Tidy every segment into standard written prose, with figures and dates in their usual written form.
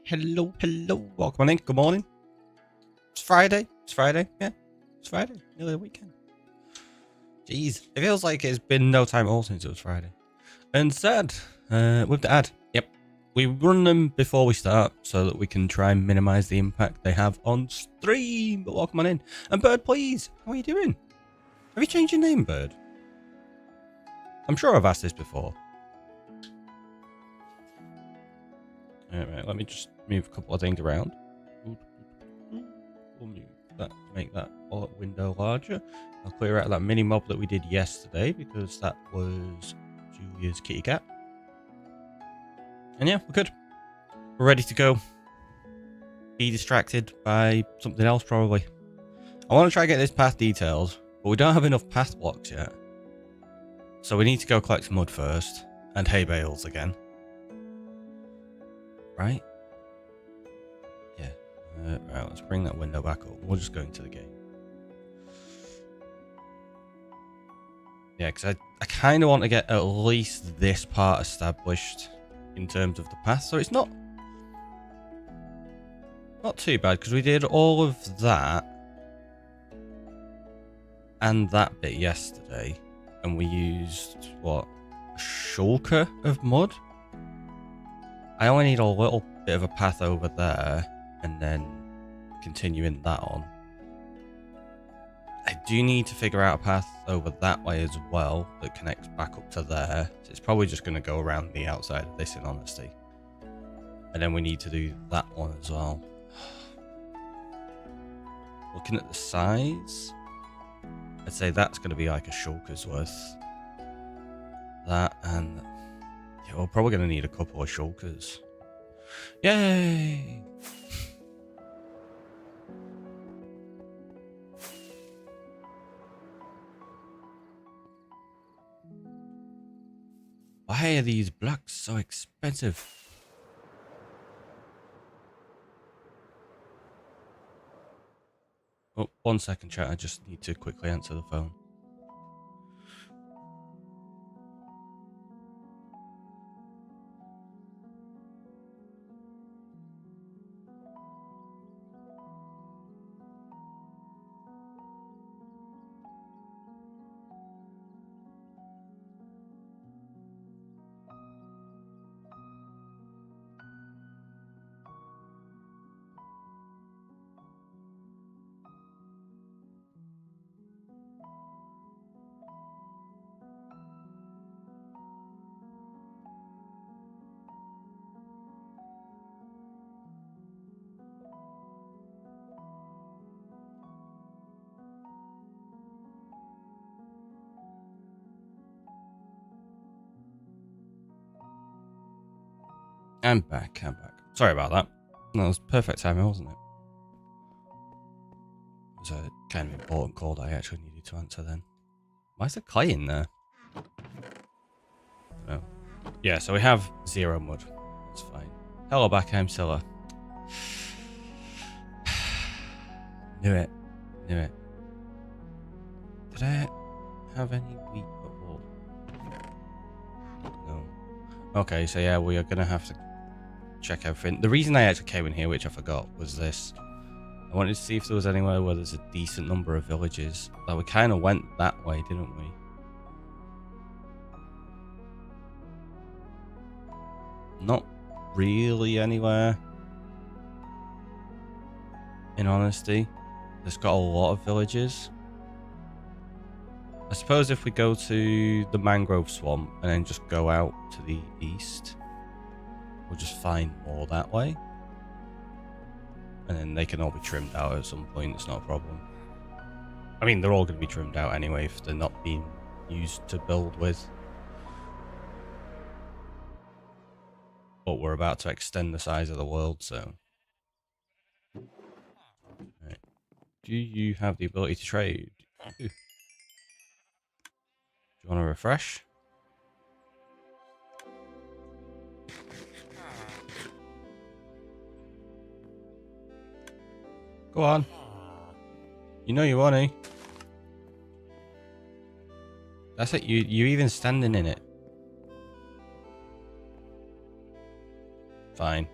Hello. Welcome on in. Good morning. It's Friday. Yeah, it's Friday. Nearly the weekend. Jeez, it feels like it's been no time at all since it was Friday. And sad, with the ad. Yep. We run them before we start so that we can try and minimize the impact they have on stream. But welcome on in. And Bird, please, how are you doing? Have you changed your name, Bird? I'm sure I've asked this before. Alright, let me just move a couple of things around. We'll move that to make that window larger. I'll clear out that mini mob that we did yesterday because that was Julia's kitty cat. And yeah, we're good. We're ready to go. Be distracted by something else probably. I want to try and get this path details, but we don't have enough path blocks yet. So we need to go collect some mud first and hay bales again. Right? Yeah. Right, let's bring that window back up. We'll just go into the game. Yeah, because I kind of want to get at least this part established in terms of the path. So it's not too bad because we did all of that and that bit yesterday. And we used, what, a shulker of mud? I only need a little bit of a path over there and then continuing that on. I do need to figure out a path over that way as well that connects back up to there. So it's probably just going to go around the outside of this in honesty. And then we need to do that one as well. Looking at the size, I'd say that's going to be like a shulker's worth. That and... yeah, we're probably going to need a couple of shulkers. Yay! Why are these blocks so expensive? Oh, 1 second, chat. I just need to quickly answer the phone. I'm back. Sorry about that. That was perfect timing, wasn't it? It was a kind of important call that I actually needed to answer then. Why is there clay in there? Oh. Yeah, so we have 0 mud. That's fine. Hello, Backham Silla. Knew it. Did I have any wheat at all? No. Okay, so yeah, we are going to have to check everything. The reason I actually came in here, which I forgot, was this. I wanted to see if there was anywhere where there's a decent number of villages. Like, we kind of went that way, didn't we? Not really anywhere. In honesty. It's got a lot of villages. I suppose if we go to the mangrove swamp and then just go out to the east, we'll just find more that way. And then they can all be trimmed out at some point, it's not a problem. I mean, they're all going to be trimmed out anyway if they're not being used to build with. But we're about to extend the size of the world, so... Right. Do you have the ability to trade? Do you want to refresh? Go on. You know you want to. That's it. You're even standing in it. Fine.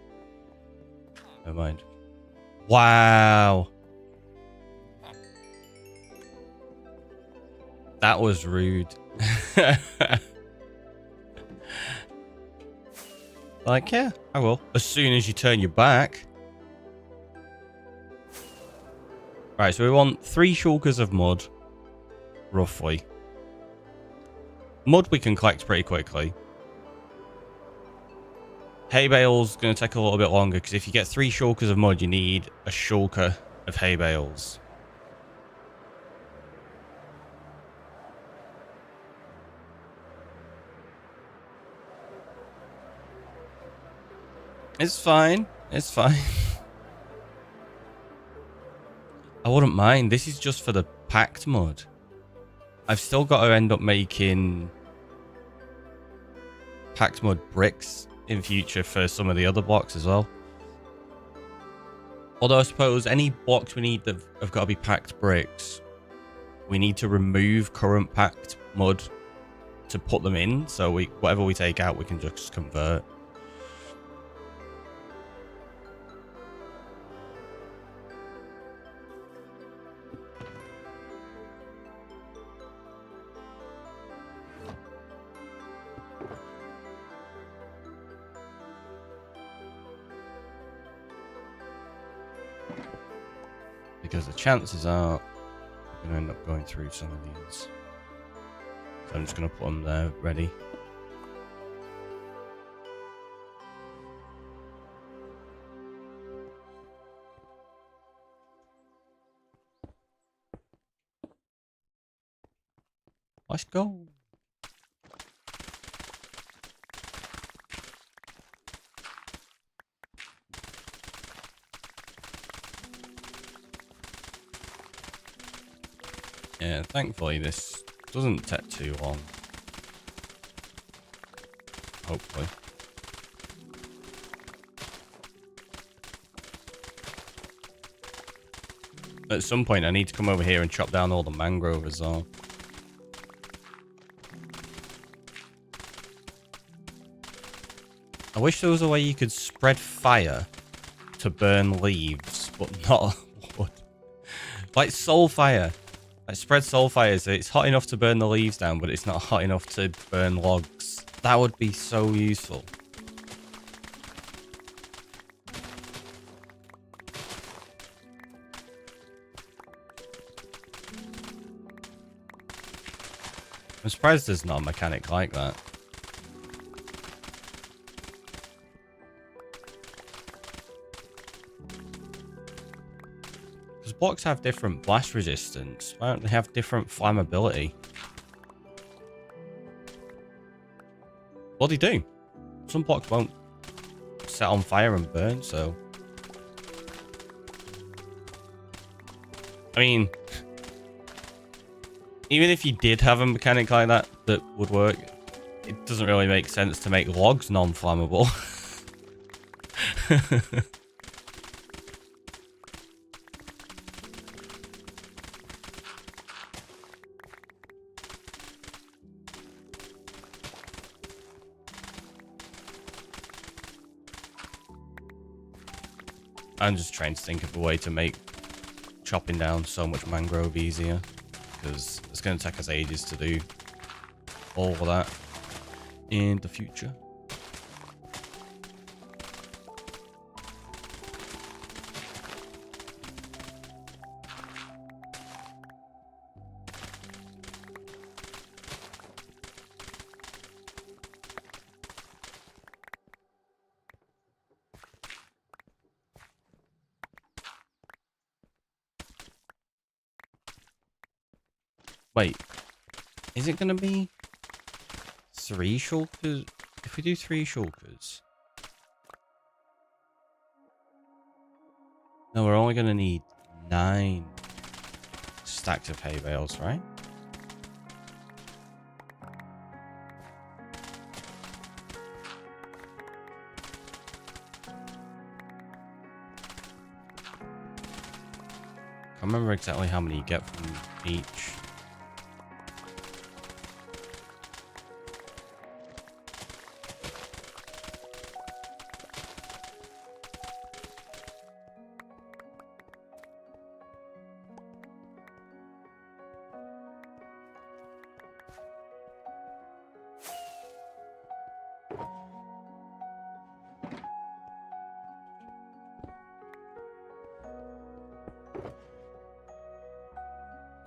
Never mind. Wow. That was rude. Like, yeah, I will. As soon as you turn your back. Right, so we want 3 shulkers of mud. Roughly. Mud we can collect pretty quickly. Hay bales going to take a little bit longer, because if you get 3 shulkers of mud, you need a shulker of hay bales. It's fine. It's fine. I wouldn't mind. This is just for the packed mud. I've still got to end up making packed mud bricks in future for some of the other blocks as well. Although I suppose any blocks we need that have got to be packed bricks, we need to remove current packed mud to put them in. So whatever we take out, we can just convert. Because the chances are we're going to end up going through some of these. So I'm just going to put them there ready. Let's go. Yeah, thankfully this doesn't take too long. Hopefully. At some point I need to come over here and chop down all the mangrove as well. I wish there was a way you could spread fire to burn leaves, but not wood. Like soul fire. Like spread soul fire so it's hot enough to burn the leaves down, but it's not hot enough to burn logs. That would be so useful. I'm surprised there's not a mechanic like that. Because blocks have different blast resistance. Why don't they have different flammability? Well, they do. Some blocks won't set on fire and burn, so... I mean... Even if you did have a mechanic like that that would work, it doesn't really make sense to make logs non-flammable. I'm just trying to think of a way to make chopping down so much mangrove easier, because it's going to take us ages to do all of that in the future. Wait, is it going to be 3 shulkers? If we do 3 shulkers... No, we're only going to need 9 stacks of hay bales, right? I can't remember exactly how many you get from each.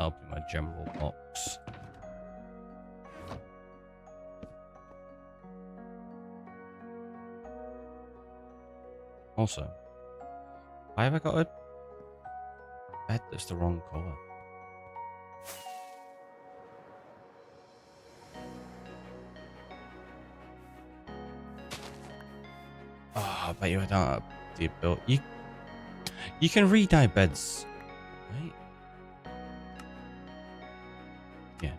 help in my general box. Also, why have I got a bed that's the wrong colour? Oh, I bet you I don't have the ability. You can re-dye beds, right? Yeah.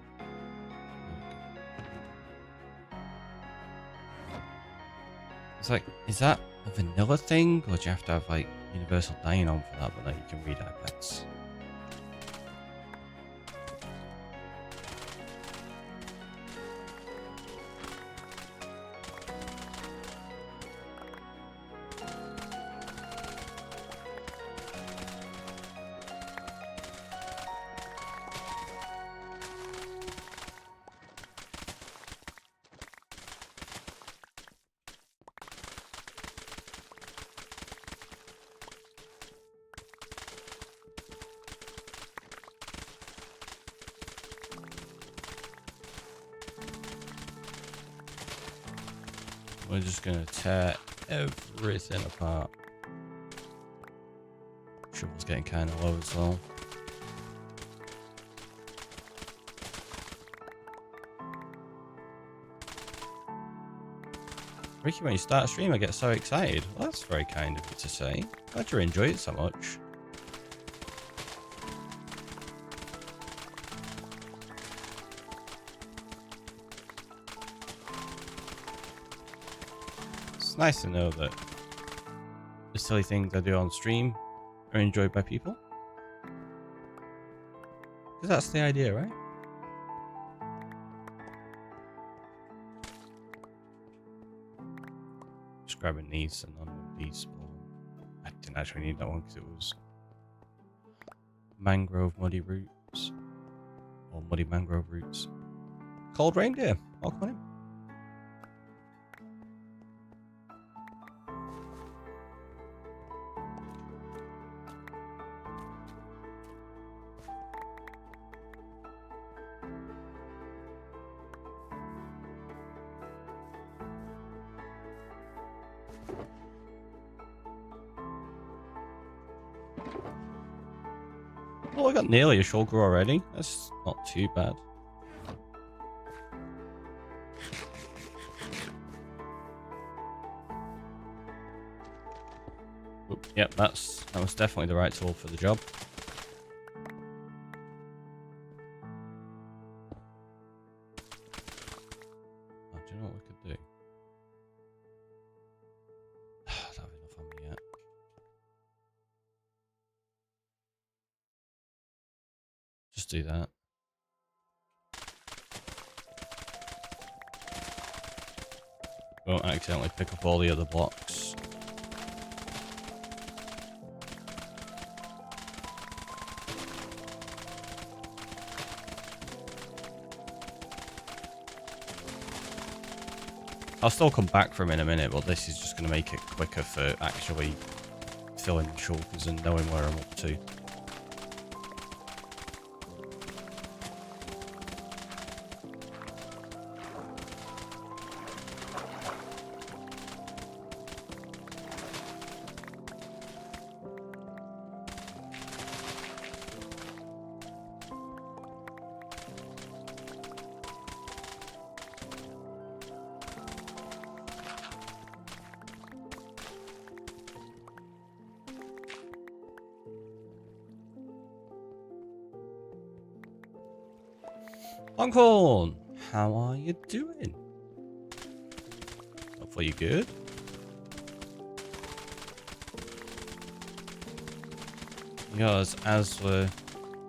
It's like, is that a vanilla thing, or do you have to have like universal dyeing on for that? But then you can re-dye beds. We're just gonna tear everything apart. Shovel's getting kind of low as well. Ricky, when you start a stream, I get so excited. Well, that's very kind of you to say. Glad you enjoy it so much. It's nice to know that the silly things I do on stream are enjoyed by people. Because that's the idea, right? Just grabbing these and none of these. I didn't actually need that one because it was mangrove muddy roots. Or muddy mangrove roots. Cold reindeer. Welcome on in. Oh, I got nearly a shulker already. That's not too bad. Oop, yep, that was definitely the right tool for the job. Oh, do you know what we could do? I don't have enough on me yet. Just do that. Won't accidentally pick up all the other blocks. I'll still come back for him in a minute, but this is just going to make it quicker for actually filling the shulkers and knowing where I'm up to. Longhorn, how are you doing? Hopefully you're good. Because as we're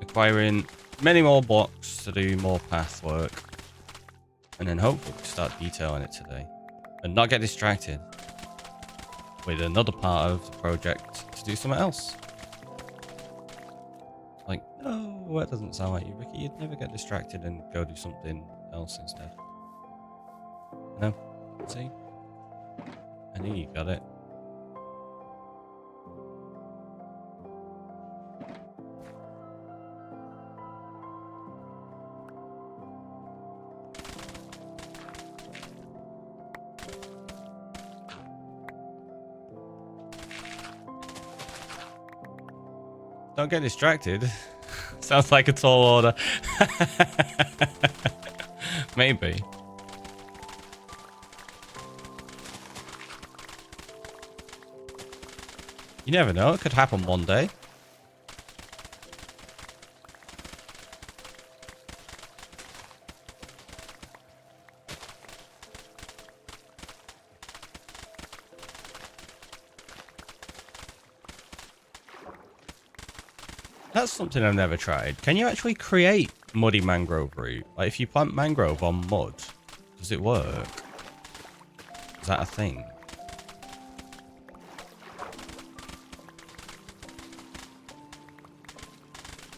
acquiring many more blocks to do more path work, and then hopefully we can start detailing it today, and not get distracted with another part of the project to do something else. Like, no, that doesn't sound like you, Ricky. You'd never get distracted and go do something else instead. No? See? I knew you got it. Don't get distracted. Sounds like a tall order. Maybe. You never know. It could happen one day. That's something I've never tried. Can you actually create muddy mangrove root? Like if you plant mangrove on mud, does it work? Is that a thing?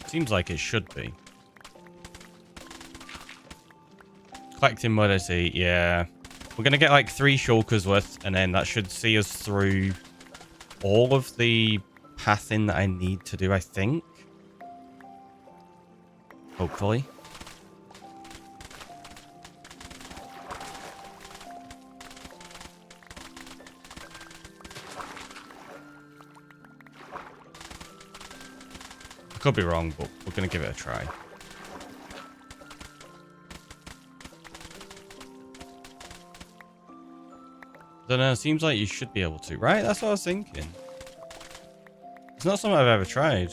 Seems like it should be. Collecting mud, I see. Yeah. We're going to get like 3 shulkers worth, and then that should see us through all of the pathing that I need to do, I think. Hopefully. I could be wrong, but we're going to give it a try. Don't know, seems like you should be able to, right? That's what I was thinking. It's not something I've ever tried.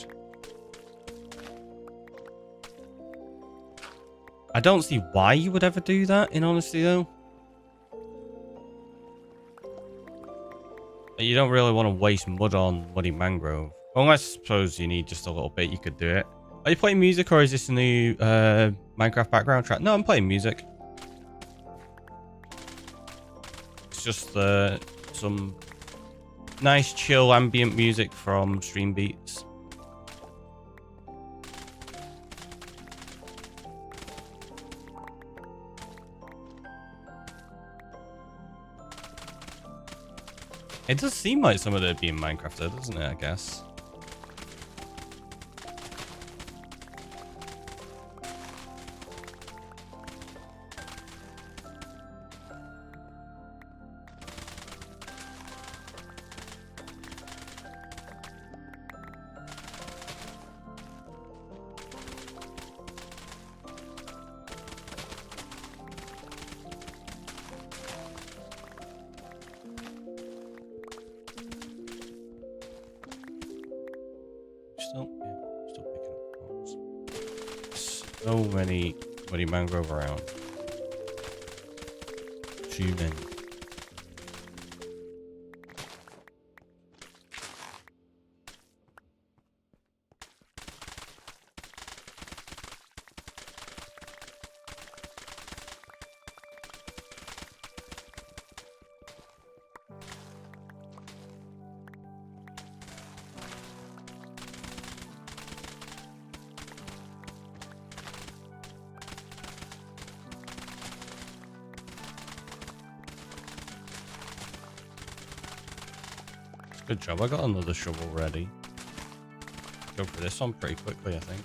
I don't see why you would ever do that, in honesty, though. You don't really want to waste mud on muddy mangrove. Unless, I suppose, you need just a little bit, you could do it. Are you playing music, or is this a new Minecraft background track? No, I'm playing music. It's just some nice, chill, ambient music from Stream Beats. It does seem like some of it being Minecraft, though, doesn't it, I guess? Still picking up bones. So many mangrove around. Too many. Good job, I got another shovel ready. Go for this one pretty quickly, I think.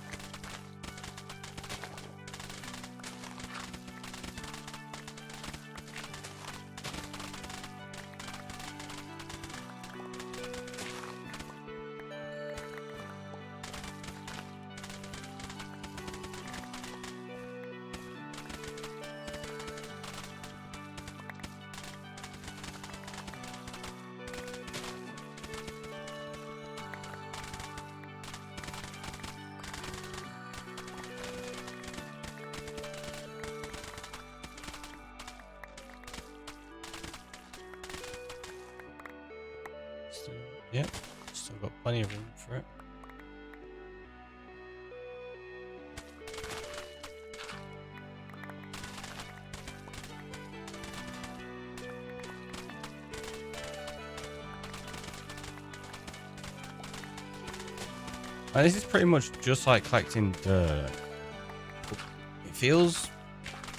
Yep, still got plenty of room for it. And this is pretty much just like collecting dirt. It feels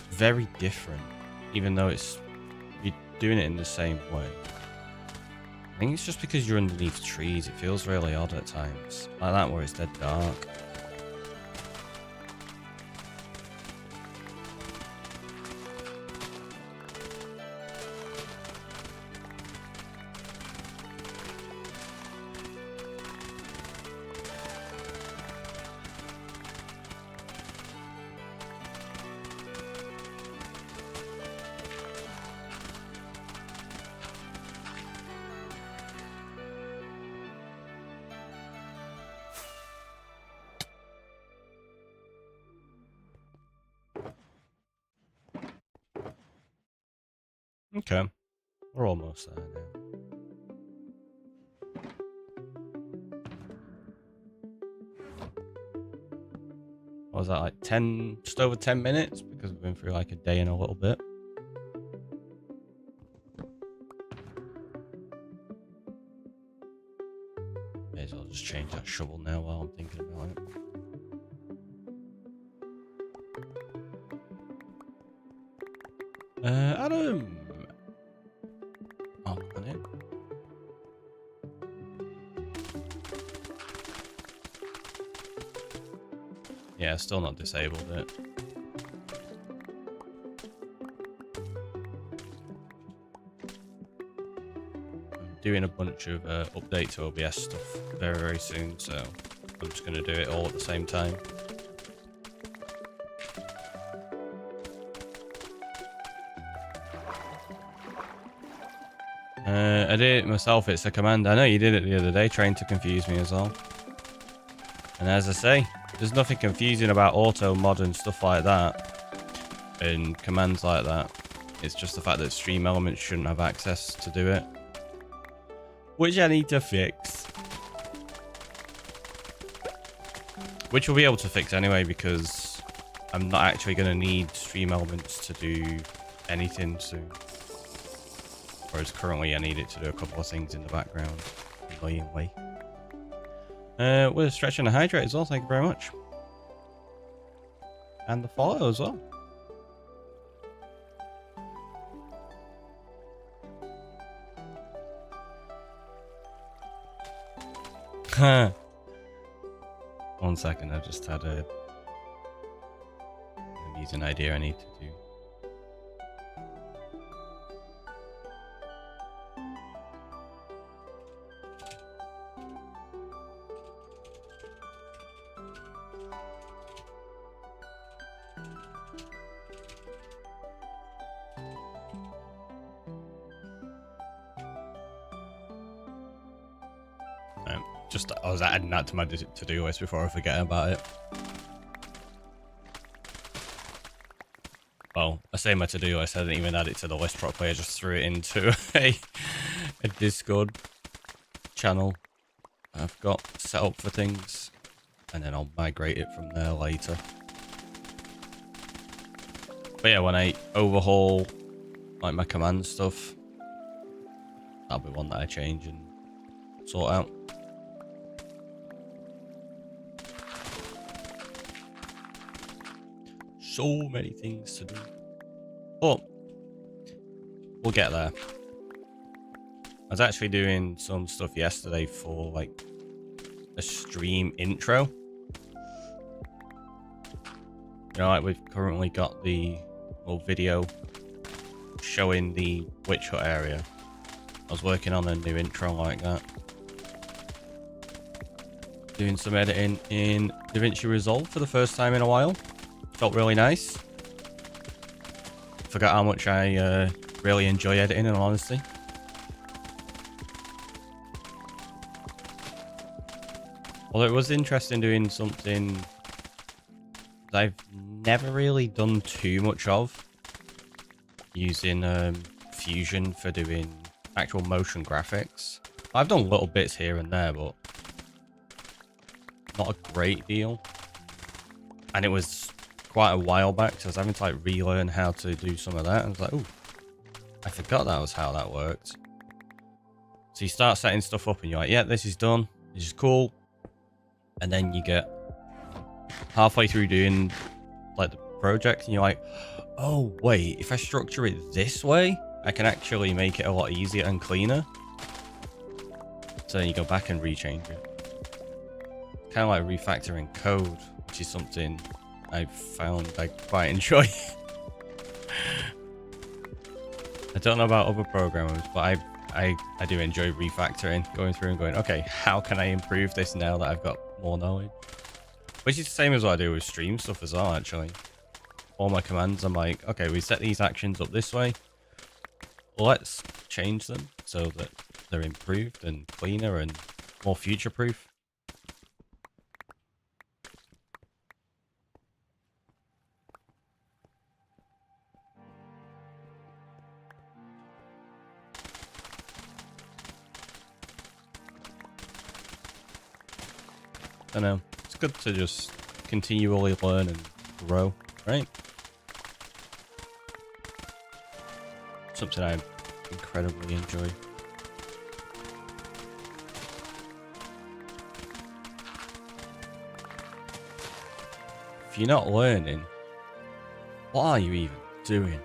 very different, even though you're doing it in the same way. I think it's just because you're underneath trees. It feels really odd at times. Like that where it's dead dark. Okay. We're almost there now. What was that, like 10, just over 10 minutes? Because we've been through like a day and a little bit. May as well just change that shovel now while I'm thinking about it. Adam! Oh, come on in. Yeah, still not disabled it. I'm doing a bunch of update to OBS stuff very, very soon, so I'm just going to do it all at the same time. I did it myself, it's a command. I know you did it the other day, trying to confuse me as well. And as I say, there's nothing confusing about auto mod and stuff like that. And commands like that. It's just the fact that stream elements shouldn't have access to do it. Which I need to fix. Which we'll be able to fix anyway, because I'm not actually going to need stream elements to do anything soon. Whereas currently I need it to do a couple of things in the background. Annoyingly. With a stretch and a hydrate as well, thank you very much. And the follow as well. One second, I just had a amusing idea I need to do. I was adding that to my to-do list before I forget about it. Well, I say my to-do list, I didn't even add it to the list properly, I just threw it into a Discord channel I've got set up for things, and then I'll migrate it from there later. But yeah, when I overhaul like my command stuff, that'll be one that I change and sort out. So many things to do. But we'll get there. I was actually doing some stuff yesterday for like a stream intro. You know, like we've currently got the little video showing the witch hut area. I was working on a new intro like that. Doing some editing in DaVinci Resolve for the first time in a while. Felt really nice. Forgot how much I really enjoy editing, in all honesty. Well, it was interesting doing something that I've never really done too much of. Using Fusion for doing actual motion graphics. I've done little bits here and there, but not a great deal. And it was quite a while back, so I was having to like relearn how to do some of that. I was like, oh, I forgot that was how that worked. So you start setting stuff up and you're like, yeah, this is done. This is cool. And then you get halfway through doing like the project and you're like, oh, wait, if I structure it this way, I can actually make it a lot easier and cleaner. So then you go back and rechange it. Kind of like refactoring code, which is something I've found I quite enjoy. I don't know about other programmers, but I do enjoy refactoring, going through and going, okay, how can I improve this now that I've got more knowledge? Which is the same as what I do with stream stuff as well, actually. All my commands, I'm like, okay, we set these actions up this way. Let's change them so that they're improved and cleaner and more future-proof. I know. It's good to just continually learn and grow, right? Something I incredibly enjoy. If you're not learning, what are you even doing?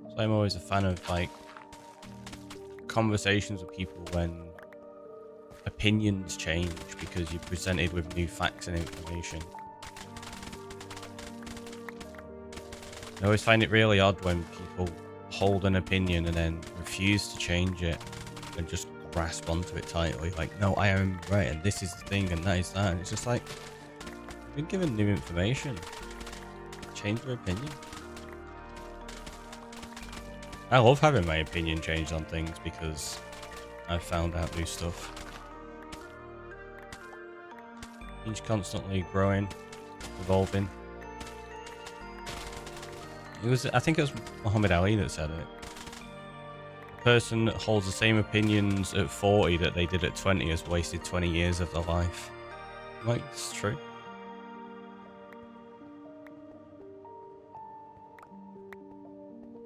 So I'm always a fan of like conversations with people when opinions change because you're presented with new facts and information. I always find it really odd when people hold an opinion and then refuse to change it and just grasp onto it tightly. Like, no, I am right, and this is the thing, and that is that. And it's just like, you've been given new information. Change your opinion. I love having my opinion changed on things because I've found out new stuff. Each constantly growing, evolving. I think it was Muhammad Ali that said it. A person that holds the same opinions at 40 that they did at 20 has wasted 20 years of their life. Like, it's true.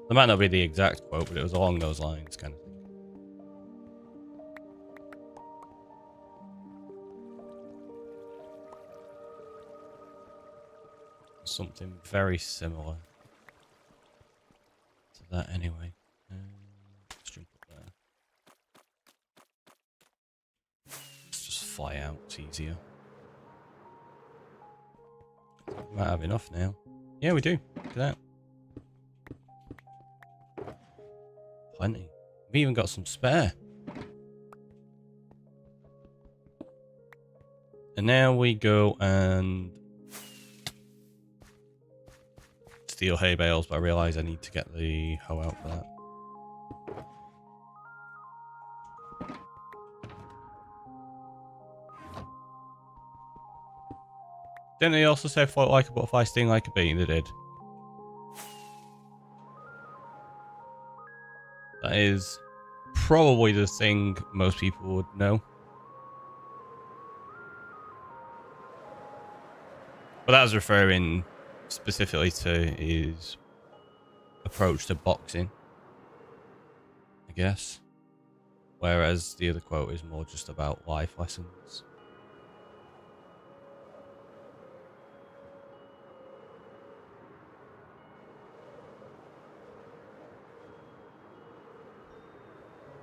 That might not be the exact quote, but it was along those lines, kind of thing. Something very similar to that anyway. Let's jump up there. Let's just fly out, it's easier. We might have enough now. Yeah, we do. Look at that. Plenty. We've even got some spare. And now we go and steal hay bales, but I realise I need to get the hoe out for that. Didn't they also say float like a butterfly, sting like a bee? They did. That is probably the thing most people would know. But that was referring specifically to his approach to boxing, I guess. Whereas the other quote is more just about life lessons.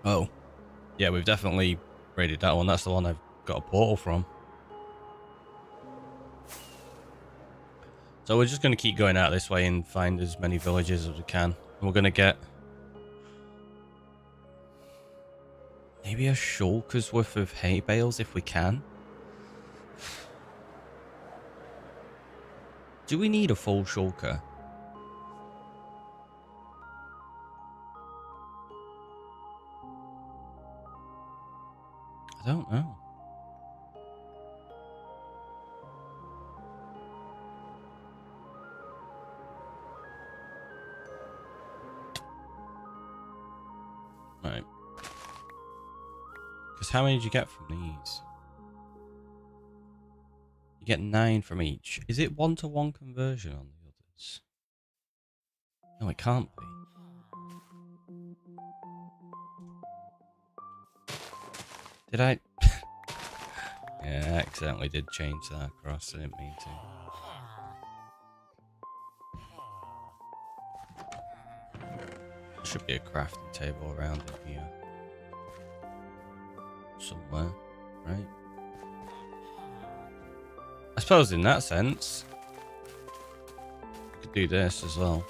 Oh. Yeah, we've definitely raided that one. That's the one I've got a portal from. So we're just going to keep going out this way and find as many villages as we can. And we're going to get maybe a shulker's worth of hay bales if we can. Do we need a full shulker? I don't know. Right. Because how many did you get from these? You get 9 from each. Is it 1-to-1 conversion on the others? No, it can't be. Did I? Yeah, I accidentally did change that across. I didn't mean to. There should be a crafting table around in here. Somewhere, right? I suppose in that sense, we could do this as well.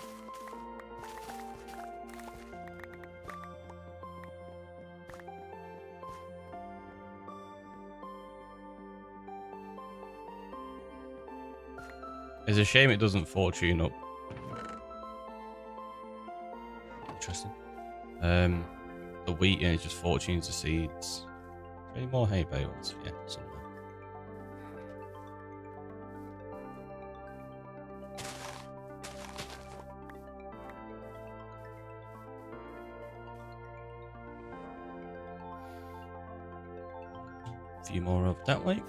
It's a shame it doesn't fortune up. Interesting. The wheat, and it just fortunes the seeds. Any more hay bales? Yeah, somewhere. few more of that way.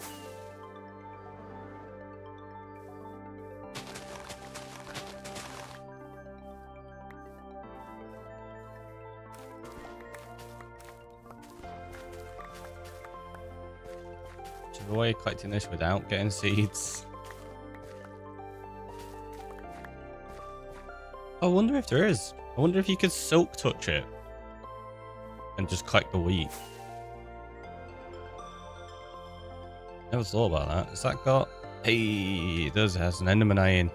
So the way collecting this without getting seeds. I wonder if there is. I wonder if you could silk touch it and just collect the wheat. Never thought about that. Has that got... Hey, it does. It has an Enderman eye in.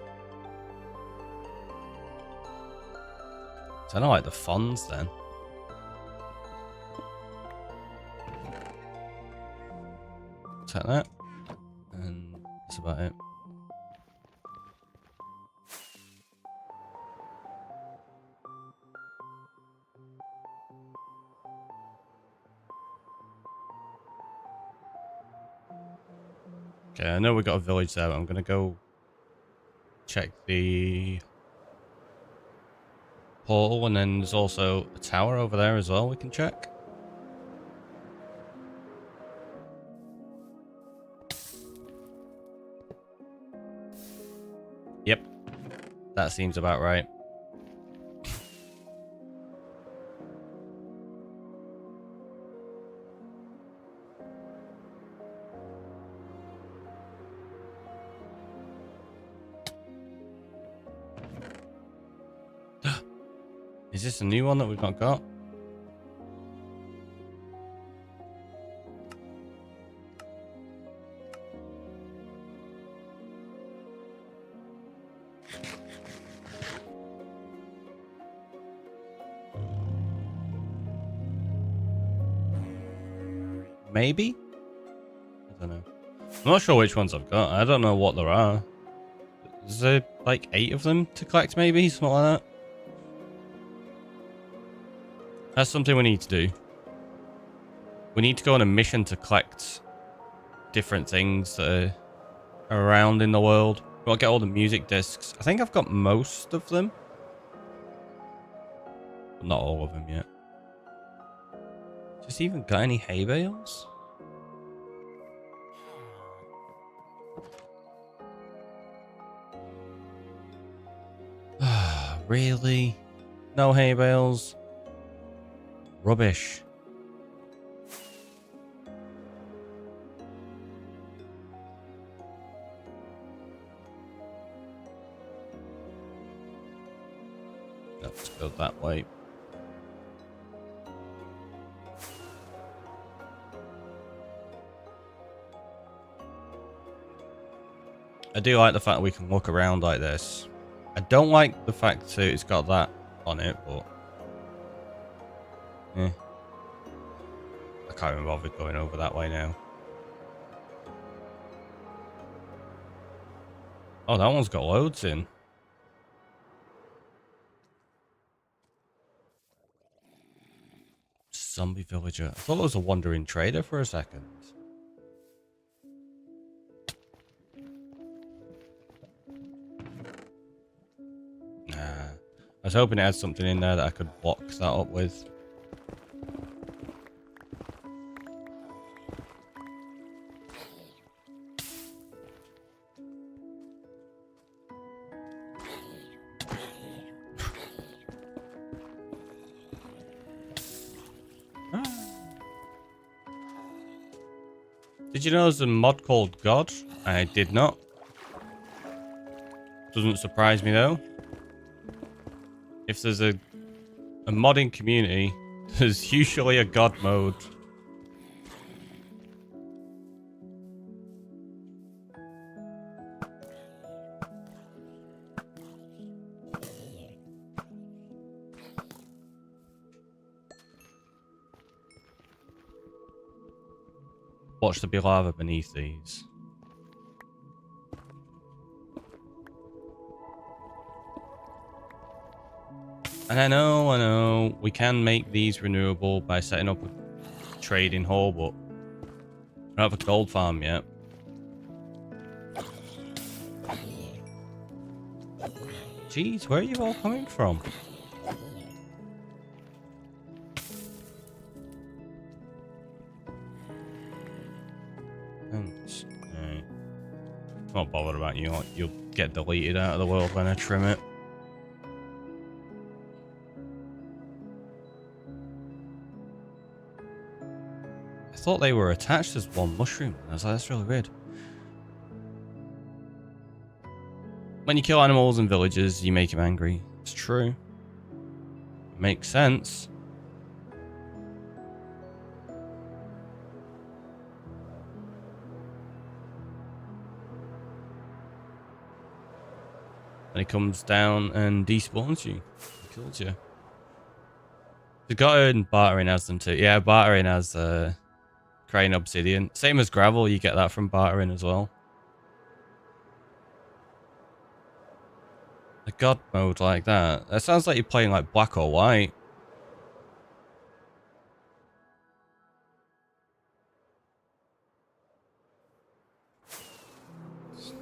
So I don't like the fonds then. Take that. And that's about it. Okay, I know we got a village there, but I'm gonna go check the portal, and then there's also a tower over there as well we can check. Yep, that seems about right. Is this a new one that we've not got? Maybe? I don't know. I'm not sure which ones I've got. I don't know what there are. Is there like 8 of them to collect maybe? Something like that? That's something we need to do. We need to go on a mission to collect different things that are around in the world. We want to get all the music discs. I think I've got most of them. But not all of them yet. Just even got any hay bales? Really? No hay bales? Rubbish. Let's go that way. I do like the fact that we can walk around like this. I don't like the fact that it's got that on it, but... I can't even bother going over that way now. Oh, that one's got loads in. Zombie villager. I thought it was a wandering trader for a second. Nah. I was hoping it had something in there that I could block that up with. Did you know there's a mod called God? I did not. Doesn't surprise me though. If there's a modding community, there's usually a God mode. Watch there be lava beneath these. And I know, we can make these renewable by setting up a trading hall, but I don't have a gold farm yet. Jeez, where are you all coming from? you'll get deleted out of the world when I trim it. I thought they were attached as one mushroom. I was like, that's really weird. When you kill animals in villages, you make them angry. It's true. It makes sense. And it comes down and despawns you. It kills you. They've got bartering as them too. Yeah, bartering as crane obsidian. Same as gravel, you get that from bartering as well. A god mode like that. That sounds like you're playing like black or white.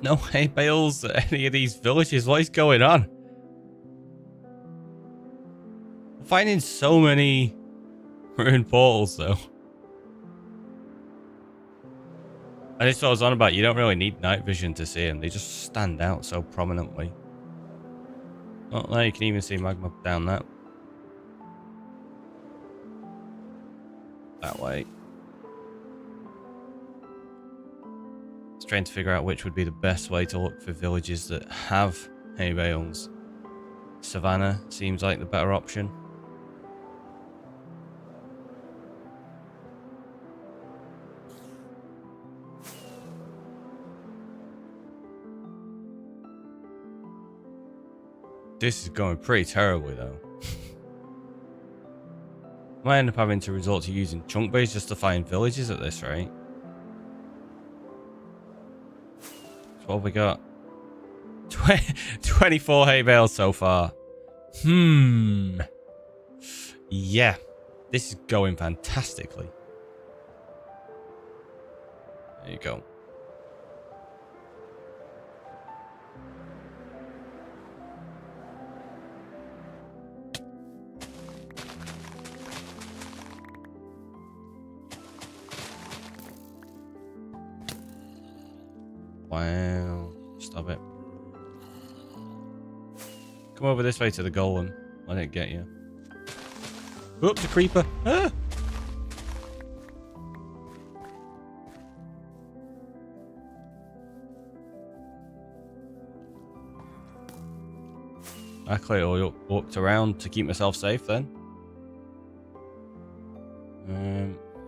No hay bales at any of these villages. What is going on? I'm finding so many ruined portals though. And it's what I was on about. You don't really need night vision to see them. They just stand out so prominently. Oh, now you can even see magma down that way. Just trying to figure out which would be the best way to look for villages that have hay bales. Savannah seems like the better option. This is going pretty terribly though. Might end up having to resort to using chunk base just to find villages at this rate. So what have we got? 24 hay bales so far. Yeah, this is going fantastically. There you go. Wow. Stop it. Come over this way to the golem. Let it get you. Oops, a creeper. Ah! I clearly walked around to keep myself safe then.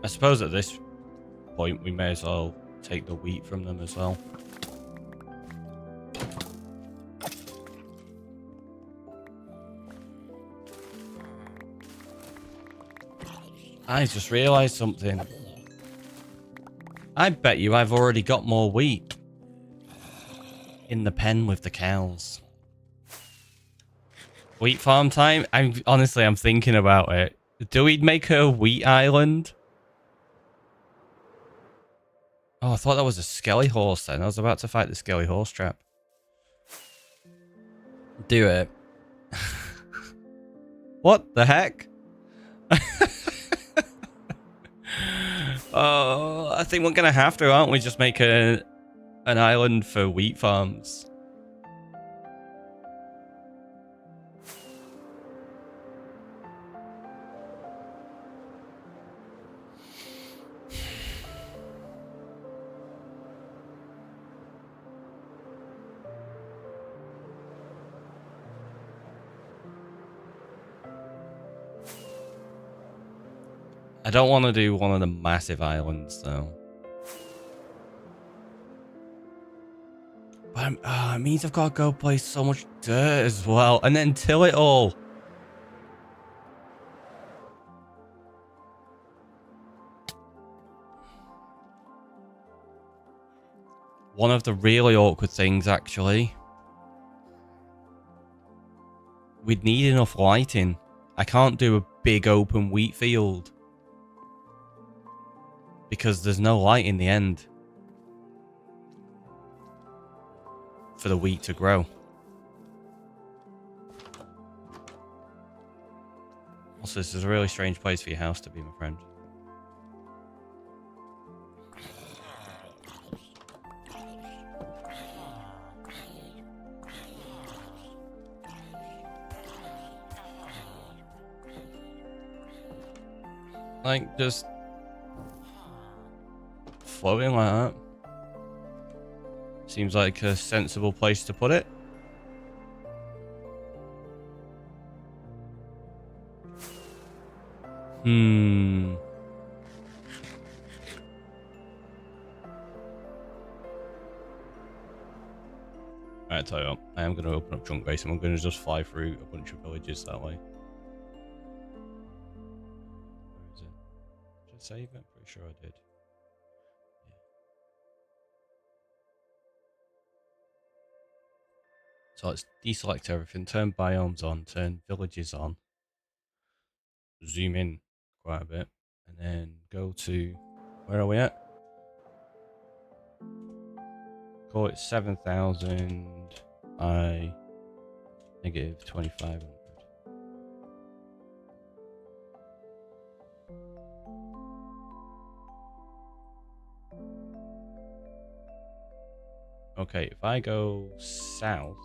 I suppose at this point we may as well take the wheat from them as well. I just realised something. I bet you I've already got more wheat in the pen with the cows. Wheat farm time? I'm thinking about it. Do we make a wheat island? Oh, I thought that was a skelly horse then. I was about to fight the skelly horse trap. Do it. What the heck? Oh, I think we're gonna have to, aren't we? Just make an island for wheat farms. I don't want to do one of the massive islands, though. But it means I've got to go place so much dirt as well. And then till it all. One of the really awkward things, actually. We'd need enough lighting. I can't do a big open wheat field. Because there's no light in the end for the wheat to grow. Also, this is a really strange place for your house to be, my friend. Like, just floating like that. Seems like a sensible place to put it. Alright, tell you what, I am going to open up Chunk Base and I'm going to just fly through a bunch of villages that way. Where is it? Did I save it? Pretty sure I did. Yeah. So let's deselect everything, turn biomes on, turn villages on, zoom in quite a bit, and then go to, where are we at? Call it 7,000 by negative 2,500. Okay, if I go south,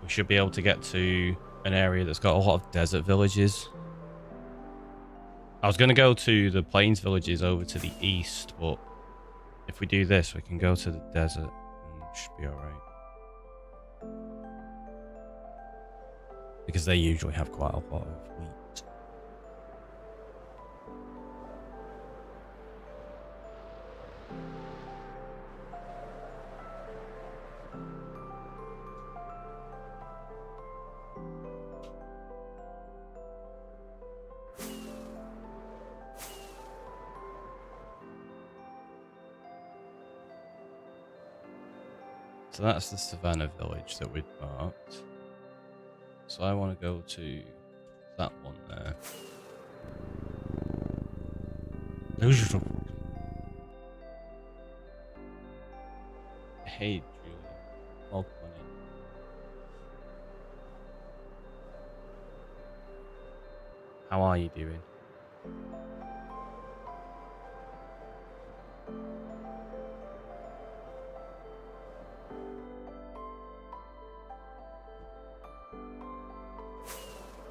we should be able to get to an area that's got a lot of desert villages. I was going to go to the plains villages over to the east, but if we do this, we can go to the desert and it should be alright. Because they usually have quite a lot of wheat. So that's the Savannah village that we'd marked. So I want to go to that one there. Hey, Julia. Welcome in. How are you doing?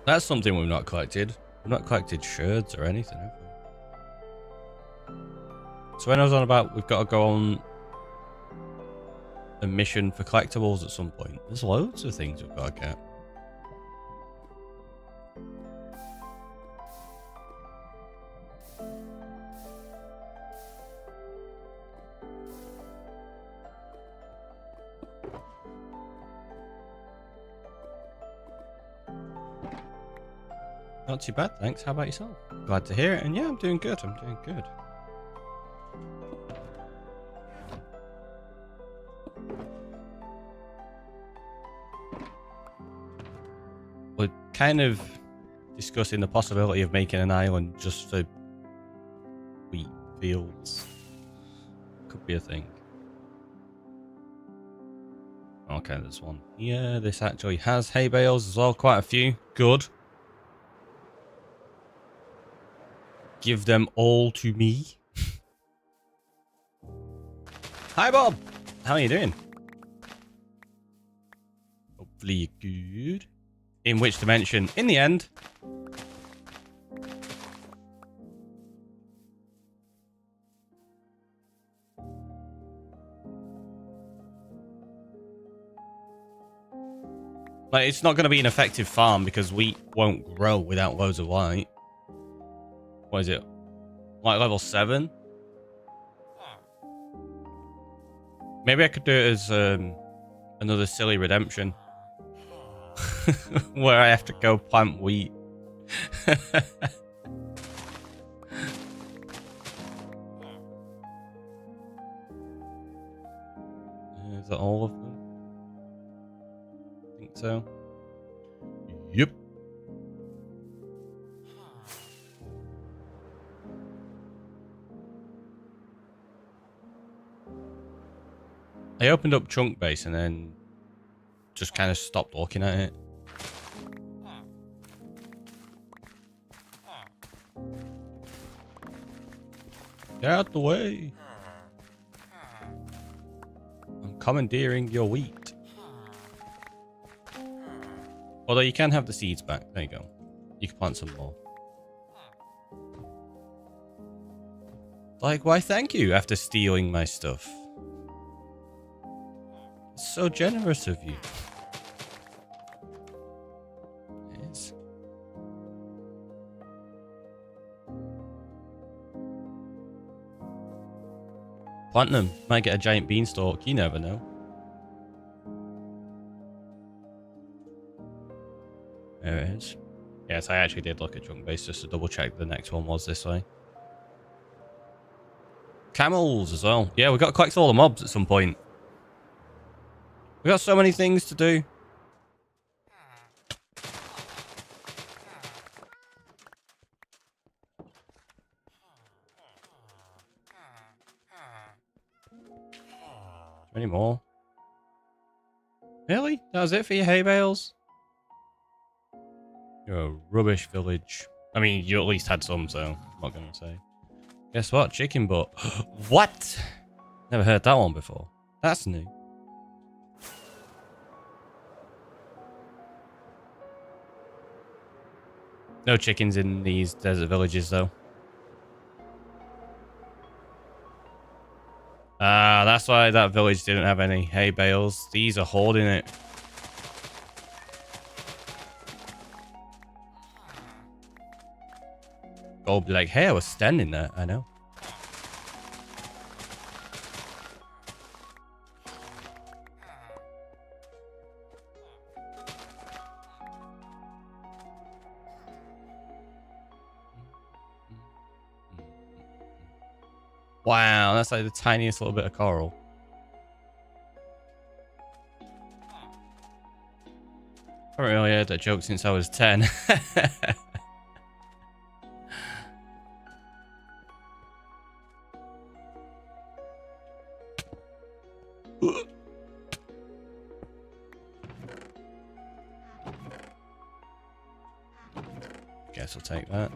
That's something we've not collected. We've not collected sherds or anything, have we? So when I was on about we've got to go on a mission for collectibles at some point, there's loads of things we've got to get. Not too bad, thanks. How about yourself? Glad to hear it. And yeah, I'm doing good. I'm doing good. We're kind of discussing the possibility of making an island just for wheat fields. Could be a thing. Okay, there's one. Yeah, this actually has hay bales as well. Quite a few. Good. Give them all to me. Hi, Bob. How are you doing? Hopefully you're good. In which dimension? In the end. Like, it's not going to be an effective farm because wheat won't grow without loads of light. What is it? Like level 7? Maybe I could do it as another silly redemption. Where I have to go plant wheat. Is that all of them? I think so. Yep. I opened up Chunk Base and then just kind of stopped looking at it. Get out the way. I'm commandeering your wheat. Although you can have the seeds back. There you go. You can plant some more. Like, why thank you after stealing my stuff? It's so generous of you. Yes. Plant them. Might get a giant beanstalk. You never know. There it is. Yes, I actually did look at junk base just to double check the next one was this way. Camels as well. Yeah, we've got to collect all the mobs at some point. We've got so many things to do. Any more? Really? That was it for your hay bales? You're a rubbish village. I mean, you at least had some, so I'm not going to say. Guess what? Chicken butt. What? Never heard that one before. That's new. No chickens in these desert villages, though. Ah, that's why that village didn't have any hay bales. These are hoarding it. Gold be like, hey, I was standing there. I know. Wow, that's like the tiniest little bit of coral. I haven't really heard that joke since I was 10. Guess I'll take that.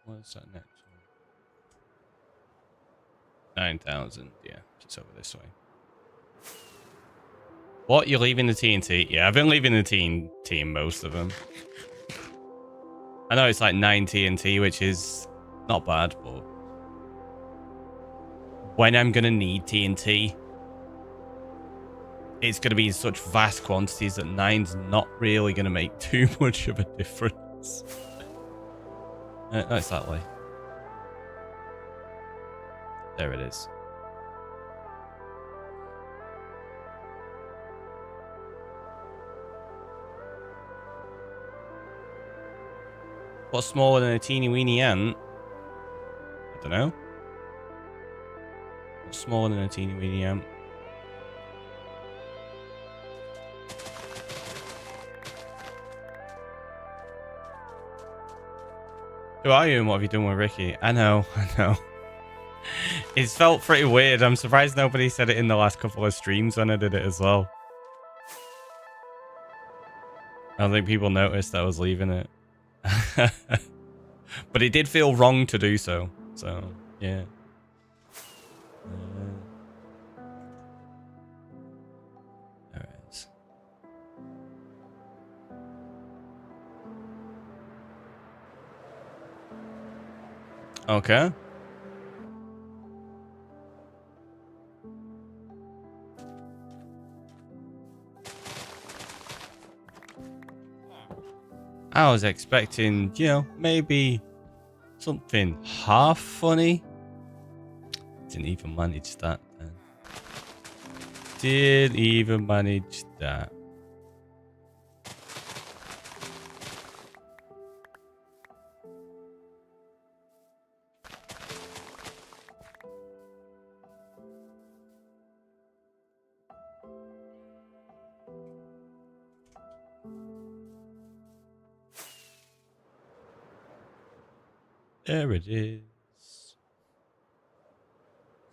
What's that next one? 9,000. Yeah, just over this way. What? You're leaving the TNT? Yeah, I've been leaving the team most of them. I know it's like 9 TNT, which is not bad, but when I'm gonna need TNT, it's gonna be in such vast quantities that 9's not really gonna make too much of a difference. No, it's that way. There it is. What's smaller than a teeny weeny ant? I don't know. What's smaller than a teeny weeny ant? Who are you and what have you done with Ricky? I know. It's felt pretty weird. I'm surprised nobody said it in the last couple of streams when I did it as well. I don't think people noticed that I was leaving it. But it did feel wrong to do so. So, yeah. There it is. Okay. I was expecting, you know, maybe something half funny. Didn't even manage that then. Didn't even manage that. There it is.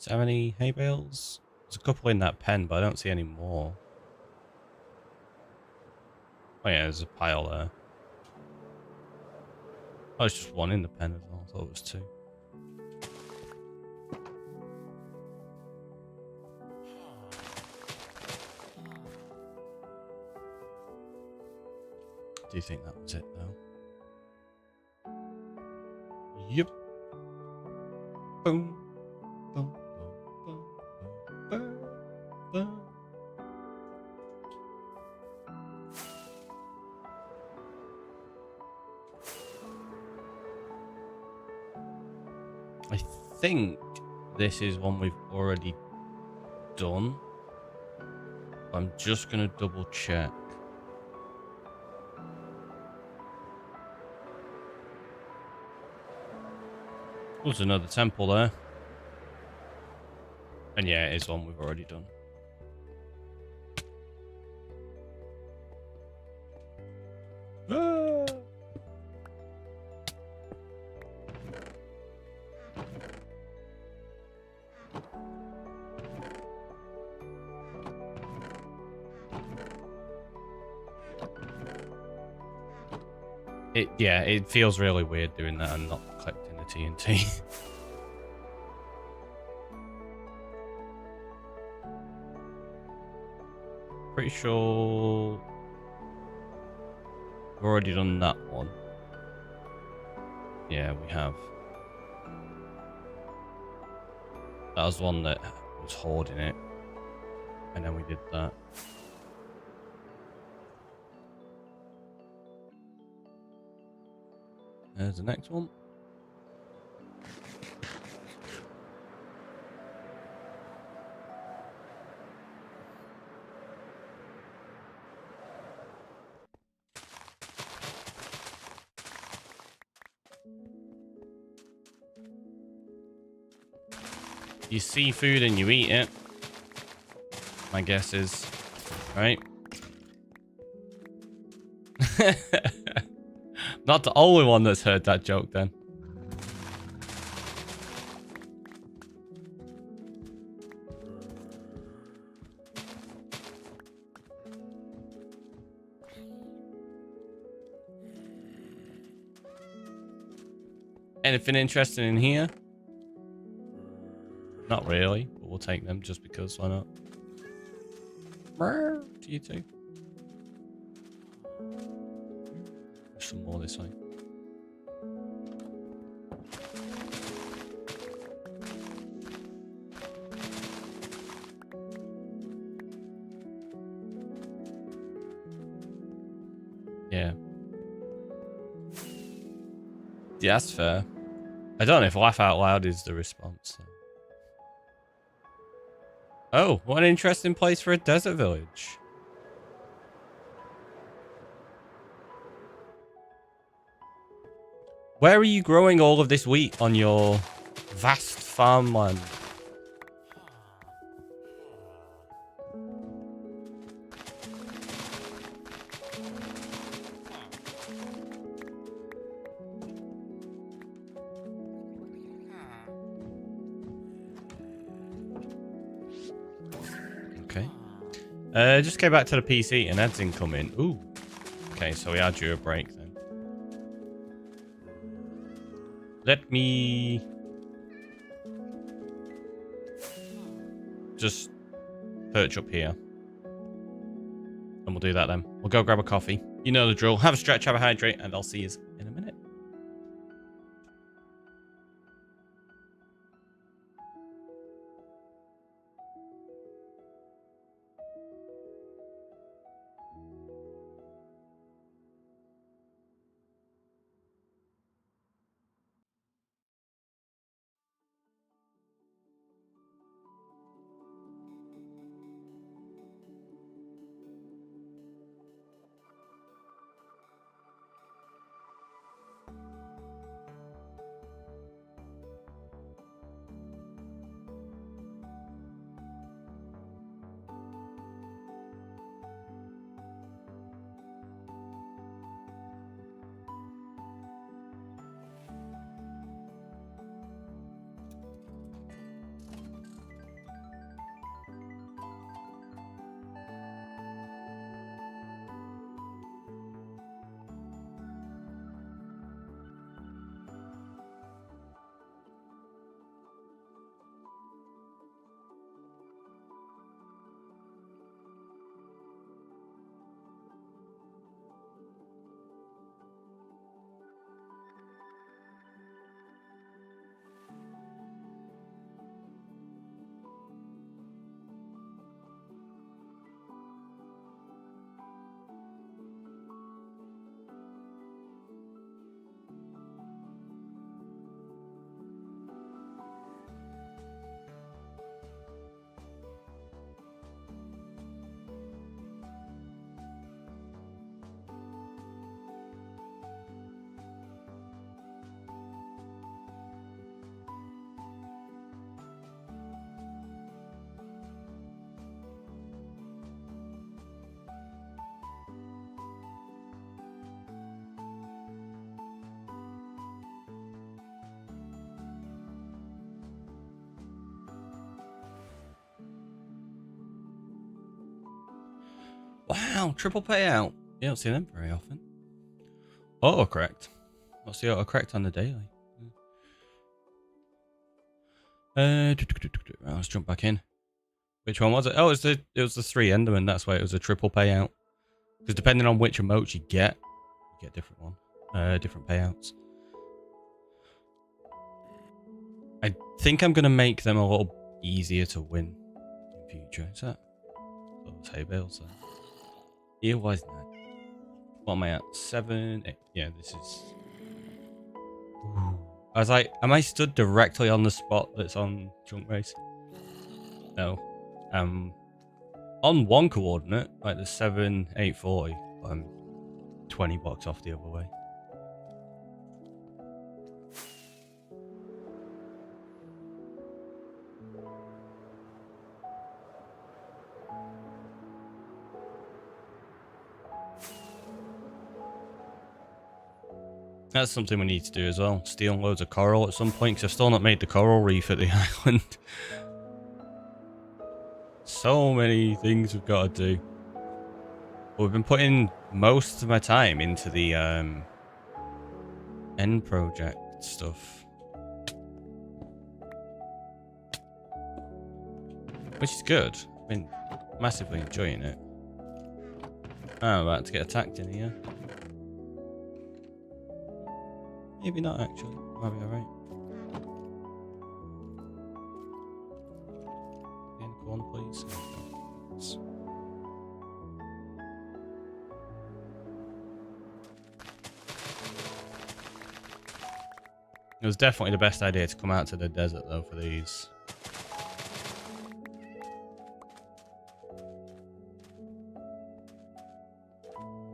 Is there any hay bales? There's a couple in that pen, but I don't see any more. Oh yeah, there's a pile there. Oh, it's just one in the pen as well. I thought it was two. Do you think that was it though? Yep. Boom. Boom. Boom. Boom. Boom. Boom. I think this is one we've already done. I'm just gonna double check. There's another temple there. And yeah, it is one we've already done. Ah! It feels really weird doing that and not collecting the TNT. Pretty sure we've already done that one. Yeah, we have. That was one that was hoarding it. And then we did that. There's the next one. You see food and you eat it. My guess is, right? Not the only one that's heard that joke then. Anything interesting in here? Not really, but we'll take them just because, why not? To you too. There's some more this way. Yeah. Yeah, that's fair. I don't know if laugh out loud is the response. So. Oh, what an interesting place for a desert village. Where are you growing all of this wheat on your vast farmland? Okay. Just go back to the PC and Ed's incoming. Ooh. Okay, so we are due a break then. Let me just perch up here. And we'll do that then. We'll go grab a coffee. You know the drill. Have a stretch, have a hydrate, and I'll see you in a minute. Wow, triple payout. You don't see them very often. Autocorrect. What's the autocorrect on the daily? Let's jump back in. Which one was it? Oh, it was the 3 Enderman. That's why it was a triple payout. Because depending on which emotes you get different one. Different payouts. I think I'm gonna make them a little easier to win in future. Is that those hay bales there? Yeah, why isn't that? What am I at? 7, 8. Yeah, this is. Ooh. I was like, am I stood directly on the spot that's on jump race? No. On one coordinate, like the 7, 8, 40, but I'm 20 blocks off the other way. That's something we need to do as well. Steal loads of coral at some point, because I've still not made the coral reef at the island. So many things we've got to do. But we've been putting most of my time into the end project stuff. Which is good. I've been massively enjoying it. I'm about to get attacked in here. Maybe not, actually. Might be alright. Go on, please. It was definitely the best idea to come out to the desert, though, for these.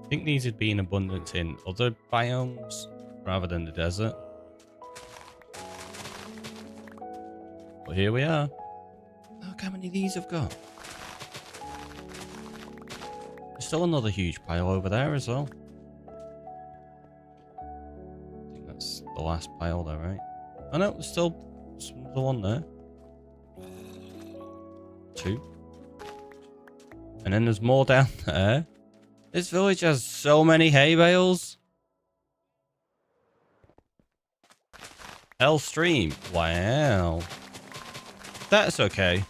I think these would be in abundance in other biomes rather than the desert. But here we are. Look how many of these I've got. There's still another huge pile over there as well. I think that's the last pile there, right? Oh no, there's still another one there. 2. And then there's more down there. This village has so many hay bales. Hell stream. Wow. That's okay.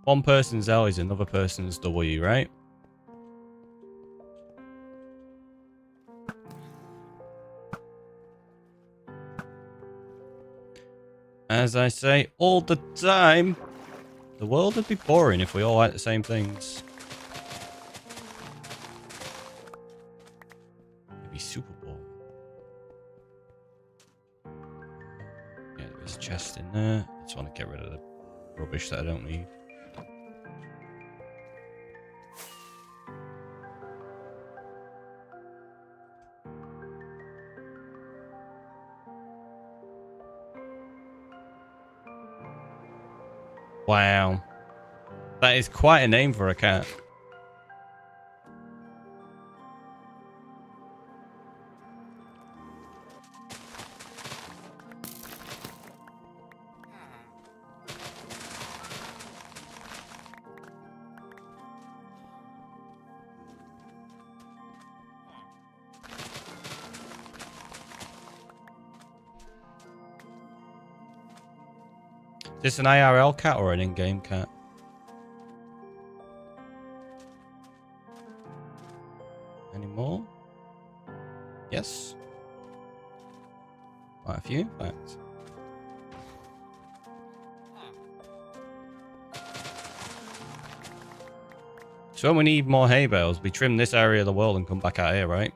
One person's L is another person's W, right? As I say all the time, the world would be boring if we all like the same things. It'd be super boring. Yeah, there's a chest in there. I just want to get rid of the rubbish that I don't need. Wow. That is quite a name for a cat. Is this an IRL cat or an in-game cat? Any more? Yes. Quite a few, in fact. So when we need more hay bales, we trim this area of the world and come back out here, right?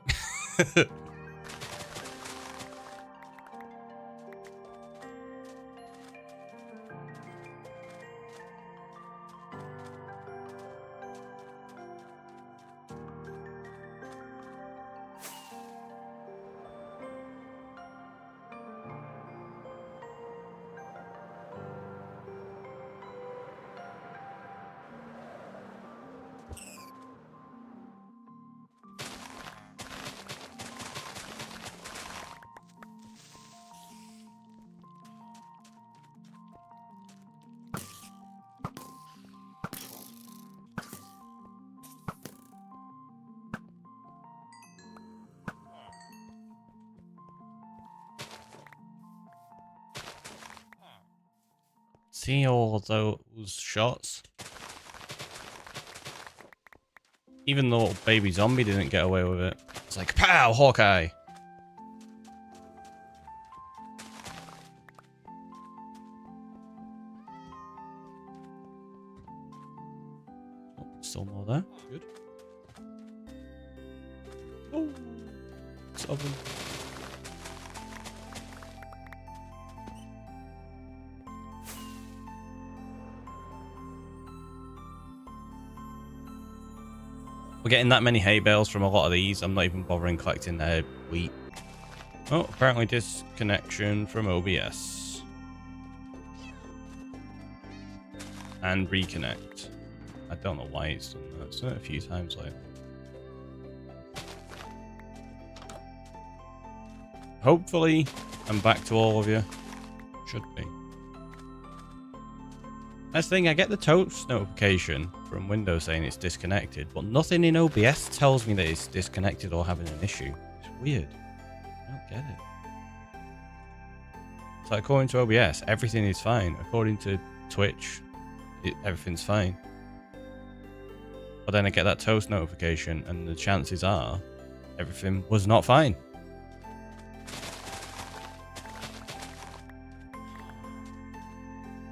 see all of those shots. Even the little baby zombie didn't get away with it. It's like, pow, Hawkeye. Oh, still more there. Good. Oh, it's open. We're getting that many hay bales from a lot of these. I'm not even bothering collecting their wheat. Oh, apparently disconnection from OBS. And reconnect. I don't know why it's done that. It's done it a few times later. Hopefully, I'm back to all of you. Should be. That's the thing, I get the toast notification from Windows saying it's disconnected, but nothing in OBS tells me that it's disconnected or having an issue. It's weird. I don't get it. So according to OBS, everything is fine. According to Twitch, everything's fine. But then I get that toast notification and the chances are everything was not fine.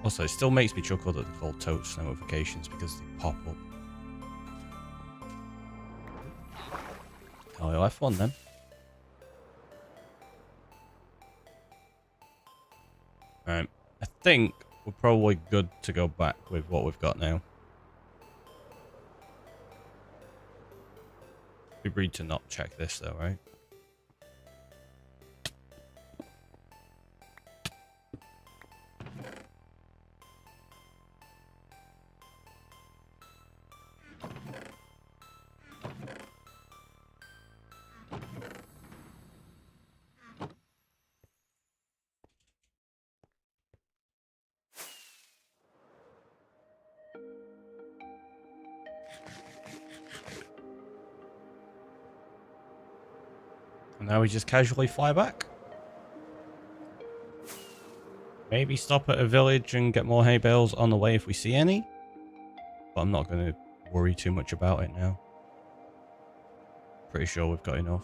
Also, it still makes me chuckle that they're called toast notifications because they pop up. Oh, F1 then. Alright, I think we're probably good to go back with what we've got now. We agreed to not check this though, right? And now we just casually fly back. Maybe stop at a village and get more hay bales on the way if we see any. But I'm not going to worry too much about it now. Pretty sure we've got enough.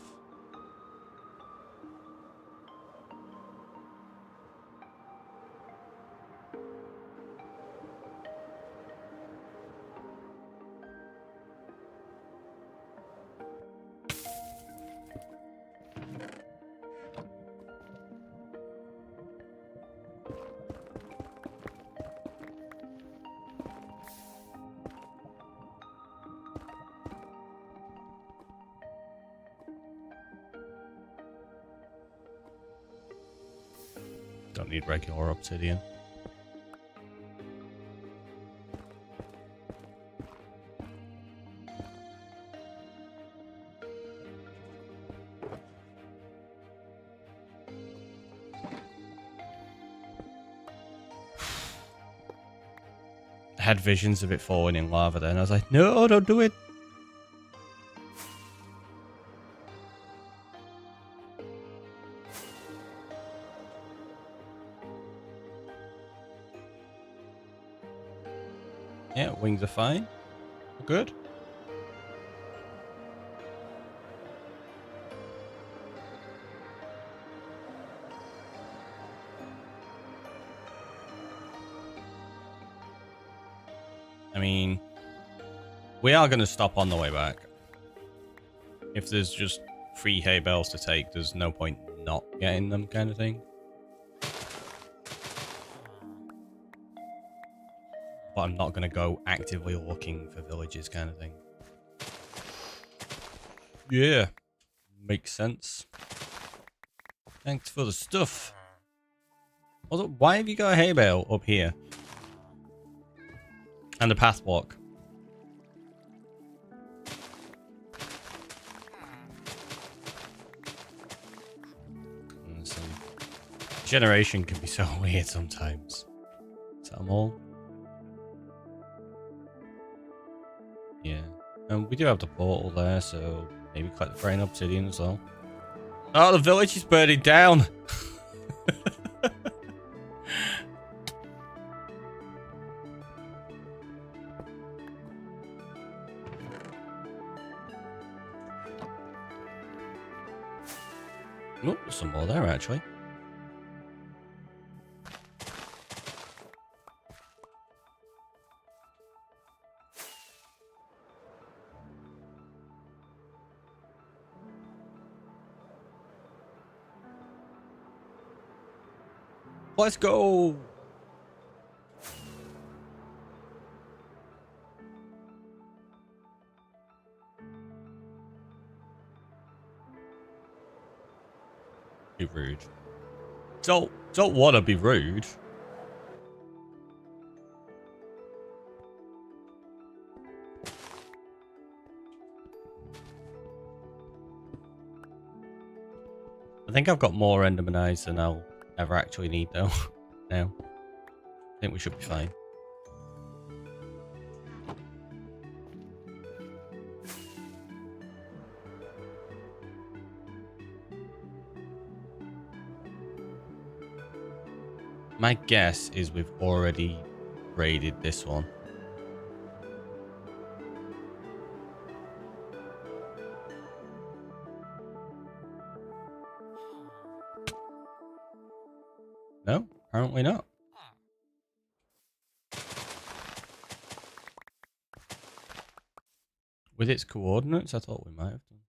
Don't need regular obsidian. I had visions of it falling in lava then. I was like, no, don't do it. Yeah, wings are fine. Good. I mean, we are going to stop on the way back. If there's just 3 hay bales to take, there's no point not getting them kind of thing. But I'm not going to go actively looking for villages kind of thing. Yeah. Makes sense. Thanks for the stuff. Also, why have you got a hay bale up here? And a path block. Generation can be so weird sometimes. Is that them all? Yeah. And we do have the portal there, so maybe collect the brain obsidian as well. Oh, the village is burning down! Oh, there's some more there, actually. Let's go! Be rude. Don't want to be rude. I think I've got more Enderman eyes than I'll ever actually need, though. Now, I think we should be fine. My guess is we've already raided this one. No, apparently not. With its coordinates, I thought we might have done.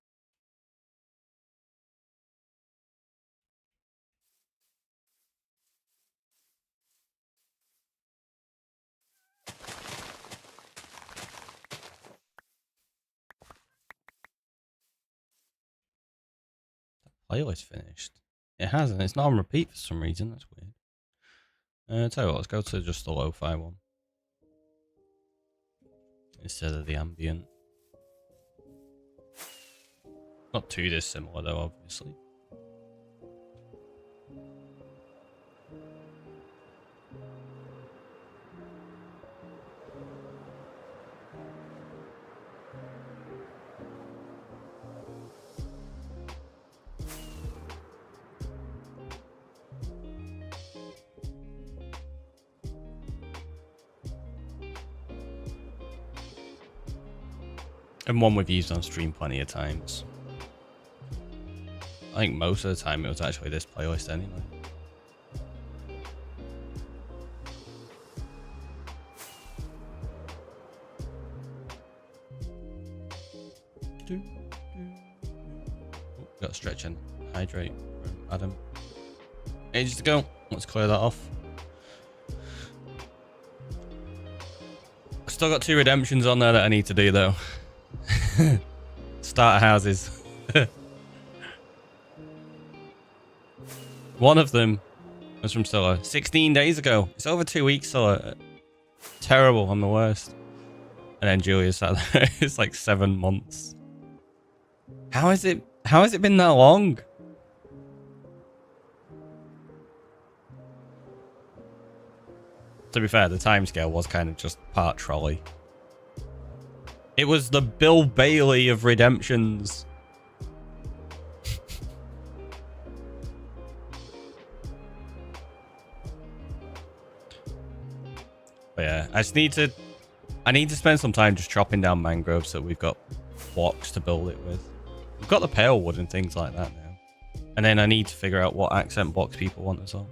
Playlist finished. It hasn't. It's not on repeat for some reason. That's weird. Tell you what, let's go to just the lo-fi one instead of the ambient. Not too dissimilar though, obviously. And one we've used on stream plenty of times. I think most of the time it was actually this playlist anyway. Got stretch and hydrate from Adam. Ages to go. Let's clear that off. I've still got 2 redemptions on there that I need to do though. Starter houses. One of them was from Scylla 16 days ago. It's over 2 weeks, Scylla. Terrible. I'm the worst. And then Julia sat there. It's like 7 months. How has it been that long? To be fair, the timescale was kind of just part trolley. It was the Bill Bailey of redemptions. But yeah, I need to spend some time just chopping down mangroves so we've got blocks to build it with. We've got the pale wood and things like that now. And then I need to figure out what accent blocks people want as well.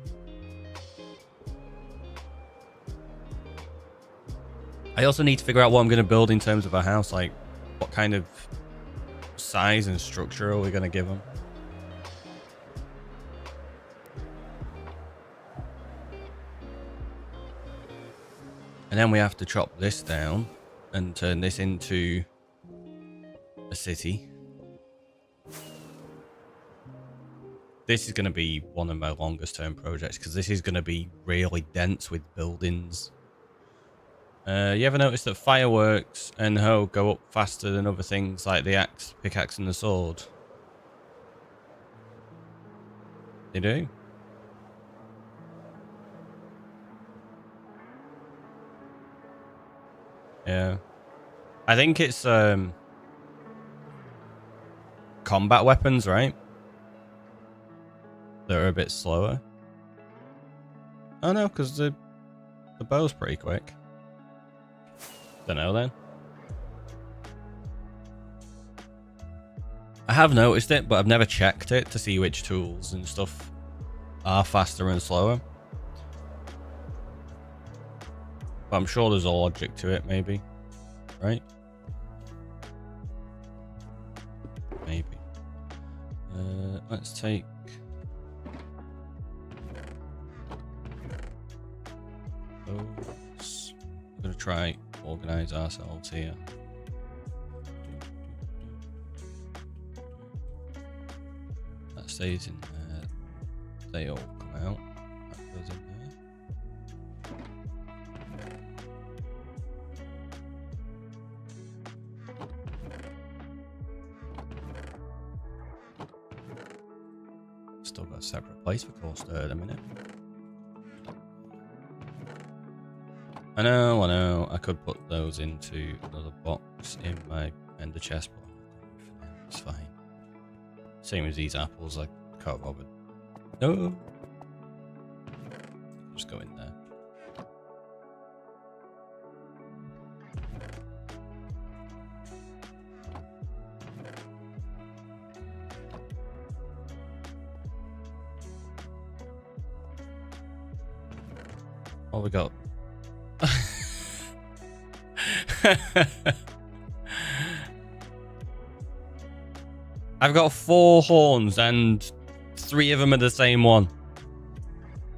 I also need to figure out what I'm going to build in terms of a house, like what kind of size and structure are we going to give them. And then we have to chop this down and turn this into a city. This is going to be one of my longest term projects because this is going to be really dense with buildings. You ever notice that fireworks and hoe go up faster than other things like the axe, pickaxe and the sword? They do. Yeah. I think it's combat weapons, right? They're a bit slower. Oh no, because the bow's pretty quick. Don't know then. I have noticed it, but I've never checked it to see which tools and stuff are faster and slower. But I'm sure there's a logic to it, maybe. Right? Maybe. Let's take... those. I'm going to try organize ourselves here. That stays in there. They all come out. That goes in there. Still got a separate place for course there at a minute. I know. I could put those into another box in my ender chest, but it's fine. Same as these apples, I can't bother. No! Just go in there. What we got? I've got 4 horns and 3 of them are the same one.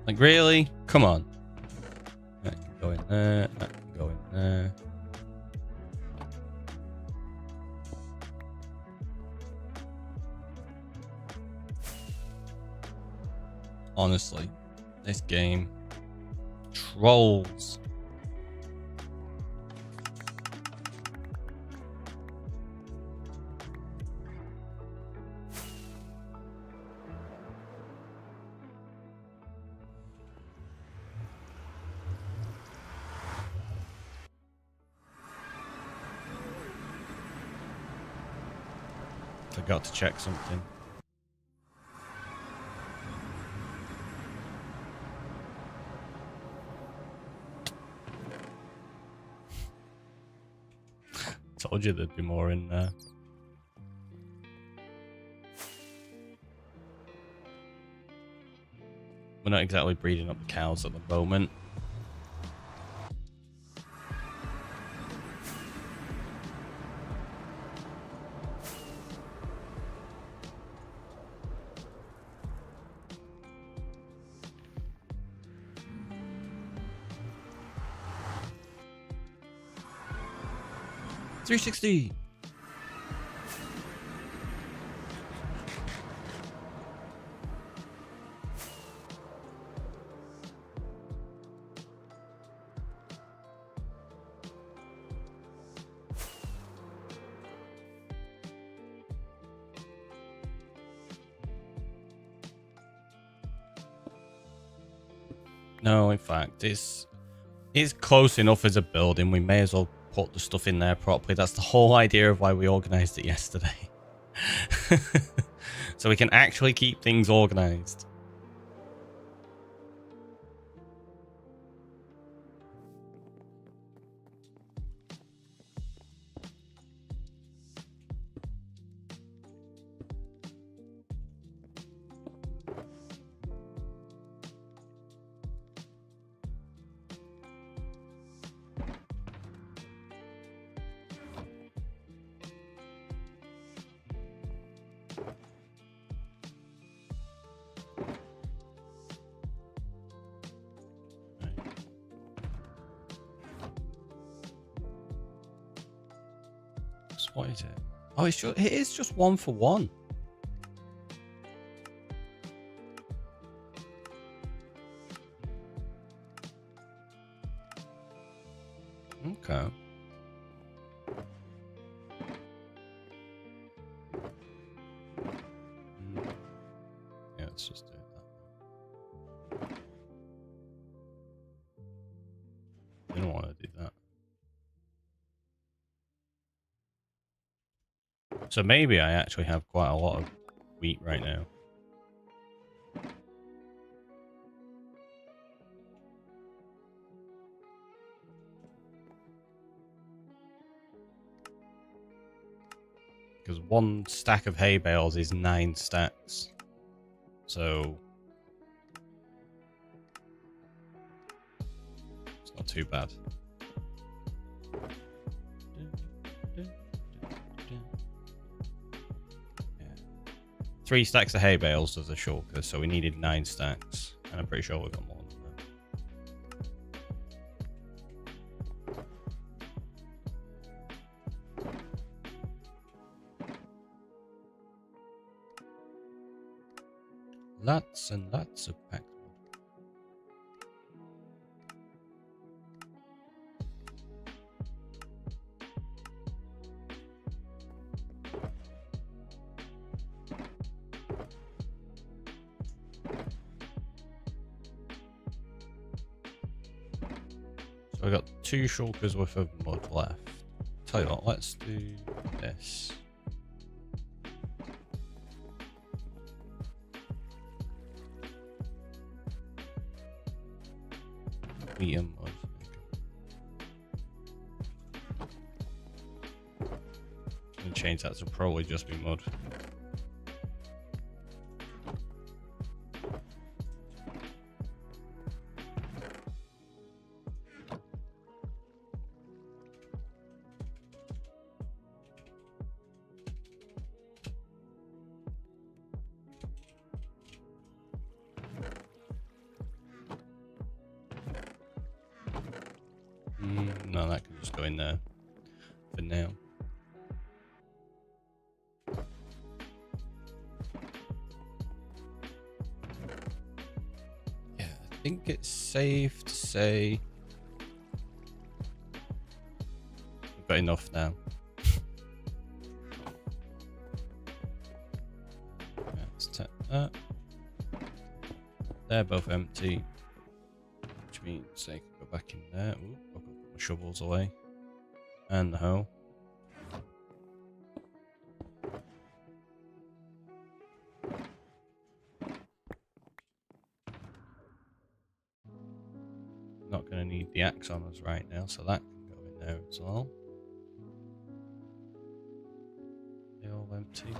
Like, really? Come on. That can go in there. That can go in there. Honestly, this game trolls. Forgot to check something. Told you there'd be more in there. We're not exactly breeding up the cows at the moment. $360. No, in fact, it's close enough as a building. We may as well put the stuff in there properly. That's the whole idea of why we organized it yesterday. So we can actually keep things organized. What is it? Oh, it is just 1 for 1. Okay. Yeah, let's just do that. I don't want to do that. So maybe I actually have quite a lot of wheat right now. because one stack of hay bales is 9 stacks. So it's not too bad. Yeah. 3 stacks of hay bales does a shulker, so we needed 9 stacks, and I'm pretty sure we got more than that. Lots and lots of packed wood. So I got 2 shulkers worth of mud left. Tell you what, let's do this. Medium mud. I'm gonna change that to probably just be mud. No, that can just go in there for now. Yeah, I think it's safe to say we've got enough now. Let's tap that. They're both empty, which means they can go back in there. Ooh, I've got my shovels away. And the hoe. Not going to need the axe on us right now, so that can go in there as well. They're all empty.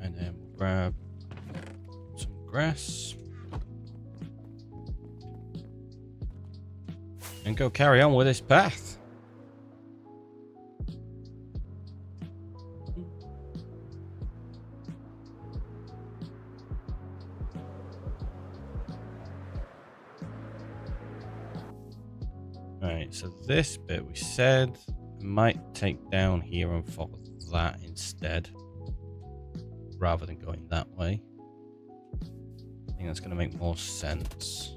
And then we'll grab some grass. And go carry on with this path. Alright, so this bit we said might take down here and follow that instead, rather than going that way. I think that's going to make more sense.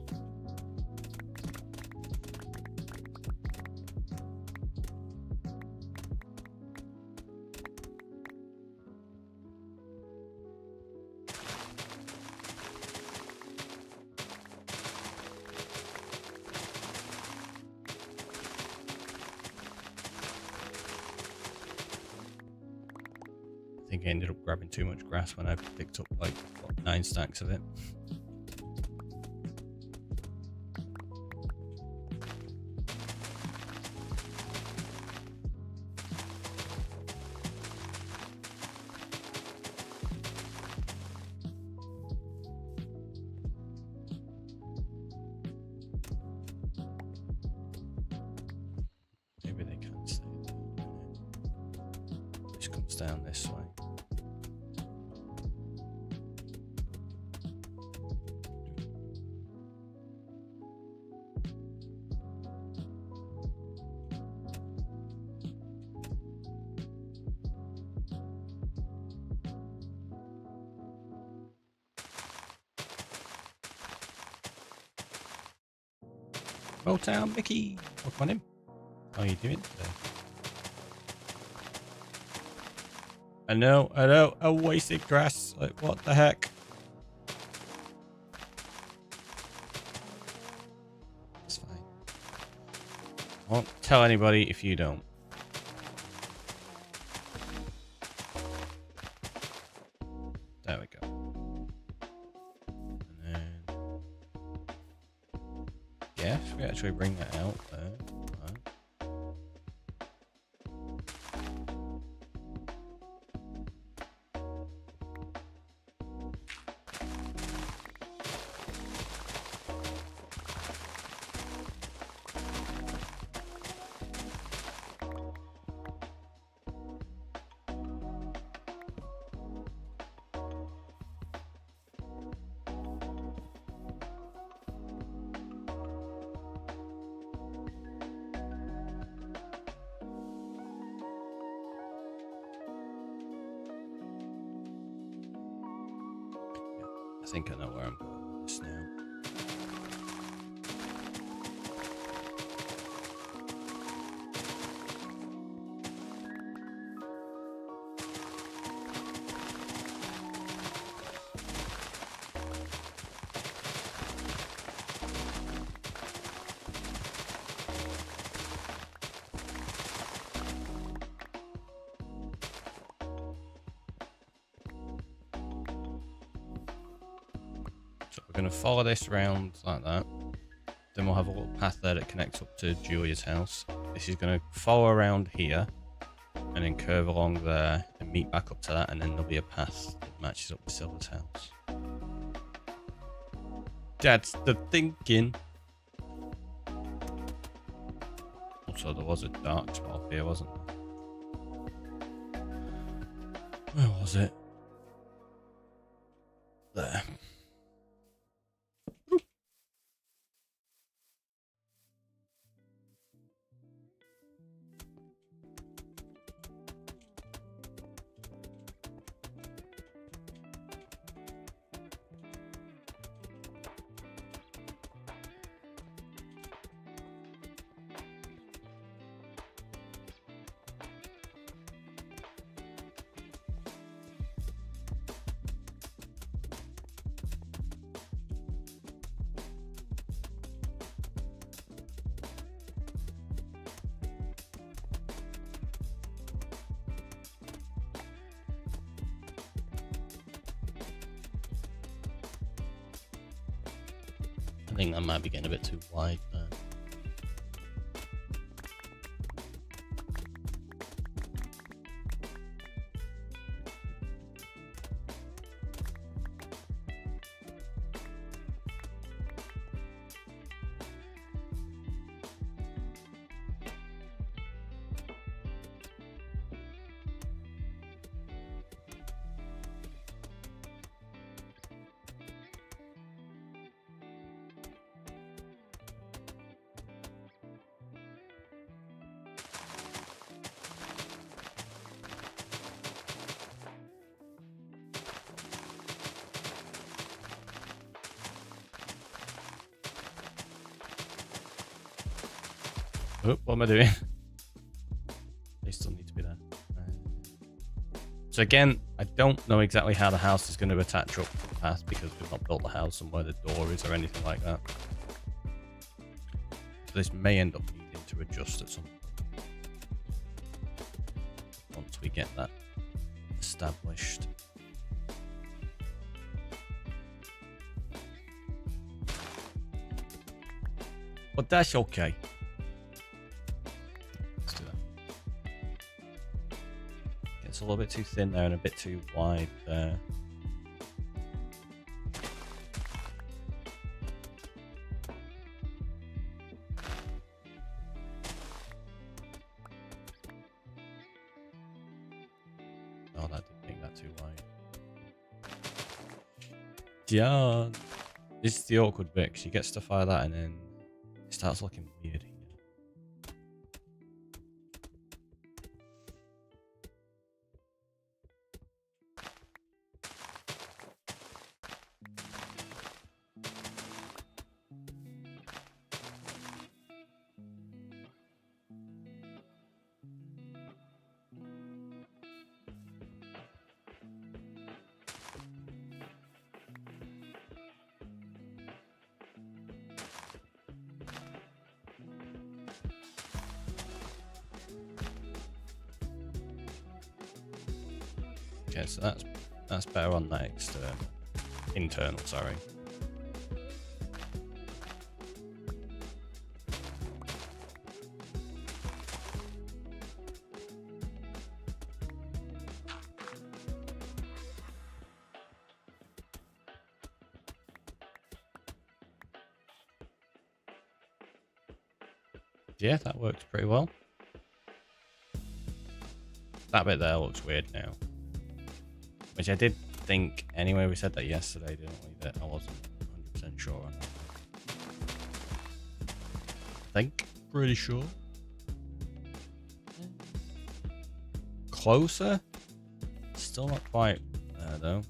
I think I ended up grabbing too much grass when I picked up like what, 9 stacks of it. Maybe they can stay there. This comes down this way. Motown Mickey, what's on him? How are you doing today? I know, a wasted grass. Like, what the heck? It's fine. Won't tell anybody if you don't. There we go. And then, yeah, should we actually bring that out there? Right. I think I know where I'm going with this now. So we're going to follow this around like that. Then we'll have a little path there that connects up to Julia's house. This is going to follow around here and then curve along there and meet back up to that, and then there'll be a path that matches up with Silver's house. That's the thinking. Also, there was a dark spot here, wasn't there? Where was it? There. I think that might be getting a bit too wide there. Oh, what am I doing? They still need to be there. So again, I don't know exactly how the house is going to attach up to the path because we've not built the house and where the door is or anything like that. So this may end up needing to adjust at some point once we get that established. But that's okay. It's a little bit too thin there and a bit too wide there. Oh, that didn't make that too wide. Yeah. This is the awkward bit because you get stuff like that and then it starts looking weird here. Okay, so that's That's better on that external. Internal, sorry. Yeah, that works pretty well. That bit there looks weird now. Which I did think anyway. We said that yesterday, didn't we? That I wasn't 100% sure on that. I think. Pretty sure. Closer? Still not quite there though.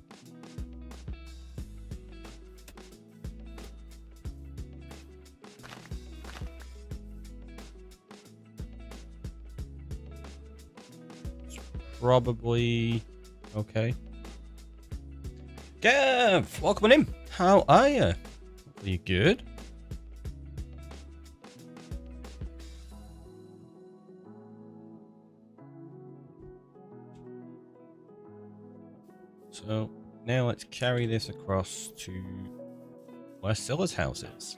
Probably okay. Gav, welcome in. How are you? Are you good? So now let's carry this across to where Scylla's house is.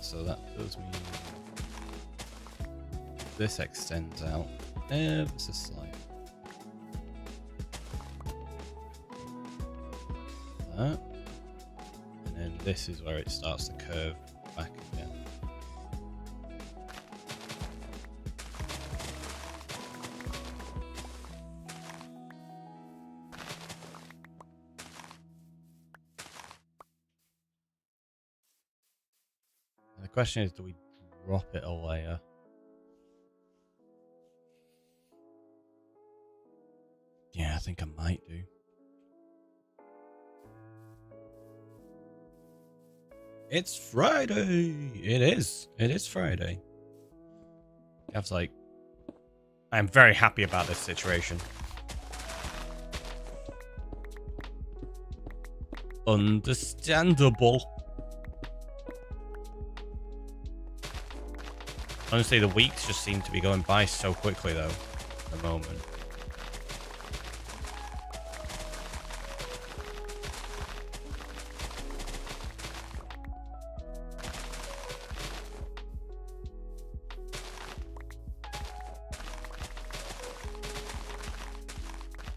So that does mean this extends out ever so slightly. That. And then this is where it starts to curve back again. The question is, do we drop it a layer? Yeah, I think I might do. It's Friday! It is. It is Friday. Gav's like, I'm very happy about this situation. Understandable. Honestly, the weeks just seem to be going by so quickly, though, at the moment.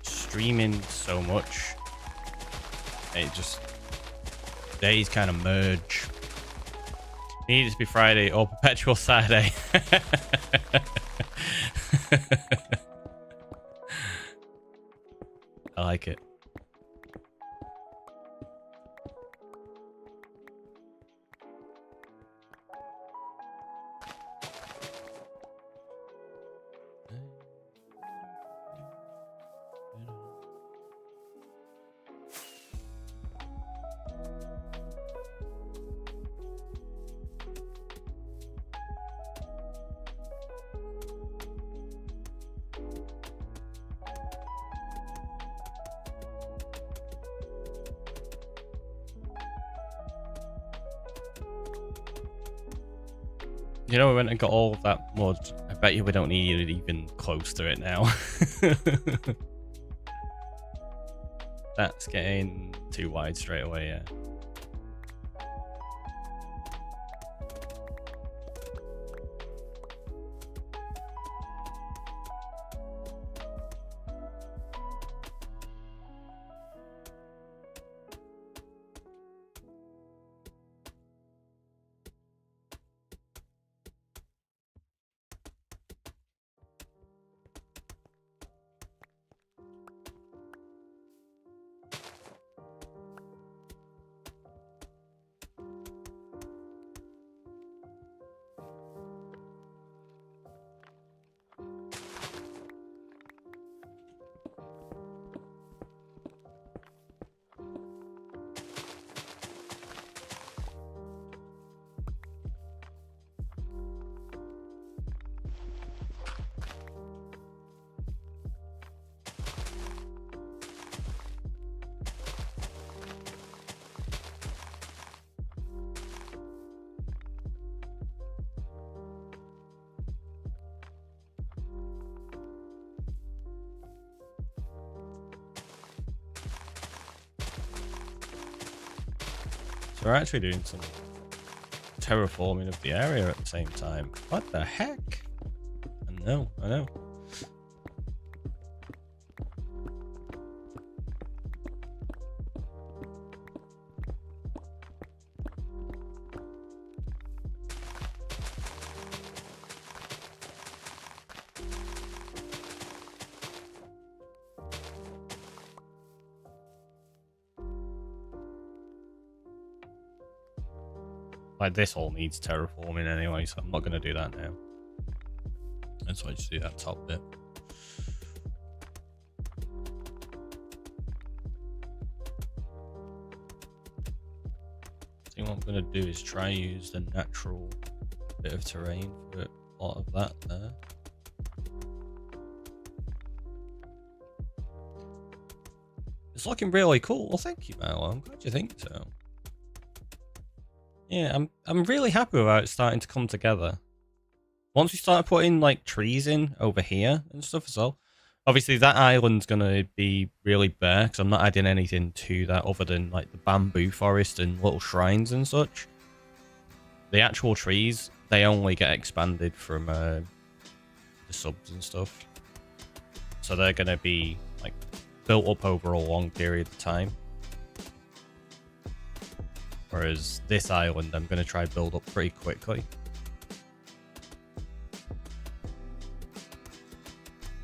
Streaming so much, it just, days kind of merge. It needs to be Friday or perpetual Saturday. I like it. You know, we went and got all of that mud. I bet you we don't need it even close to it now. That's getting too wide straight away, yeah. So we're actually doing some terraforming of the area at the same time. What the heck? I know. Like, this all needs terraforming anyway, so I'm not going to do that now. That's why I just do that top bit. I think what I'm going to do is try use the natural bit of terrain for a lot of that there. It's looking really cool. Well, thank you, Mel. I'm glad you think so. Yeah, I'm really happy with how it's starting to come together. Once we start putting like trees in over here and stuff as well. Obviously that island's gonna be really bare because I'm not adding anything to that other than like the bamboo forest and little shrines and such. The actual trees, they only get expanded from the subs and stuff. So they're gonna be like built up over a long period of time. Whereas this island, I'm going to try to build up pretty quickly.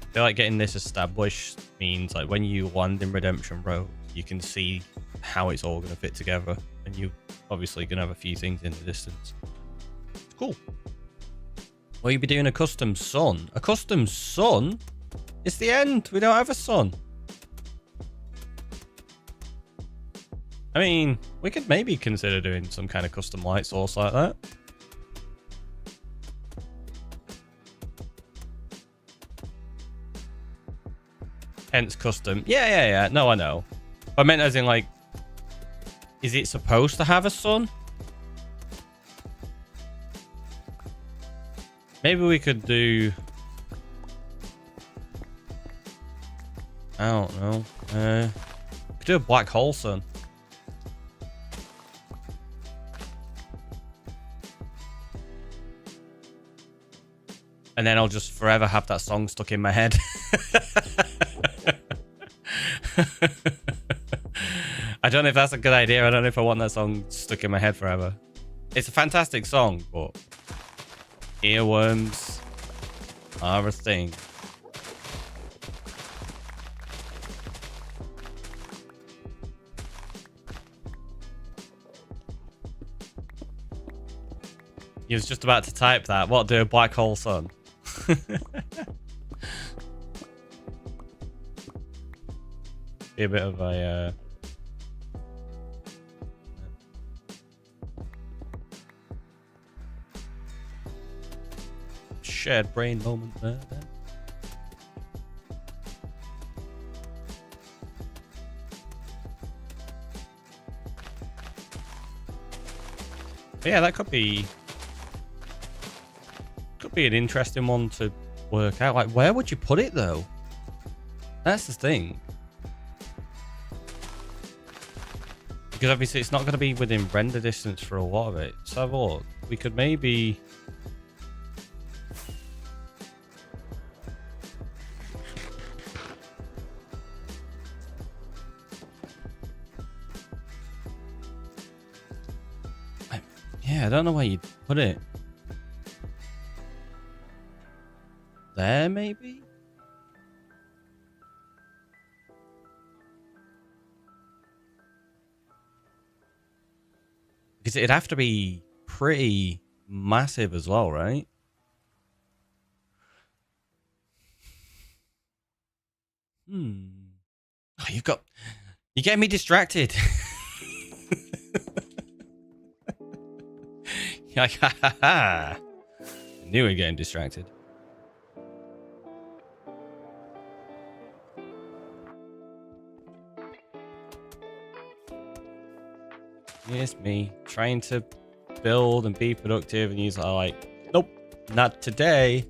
I feel like getting this established means like when you land in Redemption Road, you can see how it's all going to fit together. And you obviously going to have a few things in the distance. It's cool. Will you be doing a custom sun? A custom sun? It's the end. We don't have a sun. I mean, we could maybe consider doing some kind of custom light source like that. Hence custom. Yeah. No, I know. I meant as in like, is it supposed to have a sun? Maybe we could do... I don't know. We could do a black hole sun. And then I'll just forever have that song stuck in my head. I don't know if that's a good idea. I don't know if I want that song stuck in my head forever. It's a fantastic song, but earworms are a thing. He was just about to type that. What, do a black hole sun? Be a bit of a shared brain moment there. But yeah, that could be an interesting one to work out. Like, where would you put it though? That's the thing. Because obviously it's not going to be within render distance for a lot of it. So have a look. We could maybe... Yeah, I don't know where you'd put it. There, maybe? Because it'd have to be pretty massive as well, right? Oh, you get me distracted. You're like, ha ha ha. I knew we were getting distracted. Here's me trying to build and be productive, and he's like, nope, not today.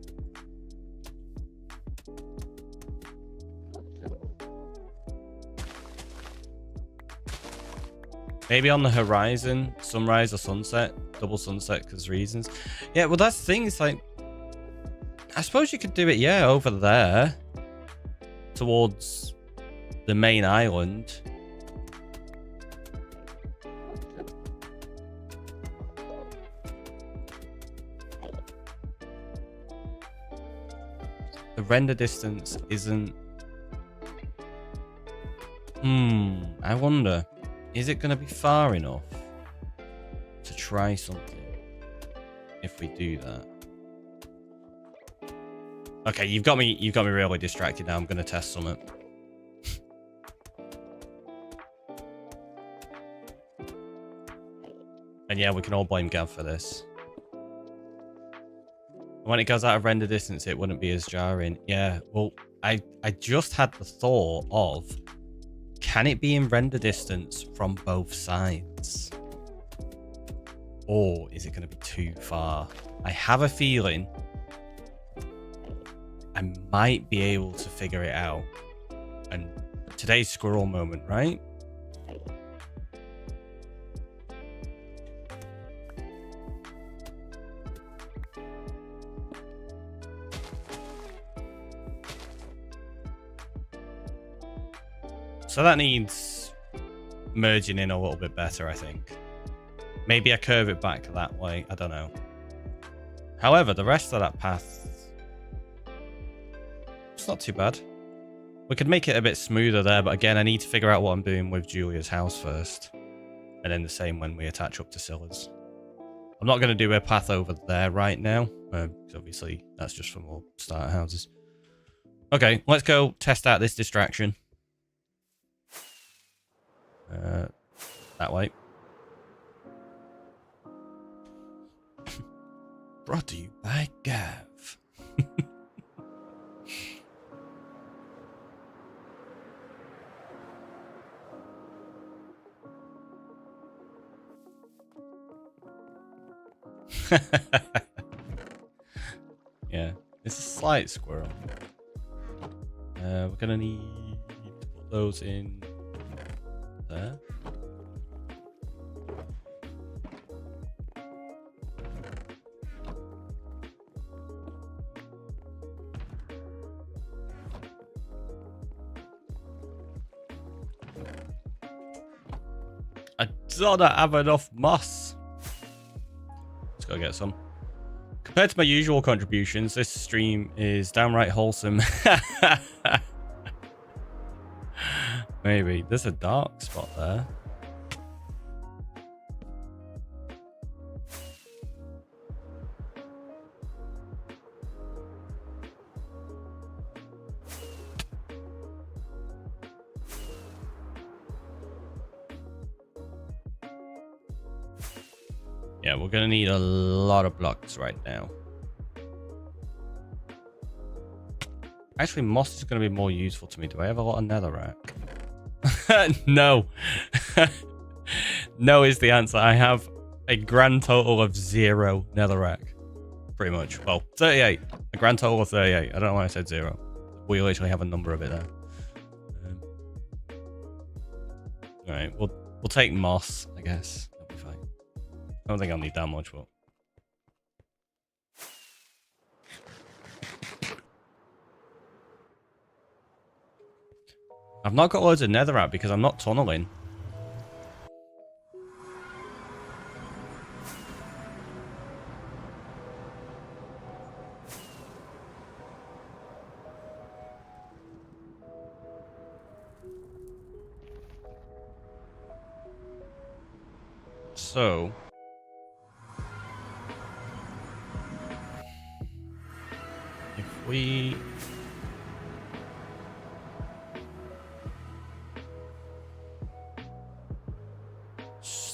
Maybe on the horizon, sunrise or sunset, double sunset because reasons. Yeah, well that's the thing. It's like, I suppose you could do it. Yeah, over there, towards the main island. The render distance isn't... I wonder, is it going to be far enough to try something if we do that? Okay, you've got me really distracted now. I'm going to test something. And yeah, we can all blame Gav for this. When it goes out of render distance, it wouldn't be as jarring. Yeah, well, I just had the thought of, can it be in render distance from both sides? Or is it going to be too far? I have a feeling I might be able to figure it out. And today's squirrel moment, right? So that needs merging in a little bit better, I think. Maybe I curve it back that way. I don't know. However, the rest of that path, it's not too bad. We could make it a bit smoother there, but again, I need to figure out what I'm doing with Julia's house first. And then the same when we attach up to Scylla's. I'm not going to do a path over there right now. Because obviously, that's just for more starter houses. Okay, let's go test out this distraction. That way. Brought to you by Gav. Yeah, it's a slight squirrel. We're gonna need to put those in there. I don't have enough moss. Let's go get some. Compared to my usual contributions, this stream is downright wholesome. Maybe. There's a dark spot there. Yeah, we're going to need a lot of blocks right now. Actually, moss is going to be more useful to me. Do I have a lot of netherrack? No. No is the answer. I have a grand total of 0 netherrack. Pretty much. Well, 38. A grand total of 38. I don't know why I said 0. We literally have a number of it there. Alright, we'll take moss, I guess. That'll be fine. I don't think I'll need that much, but... I've not got loads of netherrack because I'm not tunneling. So... if we...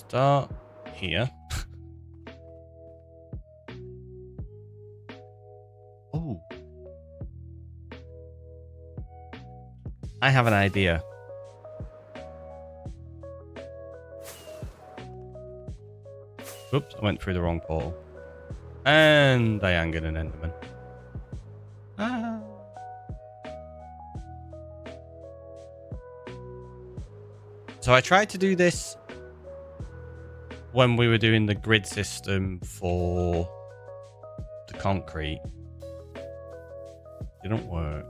start here. Oh. I have an idea. Oops, I went through the wrong portal. And I angered an enderman. Ah. So I tried to do this when we were doing the grid system for the concrete, it didn't work.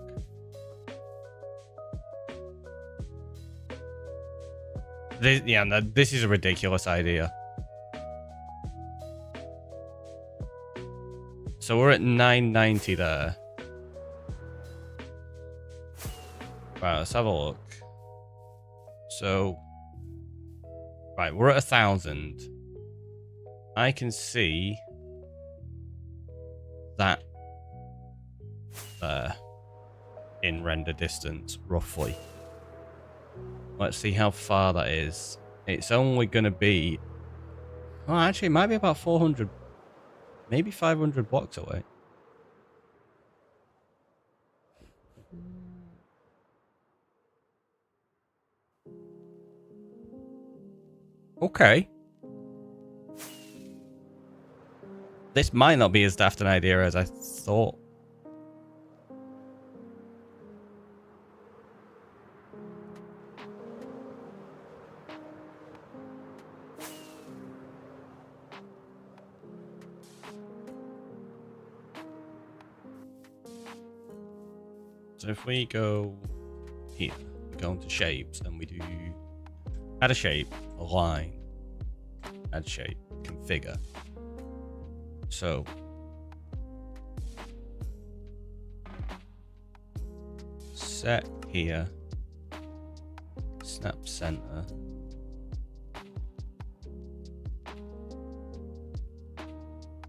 This is a ridiculous idea. So we're at 990 there. Right, let's have a look. So, right, we're at 1,000. I can see that there in render distance, roughly. Let's see how far that is. It's only going to be... Oh, actually, it might be about 400, maybe 500 blocks away. Okay. This might not be as daft an idea as I thought. So if we go here, we go into shapes and we do add a shape, a line, add shape, configure. So set here, snap center.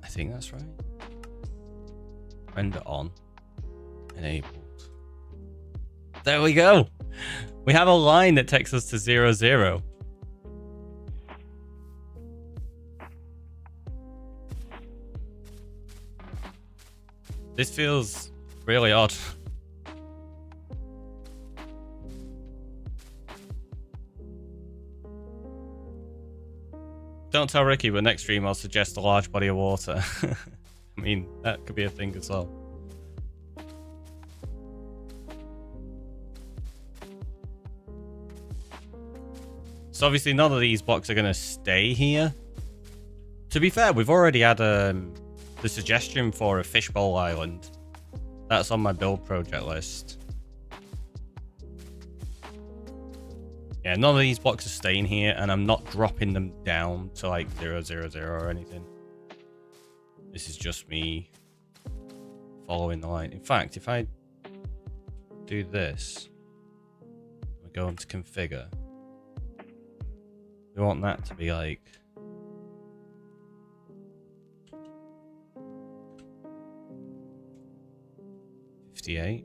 I think that's right. Render on, enabled. There we go. We have a line that takes us to 0, 0. This feels really odd. Don't tell Ricky, but next stream I'll suggest a large body of water. I mean, that could be a thing as well. So obviously none of these blocks are going to stay here. To be fair, we've already had the suggestion for a fishbowl island. That's on my build project list. Yeah, none of these blocks are staying here, and I'm not dropping them down to like 0, 0, 0 or anything. This is just me following the line. In fact, if I do this, we go into configure. We want that to be like 58.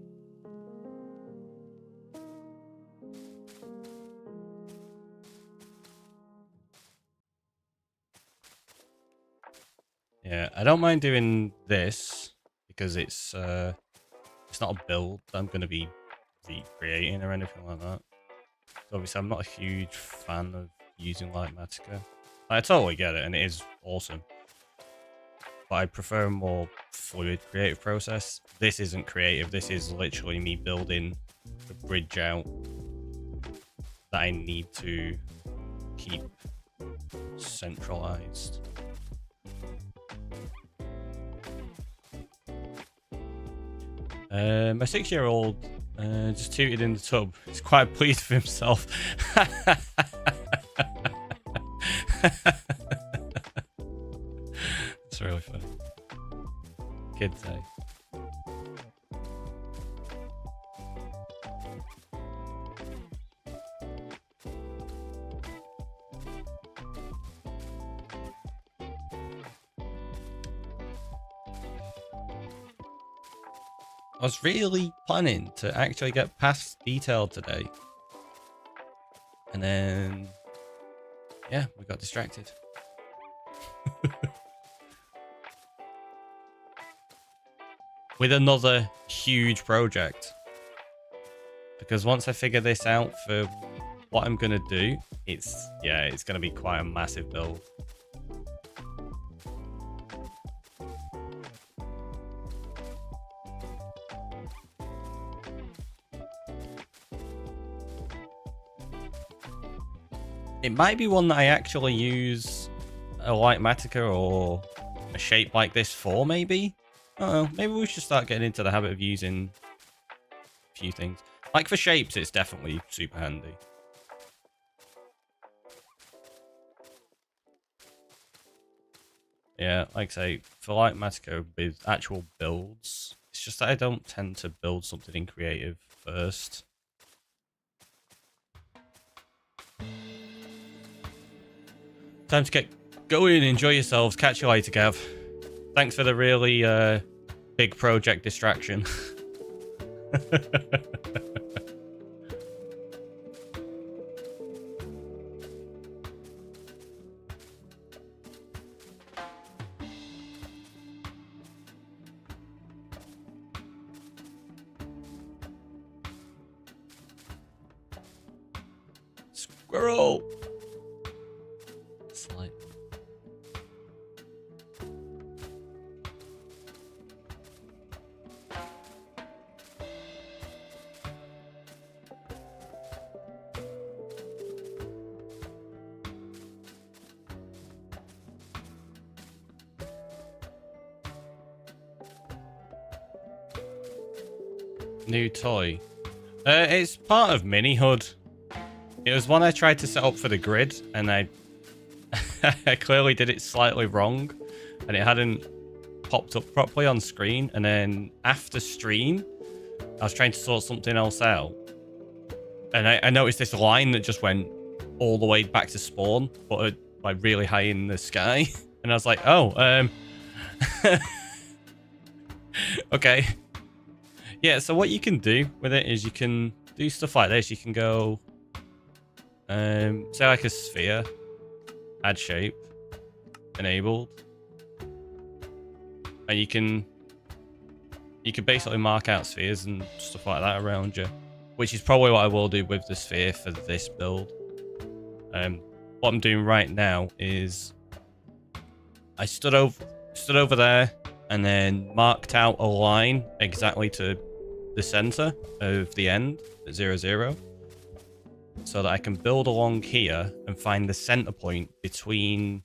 Yeah, I don't mind doing this because it's not a build that I'm going to be recreating or anything like that. So obviously, I'm not a huge fan of using Lightmatica. I totally get it, and it is awesome. But I prefer a more fluid creative process. This isn't creative. This is literally me building the bridge out that I need to keep centralized. My 6-year-old just tooted in the tub. He's quite pleased with himself. It's really funny. Kids, eh? I was really planning to actually get past detail today. And then, yeah, we got distracted. With another huge project. Because once I figure this out for what I'm going to do, it's going to be quite a massive build. It might be one that I actually use a light matica or a shape like this for, maybe? I don't know. Maybe we should start getting into the habit of using a few things. Like for shapes, it's definitely super handy. Yeah, like I say, for light matica with actual builds, it's just that I don't tend to build something in creative first. Time to get going. Enjoy yourselves. Catch you later, Gav. Thanks for the really big project distraction. Squirrel. Slight. New toy. It's part of Mini Hood. It was one I tried to set up for the grid, and I I clearly did it slightly wrong, and it hadn't popped up properly on screen. And then after stream, I was trying to sort something else out, and I noticed this line that just went all the way back to spawn, but like really high in the sky. And I was like, oh, okay. Yeah, so what you can do with it is you can do stuff like this. You can go, say like a sphere, add shape, enabled, and you can basically mark out spheres and stuff like that around you, which is probably what I will do with the sphere for this build. What I'm doing right now is I stood over there and then marked out a line exactly to the center of the end at 0, 0, so that I can build along here and find the center point between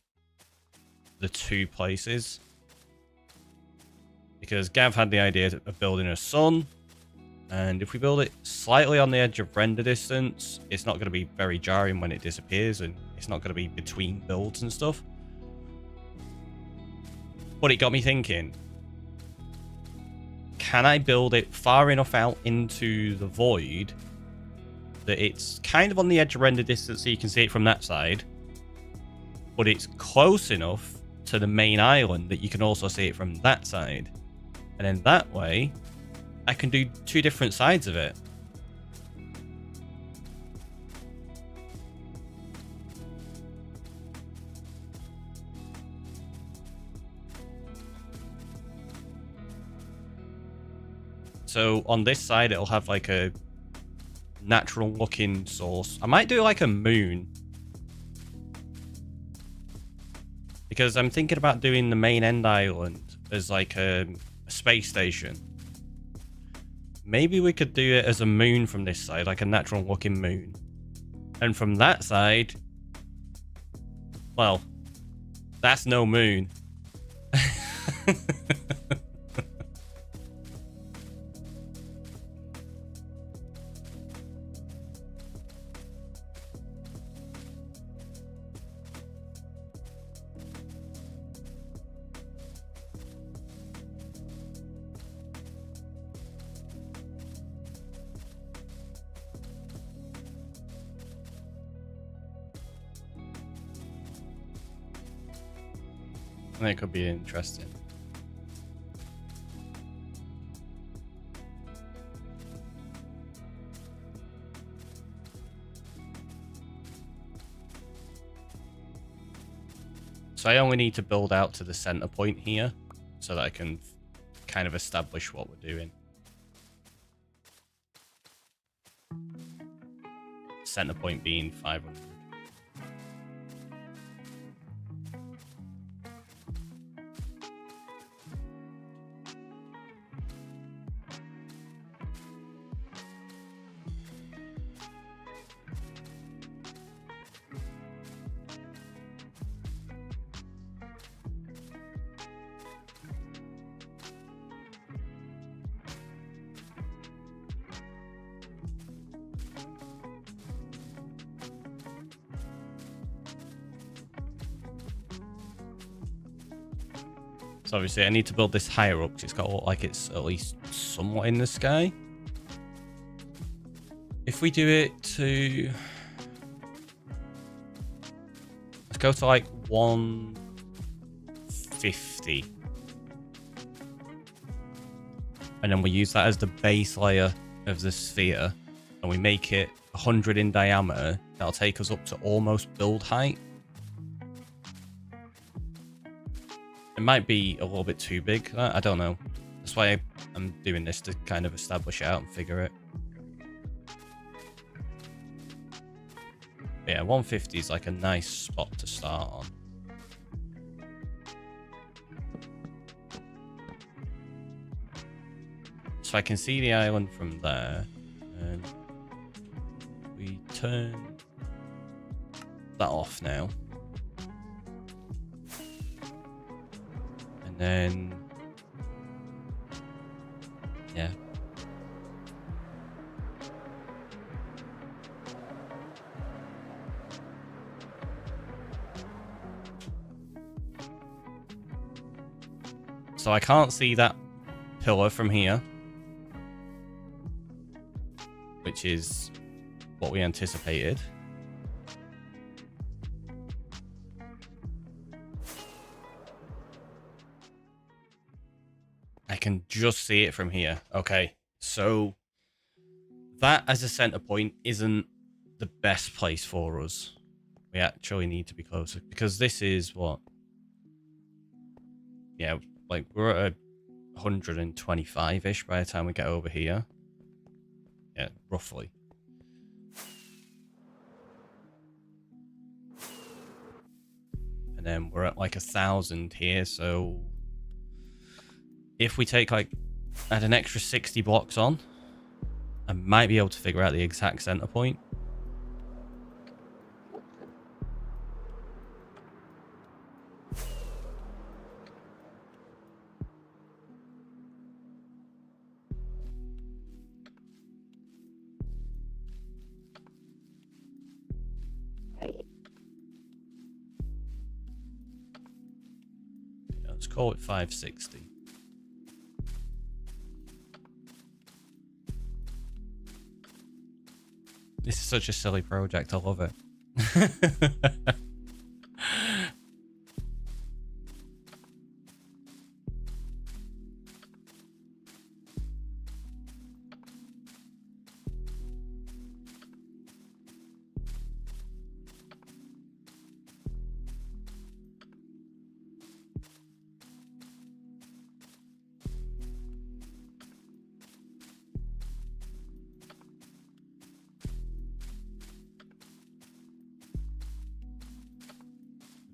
the two places. Because Gav had the idea of building a sun, and if we build it slightly on the edge of render distance, it's not going to be very jarring when it disappears, and it's not going to be between builds and stuff. But it got me thinking, can I build it far enough out into the void that it's kind of on the edge of render distance so you can see it from that side, but it's close enough to the main island that you can also see it from that side? And then that way, I can do two different sides of it. So on this side, it'll have like a natural looking source. I might do like a moon, because I'm thinking about doing the main end island as like a space station. Maybe we could do it as a moon from this side, like a natural looking moon. And from that side, well, that's no moon. That could be interesting. So I only need to build out to the center point here so that I can kind of establish what we're doing. Center point being 500. So obviously I need to build this higher up because it's got to look like it's at least somewhat in the sky. If we do it to... let's go to like 150. And then we use that as the base layer of the sphere. And we make it 100 in diameter. That'll take us up to almost build height. It might be a little bit too big. I don't know. That's why I'm doing this, to kind of establish it out and figure it. But yeah, 150 is like a nice spot to start on. So I can see the island from there. And we turn that off now. And then, yeah. So I can't see that pillar from here, which is what we anticipated. I can just see it from here. Okay, so that as a center point isn't the best place for us. We actually need to be closer, because this is what? Yeah, like we're at 125-ish by the time we get over here. Yeah, roughly. And then we're at like 1,000 here, so if we take like, add an extra 60 blocks on, I might be able to figure out the exact center point. Let's call it 560. This is such a silly project. I love it.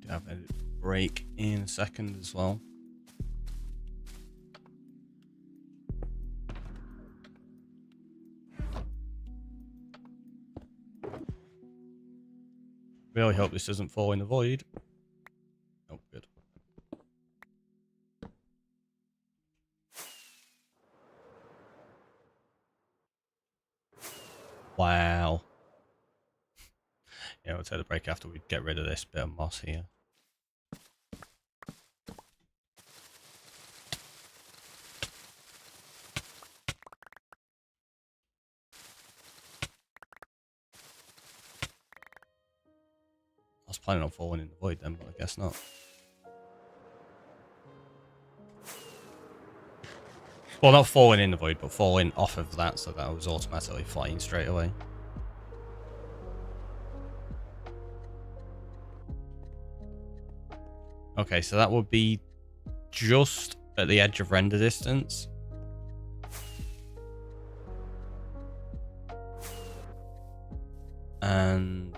Have a break in a second as well. Really hope this doesn't fall in the void. Oh, good. Wow. Yeah, we'll take the break after we get rid of this bit of moss here. I was planning on falling in the void then, but I guess not. Well, not falling in the void, but falling off of that, so that I was automatically flying straight away. Okay, so that would be just at the edge of render distance. And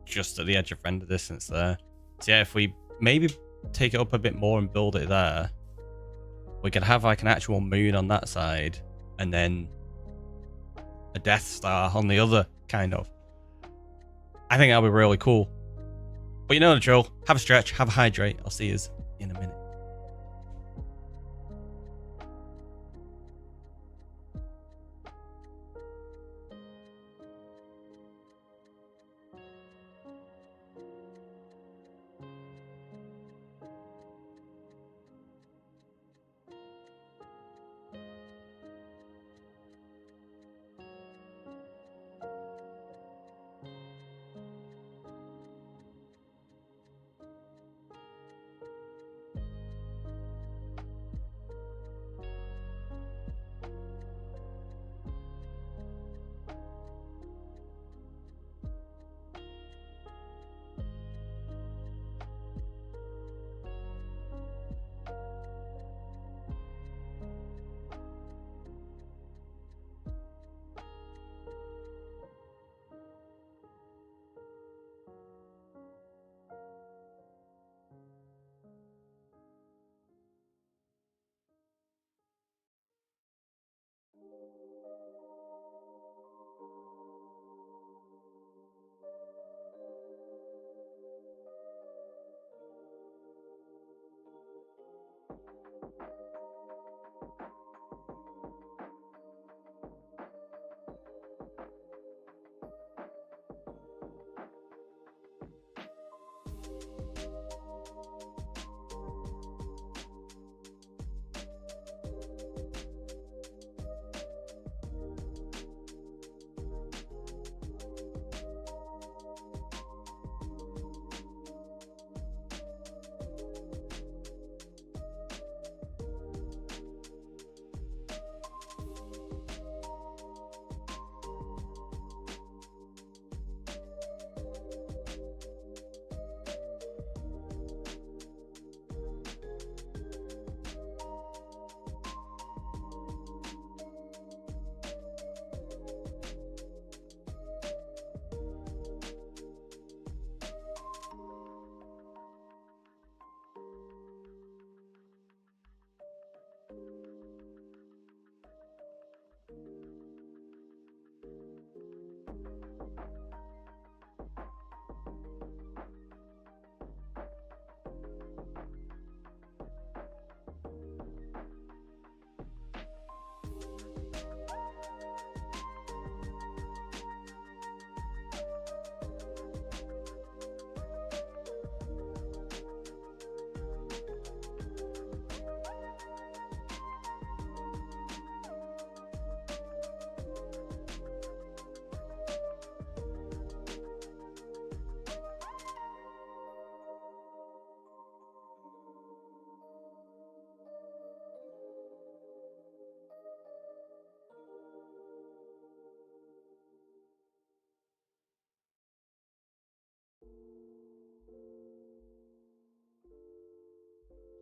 just at the edge of render distance there. So yeah, if we maybe take it up a bit more and build it there, we could have like an actual moon on that side and then a Death Star on the other, kind of. I think that'll be really cool. But you know the drill. Have a stretch, have a hydrate. I'll see you in a minute.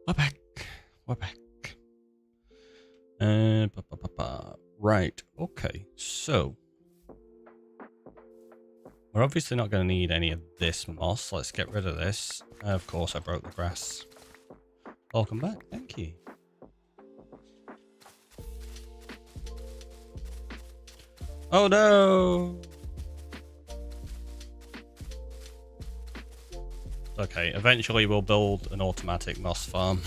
We're back. We're back. Right. Okay. So we're obviously not going to need any of this moss. Let's get rid of this. Of course, I broke the grass. Welcome back. Thank you. Oh no. Okay. Eventually, we'll build an automatic moss farm.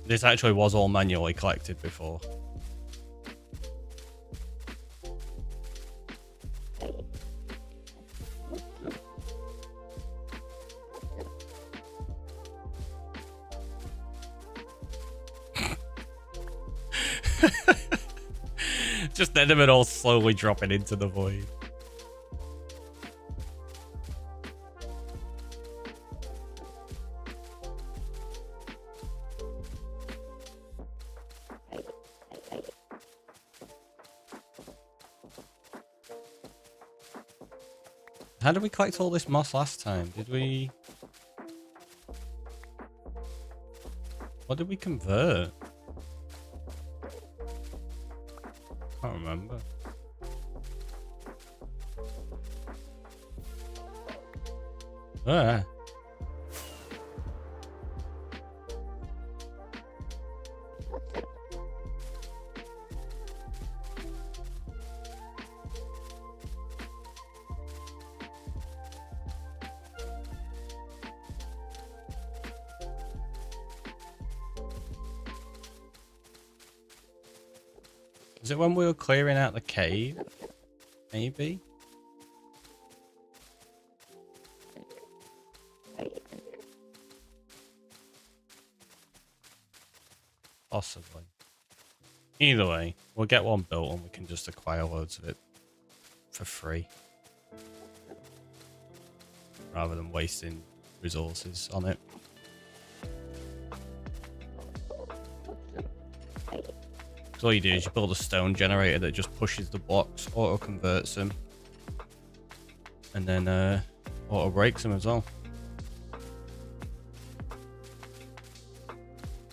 This actually was all manually collected before. Just then it all slowly dropping into the void. How did we collect all this moss last time? Did we... What did we convert? Can't remember. Ah. Is it when we were clearing out the cave? Maybe? Possibly. Either way, we'll get one built and we can just acquire loads of it for free. Rather than wasting resources on it. So all you do is you build a stone generator that just pushes the blocks, auto converts them, and then auto breaks them as well.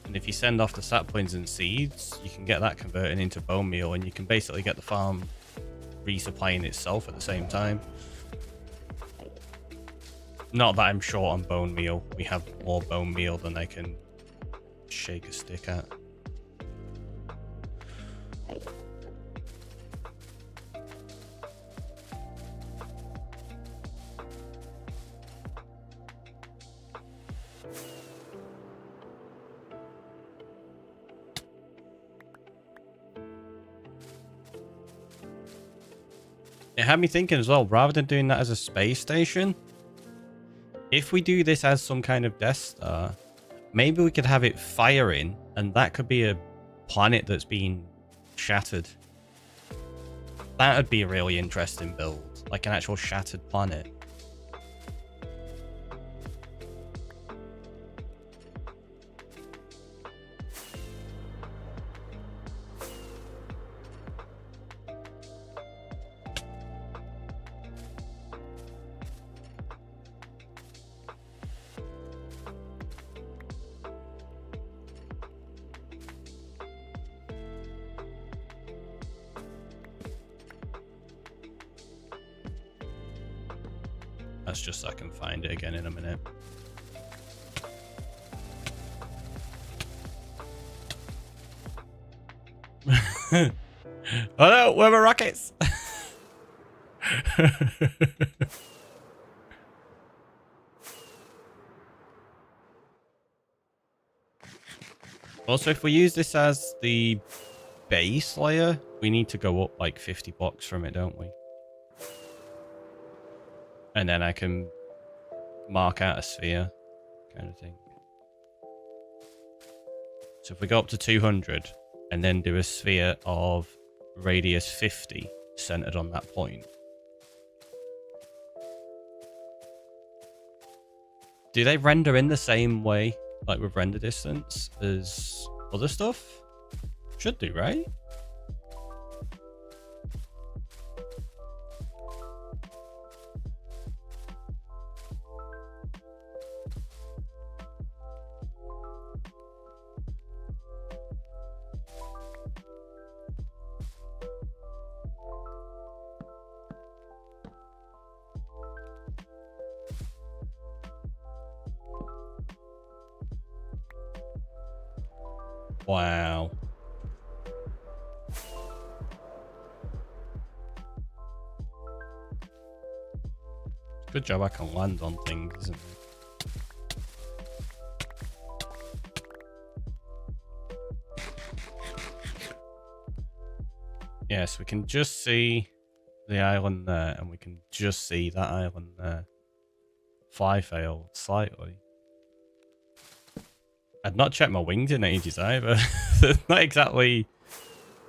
And if you send off the saplings and seeds, you can get that converted into bone meal, and you can basically get the farm resupplying itself at the same time. Not that I'm short on bone meal. We have more bone meal than I can shake a stick at. It had me thinking as well, rather than doing that as a space station, if we do this as some kind of Death Star, maybe we could have it firing, and that could be a planet that's been shattered. That would be a really interesting build, like an actual shattered planet. That's just so I can find it again in a minute. Oh no, where are my rockets? Also, if we use this as the base layer, we need to go up like 50 blocks from it, don't we? And then I can mark out a sphere, kind of thing. So if we go up to 200 and then do a sphere of radius 50 centered on that point. Do they render in the same way, like with render distance, as other stuff? Should do, right? Wow. Good job I can land on things, isn't it? Yes, we can just see the island there, and we can just see that island there. Fly failed slightly. I'd not checked my wings in ages either. They're not exactly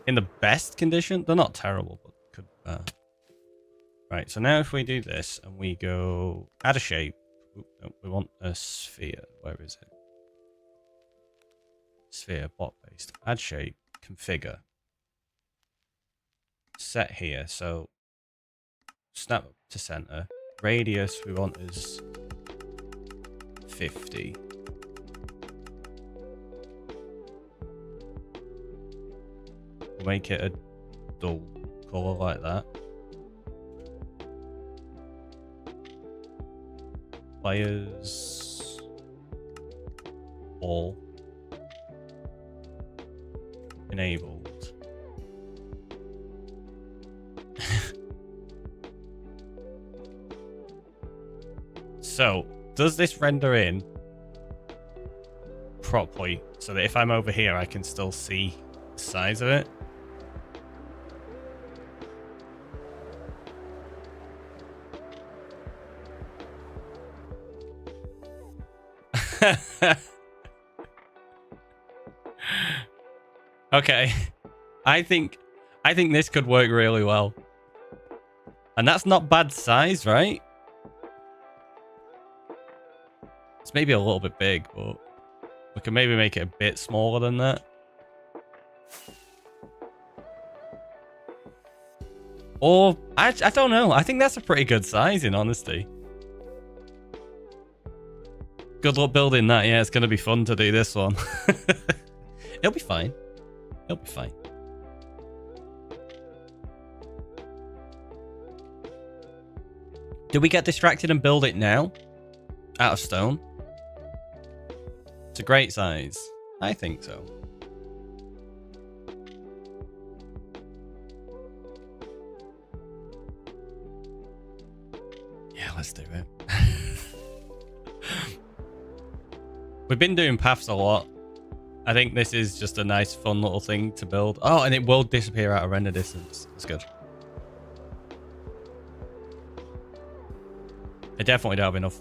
in the best condition. They're not terrible, but could be better. Right, so now if we do this and we go add a shape. Oop, no, we want a sphere. Where is it? Sphere, block based. Add shape, configure. Set here, so snap to center. Radius we want is 50. We'll make it a dull color like that. Players all enabled. So, does this render in properly so that if I'm over here I can still see the size of it? Okay. I think this could work really well. And that's not bad size, right? It's maybe a little bit big, but we can maybe make it a bit smaller than that. Or, I don't know. I think that's a pretty good size, in honesty. Good luck building that. Yeah, it's going to be fun to do this one. It'll be fine. It'll be fine. Did we get distracted and build it now? Out of stone? It's a great size. I think so. Yeah, let's do it. We've been doing paths a lot. I think this is just a nice, fun little thing to build. Oh, and it will disappear out of render distance. That's good. I definitely don't have enough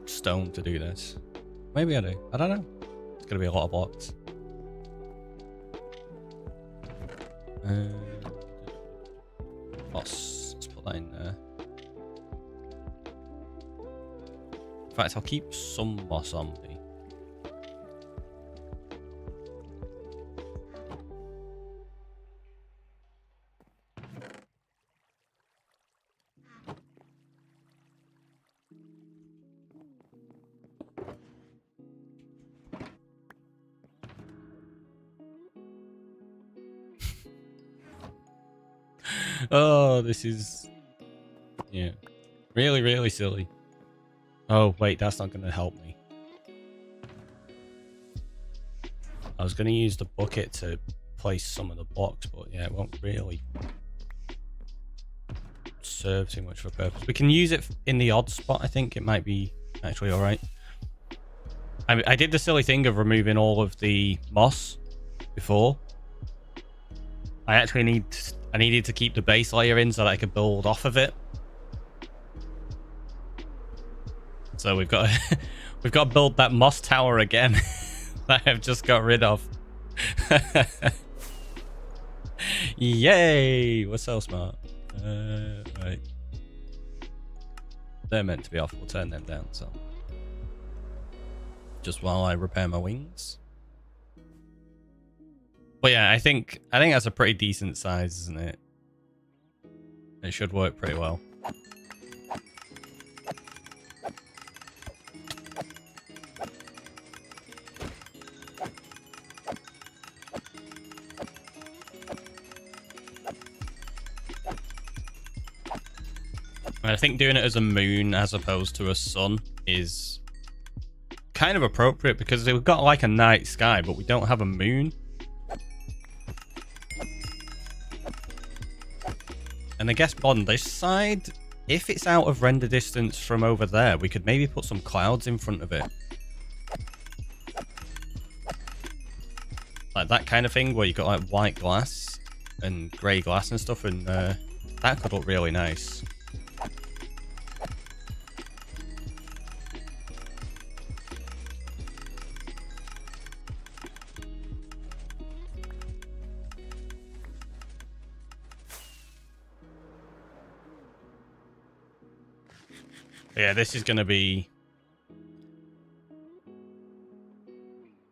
stone to do this. Maybe I do. I don't know. It's going to be a lot of blocks. Let's put that in there. In fact, I'll keep some moss on me. Oh, this is... yeah. Really, really silly. Oh, wait, that's not going to help me. I was going to use the bucket to place some of the blocks, but yeah, it won't really serve too much of a purpose. We can use it in the odd spot. I think it might be actually all right. I did the silly thing of removing all of the moss before. I needed to keep the base layer in so that I could build off of it. So we've got to build that moss tower again that I've just got rid of. Yay! We're so smart. Right. They're meant to be off. We'll turn them down. So just while I repair my wings. But yeah, I think that's a pretty decent size, isn't it? It should work pretty well. I think doing it as a moon as opposed to a sun is kind of appropriate because we've got like a night sky, but we don't have a moon. And I guess on this side, if it's out of render distance from over there, we could maybe put some clouds in front of it. Like that kind of thing where you got like white glass and grey glass and stuff, and that could look really nice. Yeah, this is going to be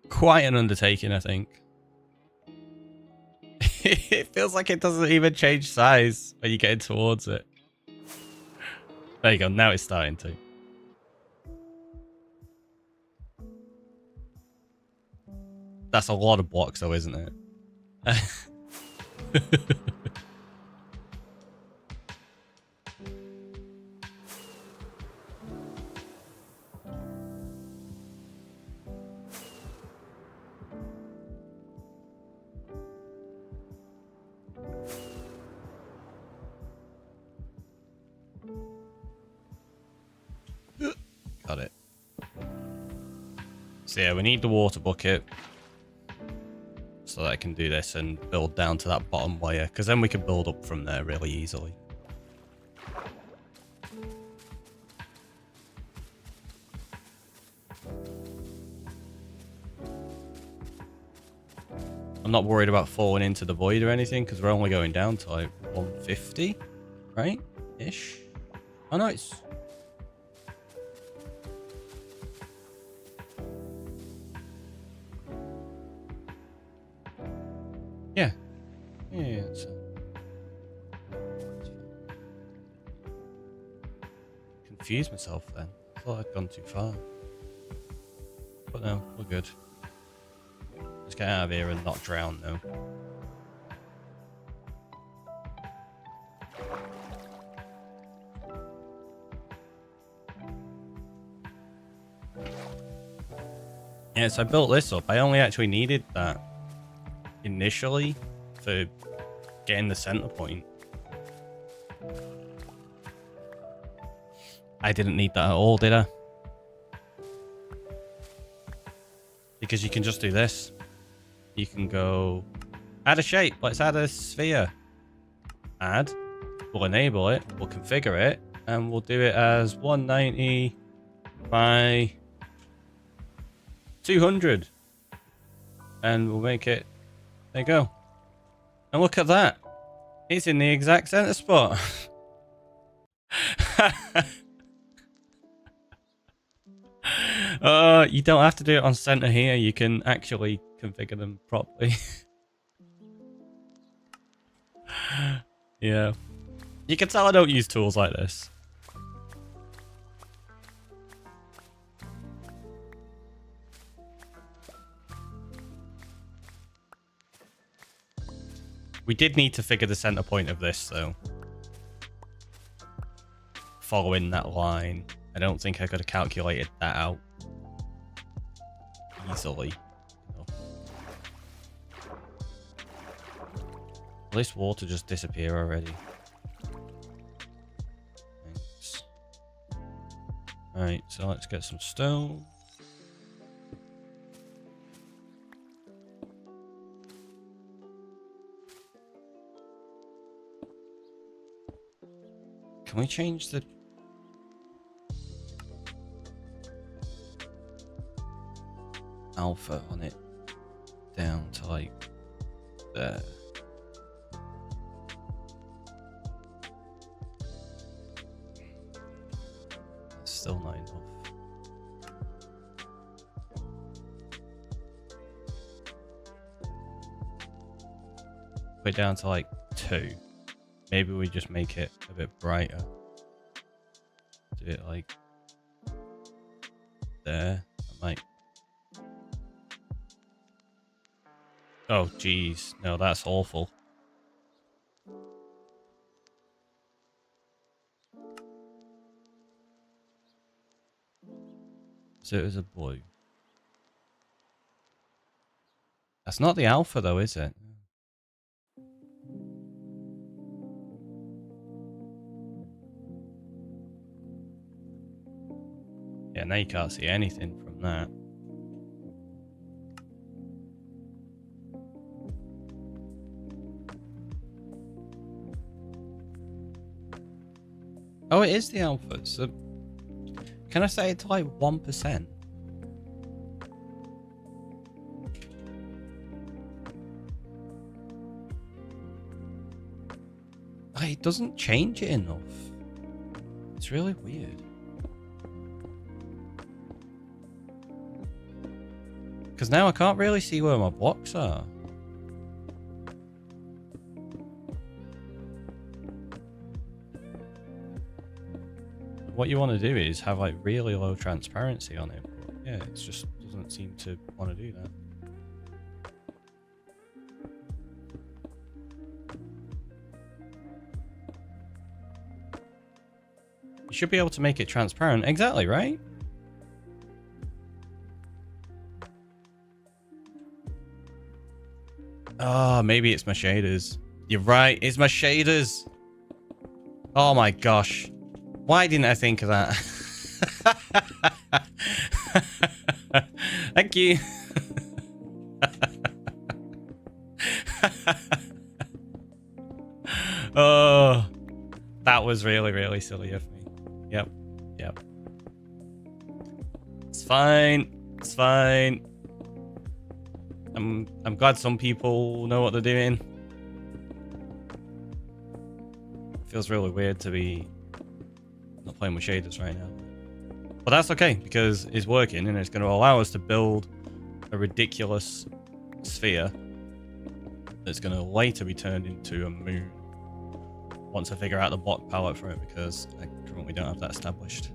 quite an undertaking, I think. It feels like it doesn't even change size when you get towards it. There you go, now it's starting to. That's a lot of blocks though, isn't it? Got it. So yeah, we need the water bucket so that I can do this and build down to that bottom layer, because then we can build up from there really easily. I'm not worried about falling into the void or anything, because we're only going down to like 150, right? Ish. Oh no, it's... Yeah. Yeah, it's... Confused myself then. I thought I'd gone too far. But no, we're good. Let's get out of here and not drown though. Yeah, so I built this up. I only actually needed that initially for getting the center point. I didn't need that at all, did I? Because you can just do this. You can go add a shape. Let's add a sphere. Add. We'll enable it. We'll configure it. And we'll do it as 190 by 200. And we'll make it... There you go. And look at that. It's in the exact center spot. You don't have to do it on center here. You can actually configure them properly. Yeah. You can tell I don't use tools like this. We did need to figure the center point of this, though. Following that line. I don't think I could have calculated that out easily. No. Will this water just disappear already? Thanks. Alright, so let's get some stone. Can we change the... alpha on it down to like there? That's still not enough. Put it down to like 2. Maybe we just make it a bit brighter. Do it like there. That might... Oh, geez. No, that's awful. So it was a blue. That's not the alpha though, is it? Yeah, now you can't see anything from that. Oh, it is the alpha. So can I say it's like 1%? It doesn't change it enough. It's really weird. Because now I can't really see where my blocks are. What you want to do is have like really low transparency on it. But yeah, it just doesn't seem to want to do that. You should be able to make it transparent. Exactly, right? Oh, maybe it's my shaders. You're right, it's my shaders. Oh my gosh. Why didn't I think of that? Thank you. Oh, that was really, really silly of me. Yep, yep. It's fine. It's fine. I'm glad some people know what they're doing. Feels really weird to be not playing with shaders right now. But that's okay, because it's working and it's going to allow us to build a ridiculous sphere that's going to later be turned into a moon once I figure out the block palette for it, because I currently don't have that established.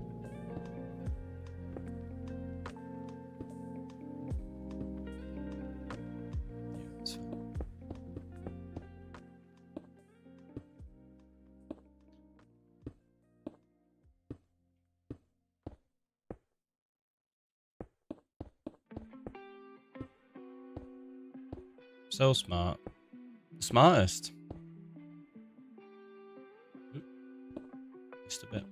So smart. Smartest. Oop. Just a bit.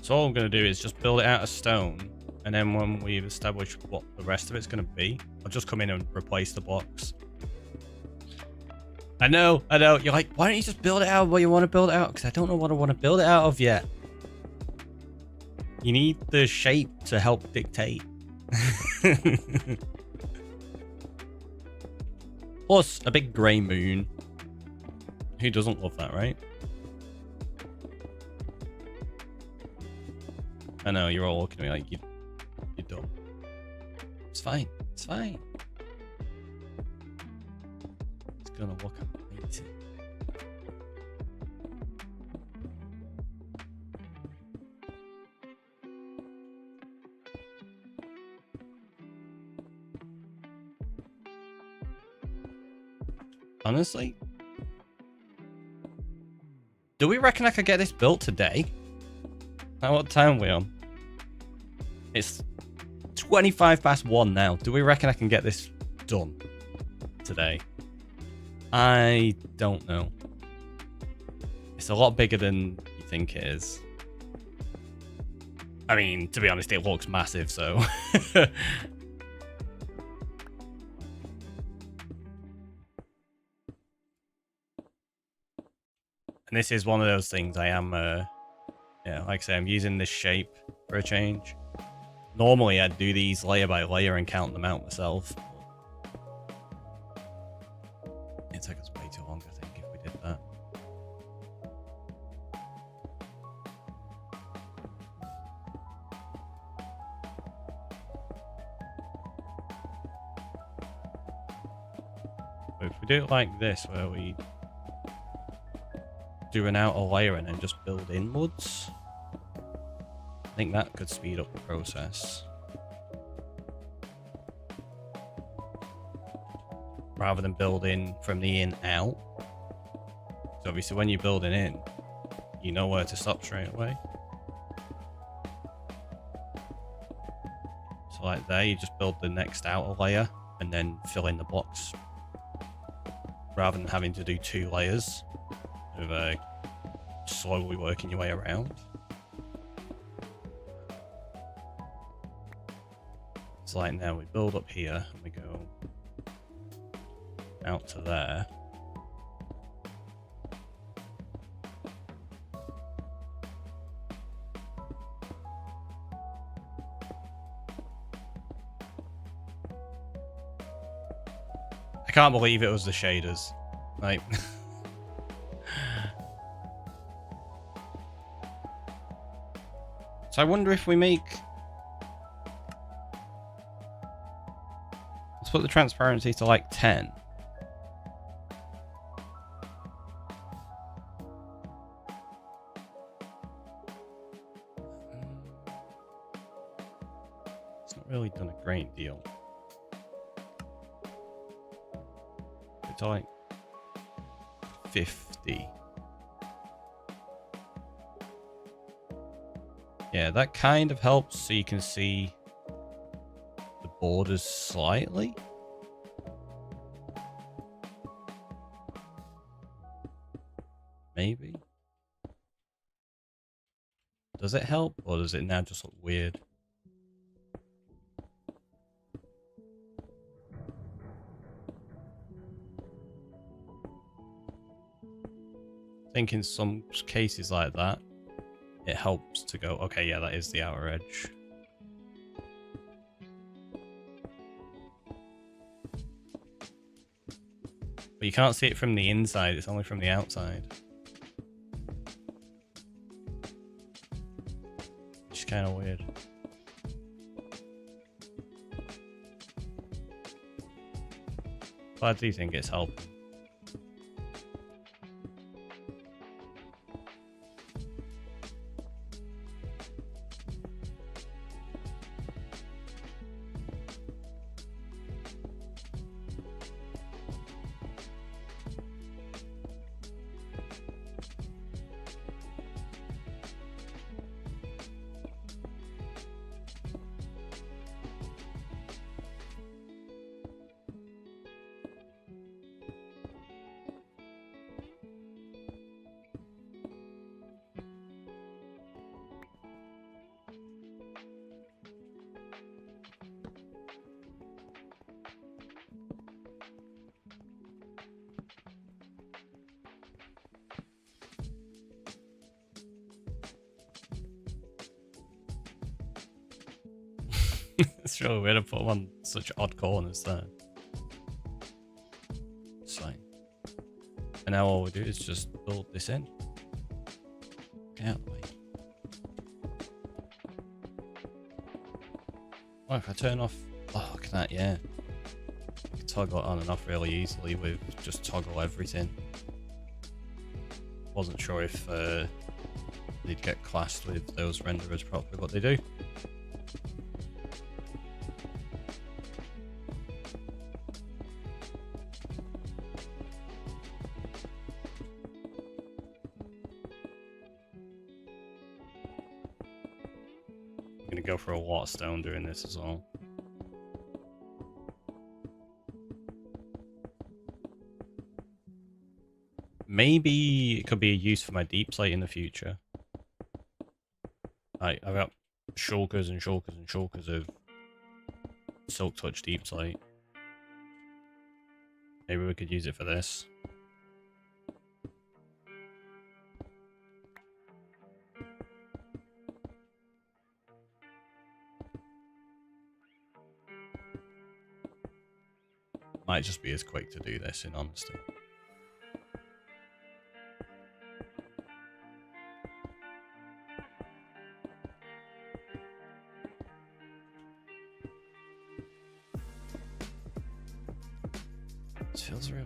So all I'm going to do is just build it out of stone, and then when we've established what the rest of it's going to be, I'll just come in and replace the blocks. I know. You're like, why don't you just build it out of what you want to build it out? Because I don't know what I want to build it out of yet. You need the shape to help dictate. Plus, a big grey moon. Who doesn't love that, right? I know, you're all looking at me like you're dumb. It's fine. It's fine. It's gonna look amazing. Honestly, do we reckon I could get this built today? Now, what time are we on? It's 1:25 now. Do we reckon I can get this done today? I don't know. It's a lot bigger than you think it is. I mean, to be honest, it looks massive, so... And this is one of those things I am... yeah, like I say, I'm using this shape for a change. Normally, I'd do these layer by layer and count them out myself. It'd take us way too long, I think, if we did that. But if we do it like this, where we do an outer layer and then just build inwards. I think that could speed up the process. Rather than building from the in out. So obviously when you're building in, you know where to stop straight away. So like there, you just build the next outer layer and then fill in the blocks. Rather than having to do 2 layers of slowly working your way around. So like now we build up here and we go out to there. I can't believe it was the shaders. Like so I wonder if we make, let's put the transparency to like 10. It's not really done a great deal. It's like 50. Yeah, that kind of helps so you can see the borders slightly. Maybe. Does it help, or does it now just look weird? I think in some cases like that, it helps to go, okay, yeah, that is the outer edge. But you can't see it from the inside, it's only from the outside. Which is kind of weird. But I do think it's helping. It's really weird to put them on such odd corners there. It's like, and now all we do is just build this in. Get out of the way. Oh, if I turn off, oh look at that, yeah. You can toggle it on and off really easily with just toggle everything. Wasn't sure if they'd get classed with those renderers properly, but they do. I'm gonna go for a lot of stone doing this as well. Maybe it could be a use for my deep slate in the future. I've got shulkers and shulkers and shulkers of Silk Touch deep slate. Maybe we could use it for this. Might just be as quick to do this, in honesty. This feels real.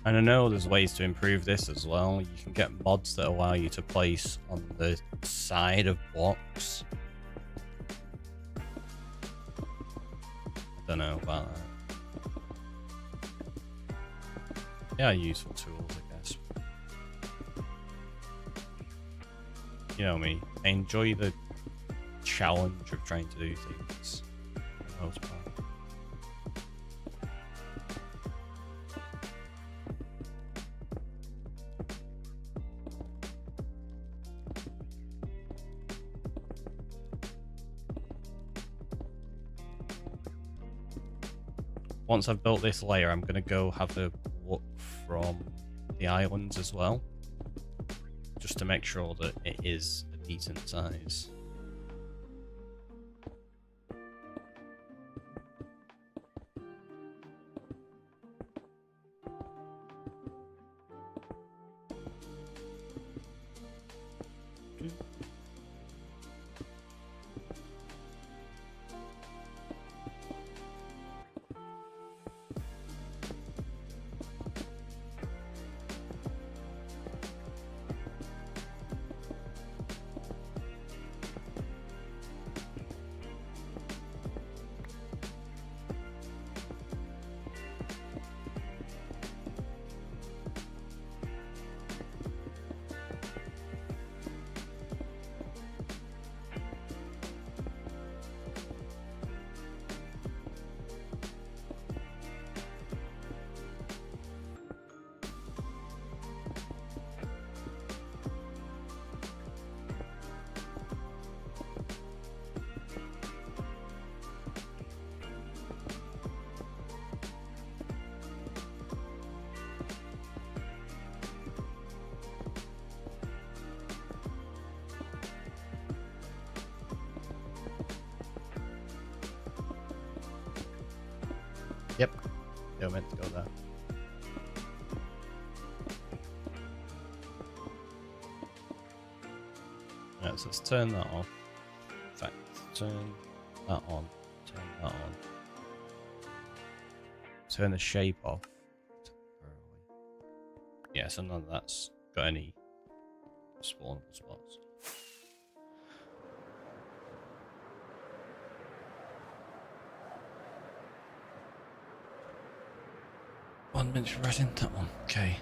And I know there's ways to improve this as well. You can get mods that allow you to place on the side of blocks. Don't know about that. Yeah, useful tools, I guess. You know me. I enjoy the challenge of trying to do things for the most part. Once I've built this layer, I'm going to go have a look from the islands as well, just to make sure that it is a decent size. Yep, they were meant to go there. Right, so let's turn that off. In fact, turn that on. Turn that on. Turn the shape off. Yeah, so none of that's got any spawnable spots. One minute right in that one. Okay.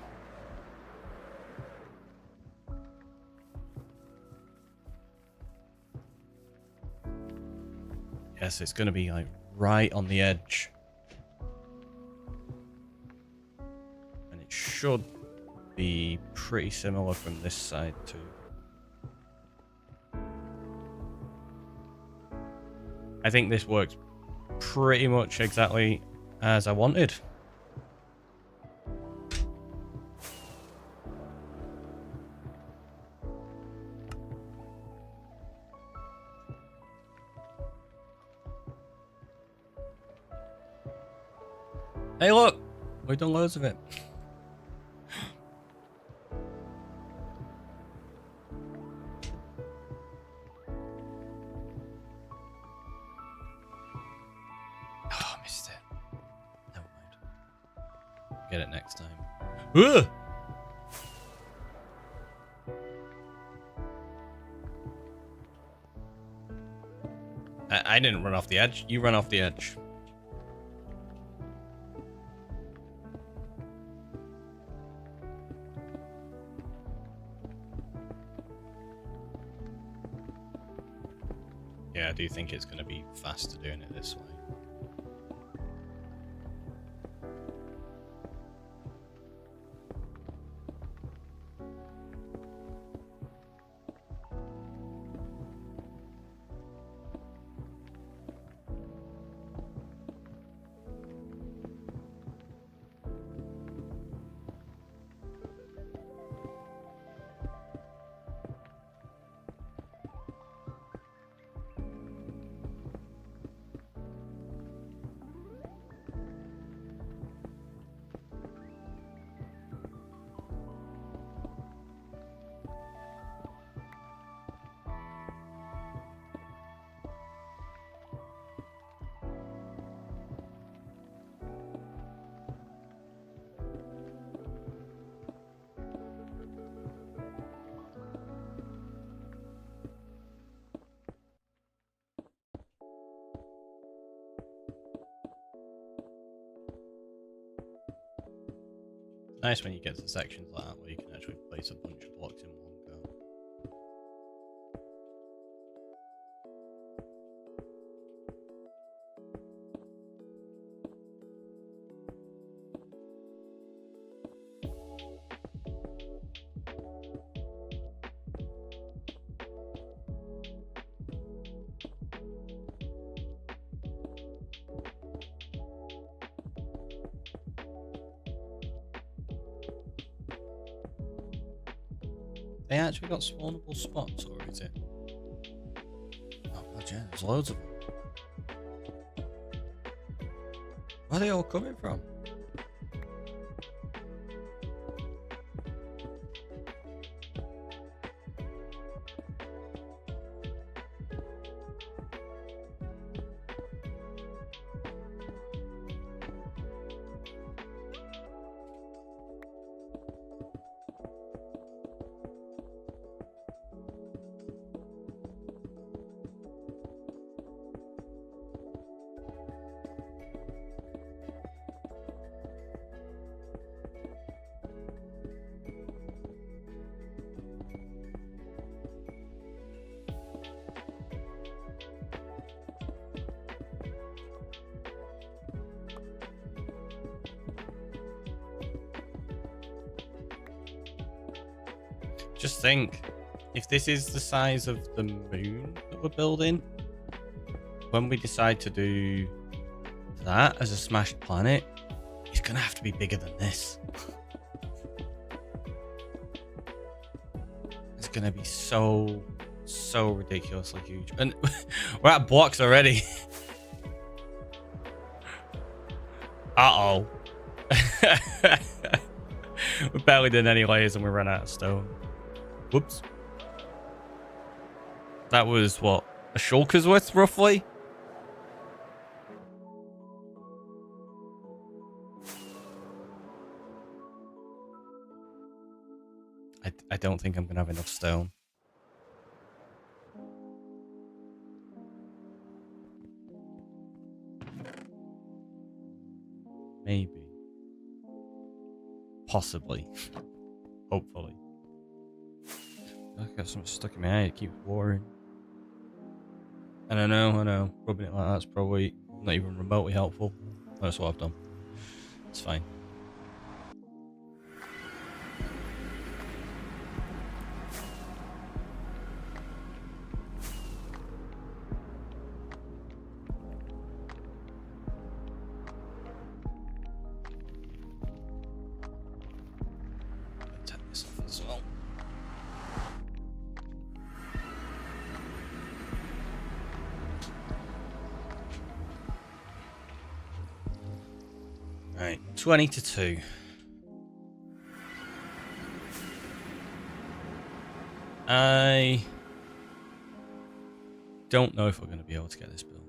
Yes, it's going to be like right on the edge. And it should be pretty similar from this side too. I think this works pretty much exactly as I wanted. Hey look! We've done loads of it. Oh, I missed it. Never mind. Get it next time. Ugh! I didn't run off the edge. You run off the edge. Yeah, I do think it's going to be faster doing it this way. Nice when you get to sections like that where you can actually place a bunch of blocks in one go. They actually got spawnable spots, or is it? Oh god, yeah, there's loads of them. Where are they all coming from? Just think, if this is the size of the moon that we're building, when we decide to do that as a smashed planet, it's gonna have to be bigger than this. It's gonna be so ridiculously huge. And we're at blocks already. Uh-oh. We barely did any layers and we ran out of stone. Whoops. That was, what, a shulker's worth, roughly? I don't think I'm going to have enough stone. Maybe. Possibly. Hopefully. I've got something stuck in my eye. It keeps watering. And I know. Rubbing it like that's probably not even remotely helpful. That's what I've done. It's fine. Take this off as well. Right, 20 to 2. I don't know if we're going to be able to get this built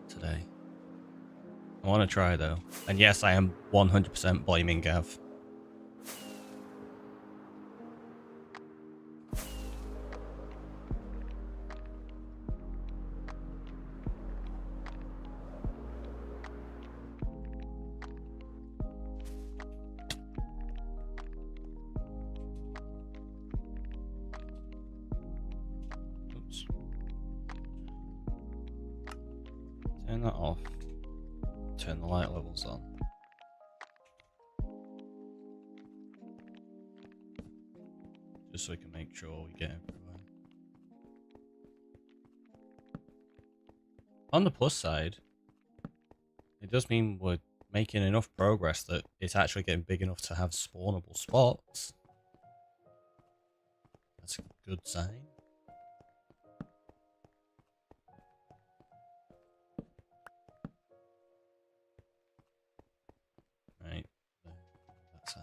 today. I want to try though. And yes, I am 100% blaming Gav. Turn that off. Turn the light levels on. Just so we can make sure we get everywhere. On the plus side, it does mean we're making enough progress that it's actually getting big enough to have spawnable spots. That's a good sign. Right, that side.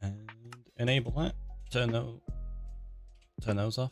And enable that. Turn those off.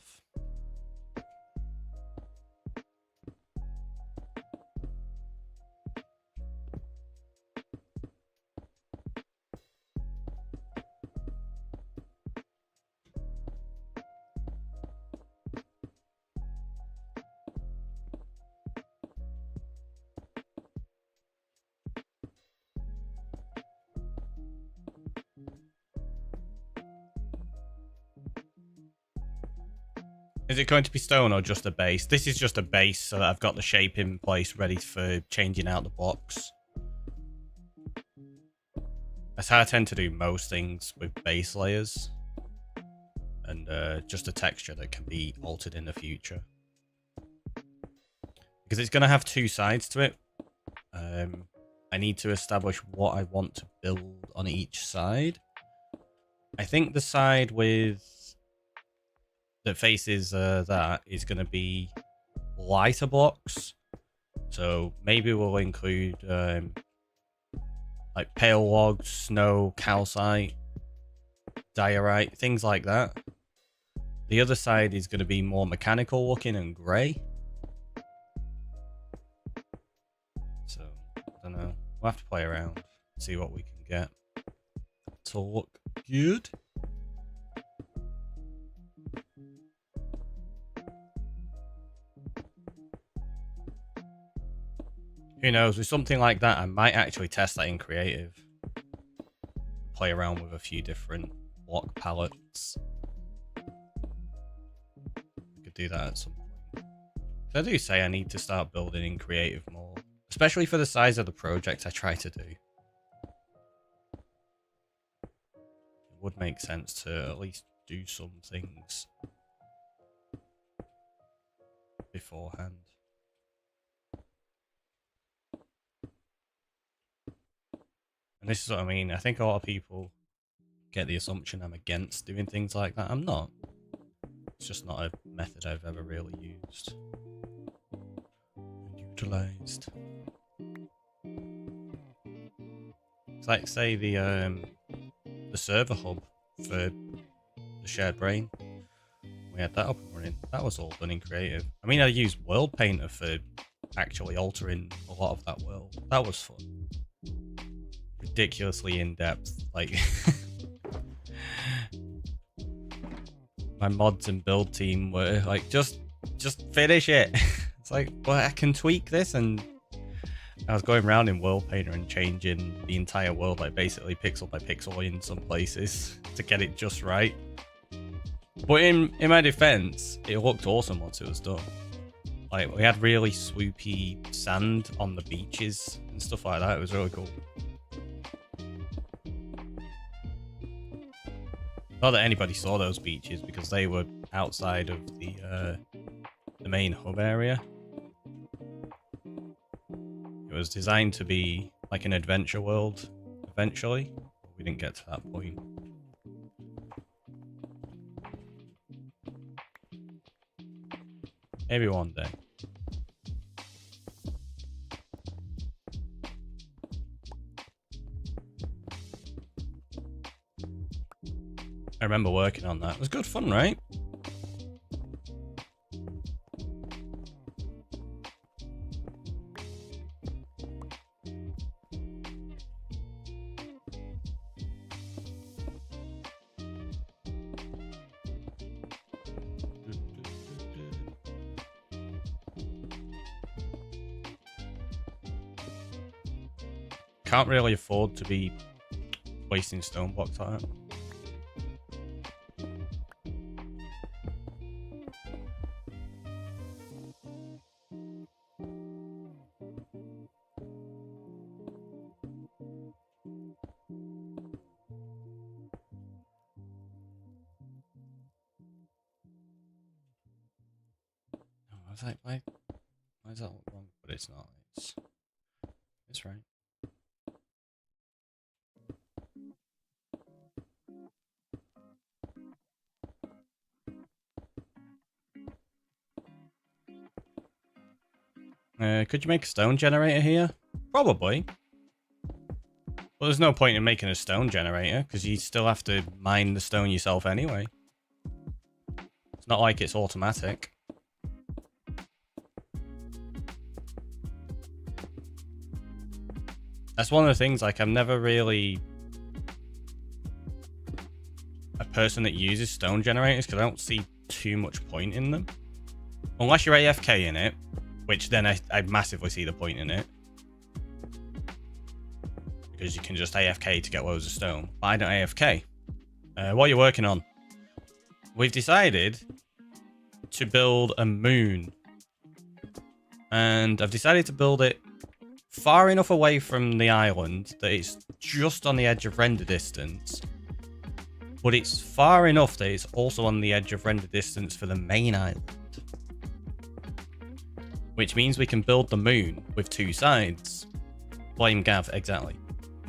Is it going to be stone or just a base? This is just a base so that I've got the shape in place ready for changing out the blocks. That's how I tend to do most things with base layers. And just a texture that can be altered in the future. Because it's going to have two sides to it. I need to establish what I want to build on each side. I think the side that faces that is going to be lighter blocks. So maybe we'll include like pale logs, snow, calcite, diorite, things like that. The other side is going to be more mechanical looking and grey. So, I don't know. We'll have to play around, see what we can get to look good. Who knows, with something like that, I might actually test that in creative. Play around with a few different block palettes. I could do that at some point. I do say I need to start building in creative more. Especially for the size of the project I try to do. It would make sense to at least do some things beforehand. And this is what I mean. I think a lot of people get the assumption I'm against doing things like that. I'm not. It's just not a method I've ever really used. Utilized. It's like, say, the server hub for the shared brain. We had that up and running. That was all done in creative. I mean, I used World Painter for actually altering a lot of that world. That was fun. Ridiculously in-depth. Like, my mods and build team were like, just finish it. It's like, well, I can tweak this, and I was going around in World Painter and changing the entire world, like basically pixel by pixel in some places to get it just right. But in my defense, it looked awesome once it was done. Like, we had really swoopy sand on the beaches and stuff like that. It was really cool. Not that anybody saw those beaches because they were outside of the main hub area. It was designed to be like an adventure world eventually. We didn't get to that point. Maybe one day. I remember working on that. It was good fun, right? Can't really afford to be wasting stone blocks like that. I was like, why is that wrong? But it's not. It's right. Could you make a stone generator here? Probably. Well, there's no point in making a stone generator, because you still have to mine the stone yourself anyway. It's not like it's automatic. That's one of the things, like, I'm never really a person that uses stone generators, because I don't see too much point in them. Unless you're AFK in it, which then I massively see the point in it. Because you can just AFK to get loads of stone. But I don't AFK. What are you working on? We've decided to build a moon. And I've decided to build it far enough away from the island that it's just on the edge of render distance. But it's far enough that it's also on the edge of render distance for the main island. Which means we can build the moon with two sides. Blame Gav, exactly.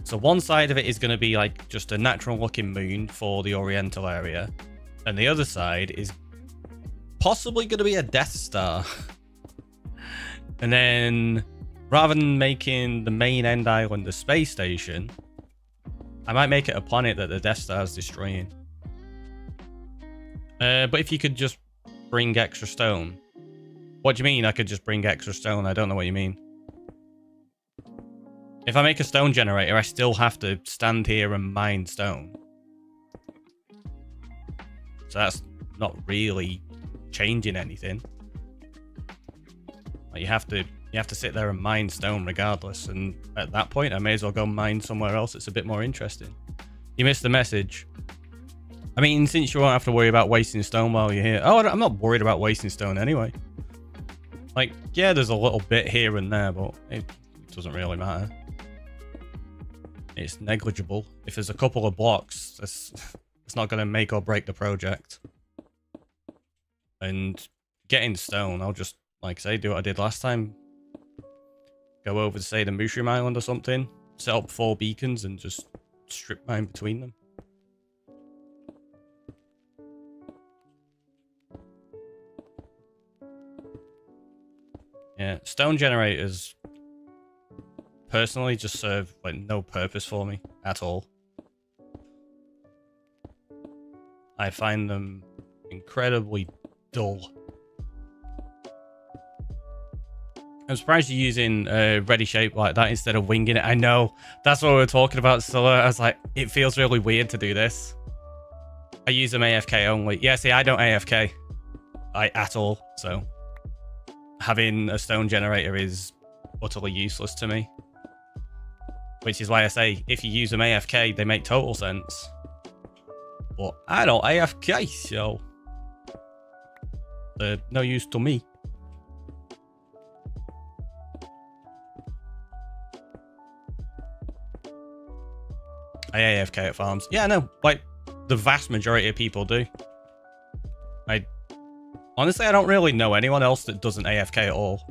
So one side of it is going to be like just a natural looking moon for the Oriental area. And the other side is possibly going to be a Death Star. And then rather than making the main end island a space station, I might make it a planet that the Death Star is destroying. But if you could just bring extra stone. What do you mean I could just bring extra stone? I don't know what you mean. If I make a stone generator, I still have to stand here and mine stone. So that's not really changing anything. Like you have to sit there and mine stone regardless, and at that point I may as well go mine somewhere else that's a bit more interesting. You missed the message. I mean, since you won't have to worry about wasting stone while you're here. Oh, I'm not worried about wasting stone anyway. Like, yeah, there's a little bit here and there, but it doesn't really matter. It's negligible. If there's a couple of blocks, it's not going to make or break the project. And getting stone, I'll just, like I say, do what I did last time. Go over to, say, the Mushroom Island or something. Set up 4 beacons and just strip mine between them. Yeah, stone generators personally just serve like no purpose for me at all. I find them incredibly dull. I'm surprised you're using ready shape like that instead of winging it. I know, that's what we were talking about, Scylla. I was like, it feels really weird to do this. I use them AFK only. Yeah, see, I don't AFK at all, so having a stone generator is utterly useless to me. Which is why I say, if you use them AFK, they make total sense. But I don't AFK, so they're no use to me. I AFK at farms. Yeah, no, like the vast majority of people do. Honestly, I don't really know anyone else that doesn't AFK at all.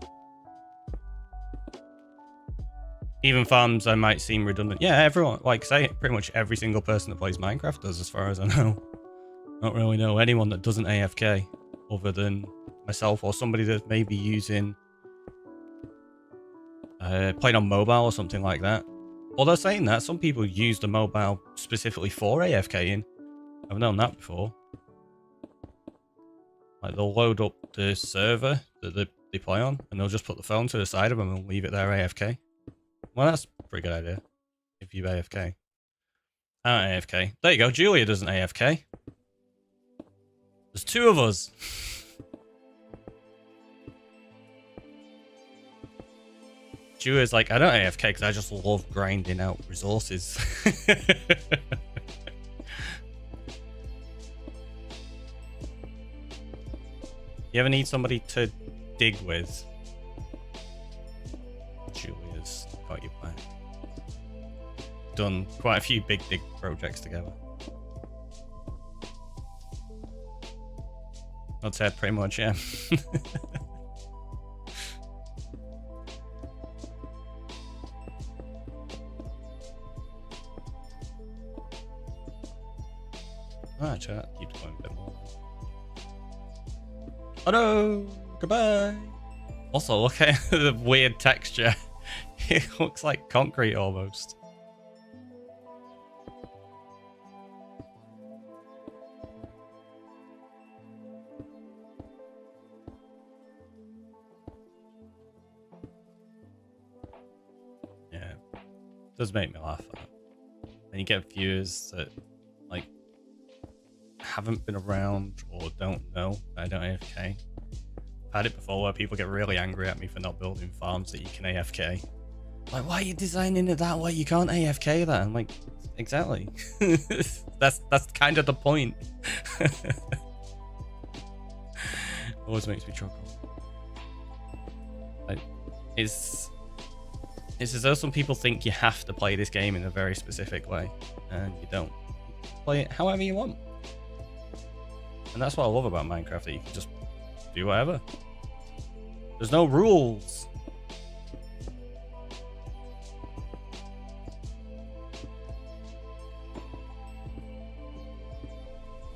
Even farms I might seem redundant. Yeah, everyone, like say, pretty much every single person that plays Minecraft does, as far as I know. I don't really know anyone that doesn't AFK, other than myself or somebody that may be using playing on mobile or something like that. Although saying that, some people use the mobile specifically for AFKing. I've known that before. Like they'll load up the server that they play on, and they'll just put the phone to the side of them and leave it there AFK. Well, that's a pretty good idea. If you AFK. I don't AFK. There you go, Julia doesn't AFK. There's 2 of us. Julia's like, I don't AFK because I just love grinding out resources. You ever need somebody to dig with? Julia's got your back. Done quite a few big dig projects together. I'd say pretty much, yeah. Ah, chat keeps going a bit more. Oh no! Goodbye! Also, look at the weird texture. It looks like concrete almost. Yeah, it does make me laugh. And you get viewers that like haven't been around or don't know I don't AFK. I've had it before where people get really angry at me for not building farms that you can AFK. Like, why are you designing it that way? You can't AFK that. I'm like, exactly. that's kind of the point. Always makes me chuckle. Like, it's as though some people think you have to play this game in a very specific way, and you don't. Play it however you want. And that's what I love about Minecraft, that you can just do whatever. There's no rules.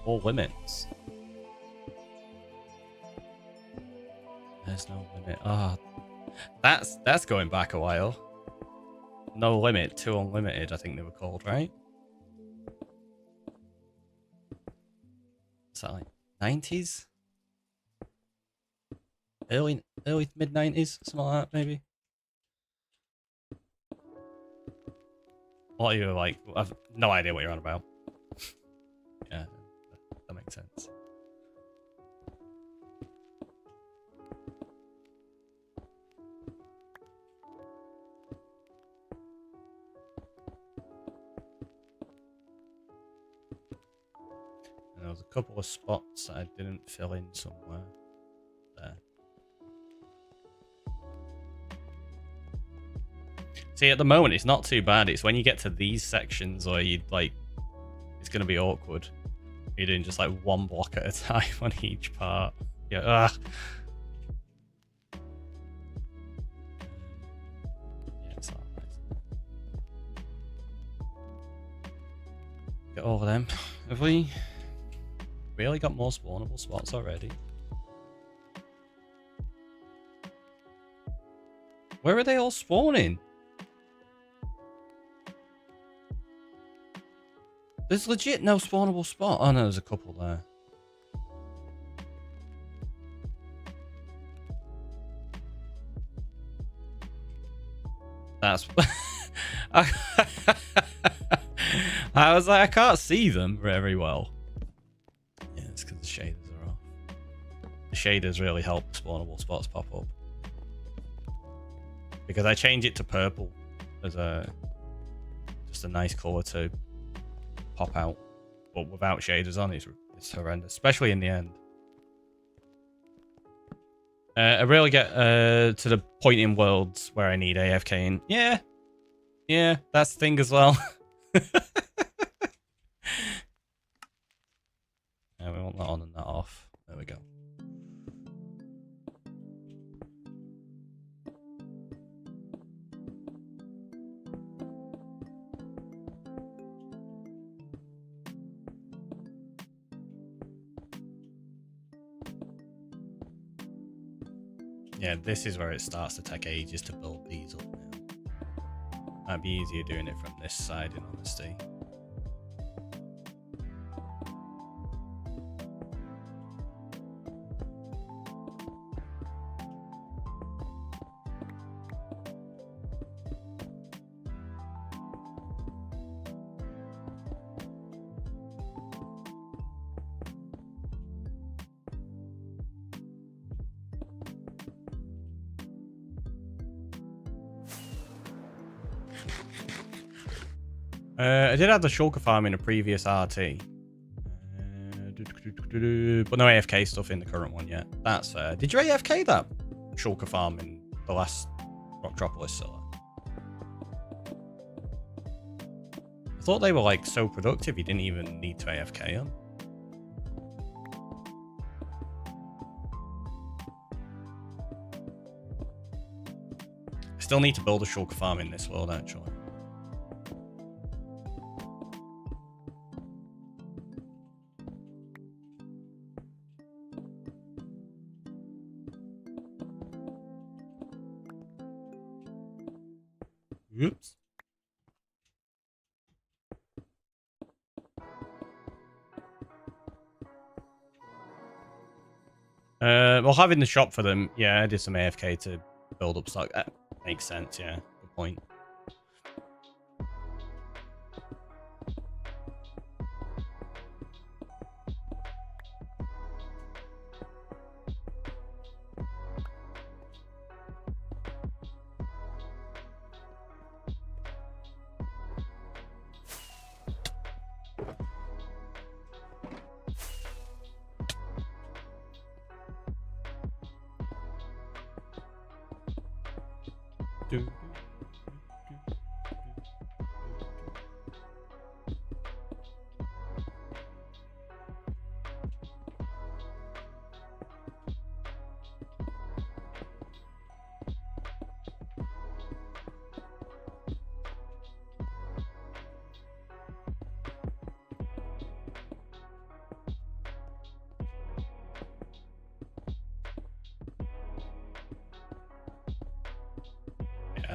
Or limits. There's no limit. Ah, that's going back a while. No limit to unlimited, I think they were called, right? Is that like 90s? Early mid 90s, something like that, maybe. What are you like? I've no idea what you're on about. Yeah, that makes sense. And there was a couple of spots that I didn't fill in somewhere. There. See, at the moment, it's not too bad. It's when you get to these sections where you'd like, it's going to be awkward. You're doing just like one block at a time on each part. Yeah, ugh. Yeah, it's all right. Get over them. Have we really got more spawnable spots already? Where are they all spawning? There's legit no spawnable spot. Oh no, there's a couple there. That's... I was like, I can't see them very well. Yeah, it's because the shaders are off. The shaders really help spawnable spots pop up. Because I change it to purple as just a nice colour to pop out, but without shaders on, it's horrendous, especially in the end. I really get to the point in worlds where I need AFK in. Yeah, that's the thing as well. Yeah, we want that on and that off. There we go. Yeah, this is where it starts to take ages to build these up now. Might be easier doing it from this side, in honesty. I did have the shulker farm in a previous RT. But no AFK stuff in the current one yet. That's fair. Did you AFK that shulker farm in the last Rocktropolis cellar? I thought they were like so productive you didn't even need to AFK them. I still need to build a shulker farm in this world, actually. Oops. Well, having the shop for them, yeah, I did some AFK to build up stock. That makes sense, yeah. Good point.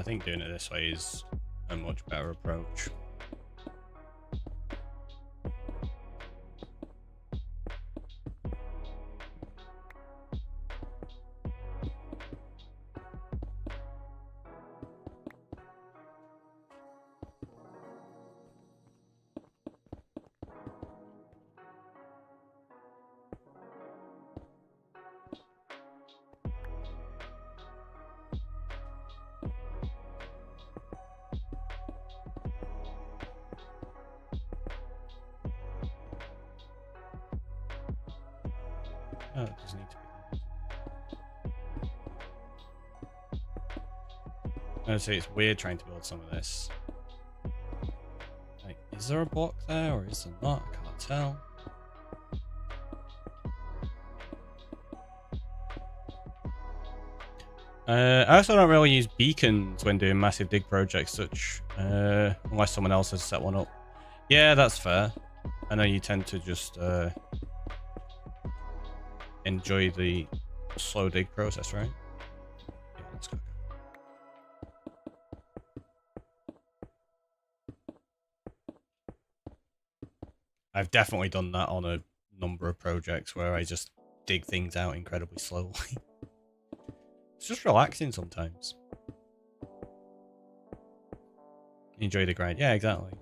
I think doing it this way is a much better approach. Oh, it doesn't need to be. I say it's weird trying to build some of this. Like, is there a block there or is there not? I can't tell. I also don't really use beacons when doing massive dig projects, unless someone else has set one up. Yeah, that's fair. I know you tend to just enjoy the slow dig process, right? Yeah, let's go. I've definitely done that on a number of projects where I just dig things out incredibly slowly. It's just relaxing sometimes. Enjoy the grind. Yeah, exactly.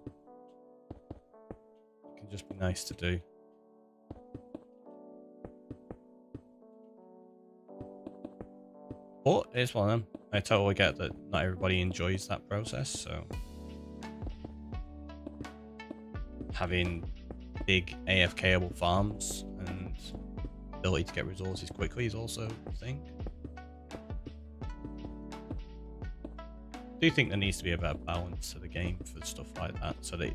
It can just be nice to do. But it's one of them. I totally get that not everybody enjoys that process, so having big AFKable farms and ability to get resources quickly is also a thing. I do think there needs to be a better balance to the game for stuff like that, so that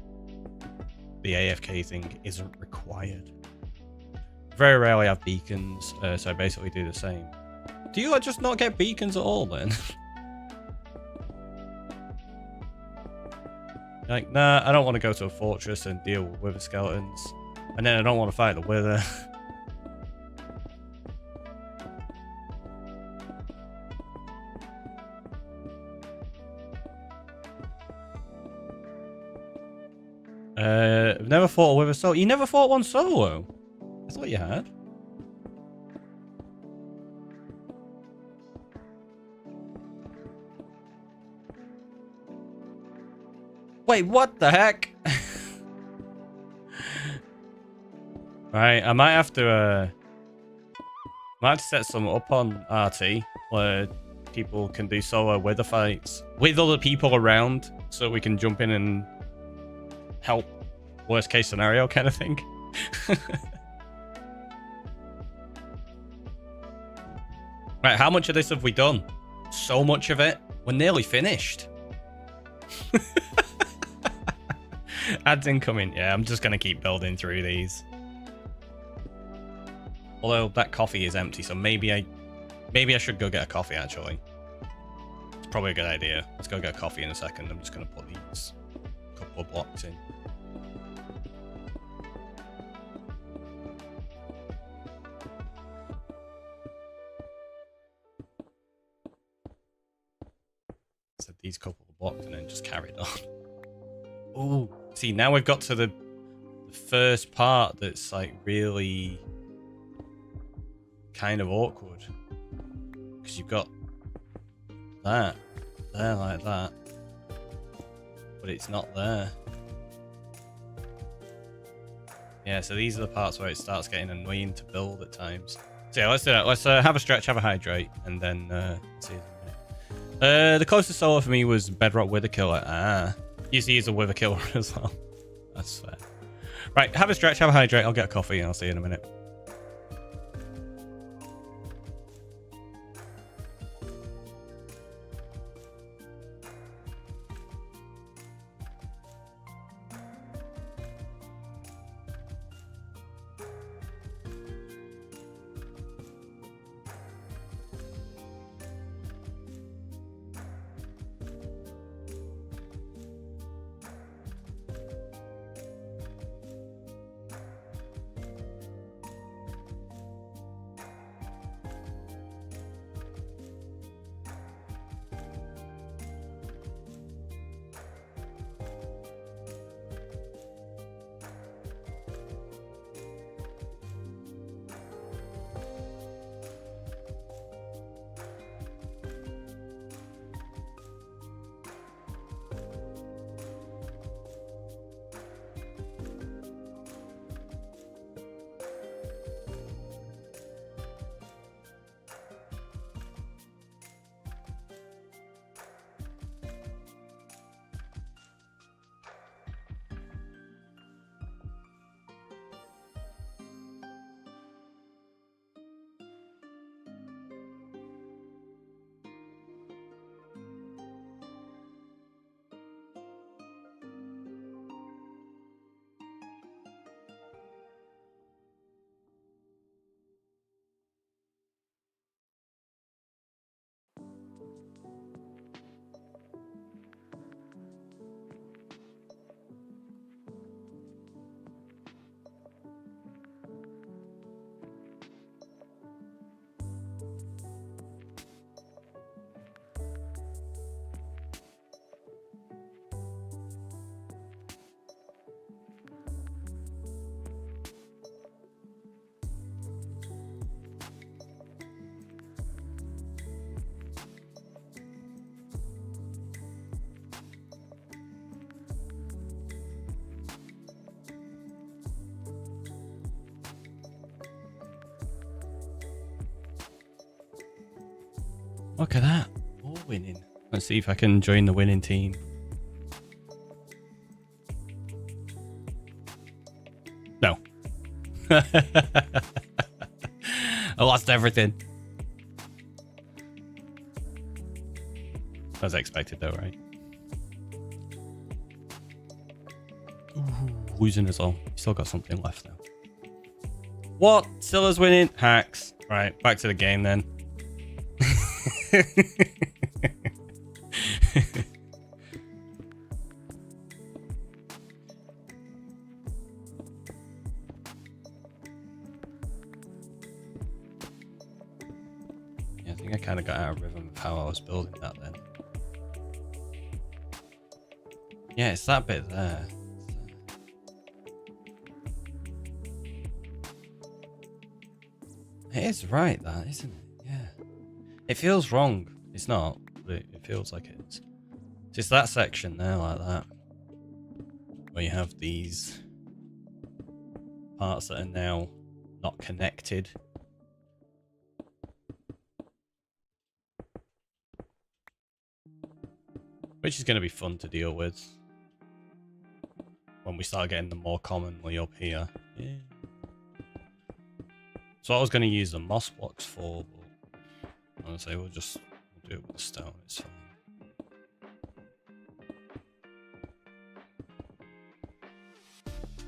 the AFK thing isn't required. Very rarely have beacons, so I basically do the same. Do you just not get beacons at all then? Like, nah, I don't want to go to a fortress and deal with wither skeletons. And then I don't want to fight the wither. I've never fought a wither solo. You never fought one solo? I thought you had. Wait, what the heck? Right, I might have to set some up on RT where people can do solo wither fights with other people around, so we can jump in and help. Worst case scenario kind of thing. Right, how much of this have we done? So much of it. We're nearly finished. Ads incoming. Yeah, I'm just going to keep building through these. Although that coffee is empty, so maybe I should go get a coffee, actually. It's probably a good idea. Let's go get a coffee in a second. I'm just going to put these couple of blocks in. So these couple of blocks and then just carried on. Oh, see, now we've got to the first part that's like really kind of awkward, because you've got that there like that, but it's not there. Yeah, so these are the parts where it starts getting annoying to build at times. So yeah, let's do that. Let's have a stretch, have a hydrate, and then see. The closest solo for me was Bedrock Wither Killer. Ah, usually he's a Wither Killer as well. That's fair. Right, have a stretch, have a hydrate. I'll get a coffee and I'll see you in a minute. Look at that. All winning. Let's see if I can join the winning team. No. I lost everything. As expected though, right? Ooh, losing us all. Still got something left now. What? Silla's winning? Hacks. Right, back to the game then. Yeah, I think I kind of got out of rhythm of how I was building that then. Yeah, it's that bit there. It is right, that, isn't it? Yeah. It feels wrong. It's not, but it feels like it is. Just that section there, like that. Where you have these parts that are now not connected. Which is going to be fun to deal with. When we start getting them more commonly up here. Yeah. So I was going to use the moss blocks for, but I'll say we'll do it with the stone, it's fine.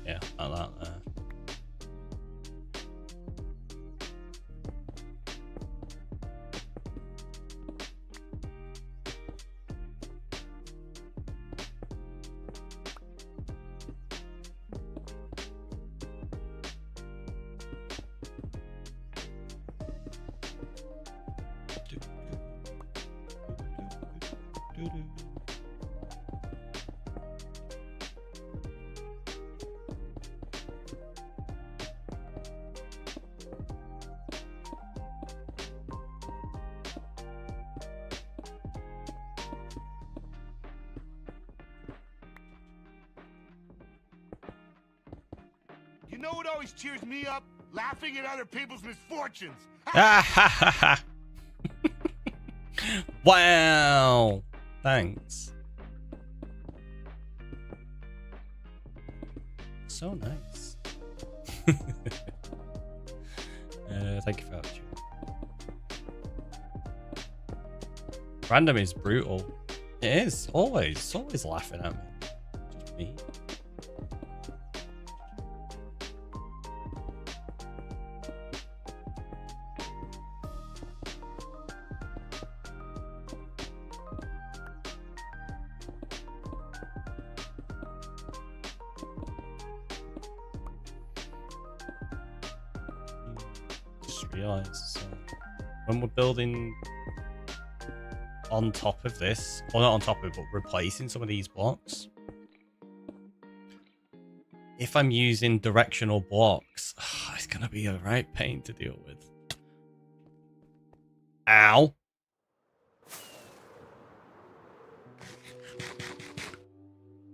Yeah, like that there. You know what always cheers me up? Laughing at other people's misfortunes. Wow. Thanks. So nice. Thank you for that. Random is brutal. It is. Always. It's always laughing at me. Just me. Realize when we're building on top of this, or not on top of it, but replacing some of these blocks, if I'm using directional blocks, it's gonna be a right pain to deal with. Ow.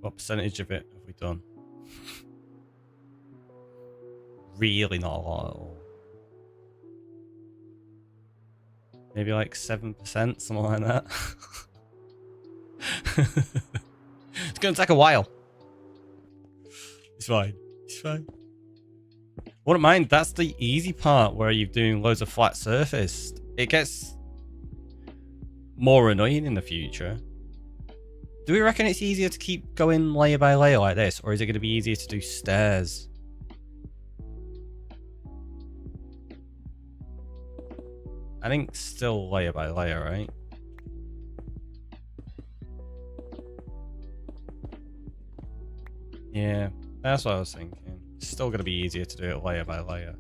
What percentage of it have we done? Really not a lot at all. Maybe like 7%, something like that. It's gonna take a while. It's fine. It's fine. Wouldn't mind. That's the easy part where you're doing loads of flat surface. It gets more annoying in the future. Do we reckon it's easier to keep going layer by layer like this, or is it going to be easier to do stairs? I think still layer by layer, right? Yeah, that's what I was thinking. It's still going to be easier to do it layer by layer.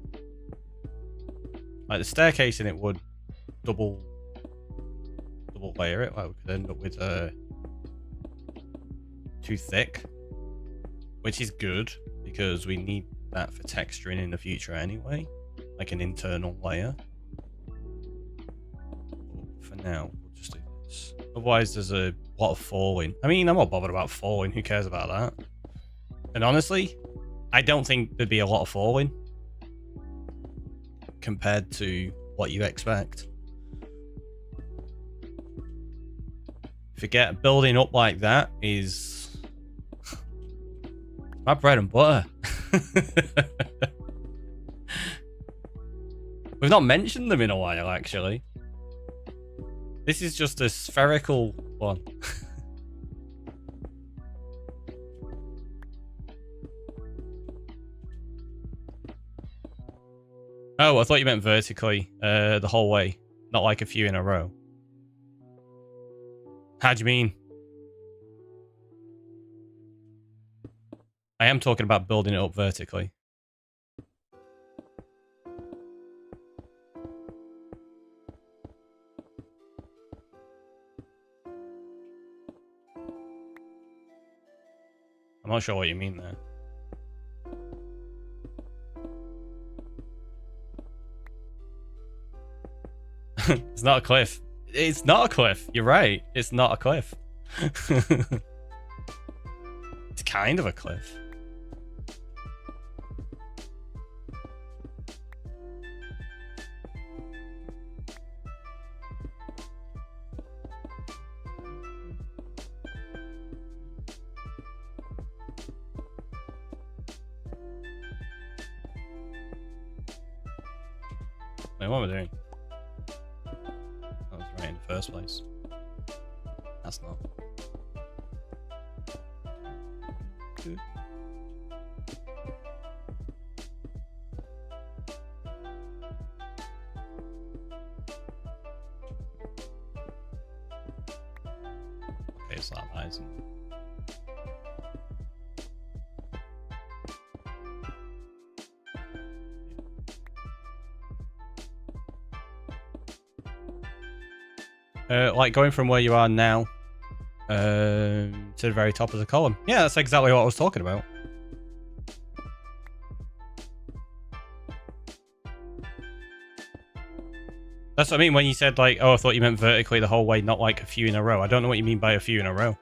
Like the staircase in it would double layer it. Like we could end up with too thick, which is good because we need that for texturing in the future anyway, like an internal layer. For now, we'll just do this. Otherwise, there's a lot of falling. I mean, I'm not bothered about falling. Who cares about that? And honestly, I don't think there'd be a lot of falling compared to what you expect. forget, building up like that is my bread and butter. We've not mentioned them in a while, actually. This is just a spherical one. Oh, I thought you meant vertically, the whole way, not like a few in a row. How do you mean? I am talking about building it up vertically. I'm not sure what you mean there. It's not a cliff. It's not a cliff. You're right. It's not a cliff. It's kind of a cliff. Wait, what am I doing? That was right in the first place. That's not. Good. Okay, so that isn't. Like going from where you are now to the very top of the column. Yeah, that's exactly what I was talking about. That's what I mean when you said like, oh, I thought you meant vertically the whole way, not like a few in a row. I don't know what you mean by a few in a row.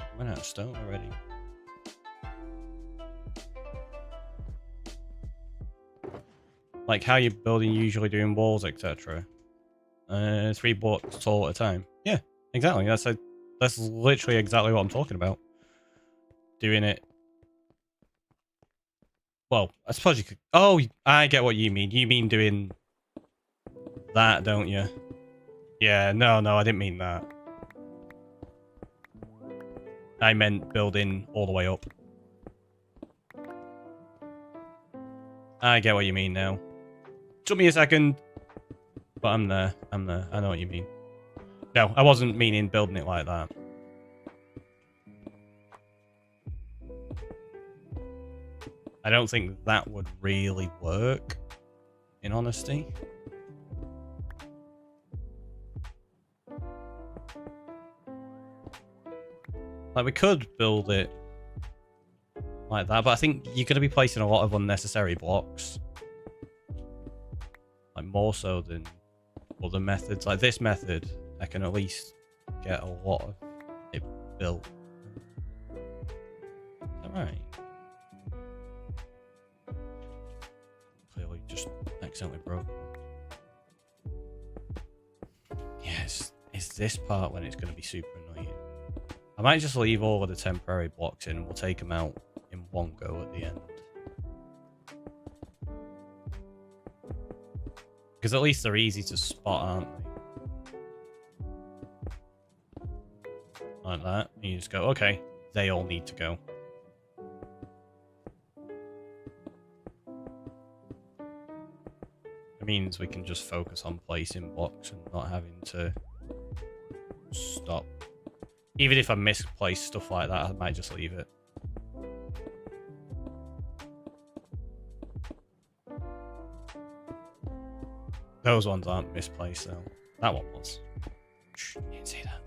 I ran out of stone already. Like how you're building, usually doing walls, etc. 3 blocks tall at a time. Yeah, exactly. That's literally exactly what I'm talking about. Doing it. Well, I suppose you could. Oh, I get what you mean. You mean doing that, don't you? Yeah, no, I didn't mean that. I meant building all the way up. I get what you mean now. Took me a second, but I'm there. I know what you mean. No, I wasn't meaning building it like that. I don't think that would really work, in honesty. Like, we could build it like that, but I think you're going to be placing a lot of unnecessary blocks. Like, more so than other methods. Like, this method, I can at least get a lot of it built. Is that right? Clearly just accidentally broke. Yes, it's this part when it's going to be super annoying. I might just leave all of the temporary blocks in and we'll take them out in one go at the end. Because at least they're easy to spot, aren't they? Like that. And you just go, okay, they all need to go. It means we can just focus on placing blocks and not having to stop. Even if I misplace stuff like that, I might just leave it. Those ones aren't misplaced, though. That one was. Shh, you didn't see that.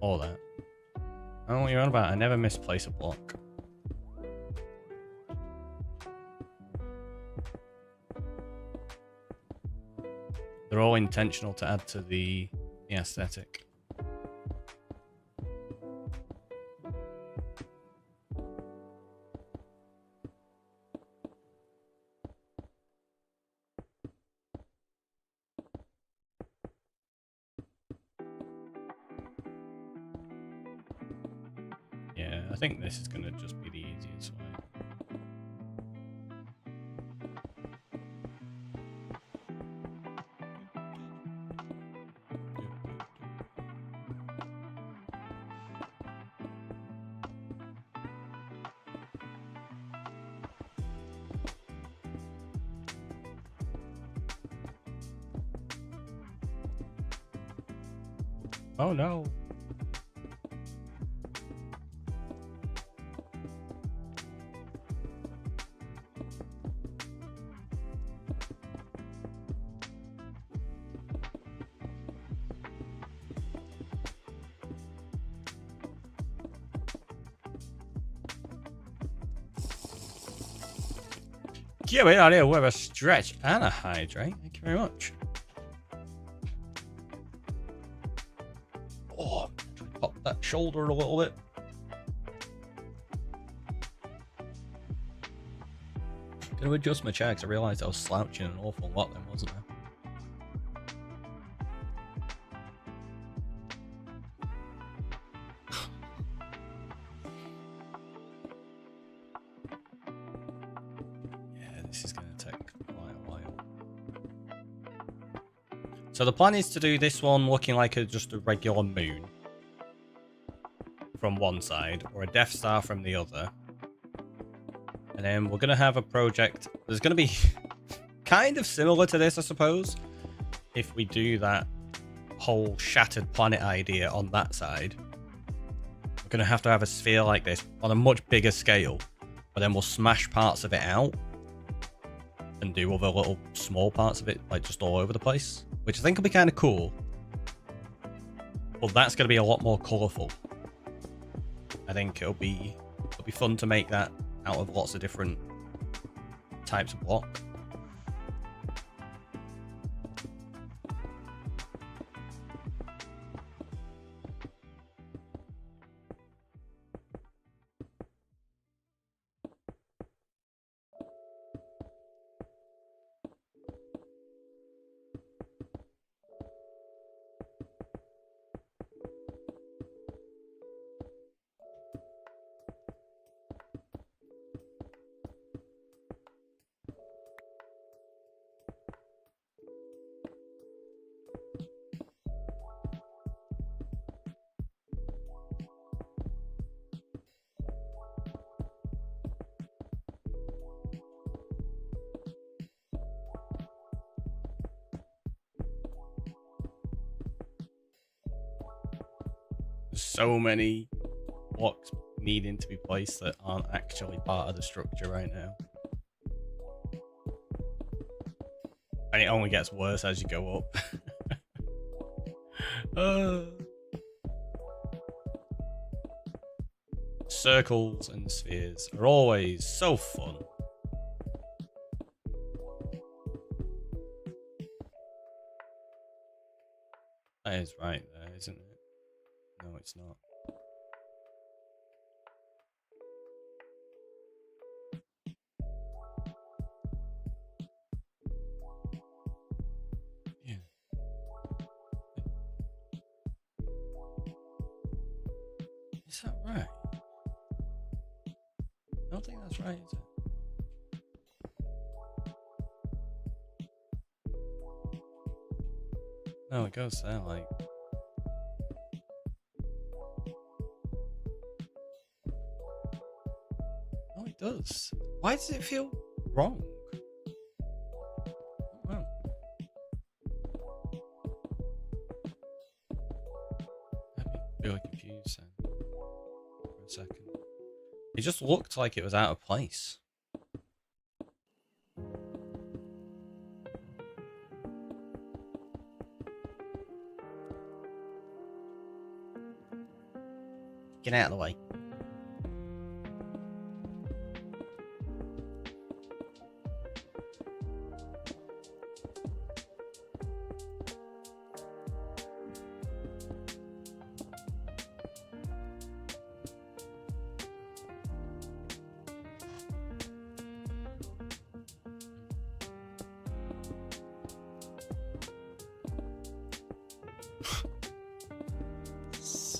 All that. I don't know what you're on about. I never misplace a block. They're all intentional to add to the aesthetic. Yeah, I think this is going to just be the easiest way. Oh no. Get me out of here with a stretch and a hydrate. Thank you very much. Oh, pop that shoulder a little bit. Gonna adjust my chair because I realised I was slouching an awful lot then, wasn't I? Yeah, this is gonna take quite a while. So the plan is to do this one looking like just a regular moon from one side, or a Death Star from the other. And then we're going to have a project that's going to be kind of similar to this, I suppose, if we do that whole shattered planet idea on that side. We're going to have a sphere like this on a much bigger scale, but then we'll smash parts of it out and do other little small parts of it, like just all over the place, which I think will be kind of cool. But that's going to be a lot more colourful. I think it'll be fun to make that out of lots of different types of block. So many blocks needing to be placed that aren't actually part of the structure right now. And it only gets worse as you go up. Circles and spheres are always so fun. That is right there, isn't it? No, it's not. Yeah. Is that right? I don't think that's right, is it? No, it goes there, like... Oh, it does. Why does it feel wrong? Oh, wow. I'd be really confused then. For a second. It just looked like it was out of place. Get out of the way.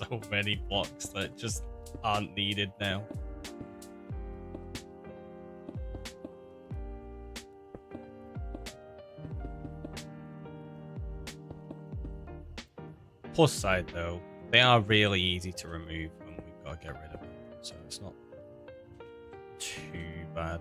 so many blocks that just aren't needed now. Plus side though, they are really easy to remove and we've got to get rid of them, so it's not too bad.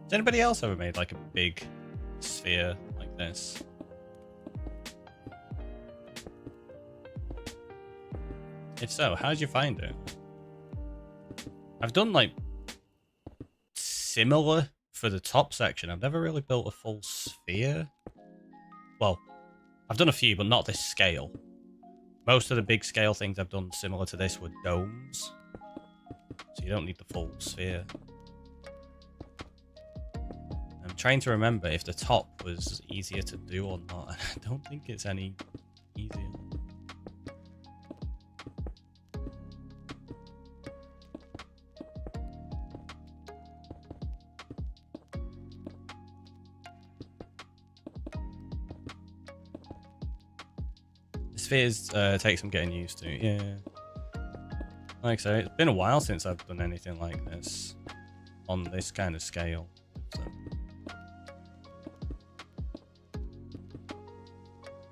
Has anybody else ever made like a big sphere like this? If so, how did you find it? I've done like similar for the top section. I've never really built a full sphere. Well, I've done a few, but not this scale. Most of the big scale things I've done similar to this were domes. So you don't need the full sphere. I'm trying to remember if the top was easier to do or not. I don't think it's any easier. Spheres take some getting used to, yeah. Like I say, it's been a while since I've done anything like this on this kind of scale. So.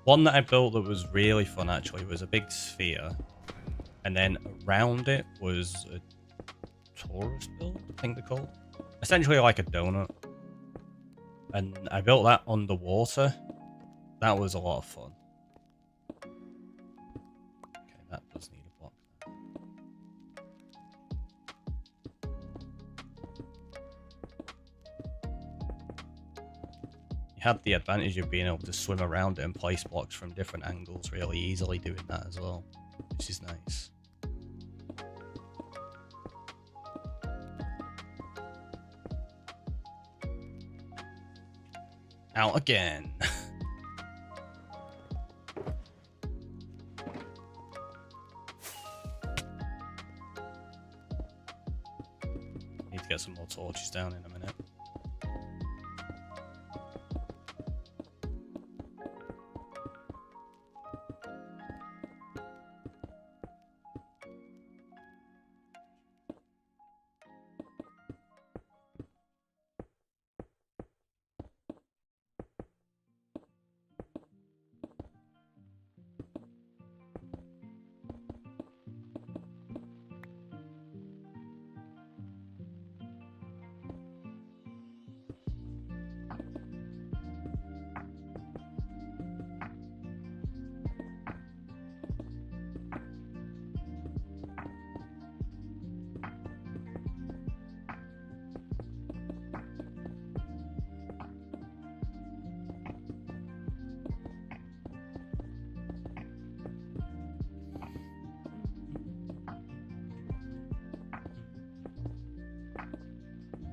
One that I built that was really fun actually was a big sphere, and then around it was a torus build, I think they're called. Essentially like a donut. And I built that underwater. That was a lot of fun. That does need a block. You had the advantage of being able to swim around it and place blocks from different angles really easily doing that as well, which is nice. Out again. Get some more torches down in a minute.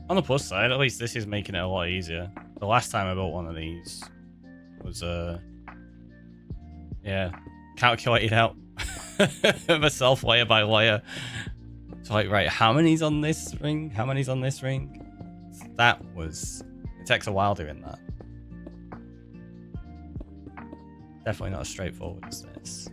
On the plus side, at least this is making it a lot easier. The last time I built one of these was, yeah, calculated out myself layer by layer. So like, right, how many's on this ring? How many's on this ring? That was, it takes a while doing that. Definitely not as straightforward as this.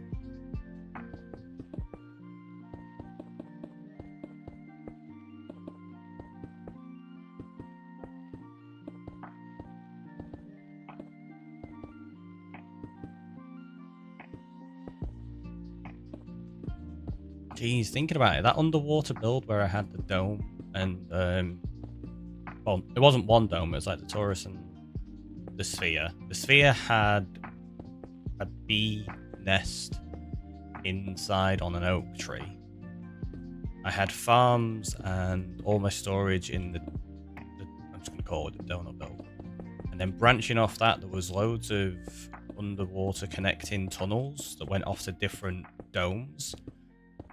Jeez, thinking about it, that underwater build where I had the dome and well, it wasn't one dome, it was like the torus and the sphere. The sphere had a bee nest inside on an oak tree. I had farms and all my storage in the I'm just going to call it the donut build. And then branching off that, there was loads of underwater connecting tunnels that went off to different domes.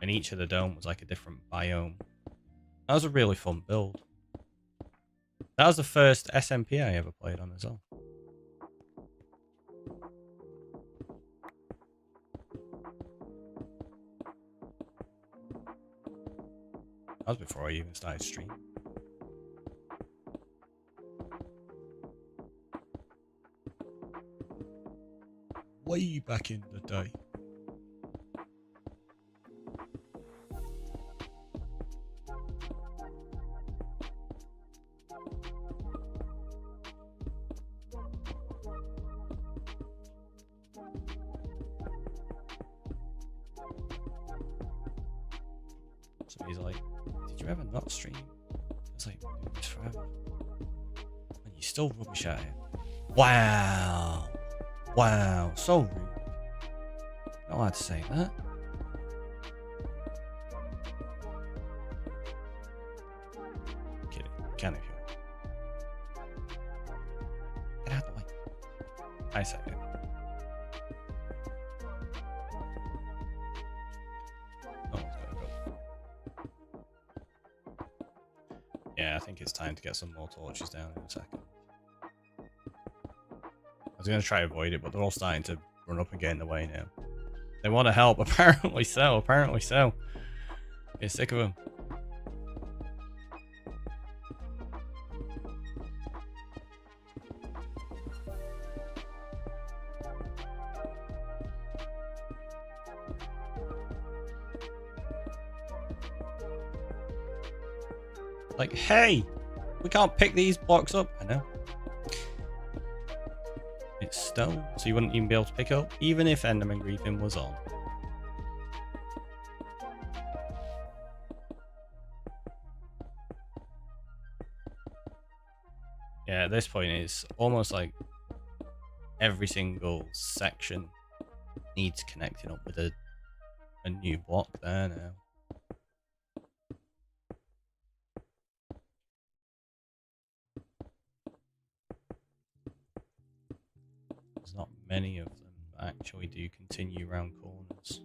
And each of the domes was like a different biome. That was a really fun build. That was the first SMP I ever played on as well. That was before I even started streaming. Way back in the day. So he's like, did you ever not stream? I was like, doing this forever. And you still rubbish at it. Wow. Wow. So rude. Not allowed to say that. I'm kidding. You can if you want. Get out of the way. I say it. Yeah, I think it's time to get some more torches down in a second. I was going to try to avoid it, but they're all starting to run up and get in the way now. They want to help, apparently so, apparently so. Get sick of them. Like, hey, we can't pick these blocks up. I know. It's stone, so you wouldn't even be able to pick up, even if Enderman Griefing was on. Yeah, at this point, it's almost like every single section needs connecting up with a new block there now. There's not many of them that actually do continue round corners,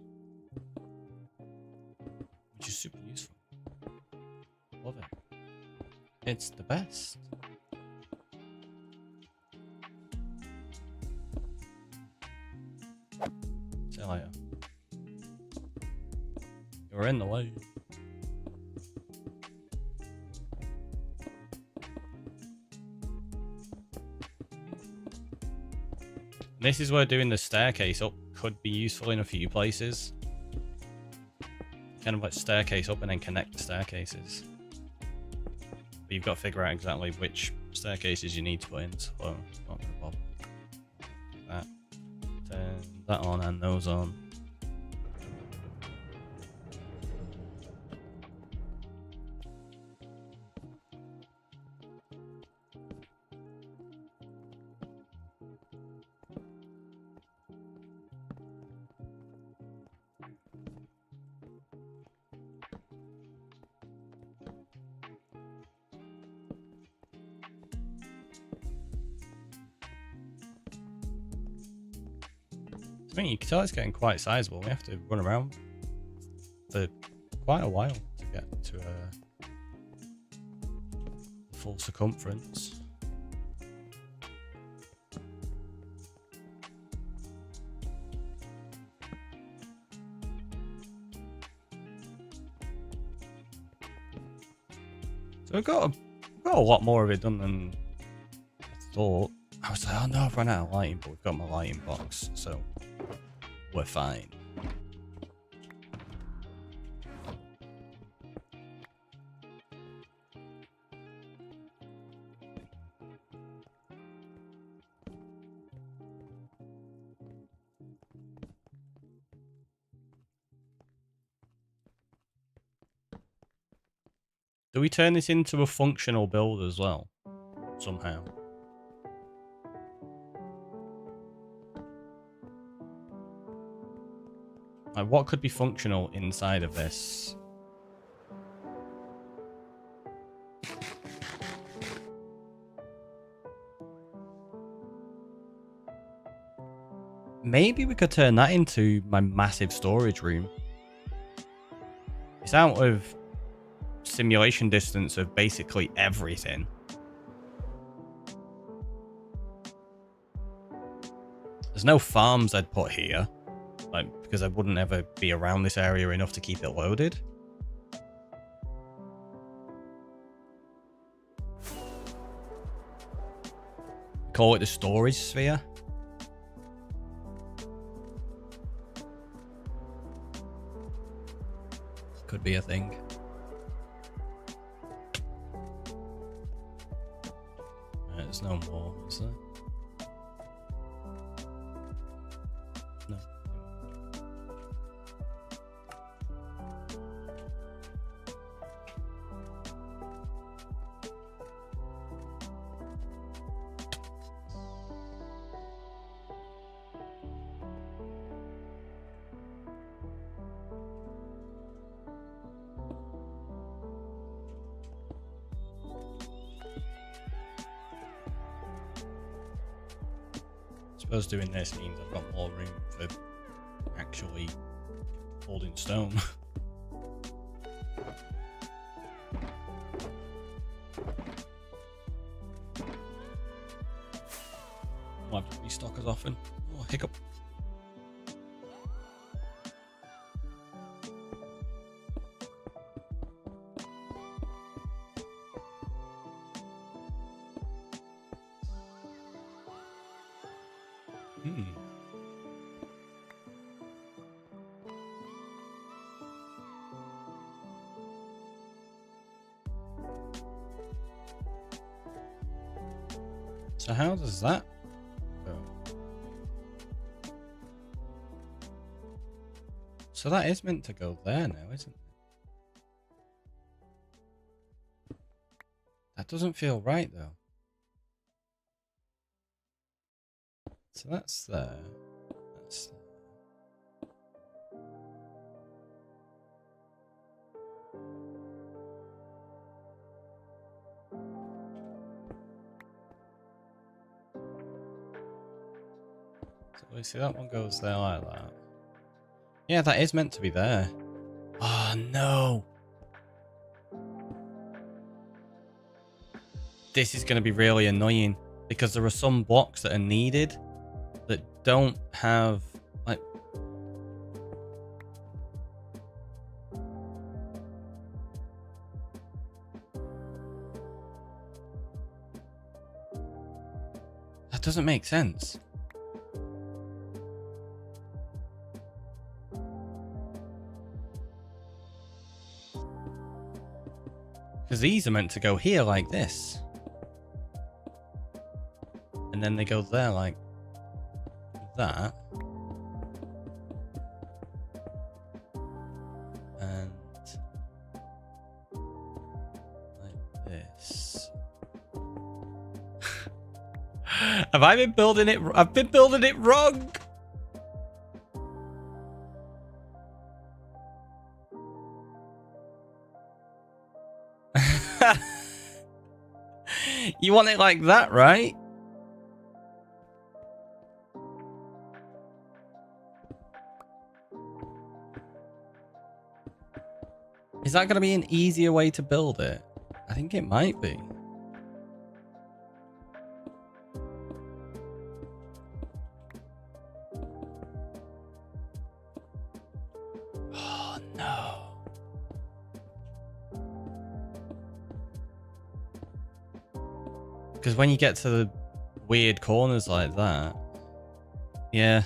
which is super useful. Love it. It's the best. See you later. You're in the way. This is where doing the staircase up could be useful in a few places. Kind of like staircase up and then connect the staircases. But you've got to figure out exactly which staircases you need to put in, so not going to bother. That. Turn that on and those on. I mean, you can tell it's getting quite sizable. We have to run around for quite a while to get to full circumference. So we've got a lot more of it done than I thought. I was like, oh no, I've run out of lighting, but we've got my lighting box, so we're fine. Do we turn this into a functional build as well? somehow. Like, what could be functional inside of this? Maybe we could turn that into my massive storage room. It's out of simulation distance of basically everything. There's no farms I'd put here, like, because I wouldn't ever be around this area enough to keep it loaded. Call it the storage sphere. Could be a thing. There's no more, is there? No. I suppose doing this means I've got more room for actually holding stone. I'll have to restock as often. Oh, hiccup. So how does that go? So that is meant to go there now, isn't it? That doesn't feel right though. So that's there. That's there. See, that one goes there like that. Yeah, that is meant to be there. Oh, no. This is going to be really annoying because there are some blocks that are needed that don't have, like... That doesn't make sense. Because these are meant to go here like this. And then they go there like that. And like this. Have I been building it? I've been building it wrong. You want it like that, right? Is that going to be an easier way to build it? I think it might be. Oh, no. Because when you get to the weird corners like that, yeah.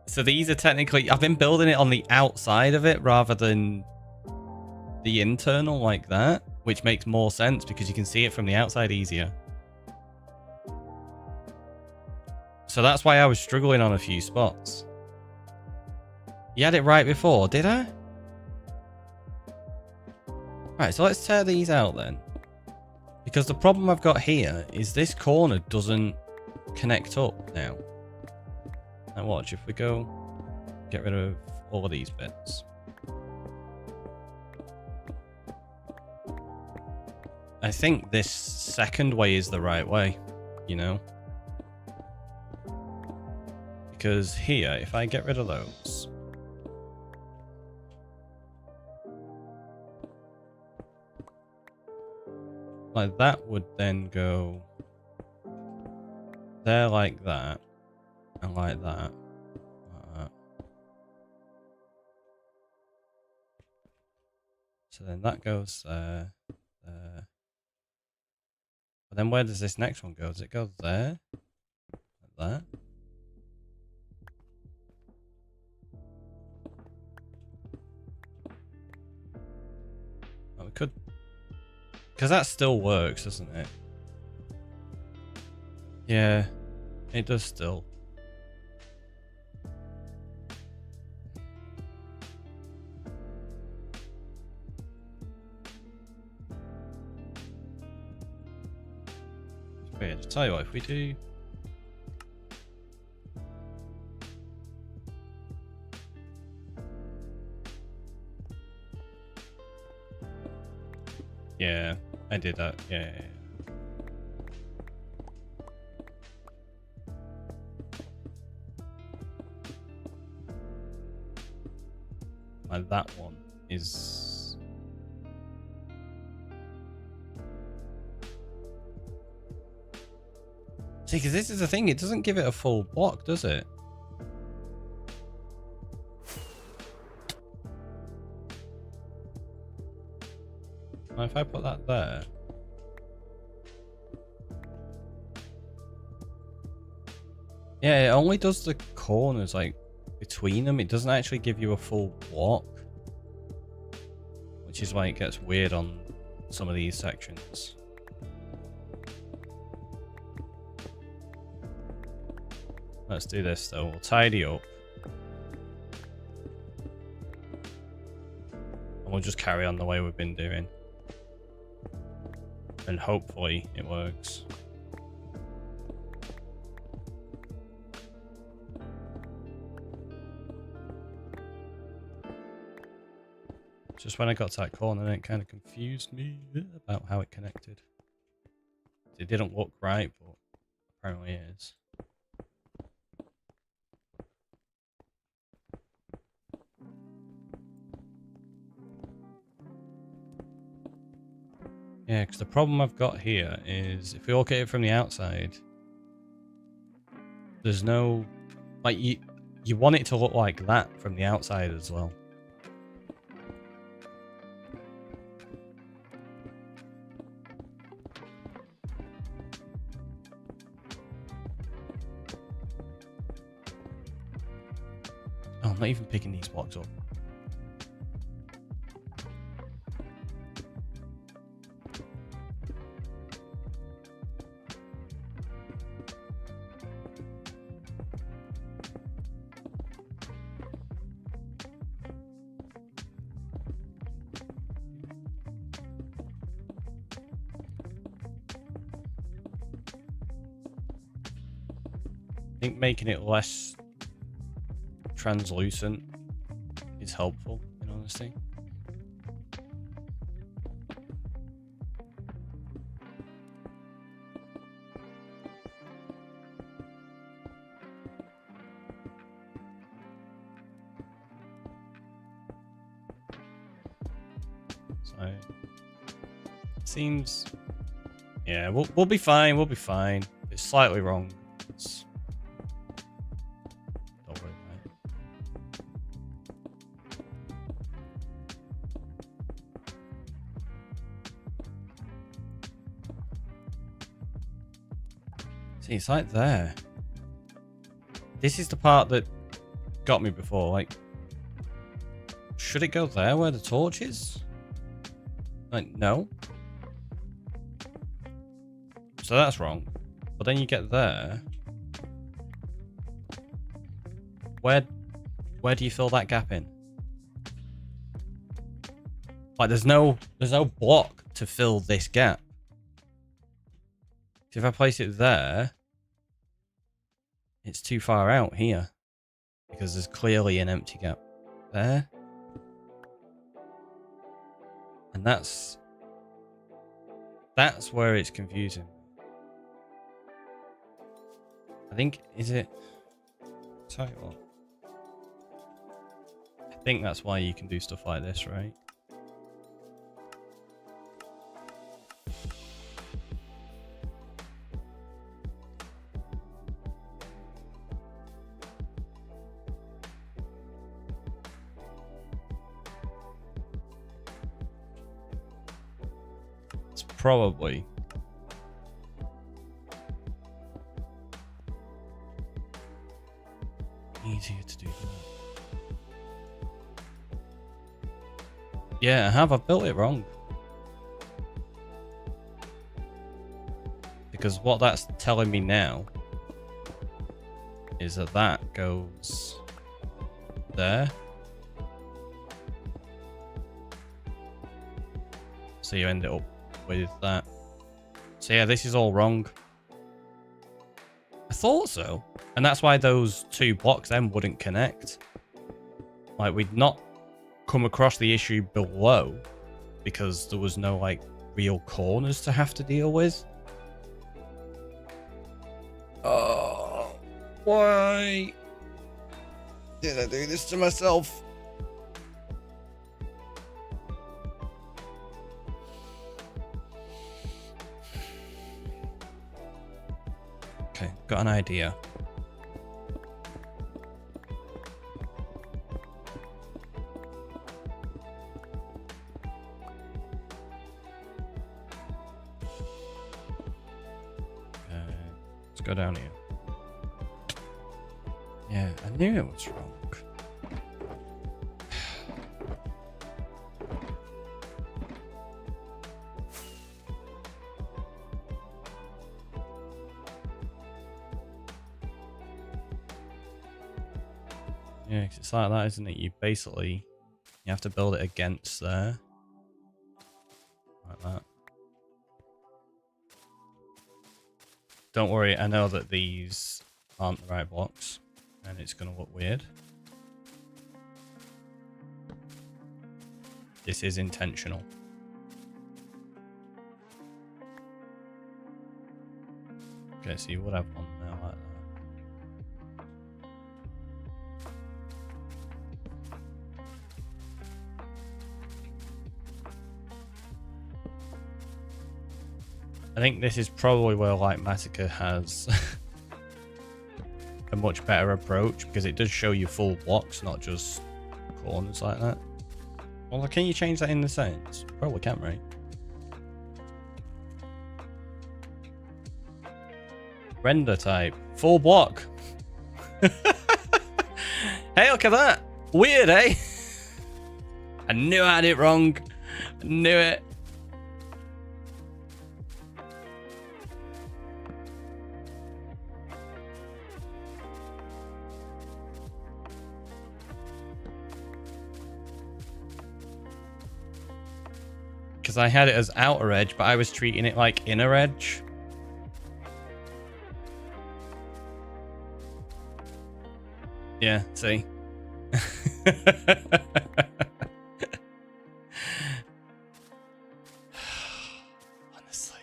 So these are technically, I've been building it on the outside of it rather than the internal like that, which makes more sense because you can see it from the outside easier. So that's why I was struggling on a few spots. You had it right before, did I? Right, so let's tear these out then. Because the problem I've got here is this corner doesn't connect up now. Now watch, if we go get rid of all of these bits. I think this second way is the right way, you know? Because here, if I get rid of those... like that would then go there like that, and like that. So then that goes there, there. But then where does this next one go? Does it go there? Like that? Oh, we could... because that still works, doesn't it? Yeah, it does still. It's weird. I'll tell you what, if we do... yeah, I did that. Yeah. Like that one is... see, because this is the thing, it doesn't give it a full block, does it? Now if I put that there... yeah, it only does the corners, like, between them. It doesn't actually give you a full block. Which is why it gets weird on some of these sections. Let's do this though. We'll tidy up. And we'll just carry on the way we've been doing. And hopefully it works. Just when I got to that corner, it kind of confused me about how it connected. It didn't look right, but apparently it is. Yeah, because the problem I've got here is if we look at it from the outside, there's no... like, you want it to look like that from the outside as well. Oh, I'm not even picking these blocks up. I think making it less translucent is helpful, in honesty. So it seems, yeah, we'll be fine. We'll be fine. It's slightly wrong. It's... don't worry about it. See, it's like there. This is the part that got me before. Like, should it go there where the torch is? Like, no. So that's wrong. But then you get there. Where do you fill that gap in? Like, there's no block to fill this gap. So if I place it there, it's too far out here because there's clearly an empty gap there, and that's where it's confusing. I think, is it? Tell you what. I think that's why you can do stuff like this, right? It's probably easier to do that. Yeah, I've built it wrong. Because what that's telling me now is that goes there. So you end it up with that. So yeah, this is all wrong. I thought so. And that's why those two blocks then wouldn't connect. Like, we'd not come across the issue below because there was no, like, real corners to have to deal with. Oh, why did I do this to myself? Okay, got an idea. Let's go down here. Yeah, I knew it was wrong. Yeah, 'cause it's like that, isn't it? You have to build it against there. Like that. Don't worry, I know that these aren't the right blocks, and it's going to look weird. This is intentional. Okay, so you would have one there like that. I think this is probably where Light Massacre has a much better approach, because it does show you full blocks, not just corners like that. Well, can you change that in the settings? Probably can, right? Render type. Full block. Hey, look at that. Weird, eh? I knew I had it wrong. I knew it. Because I had it as outer edge, but I was treating it like inner edge. Yeah, see? Honestly.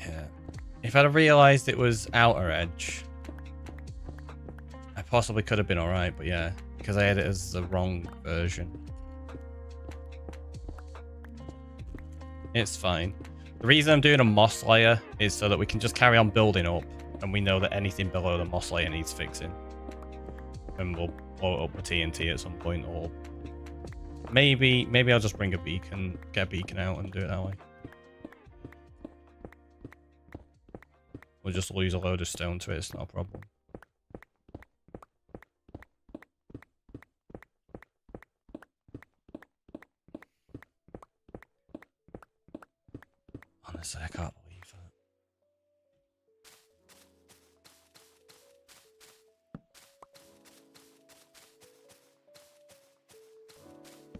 Yeah. If I'd have realized it was outer edge, I possibly could have been alright, but yeah, because I had it as the wrong version. It's fine. The reason I'm doing a moss layer is so that we can just carry on building up, and we know that anything below the moss layer needs fixing. And we'll blow it up with TNT at some point, or maybe I'll just bring a beacon, get a beacon out and do it that way. We'll just lose a load of stone to it, it's not a problem. Honestly, I can't believe that.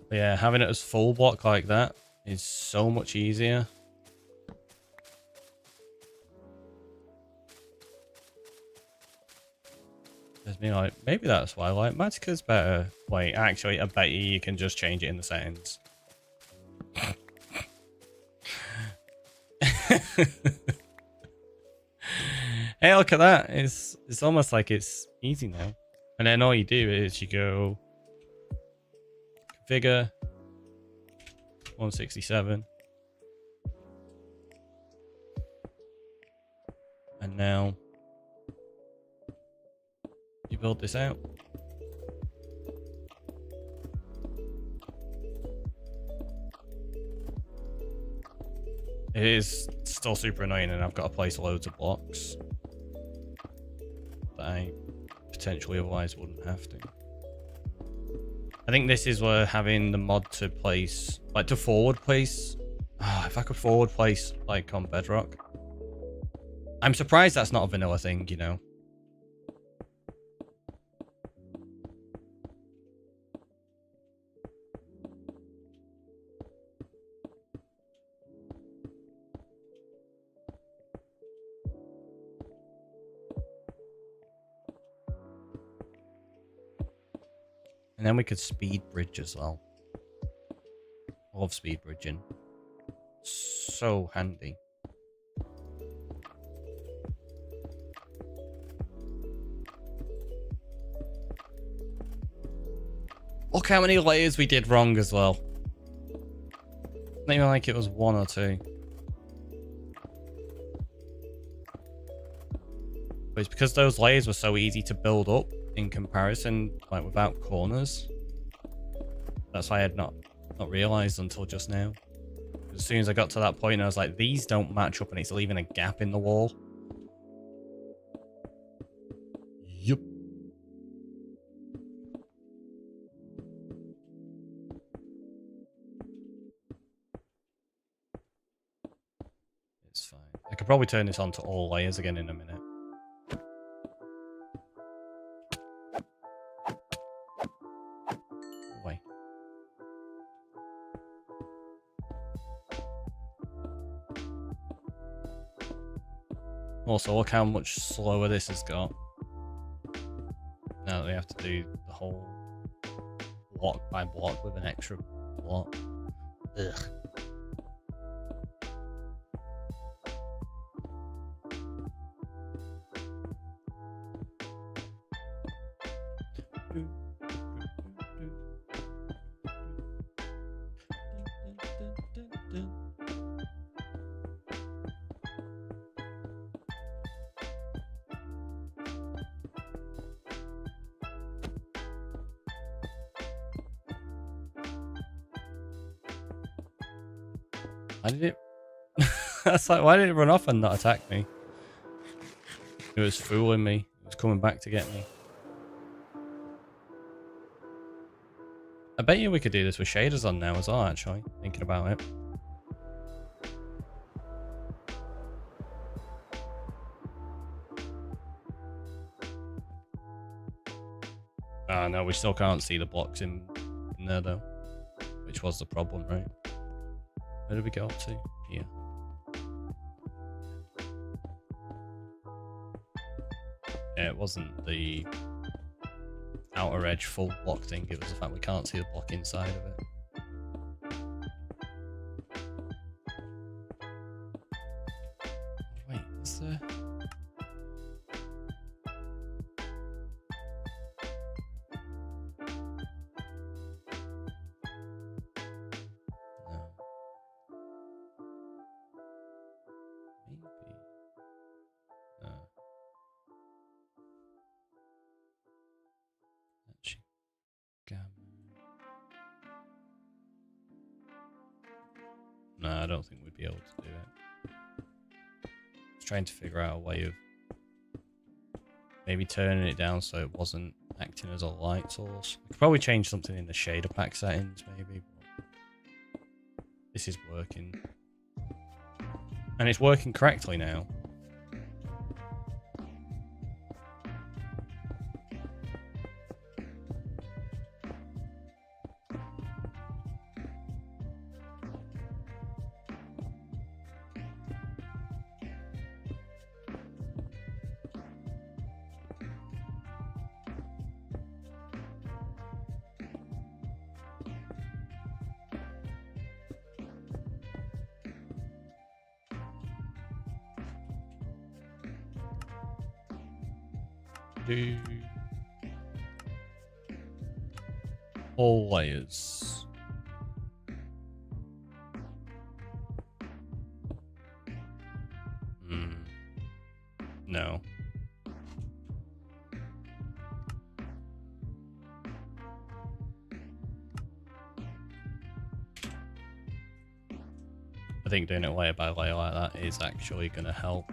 But yeah, having it as full block like that is so much easier. There's me like, maybe that's why I like Magicka's better. Wait, actually, I bet you can just change it in the settings. Hey, look at that. It's almost like it's easy now. And then all you do is you go configure 167. And now you build this out. It is still super annoying, and I've got to place loads of blocks that I potentially otherwise wouldn't have to. I think this is where having the mod to place, like to forward place. Oh, if I could forward place like on Bedrock. I'm surprised that's not a vanilla thing, you know. And then we could speed bridge as well. I love speed bridging. So handy. Look how many layers we did wrong as well. Not even like it was 1 or 2. But it's because those layers were so easy to build up in comparison, like without corners. That's why I had not realized until just now. As soon as I got to that point, I was like, these don't match up, and it's leaving a gap in the wall. Yup. It's fine. I could probably turn this on to all layers again in a minute. Wait. Also, look how much slower this has got. Now we have to do the whole block by block with an extra block. Ugh. Why did it? That's like, why did it run off and not attack me? It was fooling me. It was coming back to get me. I bet you we could do this with shaders on now as well, actually, thinking about it. Ah, no, we still can't see the blocks in there, though. Which was the problem, right? Where did we go up to? Here. Yeah, it wasn't the outer edge full block thing, it was the fact we can't see the block inside of it. Wait, is there... No, I don't think we'd be able to do it. I was trying to figure out a way of maybe turning it down so it wasn't acting as a light source. I could probably change something in the shader pack settings, maybe. But this is working. And it's working correctly now. Do all layers. No. I think doing it layer by layer like that is actually going to help.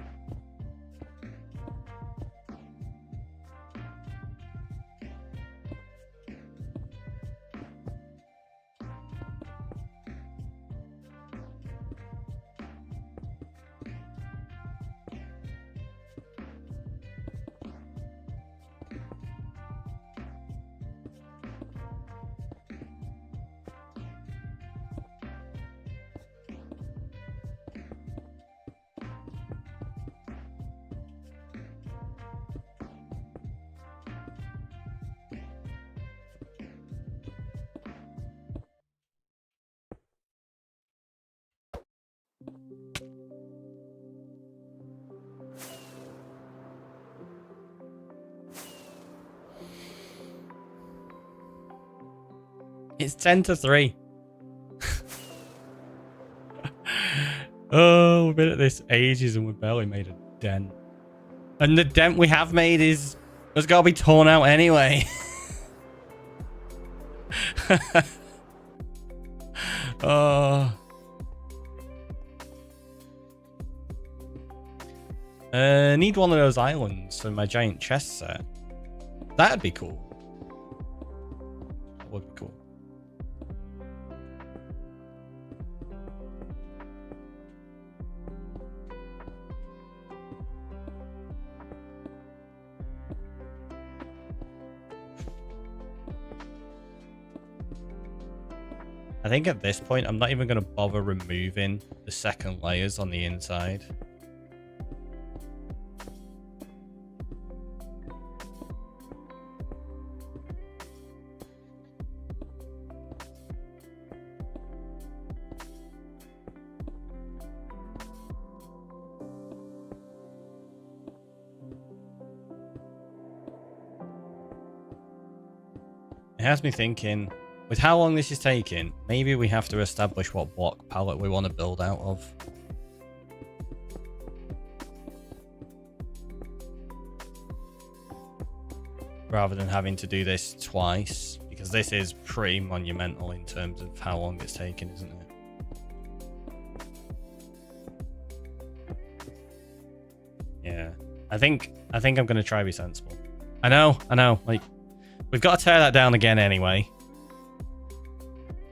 It's 10-3. Oh, we've been at this ages and we've barely made a dent. And the dent we have made has got to be torn out anyway. Oh. Need one of those islands for my giant chest set. That'd be cool. That would be cool. I think at this point, I'm not even going to bother removing the second layers on the inside. It has me thinking, with how long this is taking, maybe we have to establish what block palette we want to build out of. Rather than having to do this twice, because this is pretty monumental in terms of how long it's taken, isn't it? Yeah, I think I'm going to try to be sensible. I know, like, we've got to tear that down again anyway.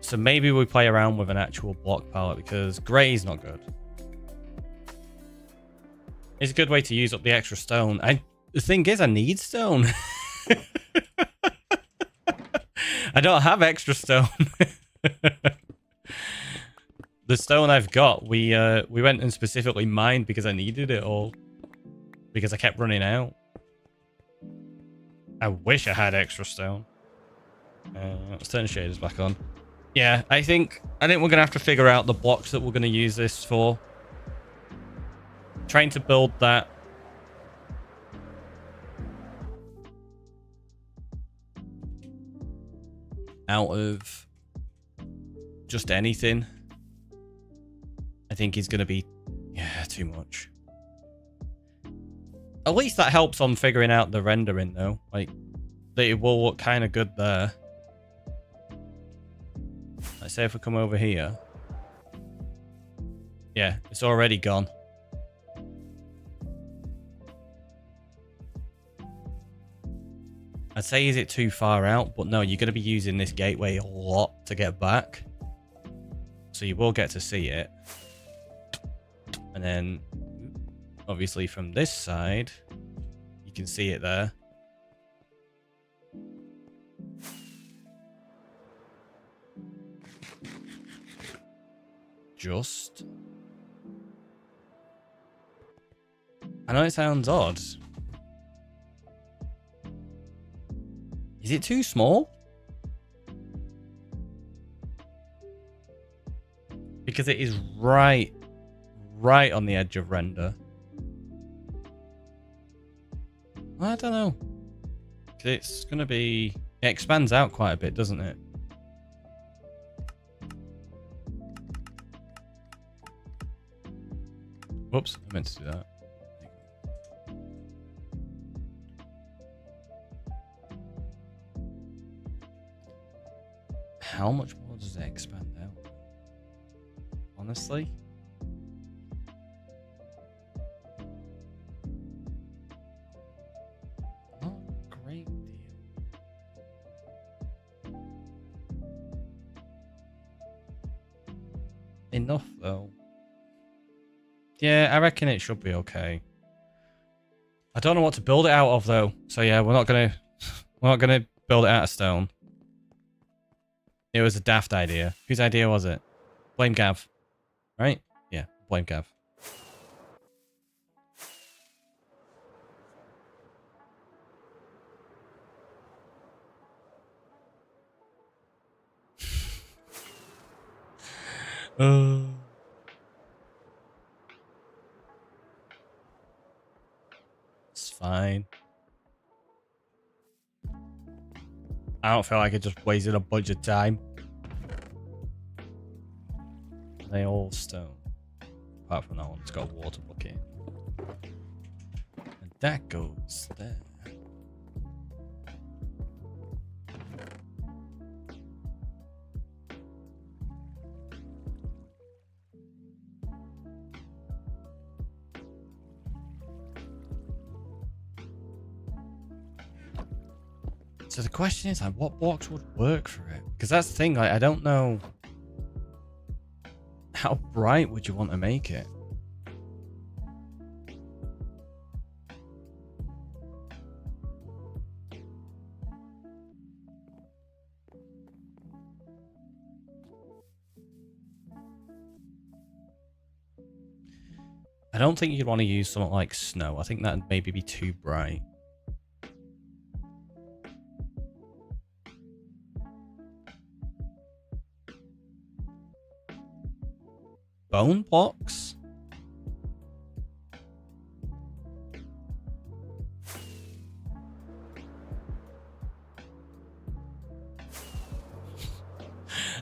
So maybe we play around with an actual block palette, because grey is not good. It's a good way to use up the extra stone. The thing is, I need stone. I don't have extra stone. The stone I've got, we went and specifically mined because I needed it all. Because I kept running out. I wish I had extra stone. Let's turn the shaders back on. Yeah, I think we're going to have to figure out the blocks that we're going to use this for. Trying to build that. Out of just anything. I think is going to be, yeah, too much. At least that helps on figuring out the rendering, though. Like, that it will look kind of good there. Let's say if we come over here. Yeah, it's already gone. I'd say, is it too far out? But no, you're going to be using this gateway a lot to get back. So you will get to see it. And then, obviously from this side, you can see it there. Just. I know it sounds odd. Is it too small? Because it is right on the edge of render. I don't know. It's going to be... It expands out quite a bit, doesn't it? Whoops, I meant to do that. How much more does it expand out? Honestly? Not a great deal. Enough though. Yeah, I reckon it should be okay. I don't know what to build it out of though. So yeah, we're not gonna build it out of stone. It was a daft idea. Whose idea was it? Blame Gav. Right? Yeah, blame Gav. It's fine. I don't feel like I just wasted a bunch of time. They all stone. Apart from that one, it's got a water bucket. And that goes there. So the question is, like, what blocks would work for it? Because that's the thing, like, I don't know. How bright would you want to make it? I don't think you'd want to use something like snow. I think that'd maybe be too bright. Bone blocks?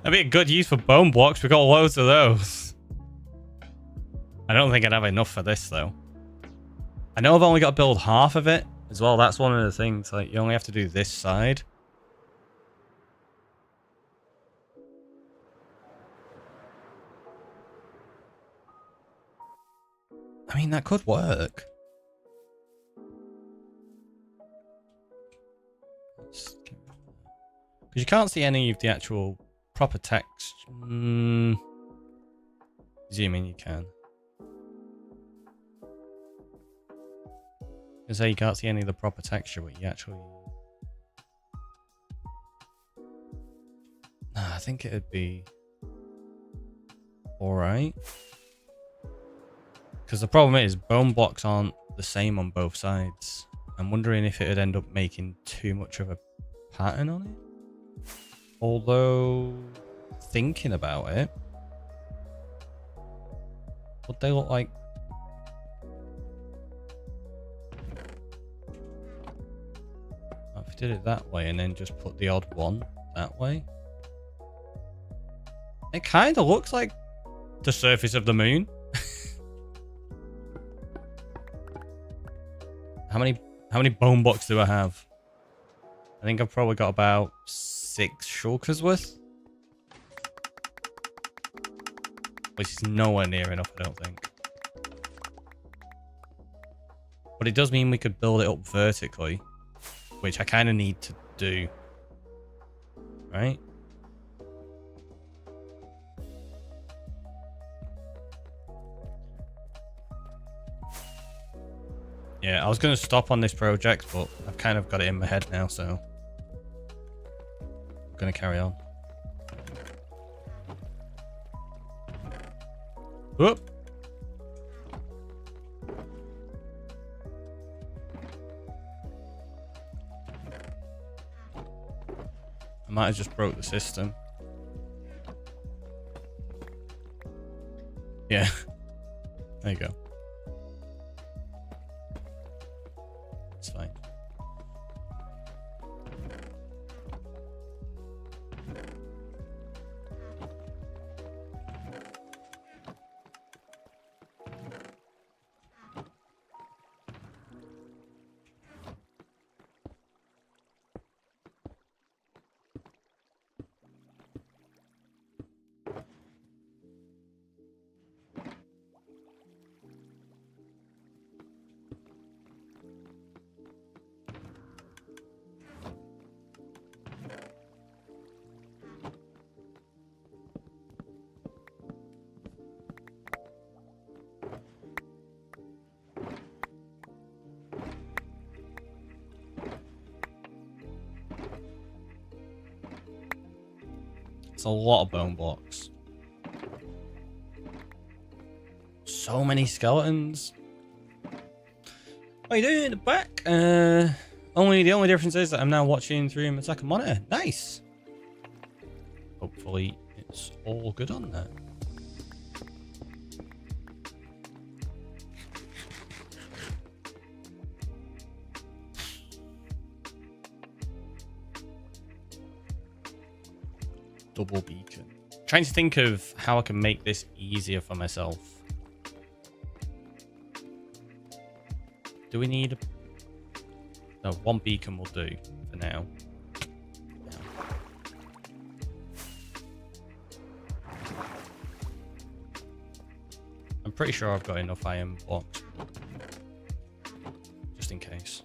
That'd be a good use for bone blocks. We've got loads of those. I don't think I'd have enough for this, though. I know I've only got to build half of it as well. That's one of the things. Like, you only have to do this side. I mean, that could work. Because you can't see any of the actual proper text. Zoom in, you can. I say you can't see any of the proper texture, but you actually... Nah, I think it'd be alright. Because the problem is, bone blocks aren't the same on both sides. I'm wondering if it would end up making too much of a pattern on it. Although, thinking about it, would they look like... If we did it that way and then just put the odd one that way. It kind of looks like the surface of the moon. How many bone blocks do I have? I think I've probably got about 6 shulkers worth. Which is nowhere near enough, I don't think. But it does mean we could build it up vertically. Which I kind of need to do. Right? Yeah, I was going to stop on this project, but I've kind of got it in my head now, so I'm going to carry on. Whoop. I might have just broke the system. Yeah. There you go. It's fine. It's a lot of bone blocks. So many skeletons. What are you doing in the back? The only difference is that I'm now watching through my second monitor. Nice. Hopefully it's all good on there. Double beacon. Trying to think of how I can make this easier for myself. Do we need no, one beacon will do for now. I'm pretty sure I've got enough iron blocks. Just in case.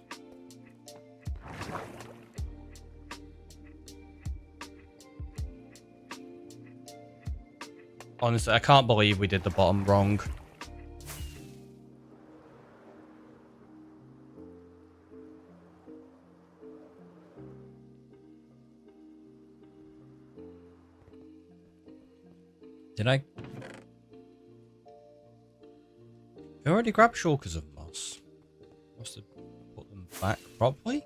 Honestly, I can't believe we did the bottom wrong. Did I? I already grabbed shulkers of moss. Must have put them back properly?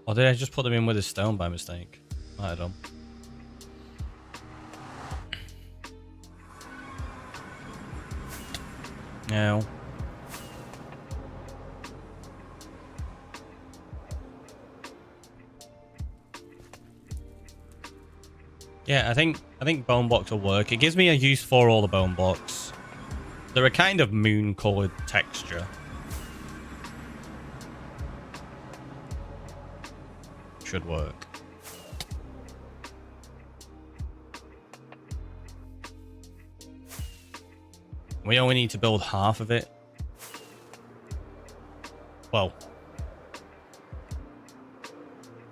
Or did I just put them in with a stone by mistake? Might have done. No. Yeah, I think bone blocks will work. It gives me a use for all the bone blocks. They're a kind of moon-colored texture. Should work. We only need to build half of it. Well,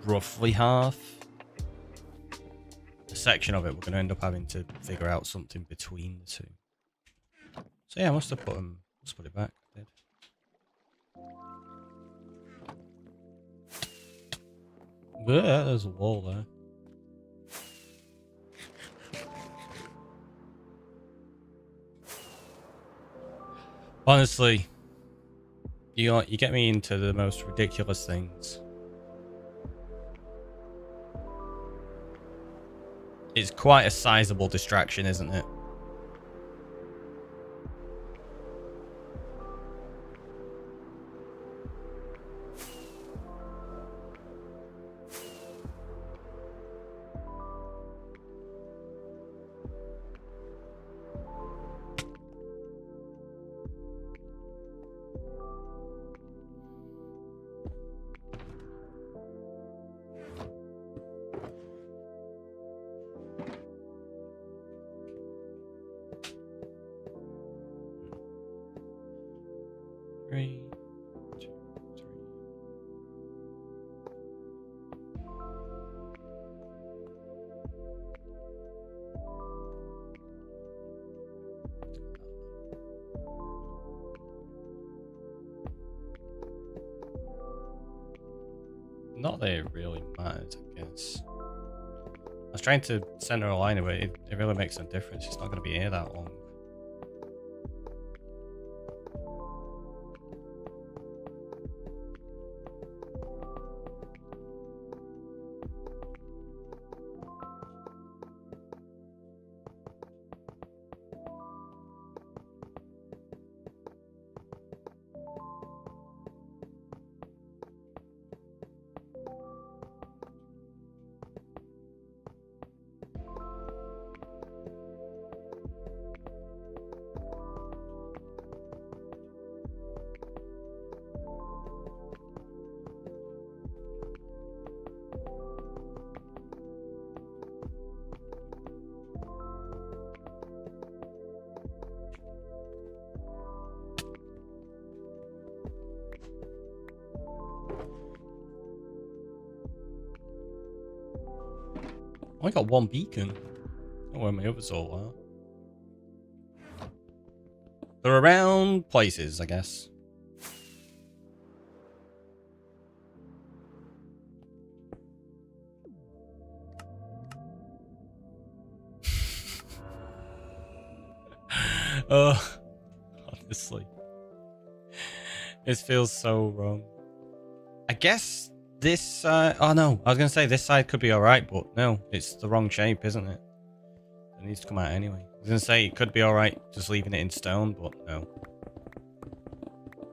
roughly half. A section of it we're going to end up having to figure out something between the two. So yeah, I must have put them. Let's put it back. I did. Yeah, there's a wall there. Honestly, you get me into the most ridiculous things. It's quite a sizable distraction, isn't it? Three, 2, 3. Not that it really matters, I guess. I was trying to center a line, but it really makes no difference. It's not going to be here that long. I got one beacon. I don't know where my others all are. They're around places, I guess. Honestly. This feels so wrong. I guess this side... Oh no, I was going to say this side could be alright, but no, it's the wrong shape, isn't it? It needs to come out anyway. I was going to say it could be alright just leaving it in stone, but no.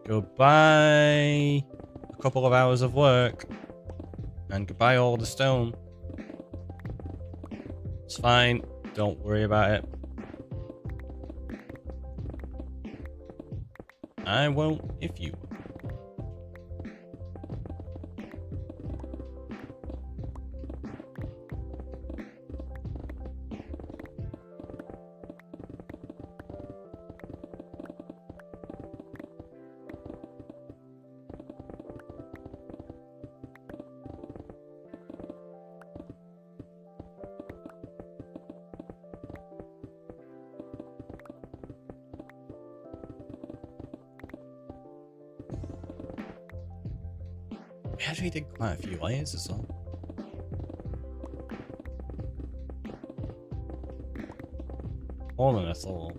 Goodbye. A couple of hours of work. And goodbye all the stone. It's fine. Don't worry about it. I won't if you won't. We actually did quite a few layers as well. More than I thought.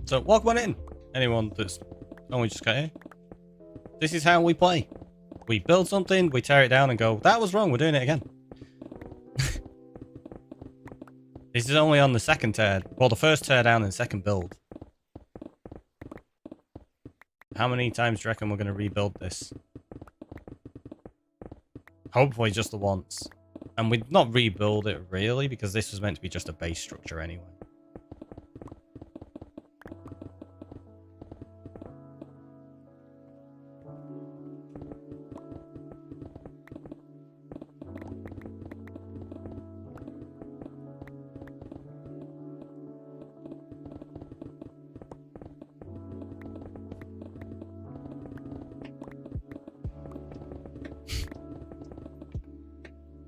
So, welcome on in, anyone that's only just got here. This is how we play. We build something, we tear it down and go, that was wrong, we're doing it again. This is only on the second tear, well, the first tear down and second build. How many times do you reckon we're going to rebuild this? Hopefully just the once. And we'd not rebuild it really, because this was meant to be just a base structure anyway.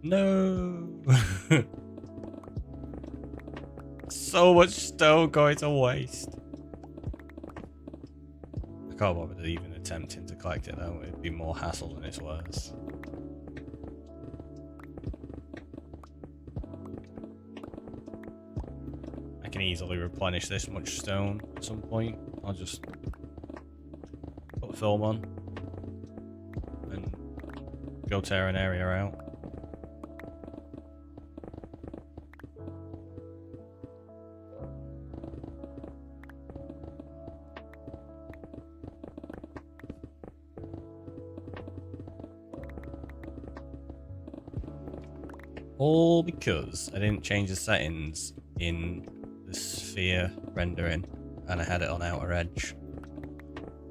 No. So much stone going to waste. I can't bother even attempting to collect it though. It'd be more hassle than it's worth. I can easily replenish this much stone at some point. I'll just put film on and go tear an area out. All because I didn't change the settings in the sphere rendering and I had it on outer edge.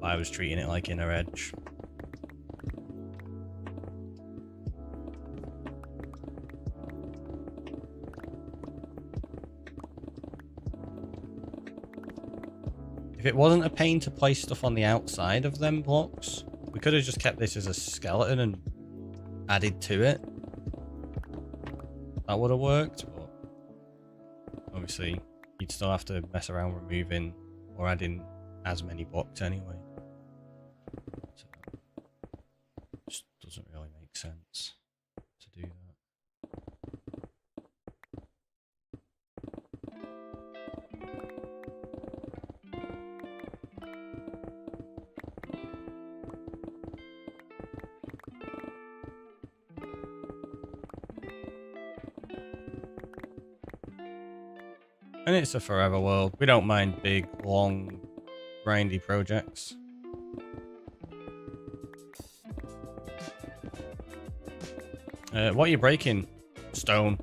I was treating it like inner edge. If it wasn't a pain to place stuff on the outside of them blocks, we could have just kept this as a skeleton and added to it. That would have worked, but obviously you'd still have to mess around removing or adding as many blocks anyway. So it just doesn't really make sense to do that. And it's a forever world. We don't mind big, long, grindy projects. What are you breaking? Stone.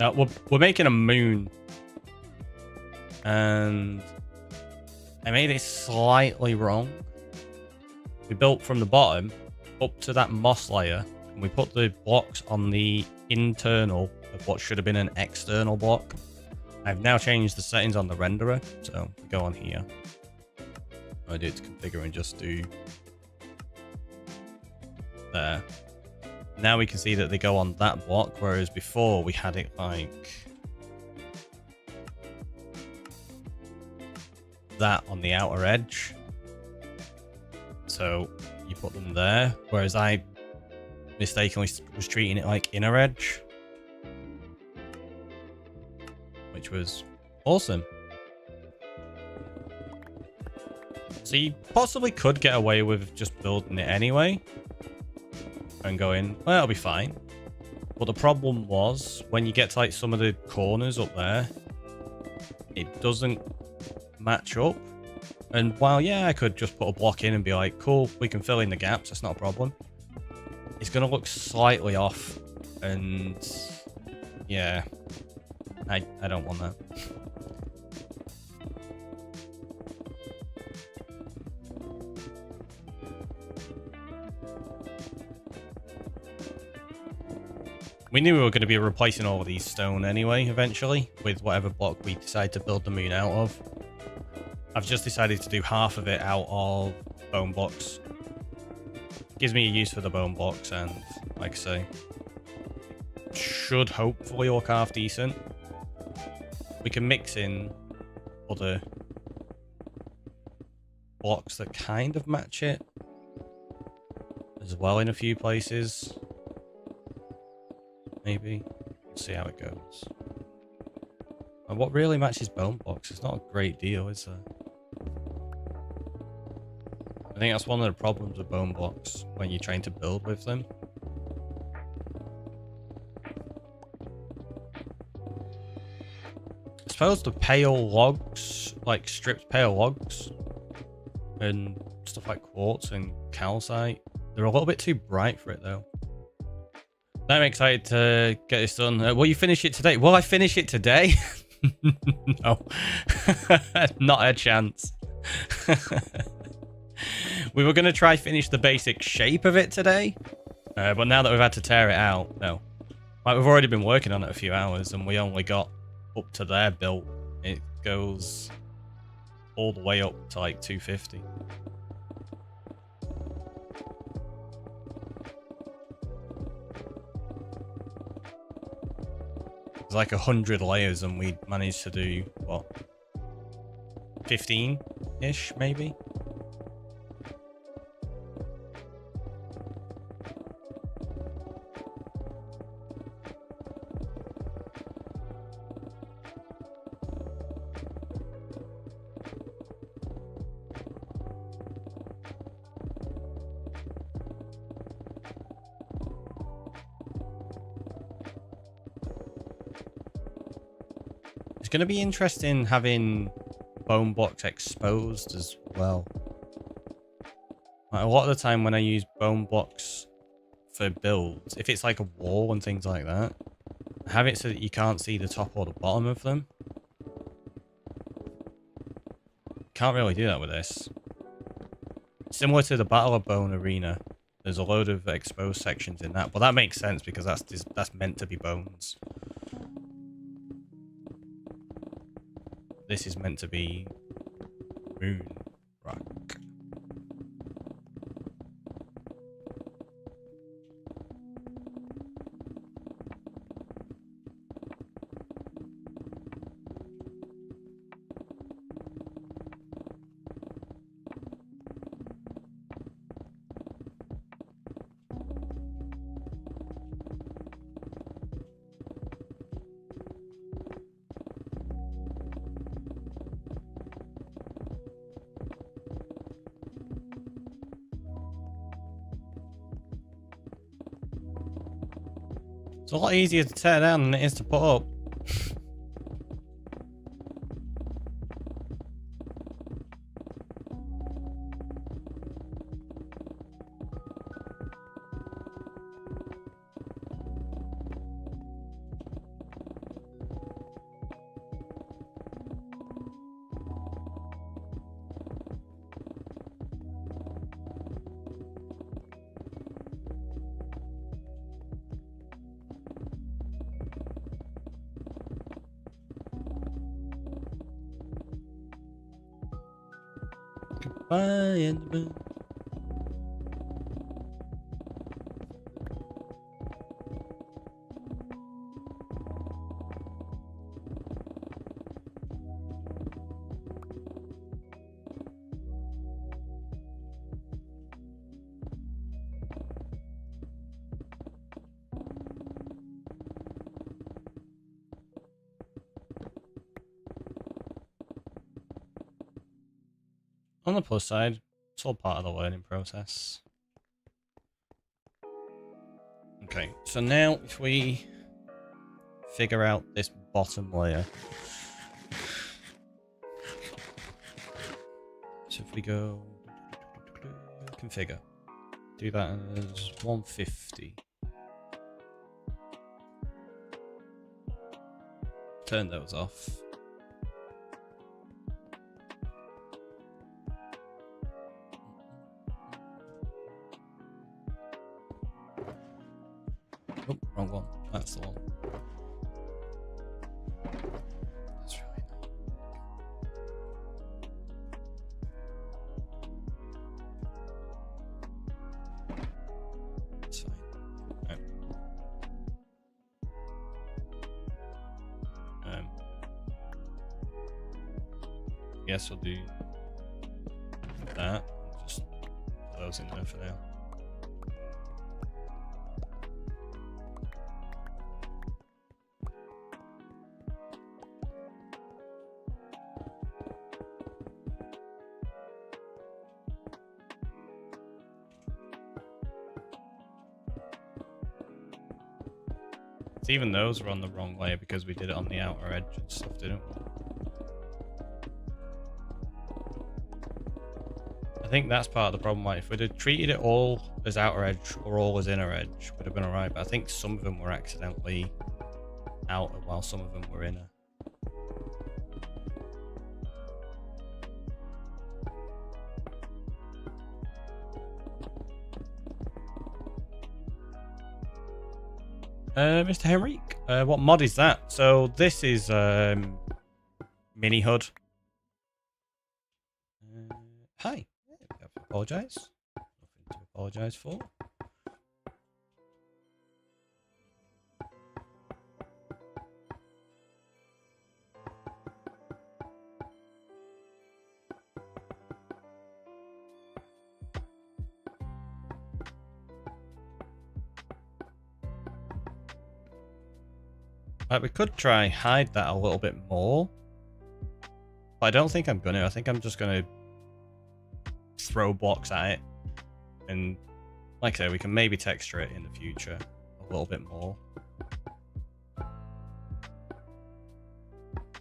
Now, we're making a moon. And I made it slightly wrong. We built from the bottom up to that moss layer. And we put the blocks on the internal of what should have been an external block. I've now changed the settings on the renderer, so we go on here. I do it to configure and just do there. Now we can see that they go on that block, whereas before we had it like that on the outer edge. So you put them there, whereas I mistakenly was treating it like inner edge. Which was awesome. So you possibly could get away with just building it anyway and going, well, it'll be fine. But the problem was when you get to like some of the corners up there, it doesn't match up. And while, yeah, I could just put a block in and be like, cool, we can fill in the gaps, that's not a problem. It's going to look slightly off. And yeah, I don't want that. We knew we were going to be replacing all of these stone anyway, eventually, with whatever block we decide to build the moon out of. I've just decided to do half of it out of bone blocks. Gives me a use for the bone blocks, and like I say, should hopefully look half decent. We can mix in other blocks that kind of match it as well in a few places. Maybe. We'll see how it goes. And what really matches bone blocks is not a great deal, is there? I think that's one of the problems with bone blocks when you're trying to build with them. I suppose the pale logs, like stripped pale logs, and stuff like quartz and calcite, they're a little bit too bright for it though. I'm excited to get this done. Will you finish it today? Will I finish it today? No. Not a chance. We were going to try finish the basic shape of it today. But now that we've had to tear it out, no. Like, we've already been working on it a few hours and we only got up to there built. It goes all the way up to like 250. It's like 100 layers and we managed to do, what, 15-ish maybe? Going to be interesting having bone blocks exposed as well. Like, a lot of the time when I use bone blocks for builds, if it's like a wall and things like that, I have it so that you can't see the top or the bottom of them. Can't really do that with this. Similar to the Battle of Bone Arena, there's a load of exposed sections in that, but that makes sense because that's meant to be bones. This is meant to be moon rock. It's a lot easier to tear down than it is to put up. Goodbye in the moon. On the plus side, it's all part of the learning process. Okay, so now if we figure out this bottom layer. So if we go configure, do that as 150. Turn those off. Oh, wrong one. That's the one. That's really not. It's fine. Right. Guess we'll do that. Just put those in there for now. Even those were on the wrong layer because we did it on the outer edge and stuff, didn't we? I think that's part of the problem. Like, if we'd have treated it all as outer edge or all as inner edge, would have been alright. But I think some of them were accidentally outer while some of them were inner. Mr. Henrik, what mod is that? So this is Mini HUD. Hi. I apologise. Nothing to apologise for. We could try hide that a little bit more, but I don't think I'm gonna. I think I'm just gonna throw blocks at it, and like I say, we can maybe texture it in the future a little bit more. But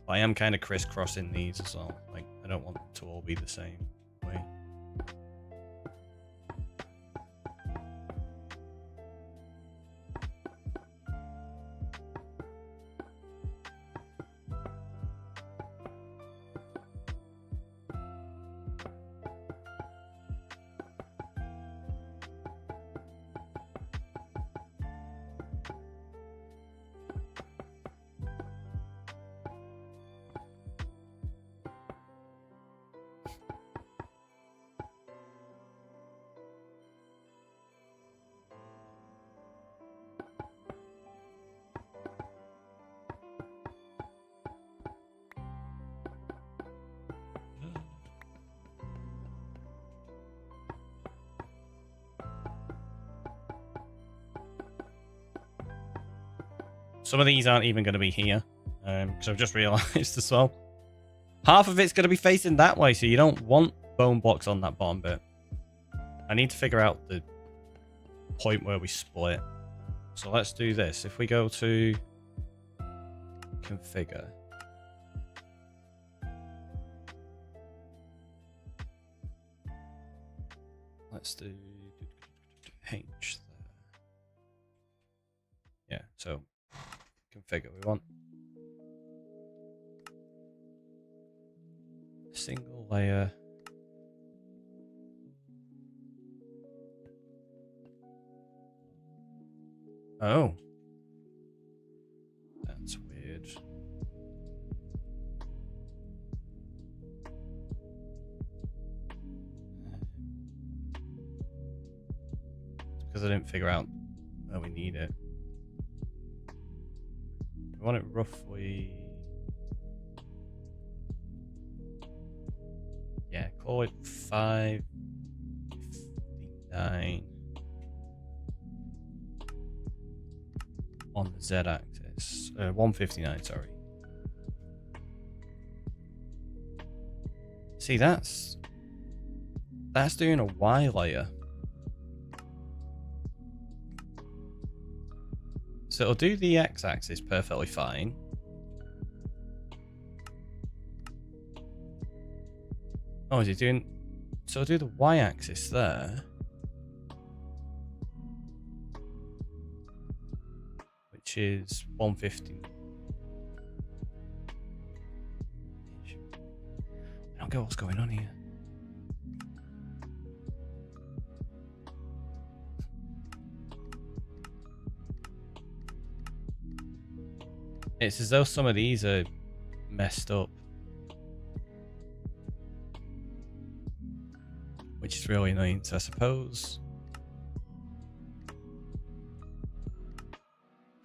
I am kind of crisscrossing these as well. Like, I don't want them to all be the same way. Some of these aren't even going to be here, because I've just realised as well. Half of it's going to be facing that way, so you don't want bone blocks on that bottom bit. I need to figure out the point where we split. So let's do this. If we go to configure, let's do H there. Yeah, so configure. We want a single layer. Oh, that's weird. It's because I didn't figure out where we need it. We want it roughly. Yeah, call it 559 on the Z axis. 159, sorry. See, that's doing a Y layer. So it'll do the X axis perfectly fine. Oh, is it doing... So I'll do the Y axis there. Which is 150. I don't get what's going on here. It's as though some of these are messed up. Which is really annoying, so I suppose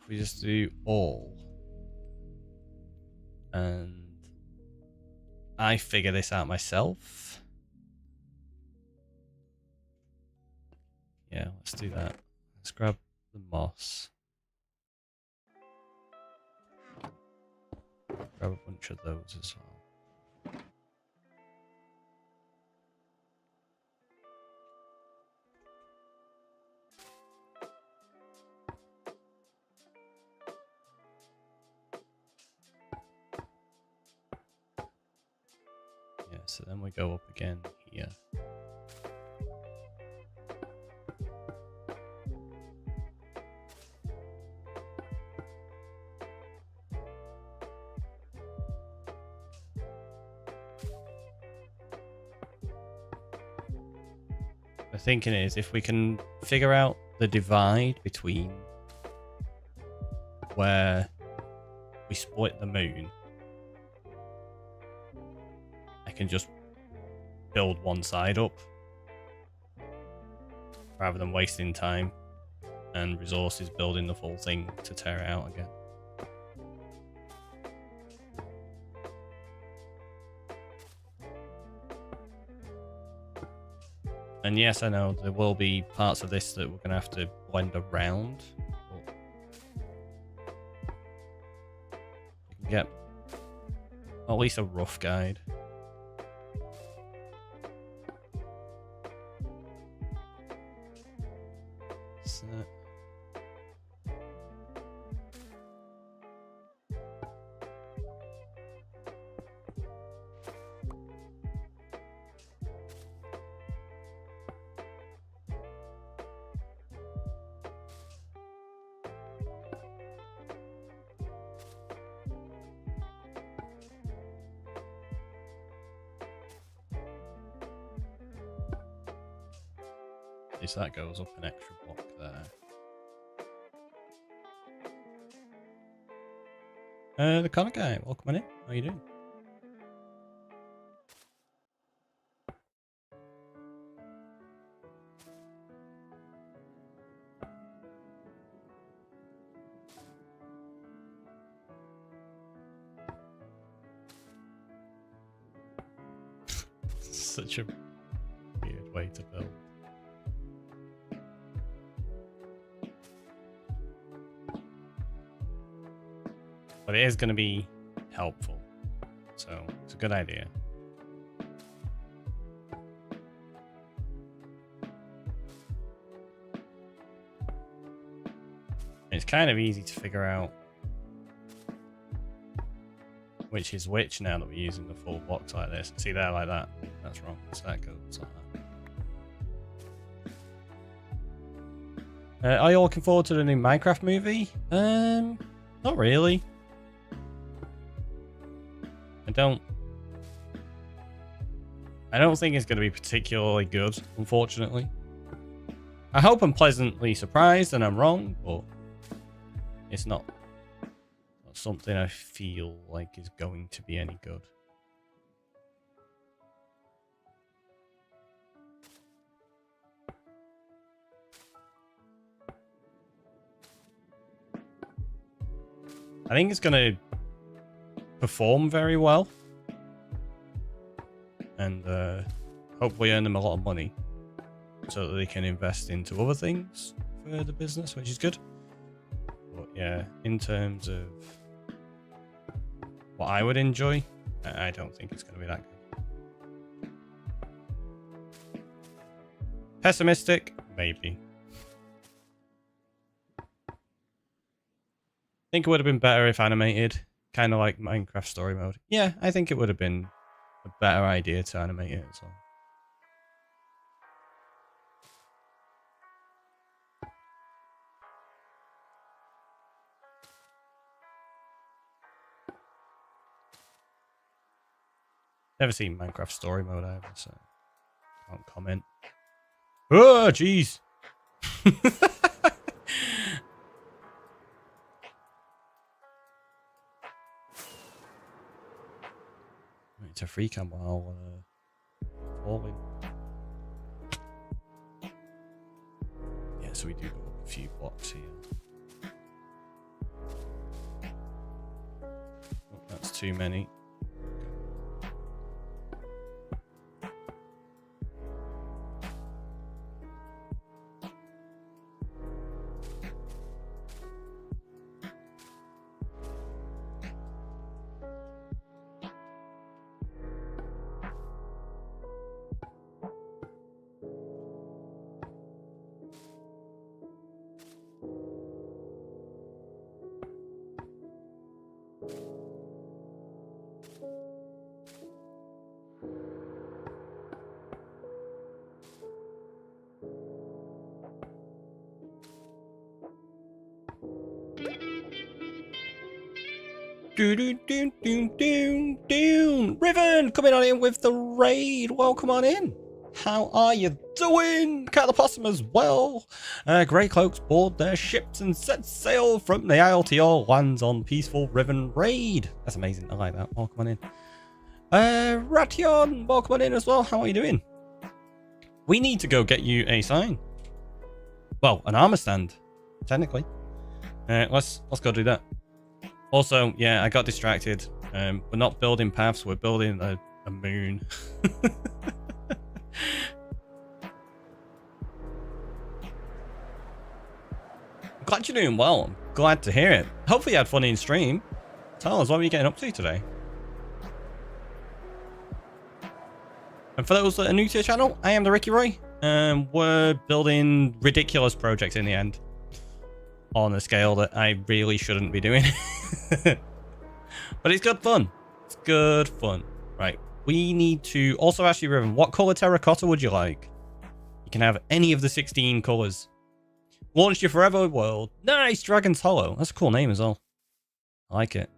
if we just do all, and I figure this out myself. Yeah, let's do that. Let's grab the moss. Grab a bunch of those as well. Yeah, so then we go up again here. The thinking is if we can figure out the divide between where we split the moon, I can just build one side up rather than wasting time and resources building the full thing to tear it out again. And yes, I know there will be parts of this that we're going to have to blend around. You can get at least a rough guide. So, so that goes up an extra block there. The Connor guy, welcome on in. How you doing? Such a weird way to build. But it is going to be helpful, so it's a good idea. It's kind of easy to figure out which is which now that we're using the full box like this. See there, like that. That's wrong. So that goes like that. Are you all looking forward to the new Minecraft movie? Not really. I don't think it's going to be particularly good, unfortunately. I hope I'm pleasantly surprised and I'm wrong, but it's not something I feel like is going to be any good. I think it's going to perform very well and hopefully earn them a lot of money so that they can invest into other things for the business, which is good. But yeah, in terms of what I would enjoy, I don't think it's going to be that good. Pessimistic? Maybe. I think it would have been better if animated, kind of like Minecraft story mode. Yeah, I think it would have been a better idea to animate it as well. Never seen Minecraft story mode either, so can't comment. Oh, jeez. It's a free cam while falling. Yeah, so we do go up a few blocks here. Oh, that's too many. Riven coming on in with the raid. Welcome on in. How are you doing? Cat the Possum as well. Grey Cloaks board their ships and set sail from the Isle to your lands on peaceful Riven raid. That's amazing. I like that. Welcome on in. Ration, welcome on in as well. How are you doing? We need to go get you a sign. Well, an armor stand, technically. Let's go do that. Also, yeah, I got distracted. We're not building paths, we're building a moon. I'm glad you're doing well. I'm glad to hear it. Hopefully you had fun in stream. Tell us, what were you getting up to today? And for those that are new to the channel, I am TheRickyroy. We're building ridiculous projects in the end. On a scale that I really shouldn't be doing. But it's good fun. It's good fun. Right. We need to also ask you, Riven, what color terracotta would you like? You can have any of the 16 colors. Launch your forever world. Nice. Dragon's Hollow. That's a cool name as well. I like it.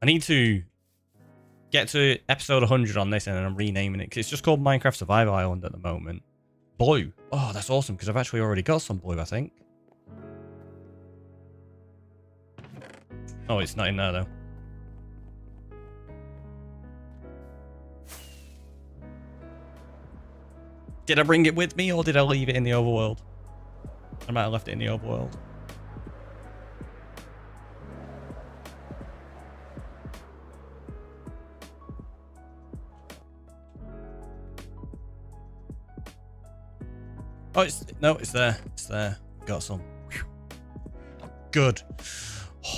I need to get to episode 100 on this and I'm renaming it because it's just called Minecraft Survival Island at the moment. Blue. Oh, that's awesome because I've actually already got some blue, I think. Oh, it's not in there, though. Did I bring it with me, or did I leave it in the overworld? I might have left it in the overworld. Oh, it's there. It's there. Got some. Good.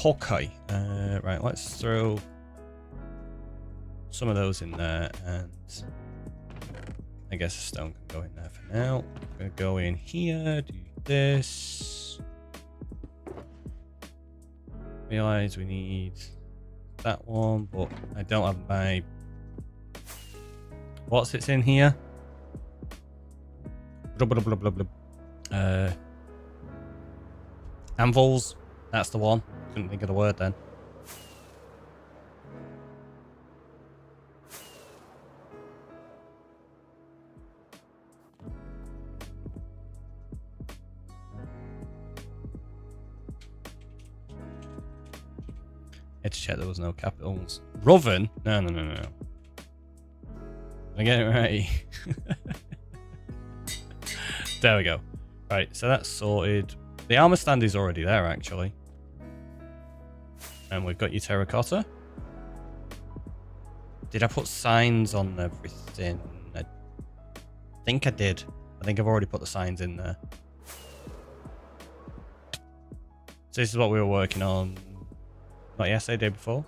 Okay. Right, let's throw some of those in there, and I guess a stone can go in there for now. I'm gonna go in here, do this. Realize we need that one, but I don't have my... What's it's in here? Blah, blah, blah, blah, blah. Anvils. That's the one. Couldn't think of the word then. Had to check there was no capitals. Roven? No. I get it right. There we go. Right, so that's sorted. The armor stand is already there, actually. And we've got your terracotta. Did I put signs on everything? I think I did. I think I've already put the signs in there. So this is what we were working on. Not yesterday, day before.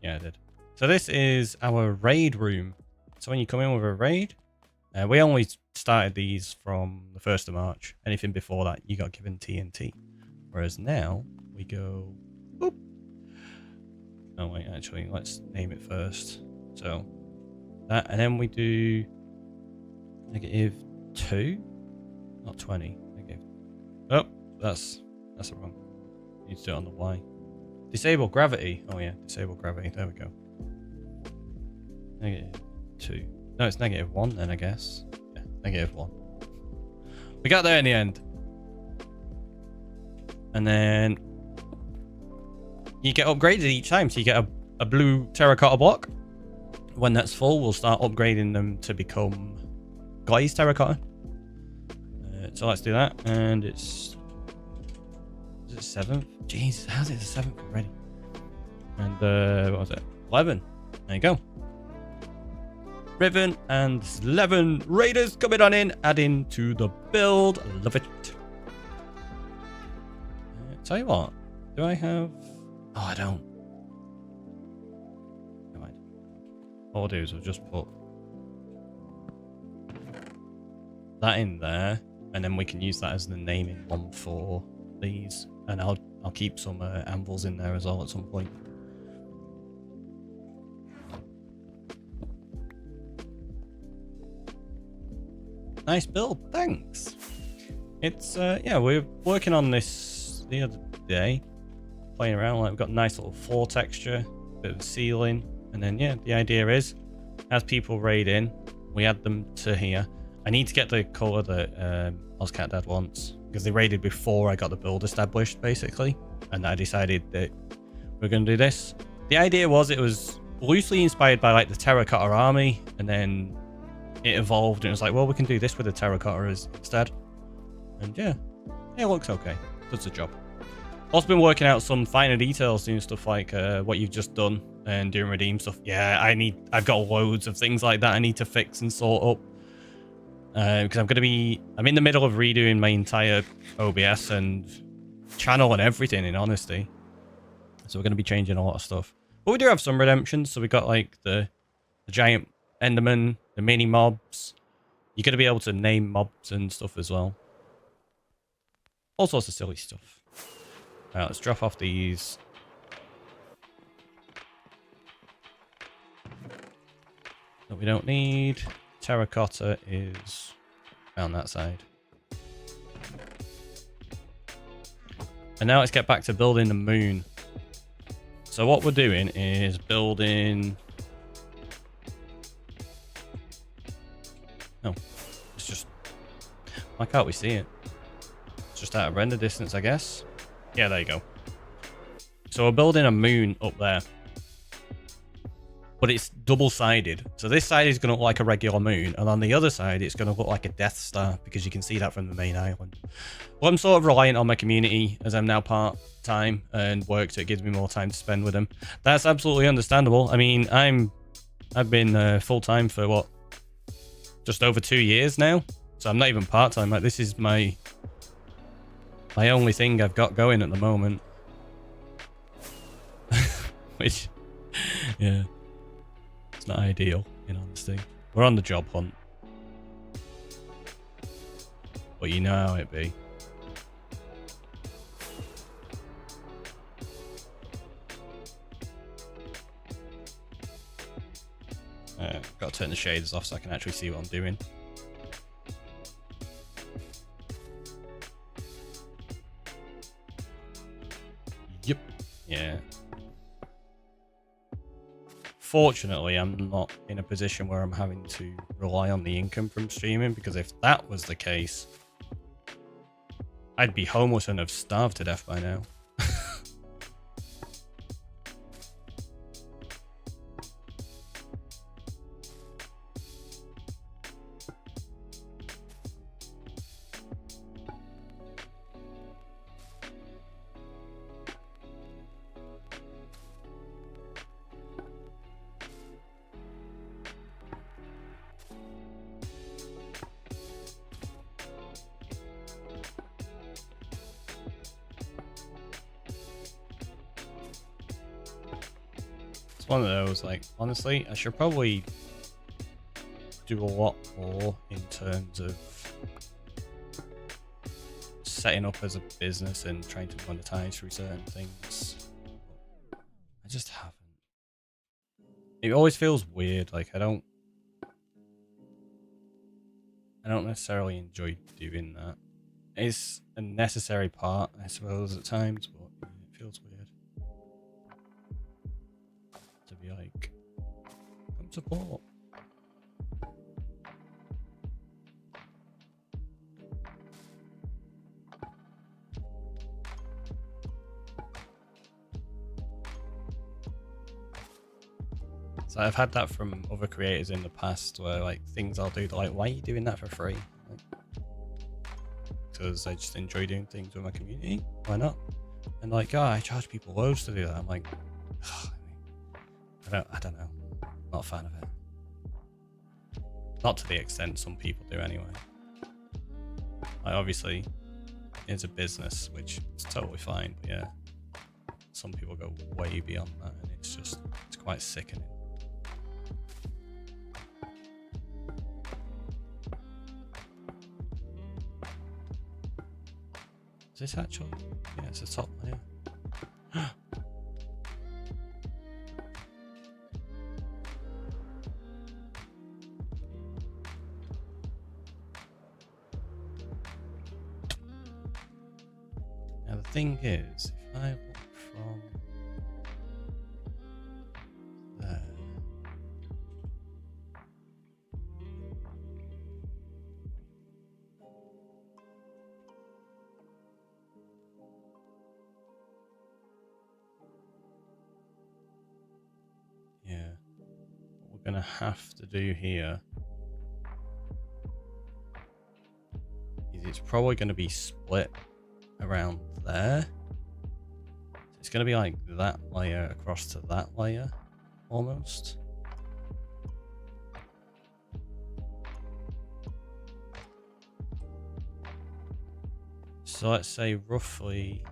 Yeah, I did. So this is our raid room. So when you come in with a raid, we only started these from the 1st of March. Anything before that, you got given TNT. Whereas now, we go... Boop. Oh wait, actually, let's name it first. So, that, and then we do... -2? Not 20. Negative... Oh, that's wrong. Need to do it on the Y. Disable gravity. Oh yeah, disable gravity. There we go. -2. No, it's -1 then, I guess. Yeah, -1. We got there in the end. And then you get upgraded each time. So you get a blue terracotta block. When that's full, we'll start upgrading them to become glazed terracotta. So let's do that. And it's... Is it 7th? Jeez, how's it the 7th already? And what was it? 11. There you go. Riven and 11 raiders coming on in, adding to the build. Love it. Tell you what, do I have... Oh, I don't. Never mind. What I'll do is I'll just put that in there, and then we can use that as the naming one for these. And I'll keep some anvils in there as well at some point. Nice build, thanks. It's yeah, we're working on this the other day, playing around. Like, we've got a nice little floor texture, bit of ceiling, and then yeah, the idea is as people raid in, we add them to here. I need to get the color that Ozcat Dad wants, because they raided before I got the build established, basically, and I decided that we're going to do this. The idea was it was loosely inspired by like the terracotta army, and then it evolved and it was like, well, we can do this with the terracotta instead. And yeah, it looks okay. Does the job. Also been working out some finer details, doing stuff like what you've just done and doing redeem stuff. Yeah, I've got loads of things like that I need to fix and sort up. Because I'm in the middle of redoing my entire OBS and channel and everything, in honesty. So we're going to be changing a lot of stuff. But we do have some redemptions. So we got like the giant Enderman, the mini mobs. You're going to be able to name mobs and stuff as well. All sorts of silly stuff. Alright, let's drop off these. That we don't need. Terracotta is around that side. And now let's get back to building the moon. So what we're doing is building... Oh, it's just... Why can't we see it? It's just out of render distance, I guess. Yeah, there you go. So we're building a moon up there. But it's double-sided. So this side is going to look like a regular moon, and on the other side, it's going to look like a Death Star, because you can see that from the main island. Well, I'm sort of reliant on my community, as I'm now part-time and work, so it gives me more time to spend with them. That's absolutely understandable. I mean, I've been full-time for, what, just over 2 years now? So I'm not even part-time. Like, this is my only thing I've got going at the moment. Which, yeah. Not ideal, in honesty. We're on the job hunt. But you know how it be. Got to turn the shaders off so I can actually see what I'm doing. Yep. Yeah. Fortunately, I'm not in a position where I'm having to rely on the income from streaming, because if that was the case, I'd be homeless and have starved to death by now. It's one of those, like, honestly, I should probably do a lot more in terms of setting up as a business and trying to monetize through certain things. I just haven't. It always feels weird, like I don't necessarily enjoy doing that. It's a necessary part, I suppose, at times, but it feels weird to be like, come support. So I've had that from other creators in the past, where like things I'll do, they're like, why are you doing that for free? Because I just enjoy doing things with my community. Why not? And like, oh, I charge people loads to do that. I'm like, oh, I don't know. Not a fan of it. Not to the extent some people do anyway. Like, obviously, it's a business, which is totally fine. But yeah, some people go way beyond that, and it's quite sickening. Is this actual? Yeah, it's the top layer. Now the thing is, if I look from there, yeah, what we're gonna have to do here is it's probably gonna be split around there. So it's gonna be like that layer across to that layer, almost. So let's say roughly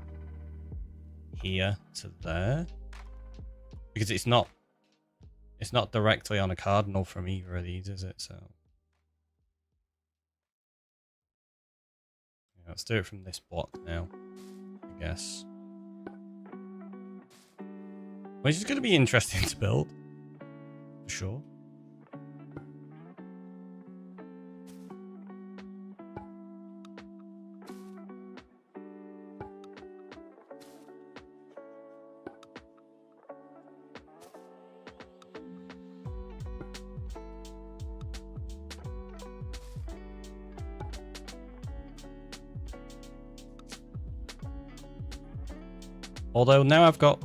here to there, because it's not directly on a cardinal from either of these, is it? So yeah, let's do it from this block now, I guess. Which is going to be interesting to build, for sure. Although now I've got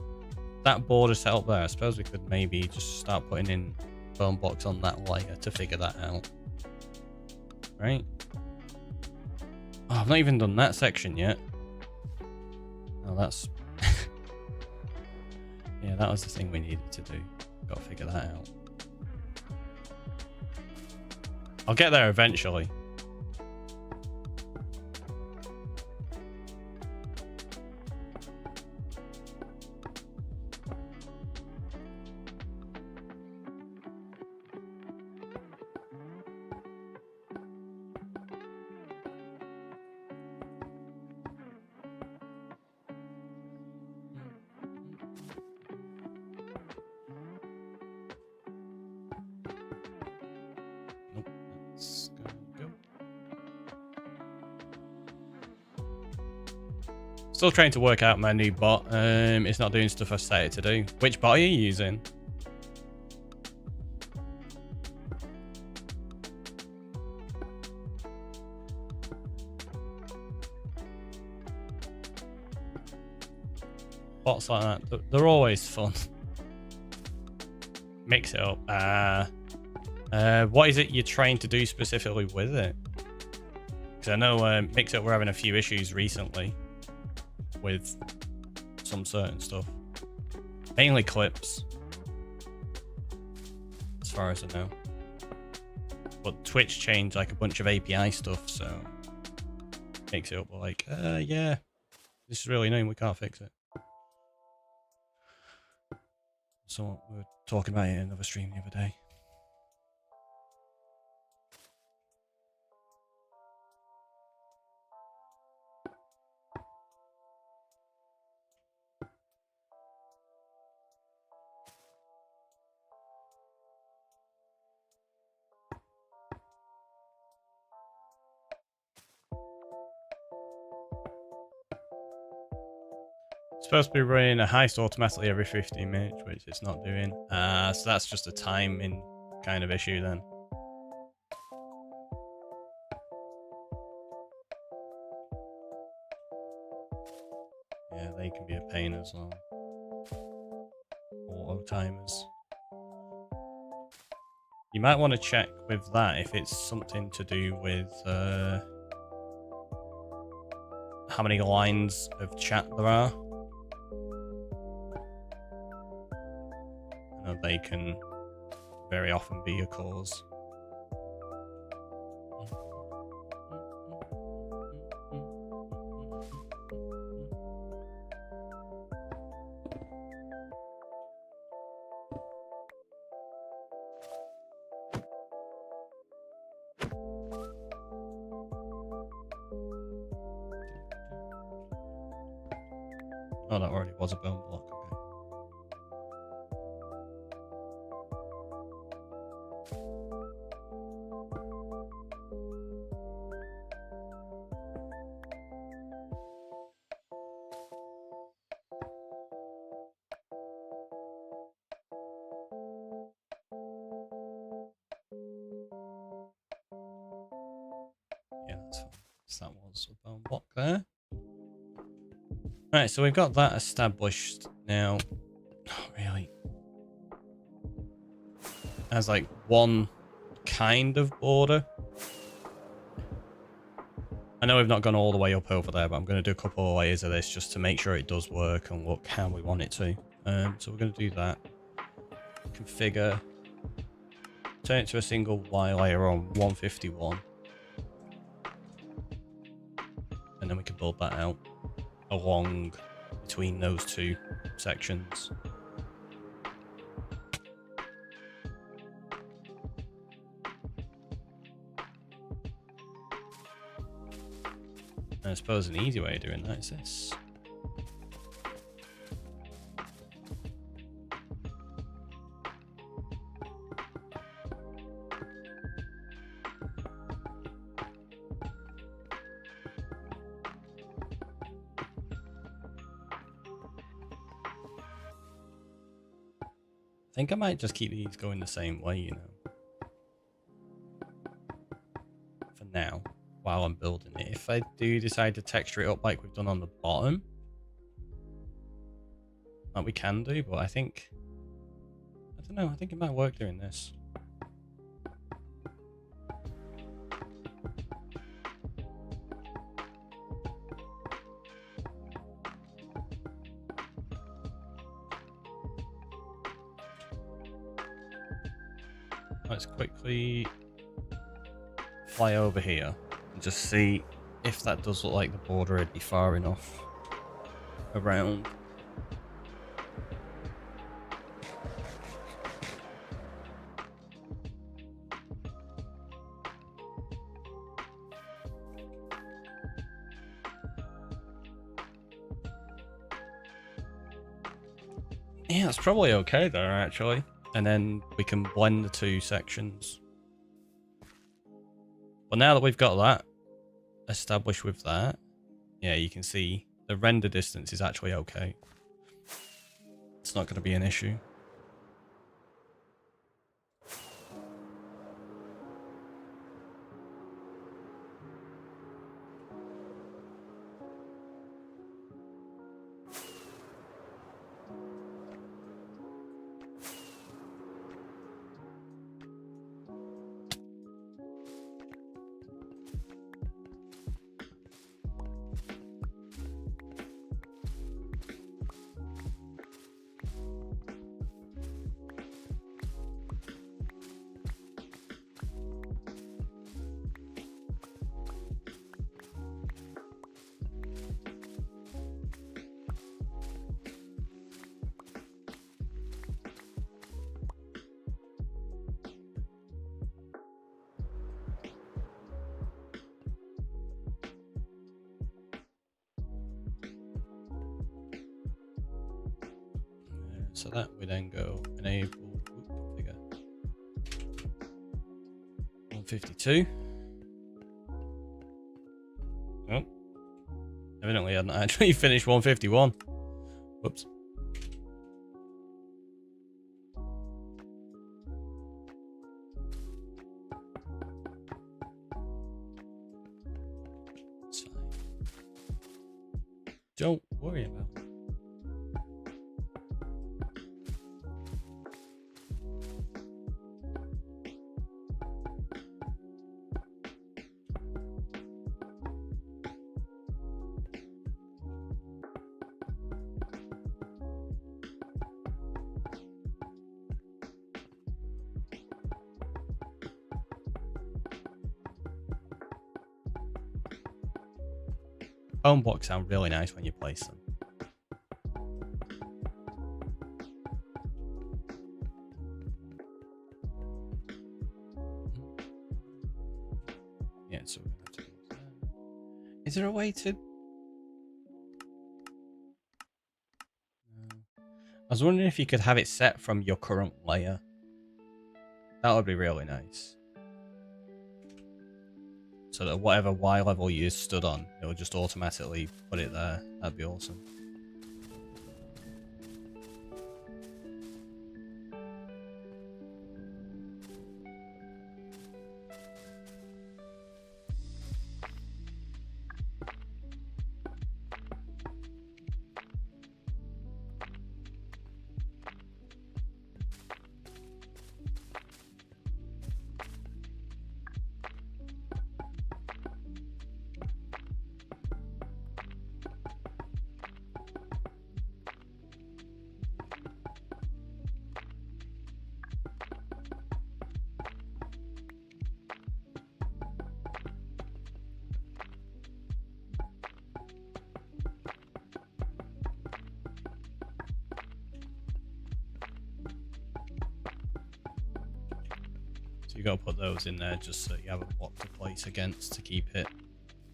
that border set up there, I suppose we could maybe just start putting in bone blocks on that layer to figure that out. Right? Oh, I've not even done that section yet. Oh, that's... yeah, that was the thing we needed to do. Got to figure that out. I'll get there eventually. Still trying to work out my new bot. It's not doing stuff I set it to do. Which bot are you using? Bots like that, they're always fun. Mix it up. What is it you're trying to do specifically with it? Because I know Mix It Up, we're having a few issues recently with some certain stuff. Mainly clips, as far as I know. But Twitch changed like a bunch of API stuff, so Mix It Up were like, yeah, this is really annoying, we can't fix it. So we were talking about it in another stream the other day. It's supposed to be running a heist automatically every 15 minutes, which it's not doing. So that's just a timing kind of issue then. Yeah, they can be a pain as well. Auto timers. You might want to check with that if it's something to do with how many lines of chat there are. I know they can very often be a cause. Oh, that already was a bone block, okay. Yeah, that's fine. So that was a bone block there. Right, so we've got that established now. Oh, really? As like one kind of border. I know we've not gone all the way up over there, but I'm going to do a couple of layers of this just to make sure it does work and look how we want it to. So we're going to do that. Configure. Turn it to a single Y layer on 151. And then we can build that out along between those two sections. And I suppose an easy way of doing that is this. I think I might just keep these going the same way, you know. For now, while I'm building it. If I do decide to texture it up like we've done on the bottom, that we can do, but I think, I don't know, I think it might work doing this. Let's quickly fly over here and just see if that does look like the border would be far enough around. Yeah, it's probably okay there, actually. And then we can blend the two sections. But now that we've got that established with that, yeah, you can see the render distance is actually okay. It's not going to be an issue. So that we then go enable configure 152. Oh, evidently I hadn't actually finished 151. Whoops. It's fine. Don't worry about it. Phone blocks sound really nice when you place them. Yeah, so we're gonna have to use that. Is there a way to? I was wondering if you could have it set from your current layer. That would be really nice. So that whatever Y level you stood on, it will just automatically put it there. That'd be awesome. So you got to put those in there just so you have a block to place against to keep it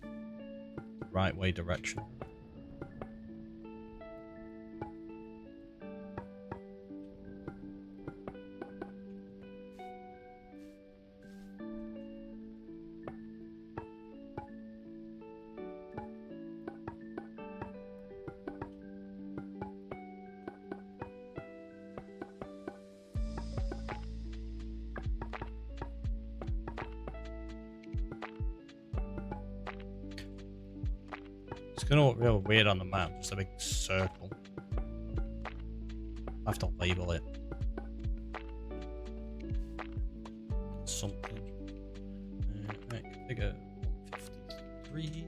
the right way direction. It's going to look real weird on the map, just a big circle. I have to label it. Something. Right, configure 153.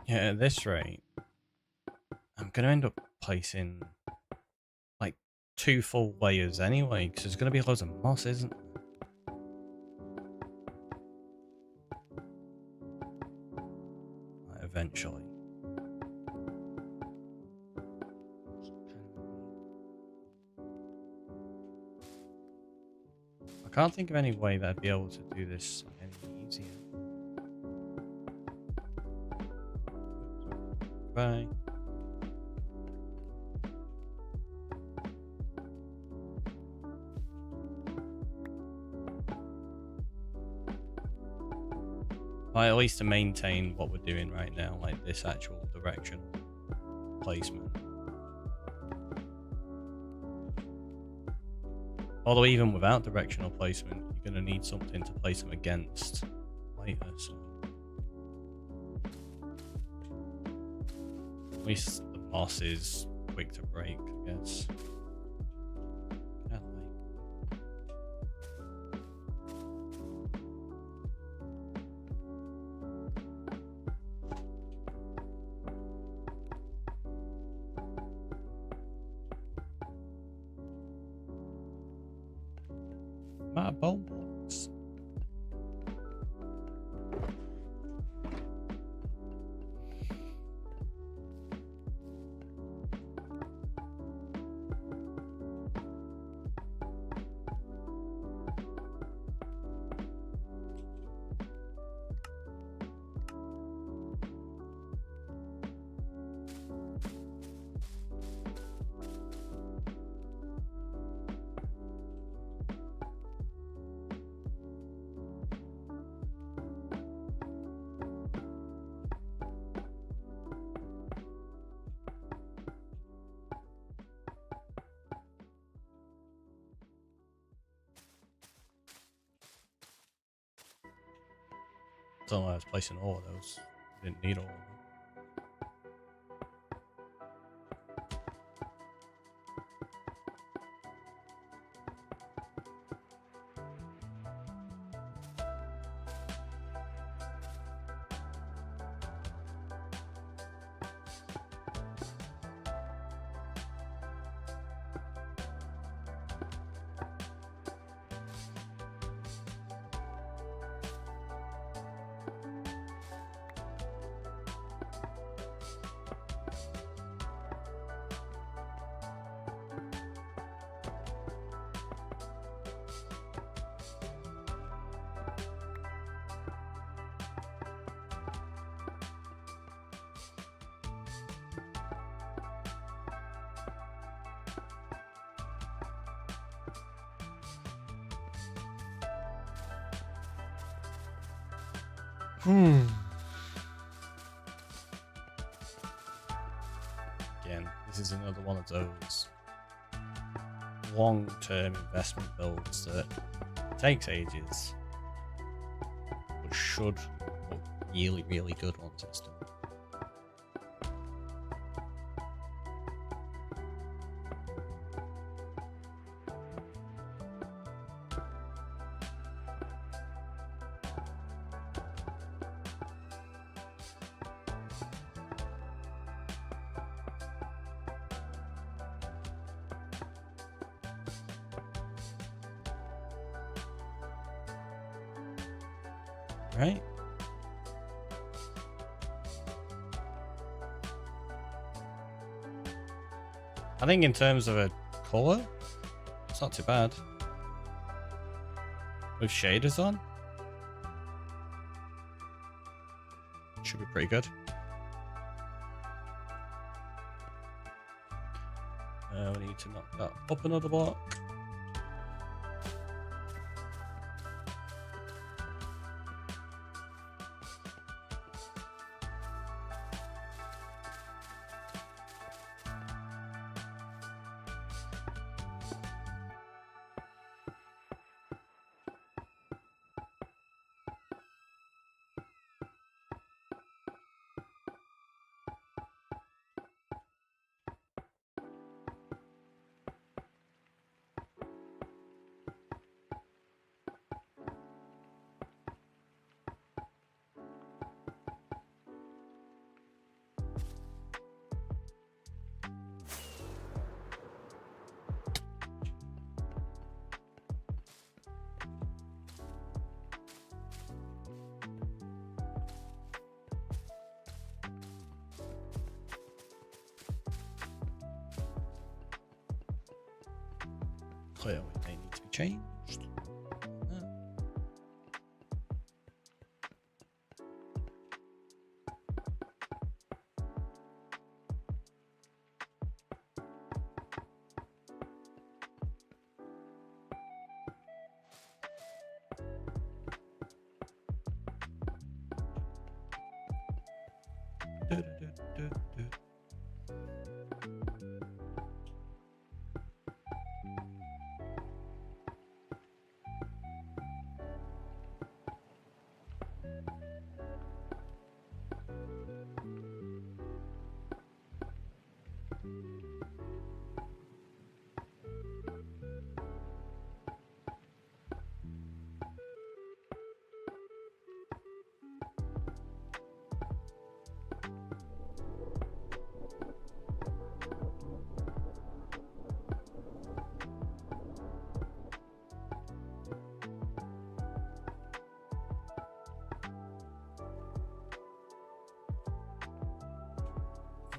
Yeah, at this rate, I'm going to end up placing like 2 full layers anyway, because there's going to be loads of moss, isn't there? Like, eventually. I can't think of any way that I'd be able to do this any easier. Bye. Like, at least to maintain what we're doing right now, like this actual direction placement. Although even without directional placement, you're going to need something to place them against later. So at least the moss is quick to break, I guess. My bone blocks. I don't know why I was placing all of those. I didn't need all of them. Again, this is another one of those long-term investment builds that takes ages, but should look really, really good once it's done. Right? I think in terms of a colour, it's not too bad. With shaders on, should be pretty good. We need to knock that up another block. Clearly they need to be changed.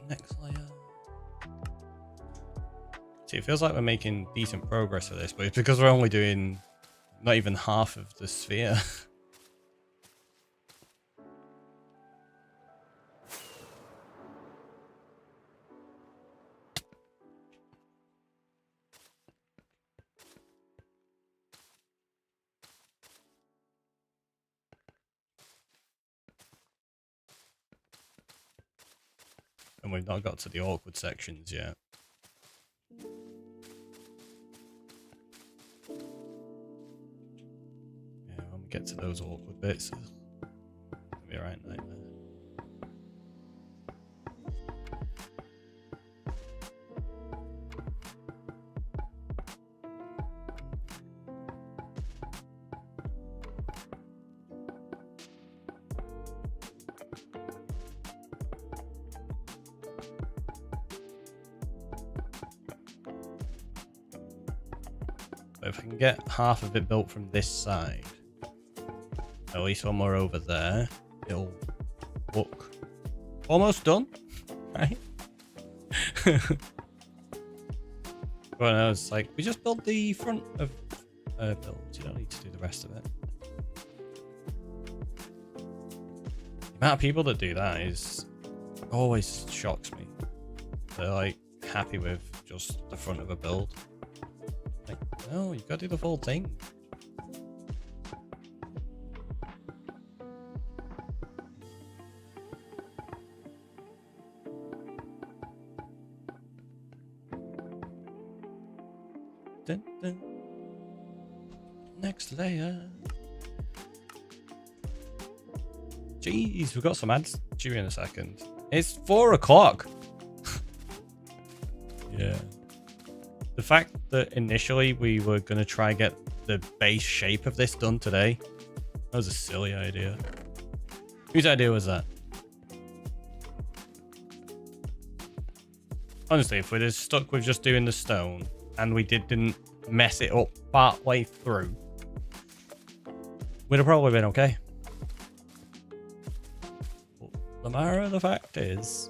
Next layer. See, it feels like we're making decent progress with this, but it's because we're only doing not even half of the sphere. And we've not got to the awkward sections yet. Yeah, when we get to those awkward bits, it'll be a right nightmare. But if I can get half of it built from this side, at least when we're over there, it'll look almost done, right? Well, no, it's like, we just built the front of builds, you don't need to do the rest of it. The amount of people that do that is always shocks me. They're like happy with just the front of a build. Like, no, you gotta do the full thing. Dun, dun. Next layer. Jeez, we've got some ads due in a second. It's 4 o'clock. Yeah. The fact that initially we were going to try and get the base shape of this done today, that was a silly idea. Whose idea was that? Honestly, if we'd have stuck with just doing the stone and we didn't mess it up part way through, we'd have probably been okay. But the matter of the fact is,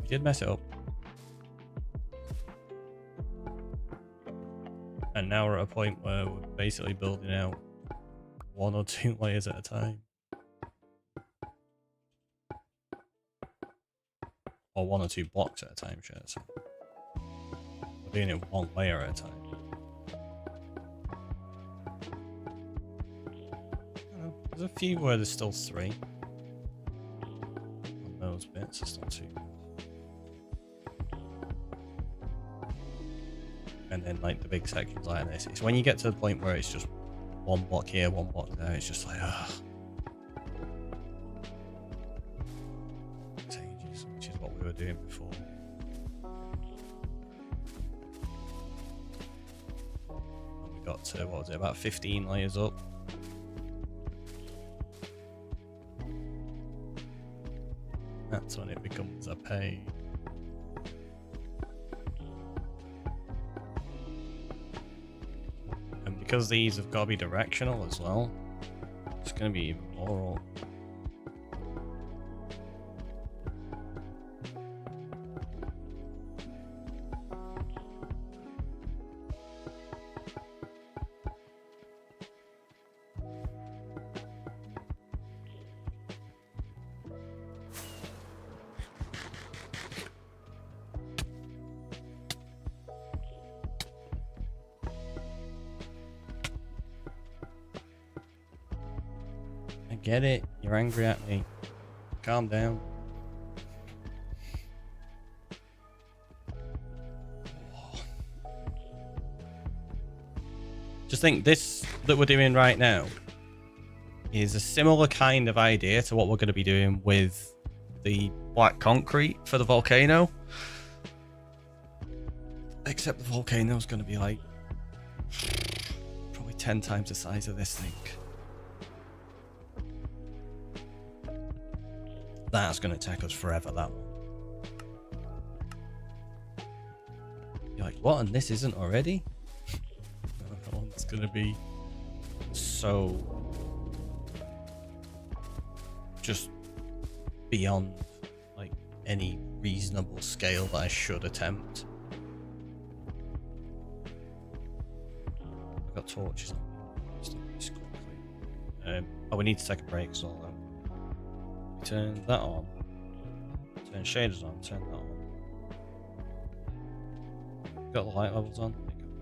we did mess it up. And now we're at a point where we're basically building out 1 or 2 layers at a time. Or 1 or 2 blocks at a time, should I say. We're doing it 1 layer at a time. There's a few where there's still 3. On those bits, it's not too bad. And then like the big sections like this, it's when you get to the point where it's just 1 block here, 1 block there, it's just like, ugh. Ages, which is what we were doing before. And we got to, what was it, about 15 layers up. That's when it becomes a pain. Because these have got to be directional as well, it's going to be even more awkward. Get it? You're angry at me. Calm down. Just think this that we're doing right now is a similar kind of idea to what we're going to be doing with the black concrete for the volcano. Except the volcano is going to be like probably 10 times the size of this thing. That's going to take us forever, that one. You're like, what? And this isn't already? That one's going to be so just beyond like any reasonable scale that I should attempt. I've got torches on me. Let's do this quickly. Oh, we need to take a break as well though. Turn that on. Turn shaders on. Turn that on. Got the light levels on. There you go.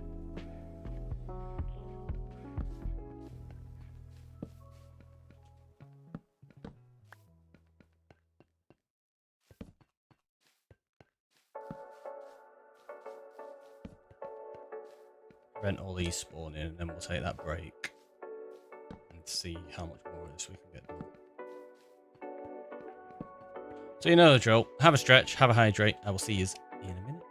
Prevent all these spawning, and then we'll take that break and see how much more of this we can get done. So you know the drill. Have a stretch, have a hydrate. I will see you in a minute.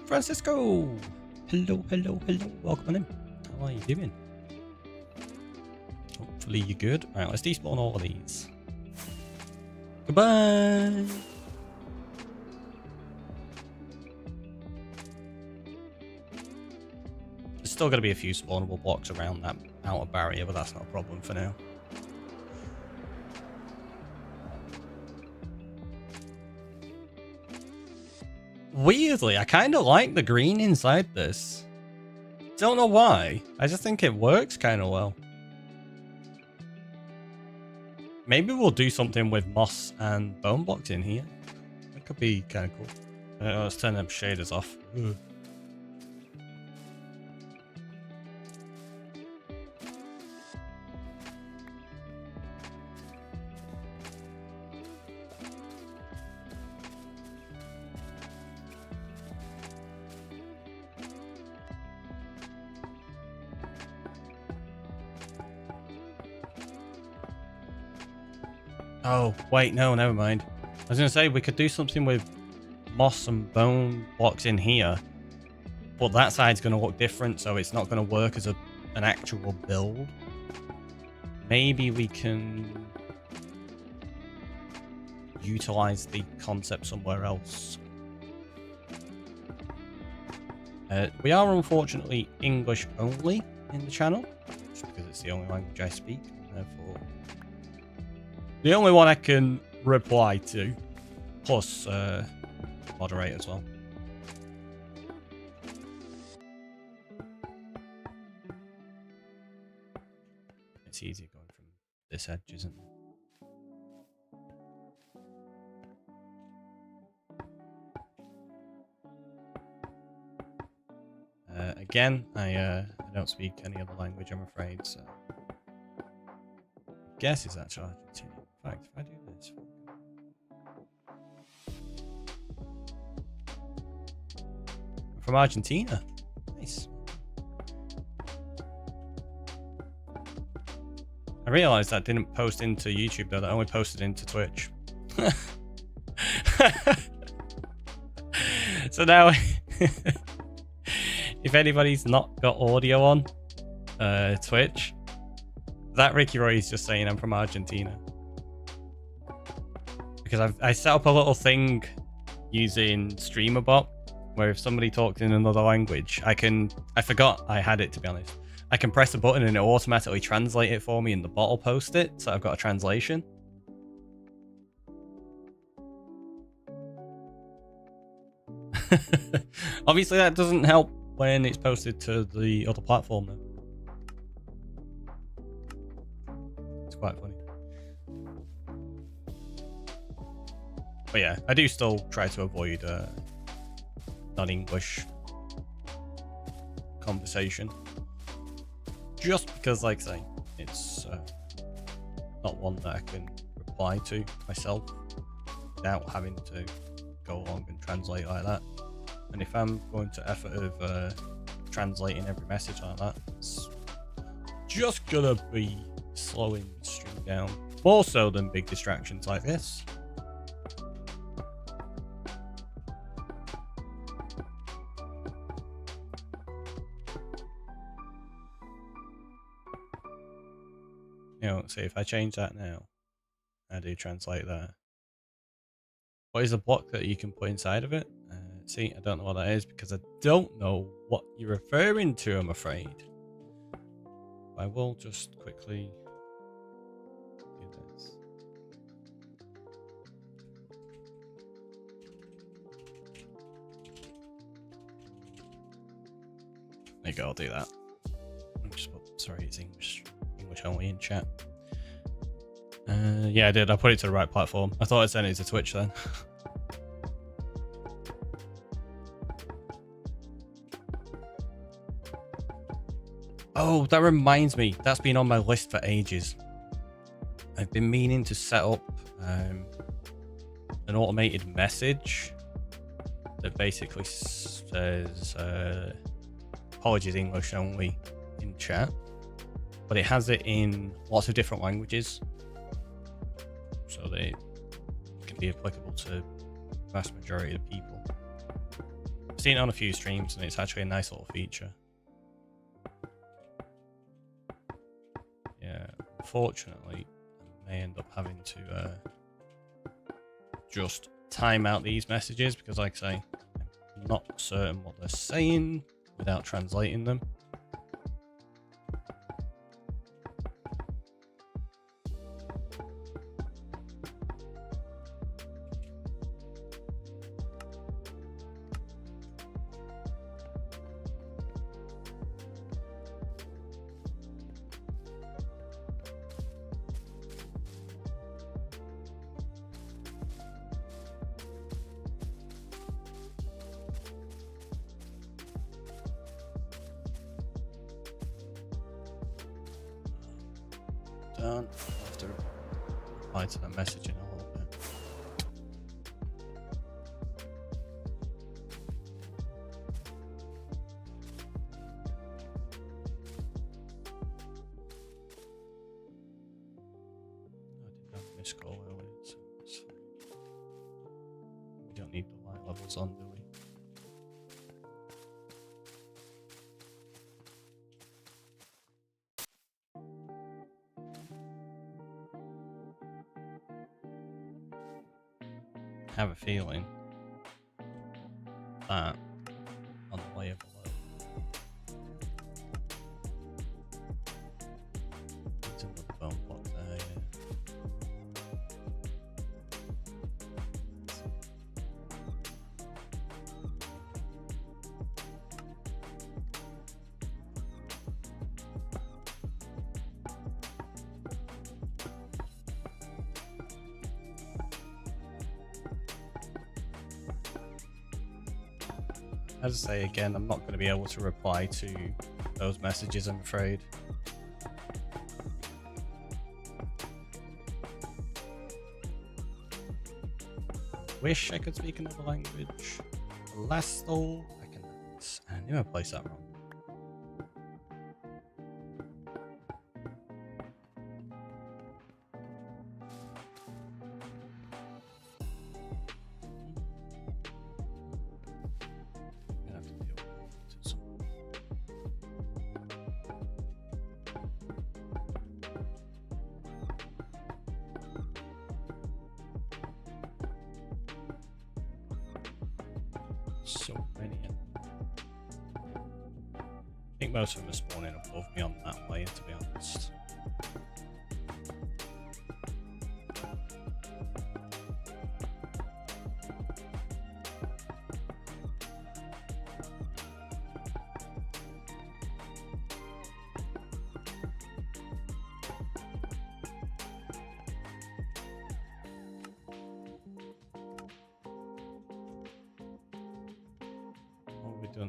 Francisco! Hello, hello, hello. Welcome in. How are you doing? Hopefully you're good. Alright, let's despawn all of these. Goodbye! There's still going to be a few spawnable blocks around that outer barrier, but that's not a problem for now. Weirdly, I kind of like the green inside this. Don't know why. I just think it works kind of well. Maybe we'll do something with moss and bone blocks in here. That could be kind of cool. Let's turn them shaders off. Ugh. Oh, wait, no, never mind. I was going to say, we could do something with moss and bone blocks in here, but that side's going to look different, so it's not going to work as an actual build. Maybe we can utilize the concept somewhere else. We are unfortunately English only in the channel, just because it's the only language I speak, and therefore the only one I can reply to, plus moderate as well. It's easier going from this edge, isn't it? Again, I don't speak any other language, I'm afraid, so I guess it's actually Argentinian. In fact, if I do this, I'm from Argentina. Nice. I realised that didn't post into YouTube though, that only posted into Twitch. So now, if anybody's not got audio on Twitch, TheRickyroy is just saying I'm from Argentina. Because I set up a little thing using StreamerBot, where if somebody talks in another language, I forgot I had it, to be honest. I can press a button and it will automatically translate it for me and the bot will post it, so I've got a translation. Obviously that doesn't help when it's posted to the other platform though. It's quite funny. But yeah, I do still try to avoid non-English conversation. Just because, like I say, it's not one that I can reply to myself without having to go along and translate like that. And if I'm going to effort of translating every message like that, it's just gonna be slowing the stream down. More so than big distractions like this. You know, see if I change that now, I do translate that. What is a block that you can put inside of it? See, I don't know what that is because I don't know what you're referring to, I'm afraid. I will just quickly do this. There you go, I'll do that. I'll just put, sorry, it's English only in chat. Yeah, I did. I put it to the right platform. I thought I sent it to Twitch then. Oh, that reminds me. That's been on my list for ages. I've been meaning to set up an automated message that basically says apologies English only in chat, but it has it in lots of different languages so that it can be applicable to the vast majority of people. I've seen it on a few streams and it's actually a nice little feature. Yeah, unfortunately, I may end up having to just time out these messages because, like I say, I'm not certain what they're saying without translating them. done. I'll have to reply to that message in a little bit. I didn't have a missed call earlier, so it's fine. We don't need the light levels on, do we? I have a feeling that on the layer below, it's another bone block there, yeah. As I say again, I'm not going to be able to reply to those messages, I'm afraid. Wish I could speak another language. Last though, I can. I knew I placed that wrong. So many. I think most of them are spawning above me on that layer, to be honest.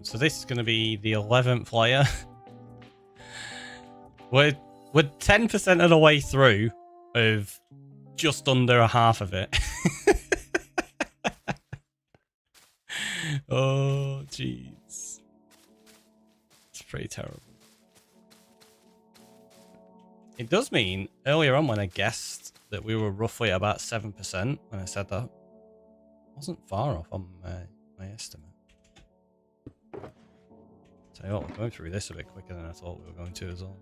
So this is going to be the 11th layer. we're 10% of the way through of just under a half of it. Oh, jeez. It's pretty terrible. It does mean earlier on when I guessed that we were roughly about 7%, when I said that, I wasn't far off on my estimate. Tell you what, we're going through this a bit quicker than I thought we were going to as well.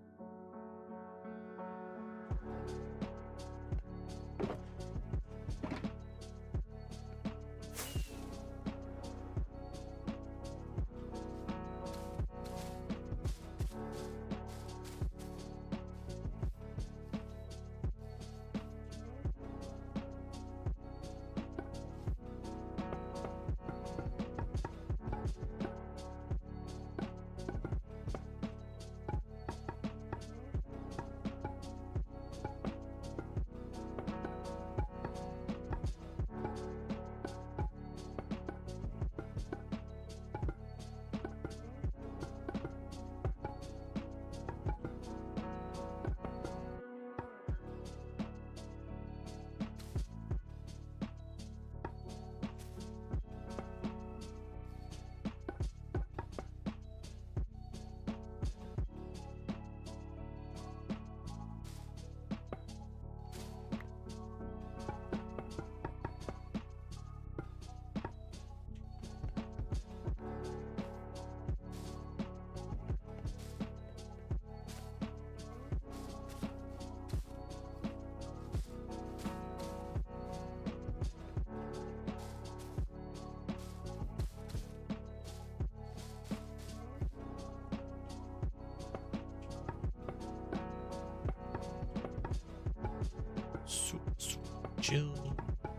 Chill.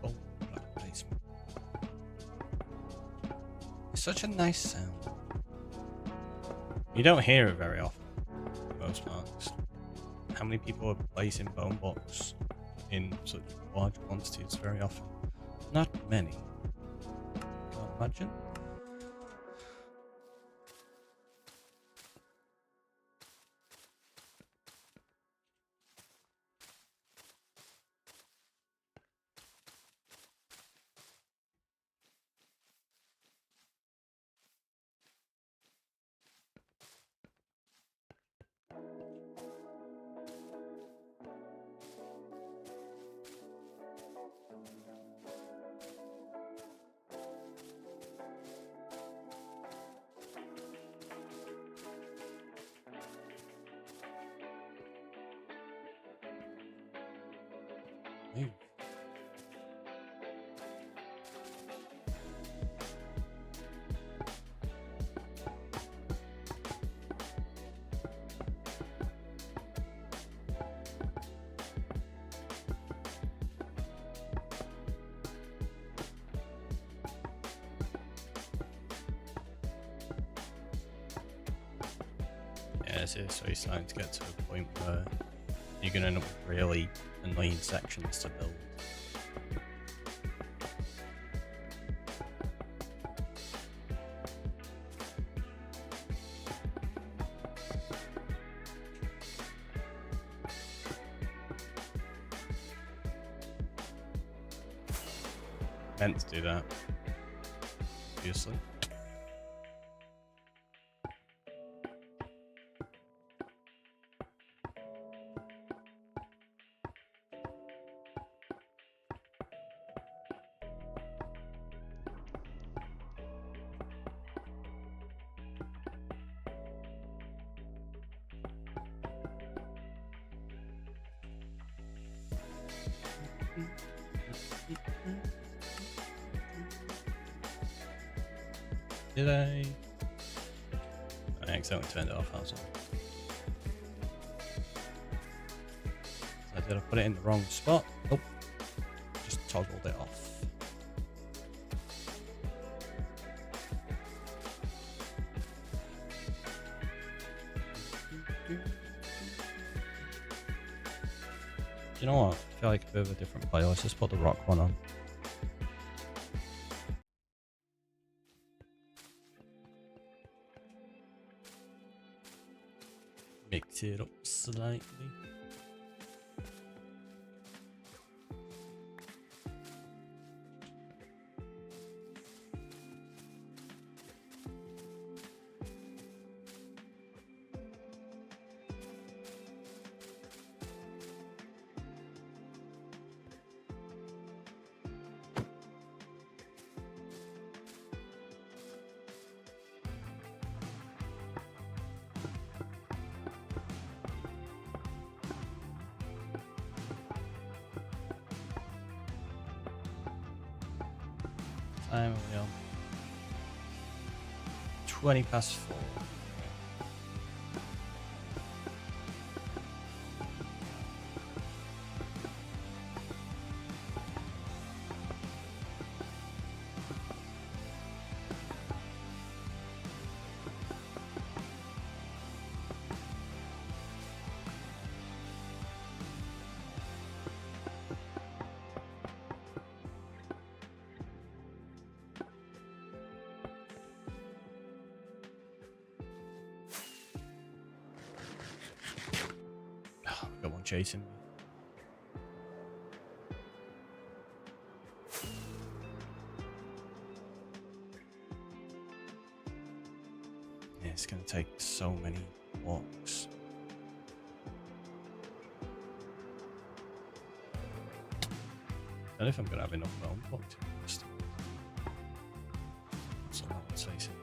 Oh, black placement. It's such a nice sound. You don't hear it very often, for most parts. How many people are placing bone blocks in such large quantities very often? Not many. Can't imagine. Yeah, so you're starting to get to a point where you're going to end up with really annoying sections to build. Meant to do that, obviously. Did I accidentally turned it off, that's all. Did I put it in the wrong spot? Nope. Just toggled it off. Do you know what? I feel like a bit of a different play. Let's just put the rock one on. Mix it up slightly. Time are we on? 20 past 4. Got one chasing me. Yeah, it's going to take so many walks. I don't know if I'm going to have enough bone blocks. That's a lot of chasing.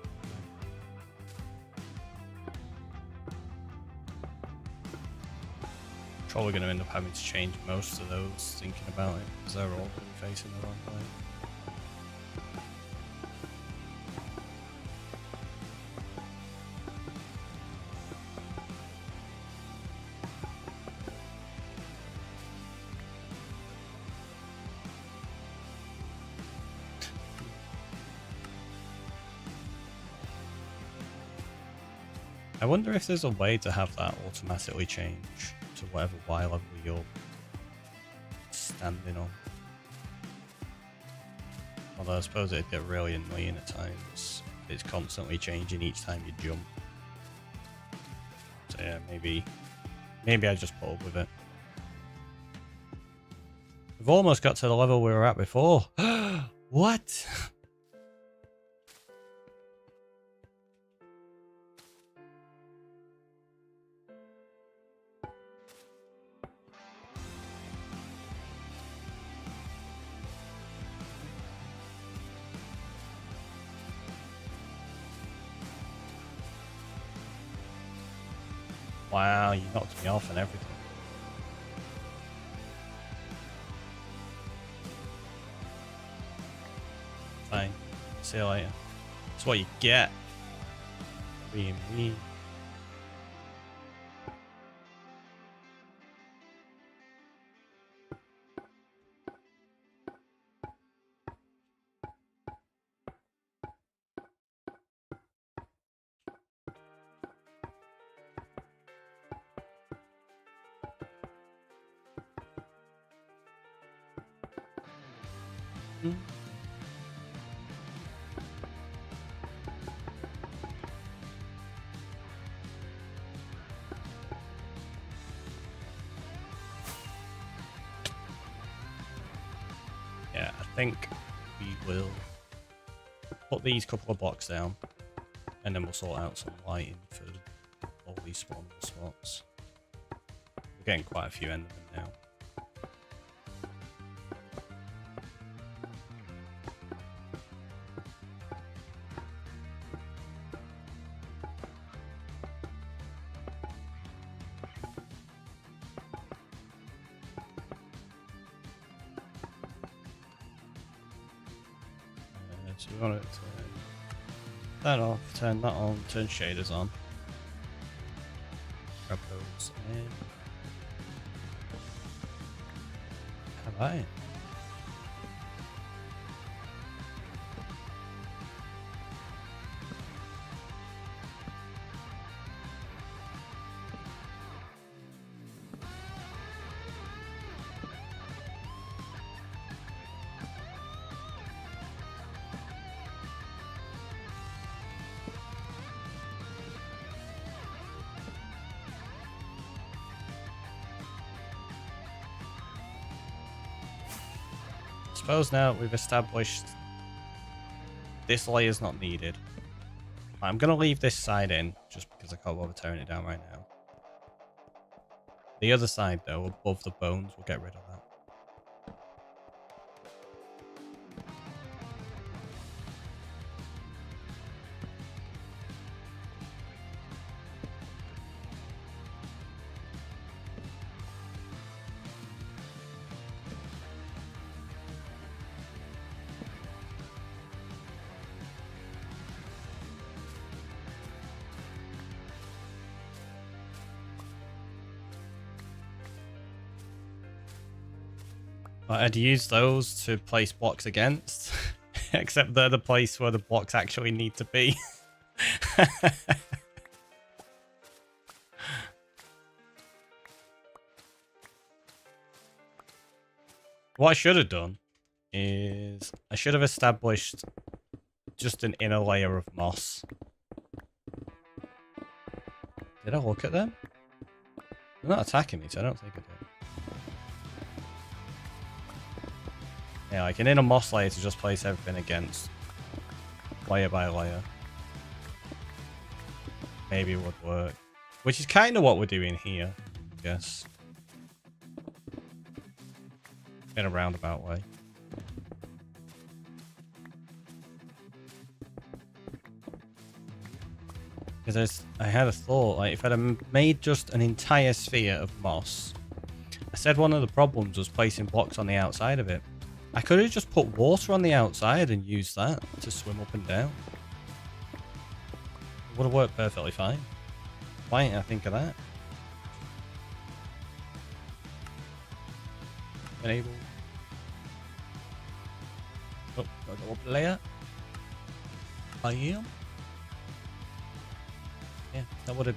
Probably going to end up having to change most of those, thinking about it, because they're all going to be facing the wrong way. I wonder if there's a way to have that automatically change to whatever Y level you're standing on. Although I suppose it'd get really annoying at times. It's constantly changing each time you jump. So yeah, maybe I just put up with it. We've almost got to the level we were at before. What? Wow, you knocked me off and everything. Fine. See you later. That's what you get. Being mean. Yeah, I think we will put these couple of blocks down, and then we'll sort out some lighting for all these spawn spots. We're getting quite a few Endermen now. So we want to turn that off, turn that on, turn shaders on. Grab those in. Have I? Suppose now we've established this layer is not needed. I'm going to leave this side in just because I can't bother tearing it down right now. The other side though, above the bones, we'll get rid of that. I'd use those to place blocks against, except they're the place where the blocks actually need to be. What I should have done is I should have established just an inner layer of moss. Did I look at them? They're not attacking me, so I don't think I did. Yeah, like an inner moss layer to just place everything against, layer by layer. Maybe it would work. Which is kind of what we're doing here, I guess. In a roundabout way. Because I had a thought, like if I'd have made just an entire sphere of moss, I said one of the problems was placing blocks on the outside of it. I could have just put water on the outside and used that to swim up and down. It would have worked perfectly fine. Why didn't I think of that? Enable. Oh, gotta go up a layer. I am. Yeah, that would have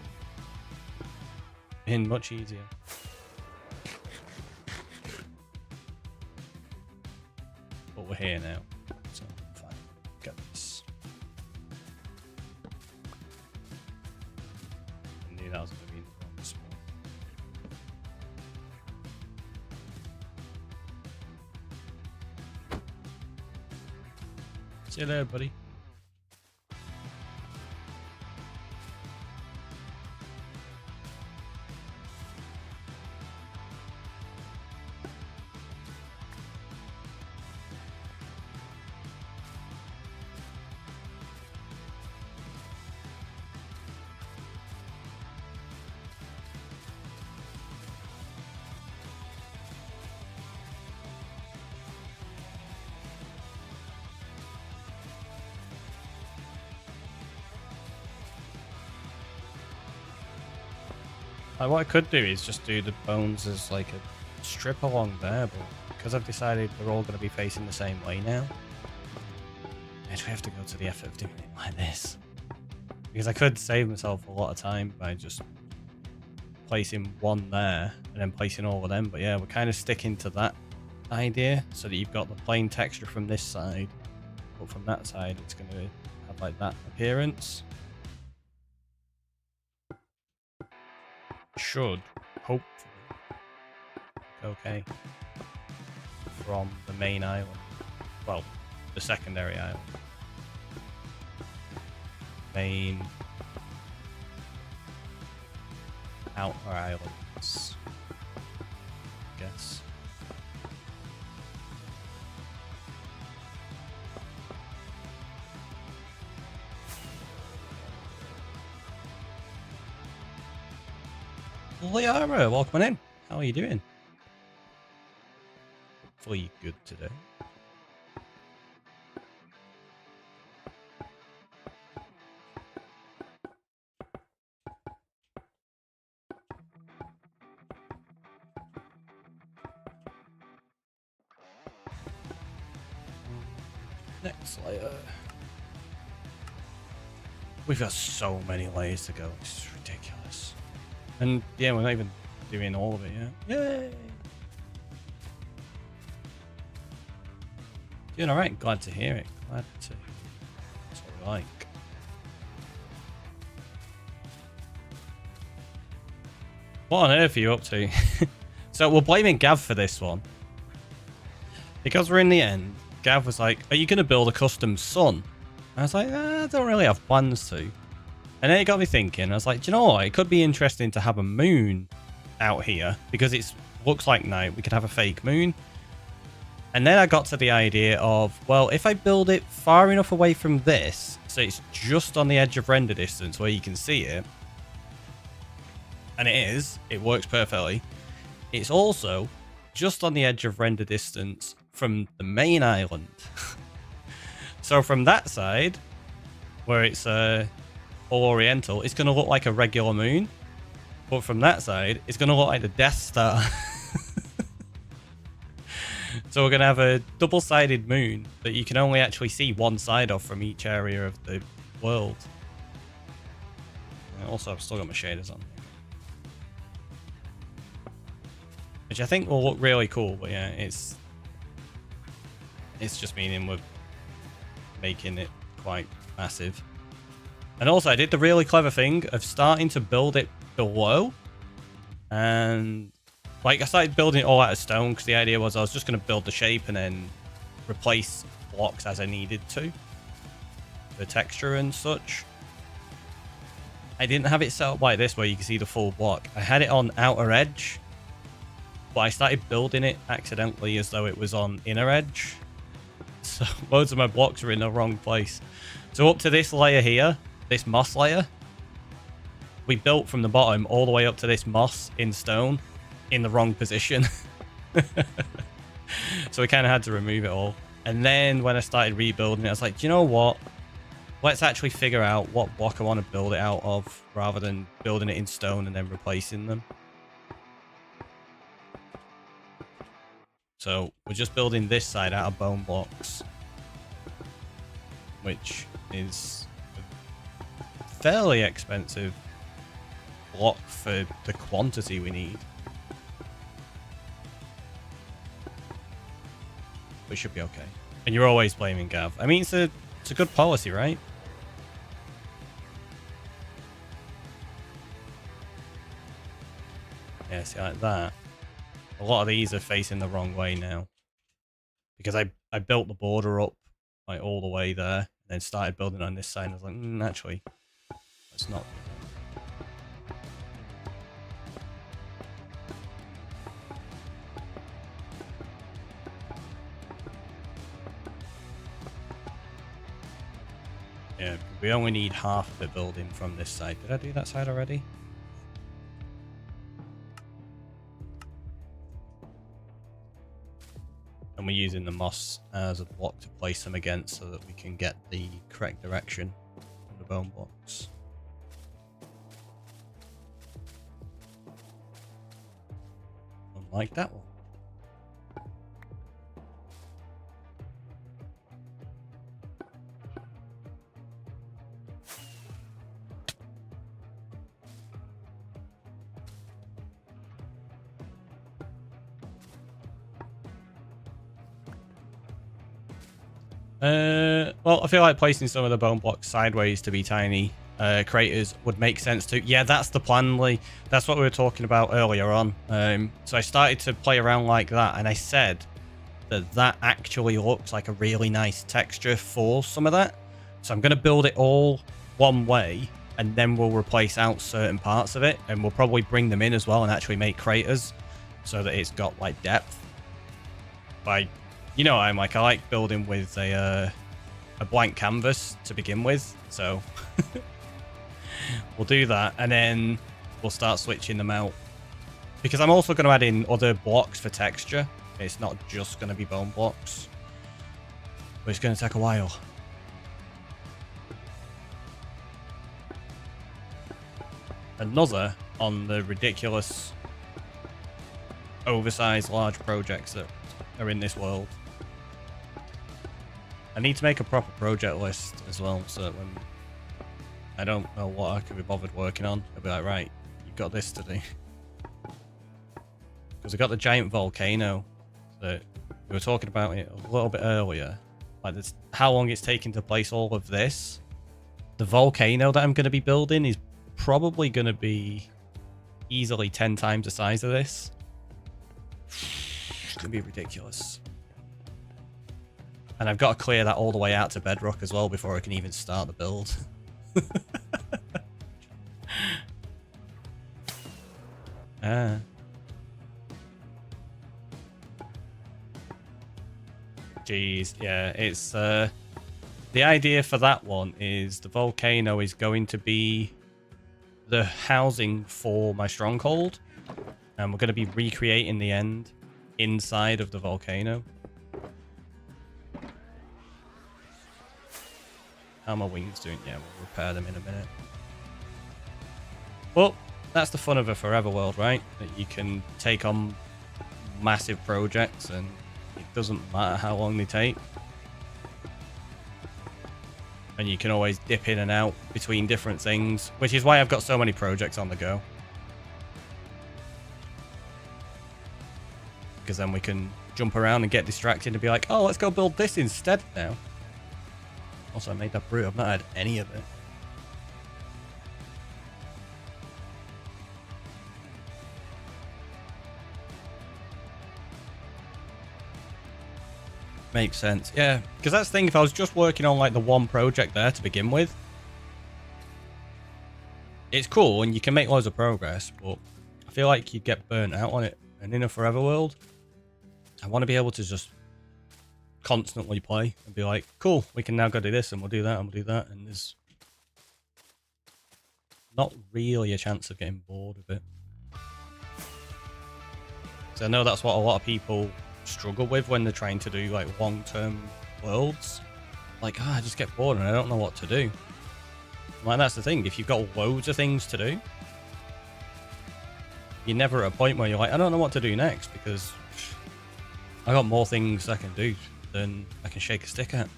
been much easier. But we're here now, so fine. Got this. I knew that was going to be in the wrong spot. See you there, buddy. What I could do is just do the bones as like a strip along there, but because I've decided they're all going to be facing the same way now, I actually have to go to the effort of doing it like this. Because I could save myself a lot of time by just placing one there and then placing all of them, but yeah, we're kind of sticking to that idea, so that you've got the plain texture from this side, but from that side it's going to have like that appearance. Should hopefully okay from the main island, well, the secondary island, main outer islands, I guess. Liara, welcome in. How are you doing? Hopefully you're good today. Next layer. We've got so many layers to go. It's ridiculous. And yeah, we're not even doing all of it yet. Yay! Doing alright. Glad to hear it. Glad to. That's what we like. What on earth are you up to? So we're blaming Gav for this one. Because we're in the end, Gav was like, are you going to build a custom sun? I was like, I don't really have plans to. And then it got me thinking. I was like, do you know what? It could be interesting to have a moon out here because it looks like night. We could have a fake moon. And then I got to the idea of, well, if I build it far enough away from this, so it's just on the edge of render distance where you can see it, and it works perfectly. It's also just on the edge of render distance from the main island. So from that side, where it's all oriental, it's going to look like a regular moon. But from that side, it's going to look like the Death Star. So we're going to have a double-sided moon that you can only actually see one side of from each area of the world. And also, I've still got my shaders on. Which I think will look really cool, but yeah, it's just meaning we're making it quite massive. And also, I did the really clever thing of starting to build it below. And like, I started building it all out of stone because the idea was I was just going to build the shape and then replace blocks as I needed to. The texture and such. I didn't have it set up like this where you can see the full block. I had it on outer edge. But I started building it accidentally as though it was on inner edge. So loads of my blocks are in the wrong place. So up to this layer here, this moss layer, we built from the bottom all the way up to this moss in stone in the wrong position. So we kind of had to remove it all. And then when I started rebuilding it, I was like, do you know what? Let's actually figure out what block I want to build it out of rather than building it in stone and then replacing them. So we're just building this side out of bone blocks, which is a fairly expensive block for the quantity we need. But it should be okay. And you're always blaming Gav. I mean, it's a good policy, right? Yeah, see, like that. A lot of these are facing the wrong way now. Because I built the border up like all the way there. And then started building on this side. And I was like, actually, let's not. Yeah, we only need half of the building from this side. Did I do that side already? And we're using the moss as a block to place them against so that we can get the correct direction of the bone blocks. Unlike that one. Well, I feel like placing some of the bone blocks sideways to be tiny craters would make sense too. Yeah, that's the plan, Lee. That's what we were talking about earlier on. So I started to play around like that, and I said that that actually looks like a really nice texture for some of that. So I'm going to build it all one way, and then we'll replace out certain parts of it, and we'll probably bring them in as well and actually make craters so that it's got like depth. Like, you know, I'm like, I like building with a blank canvas to begin with, so we'll do that, and then we'll start switching them out, because I'm also going to add in other blocks for texture. It's not just going to be bone blocks, but it's going to take a while. Another on the ridiculous oversized large projects that are in this world. I need to make a proper project list as well, so that when I don't know what I can be bothered working on, I'll be like, right, you've got this to do. Because I got the giant volcano that we were talking about it a little bit earlier. Like, this, how long it's taken to place all of this. The volcano that I'm going to be building is probably going to be easily 10 times the size of this. It's going to be ridiculous. And I've got to clear that all the way out to bedrock as well before I can even start the build. Jeez, yeah, it's the idea for that one is the volcano is going to be the housing for my stronghold, and we're going to be recreating the end inside of the volcano. How are my wings doing? Yeah, we'll repair them in a minute. Well, that's the fun of a forever world, right? That you can take on massive projects and it doesn't matter how long they take. And you can always dip in and out between different things, which is why I've got so many projects on the go. Because then we can jump around and get distracted and be like, oh, let's go build this instead now. Also, I made that brute. I've not had any of it. Makes sense. Yeah, because that's the thing. If I was just working on like the one project there to begin with, it's cool and you can make loads of progress, but I feel like you'd get burnt out on it. And in a forever world, I want to be able to just constantly play and be like, cool, we can now go do this and we'll do that and we'll do that, and there's not really a chance of getting bored of it. So I know that's what a lot of people struggle with when they're trying to do like long-term worlds. Like, I just get bored and I don't know what to do. Like, that's the thing, if you've got loads of things to do, you're never at a point where you're like, I don't know what to do next, because I got more things I can do than I can shake a stick at.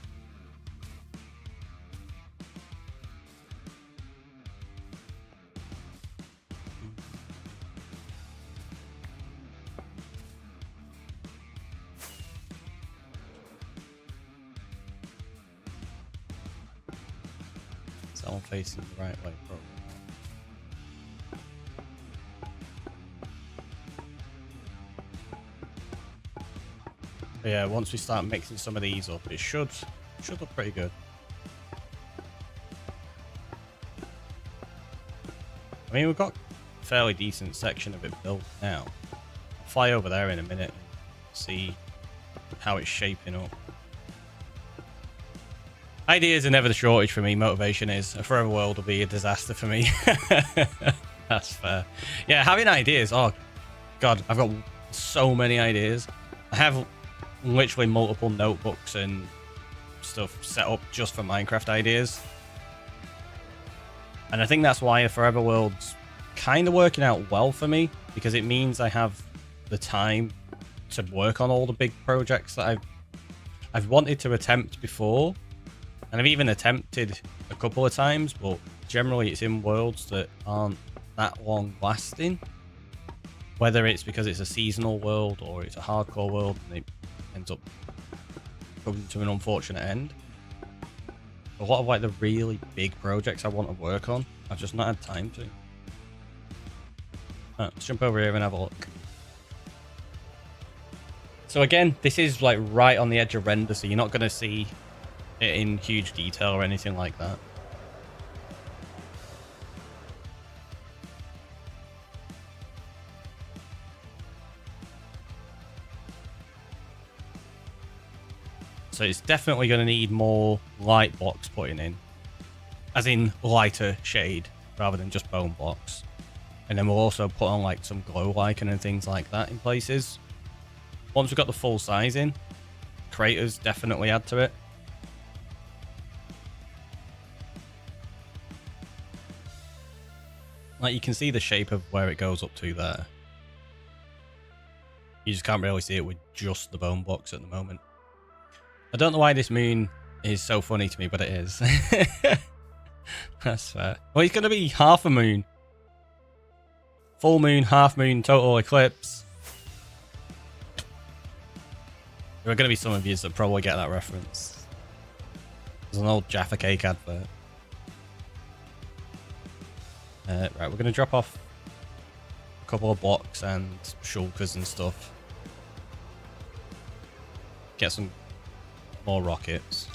Is that one facing the right way? Probably. But yeah, once we start mixing some of these up, it should look pretty good. I mean, we've got a fairly decent section of it built now. I'll fly over there in a minute and see how it's shaping up. Ideas are never the shortage for me. Motivation is. A forever world will be a disaster for me. That's fair. Yeah, having ideas. Oh, God, I've got so many ideas. I have literally multiple notebooks and stuff set up just for Minecraft ideas. And I think that's why a forever world's kind of working out well for me, because it means I have the time to work on all the big projects that I've wanted to attempt before. And I've even attempted a couple of times, but generally it's in worlds that aren't that long lasting. Whether it's because it's a seasonal world or it's a hardcore world, and it ends up come to an unfortunate end. A lot of like the really big projects I want to work on, I've just not had time to. Let's jump over here and have a look. So again, this is like right on the edge of render, so you're not going to see it in huge detail or anything like that. So it's definitely going to need more light blocks putting in. As in lighter shade rather than just bone blocks. And then we'll also put on like some glow lichen and things like that in places. Once we've got the full size in, craters definitely add to it. Like you can see the shape of where it goes up to there. You just can't really see it with just the bone blocks at the moment. I don't know why this moon is so funny to me, but it is. That's fair. Well, it's going to be half a moon. Full moon, half moon, total eclipse. There are going to be some of you that probably get that reference. There's an old Jaffa Cake advert. Right, we're going to drop off a couple of blocks and shulkers and stuff. Get some more rockets.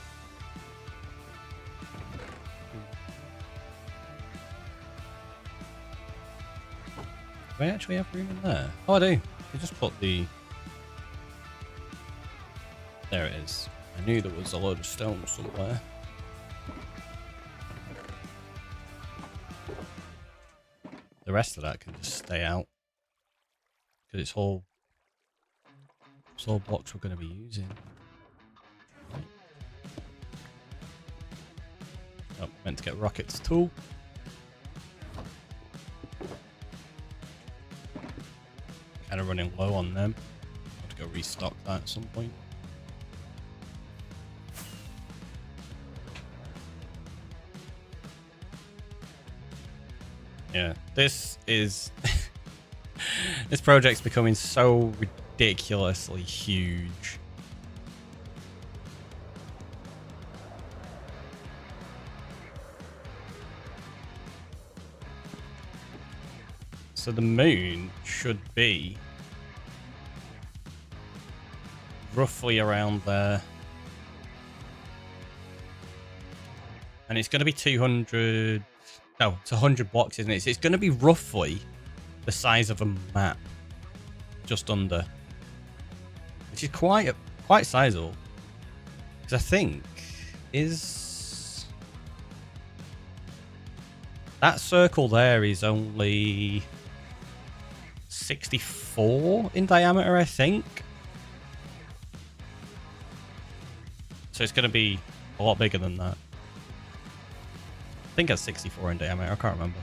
Do I actually have room in there? Oh, I do. I just put the... There it is. I knew there was a load of stone somewhere. The rest of that can just stay out. Because it's all blocks we're going to be using. Oh, meant to get rockets too. Kind of running low on them. Have to go restock that at some point. Yeah, this is... this project's becoming so ridiculously huge. So the moon should be roughly around there. And it's going to be 200... No, it's 100 blocks, isn't it? So it's going to be roughly the size of a map. Just under. Which is quite sizable. Because I think is... That circle there is only 64 in diameter, I think. So it's going to be a lot bigger than that. I think it's 64 in diameter, I can't remember.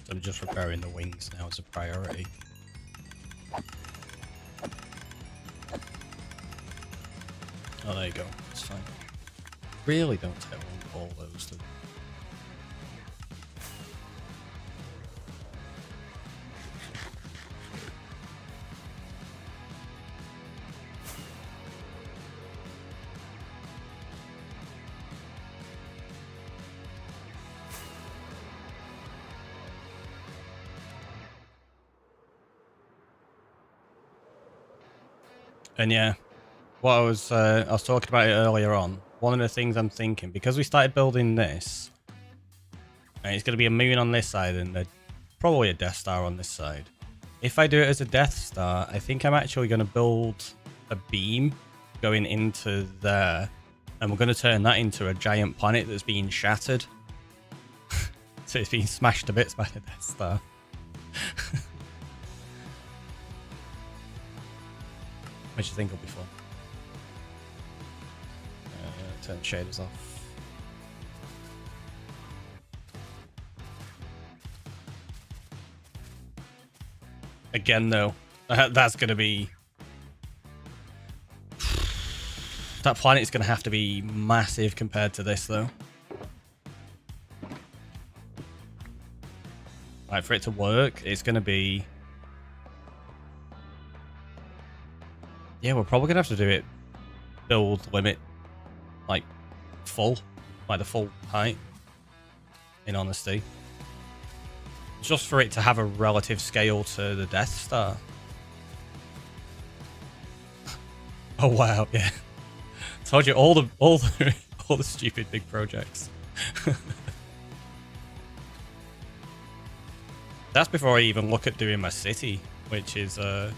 So I'm just repairing the wings now as a priority. Oh, there you go. It's fine. Really don't take all those to... And yeah, what I was talking about it earlier on. One of the things I'm thinking, because we started building this, and it's going to be a moon on this side and probably a Death Star on this side. If I do it as a Death Star, I think I'm actually going to build a beam going into there, and we're going to turn that into a giant planet that's being shattered. So it's being smashed to bits by the Death Star. Which I think will be fun. Turn the shaders off. Again, though, that's going to be... That planet's going to have to be massive compared to this, though. Like, for it to work, it's going to be... Yeah, we're probably going to have to do it build limit, like, full. Like, the full height, in honesty. Just for it to have a relative scale to the Death Star. Oh, wow, yeah. Told you, all the stupid big projects. That's before I even look at doing my city, which is a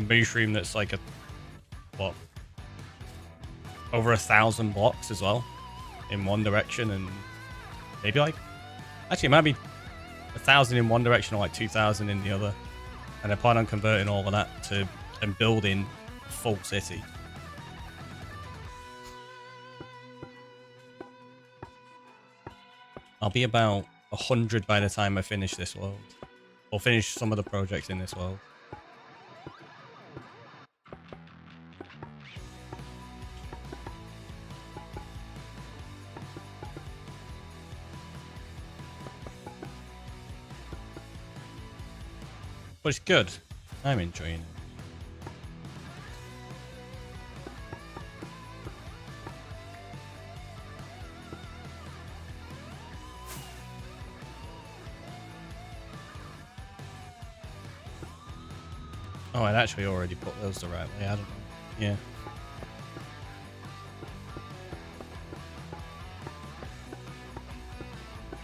mushroom that's like what, over 1,000 blocks as well in one direction, and maybe like, actually it might be 1,000 in one direction or like 2,000 in the other, and I plan on converting all of that to and building a full city. I'll be about 100 by the time I finish this world, or finish some of the projects in this world. But it's good. I'm enjoying it. Oh, I'd actually already put those the right way. I don't know. Yeah.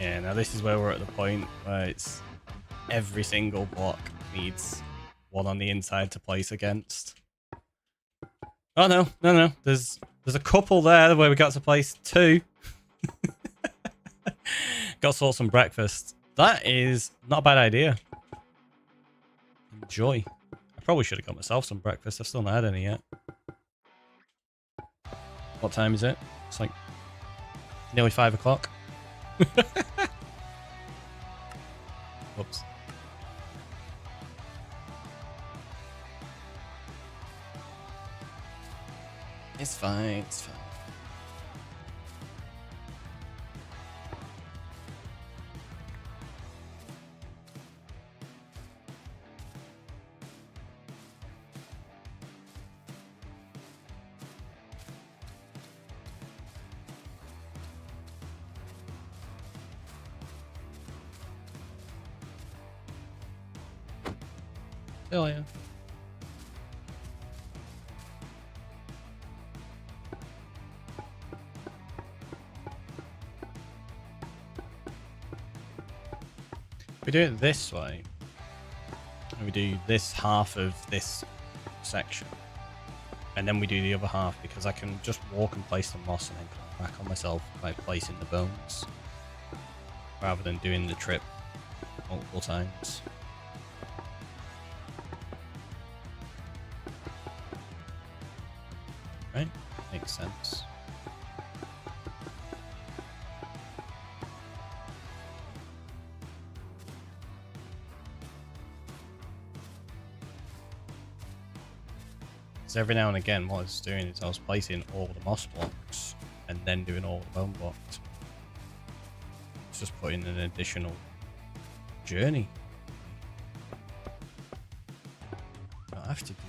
Yeah, now this is where we're at the point where it's every single block needs one on the inside to place against. Oh no. There's a couple there where we got to place 2. Got to sort some breakfast. That is not a bad idea. Enjoy. I probably should have got myself some breakfast. I've still not had any yet. What time is it? It's like nearly 5 o'clock. Whoops. It's fine, it's fine. Oh yeah. We do it this way, and we do this half of this section, and then we do the other half, because I can just walk and place the moss and then come back on myself by placing the bones, rather than doing the trip multiple times. Right? Makes sense. Because every now and again what I was doing is I was placing all the moss blocks and then doing all the bone blocks. It's just putting an additional journey. I have to do that.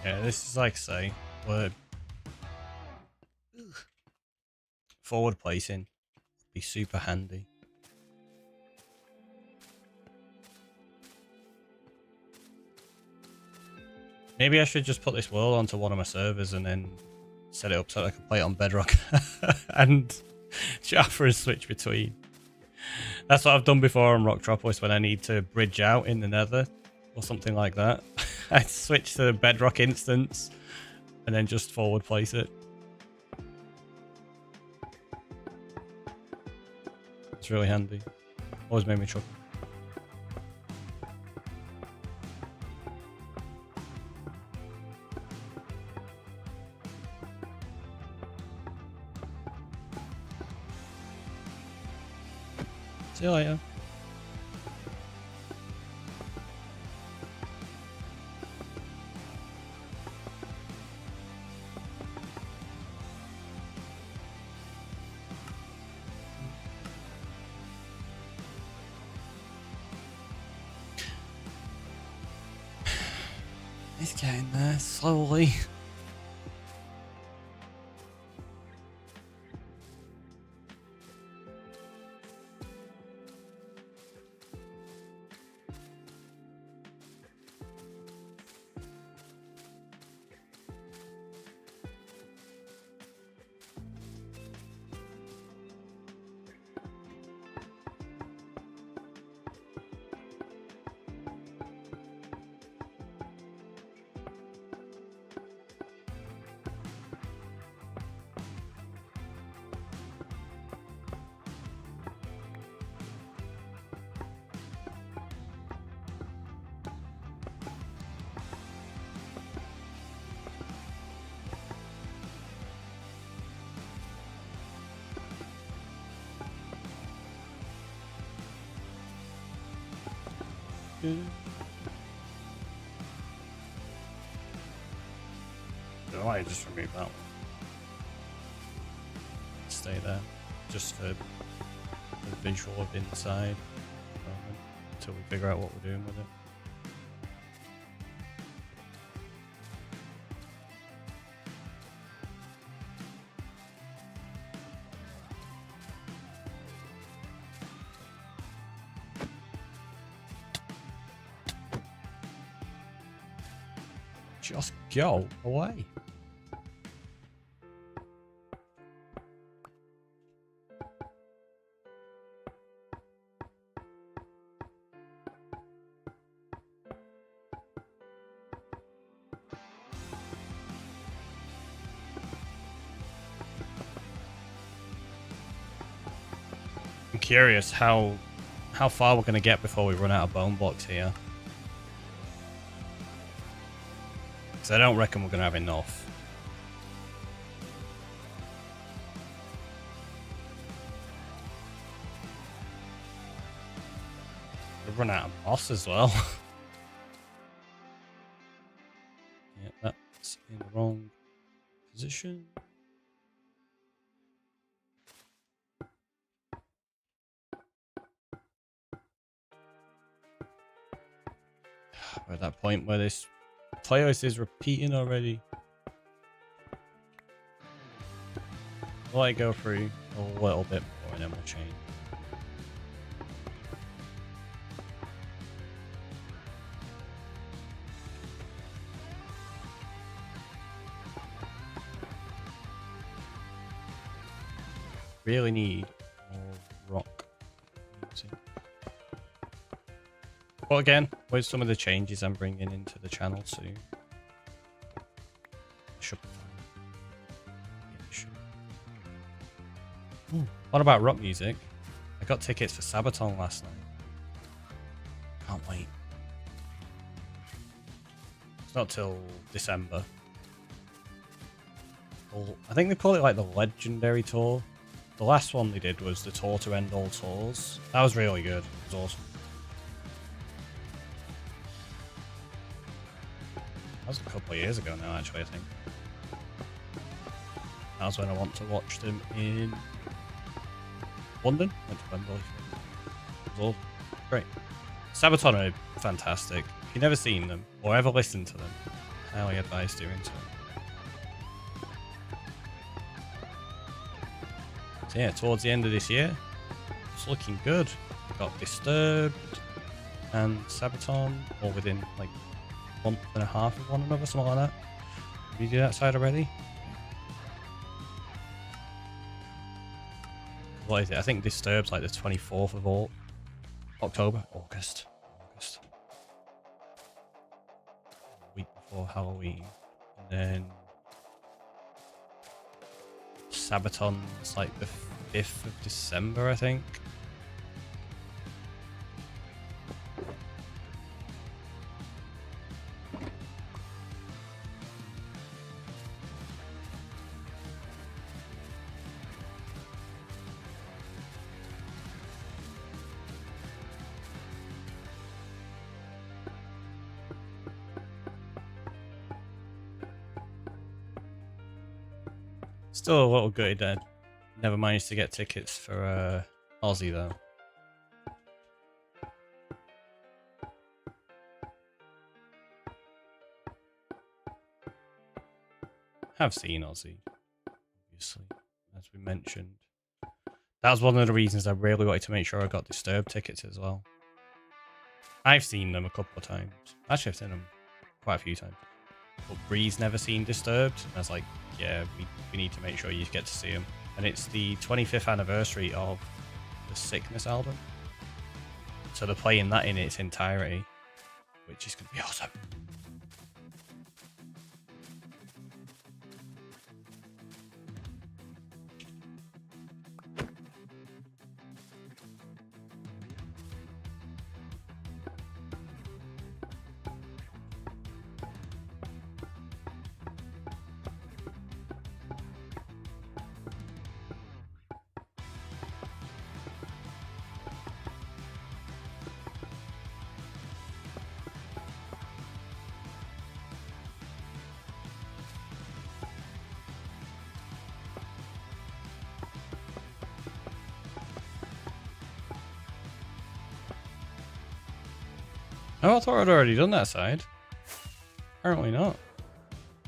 Yeah, this is like say word forward placing be super handy. Maybe I should just put this world onto one of my servers and then set it up so I can play it on Bedrock and Jaffa and switch between. That's what I've done before on Rocktropolis when I need to bridge out in the Nether or something like that. I switch to the Bedrock instance and then just forward place it. It's really handy. Always made me chuckle. See you later. It's getting there slowly. I might just remove that one. Stay there, just for the visual of inside until we figure out what we're doing with it. Just go away. I'm curious how far we're going to get before we run out of bone blocks here. Because I don't reckon we're going to have enough. We've run out of moss as well. Yeah, that's in the wrong position. We're at that point where this playlist is repeating already. I'll let it go through a little bit more and then we'll change. Really need more rock music. But again, with some of the changes I'm bringing into the channel soon, should be fine. Yeah, should. What about rock music? I got tickets for Sabaton last night. Can't wait. It's not till December. Well, I think they call it like the Legendary Tour. The last one they did was the Tour to End All Tours. That was really good. It was awesome. That was a couple of years ago now, actually, I think. That was when I want to watch them in London. Went to Wembley. It was all great. Sabaton are fantastic. If you've never seen them or ever listened to them, highly advise doing so. So yeah, towards the end of this year, it's looking good. We've got Disturbed and Sabaton, all within like a month and a half of one another, something like that. Did you do that side already? What is it? I think Disturbed's like the 24th of October. August. Week before Halloween. And then Sabaton's like the 5th of December, I think. Still a little gutted that never managed to get tickets for Aussie though. Have seen Aussie, obviously, as we mentioned. That was one of the reasons I really wanted to make sure I got Disturbed tickets as well. I've seen them a couple of times. Actually, I've seen them quite a few times. But Bree's never seen Disturbed. I was like, yeah, we need to make sure you get to see them. And it's the 25th anniversary of the Sickness album. So they're playing that in its entirety, which is going to be awesome. Oh, I thought I'd already done that side. Apparently not.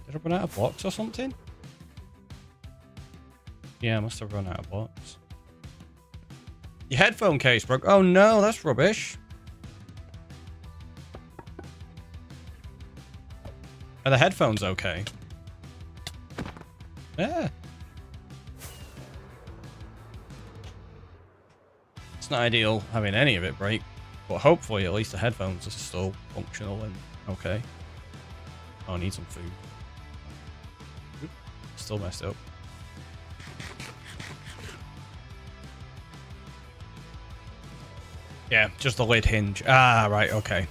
Did I run out of blocks or something? Yeah, I must have run out of blocks. Your headphone case broke. Oh no, that's rubbish. Are the headphones okay? Yeah. It's not ideal having any of it break. But hopefully, at least the headphones are still functional and okay. Oh, I need some food. Oop, still messed up. Yeah, just the lid hinge. Ah, right, okay.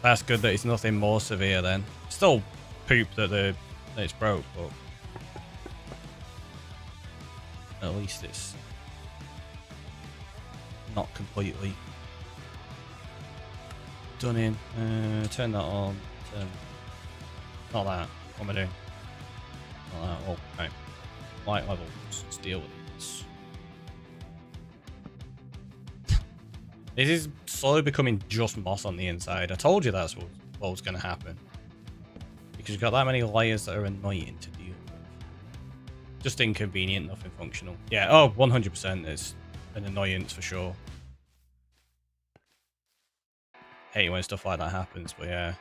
That's good that it's nothing more severe then. Still poop that it's broke, but at least it's not completely done in. Turn that on. Not that. What am I doing? Not that. Oh, right. Light levels. Let's deal with this. This is slowly becoming just moss on the inside. I told you that's what was going to happen. Because you've got that many layers that are annoying to deal with. Just inconvenient, nothing functional. Yeah, oh, 100% is an annoyance for sure. Hate when stuff like that happens, but yeah.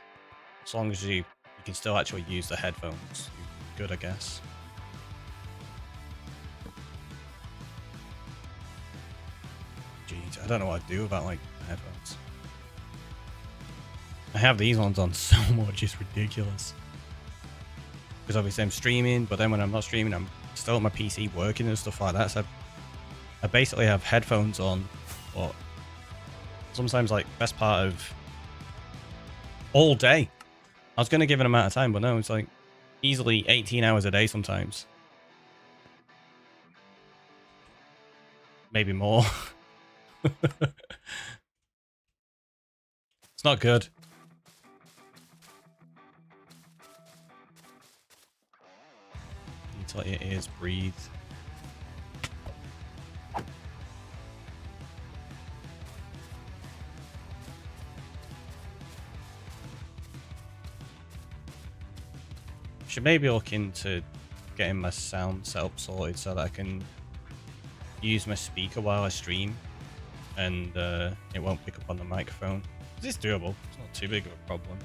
As long as you can still actually use the headphones, you're good, I guess. Jeez, I don't know what I'd do about, like, headphones. I have these ones on so much, it's ridiculous. Because obviously I'm streaming, but then when I'm not streaming, I'm still on my PC working and stuff like that, so I basically have headphones on, but sometimes, like, best part of all day. I was going to give an amount of time, but no, it's like easily 18 hours a day sometimes. Maybe more. It's not good. You need to let your ears breathe. Should maybe look into getting my sound setup sorted so that I can use my speaker while I stream and it won't pick up on the microphone. It's doable. It's not too big of a problem.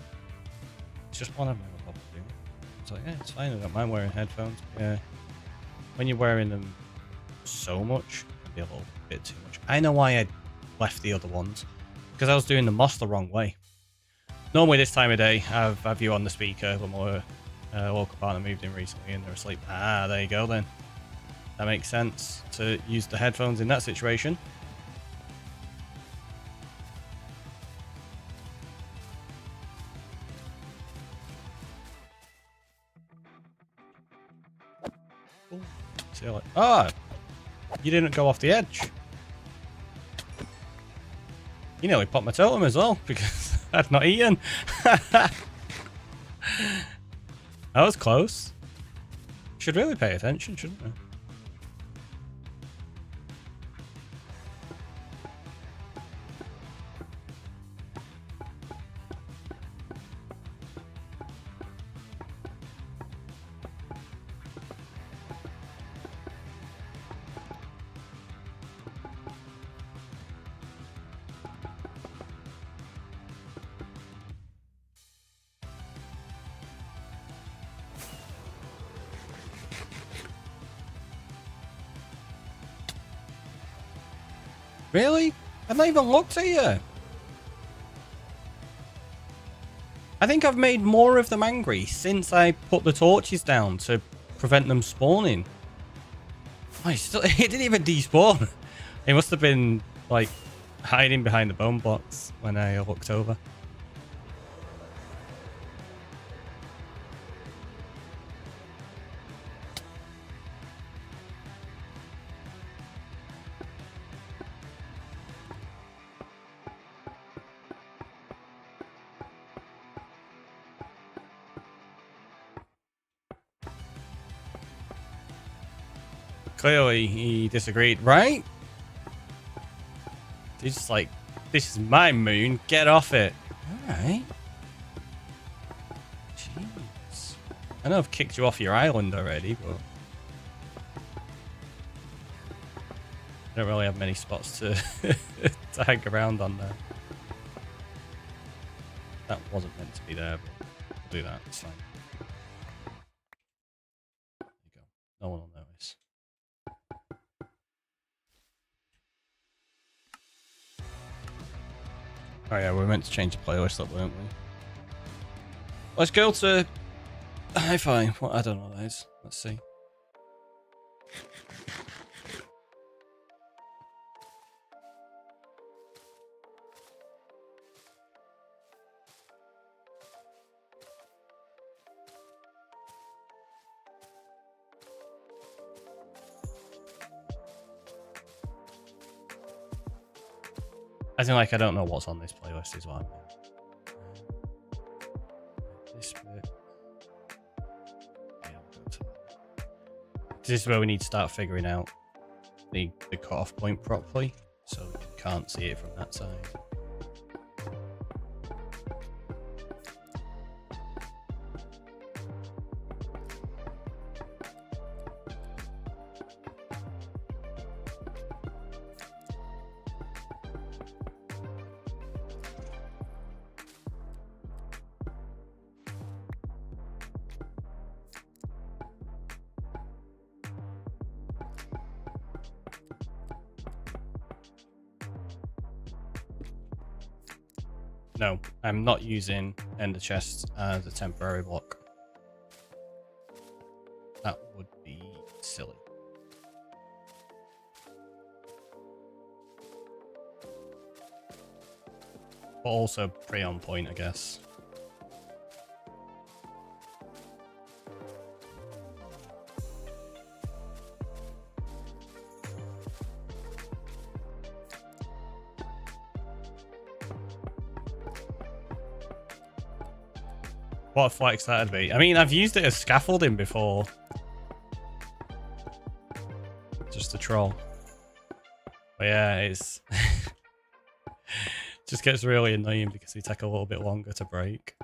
It's just one I've never bothered doing. It's like, yeah, it's fine. I don't mind wearing headphones. But yeah, when you're wearing them so much, it can be a little bit too much. I know why I left the other ones. Because I was doing the moss the wrong way. Normally this time of day, I have you on the speaker when my local partner moved in recently and they're asleep. Ah, there you go then. That makes sense to use the headphones in that situation. Ooh, see you later. Ah, you didn't go off the edge. You nearly popped my totem as well because I'd not eaten. That was close. Should really pay attention, shouldn't I? Really? I've not even looked at you. I think I've made more of them angry since I put the torches down to prevent them spawning. Oh, it didn't even despawn. It must have been like hiding behind the bone box when I looked over. Clearly, he disagreed, right? He's just like, this is my moon, get off it. Alright. Jeez. I know I've kicked you off your island already, but I don't really have many spots to, to hang around on there. That wasn't meant to be there, but we'll do that, it's fine. There you go. No one will notice. Oh yeah, we were meant to change the playlist up, weren't we? Let's go to hi-fi. What? I don't know what that is. Let's see. I think like I don't know what's on this playlist is what I mean. This bit. Yeah, we'll go to that. This is where we need to start figuring out the cutoff point properly, so we can't see it from that side. No, I'm not using ender chests as a temporary block. That would be silly. But also pretty on point, I guess. What a flex that'd be. I mean, I've used it as scaffolding before. Just a troll. But yeah, it's... just gets really annoying because they take a little bit longer to break.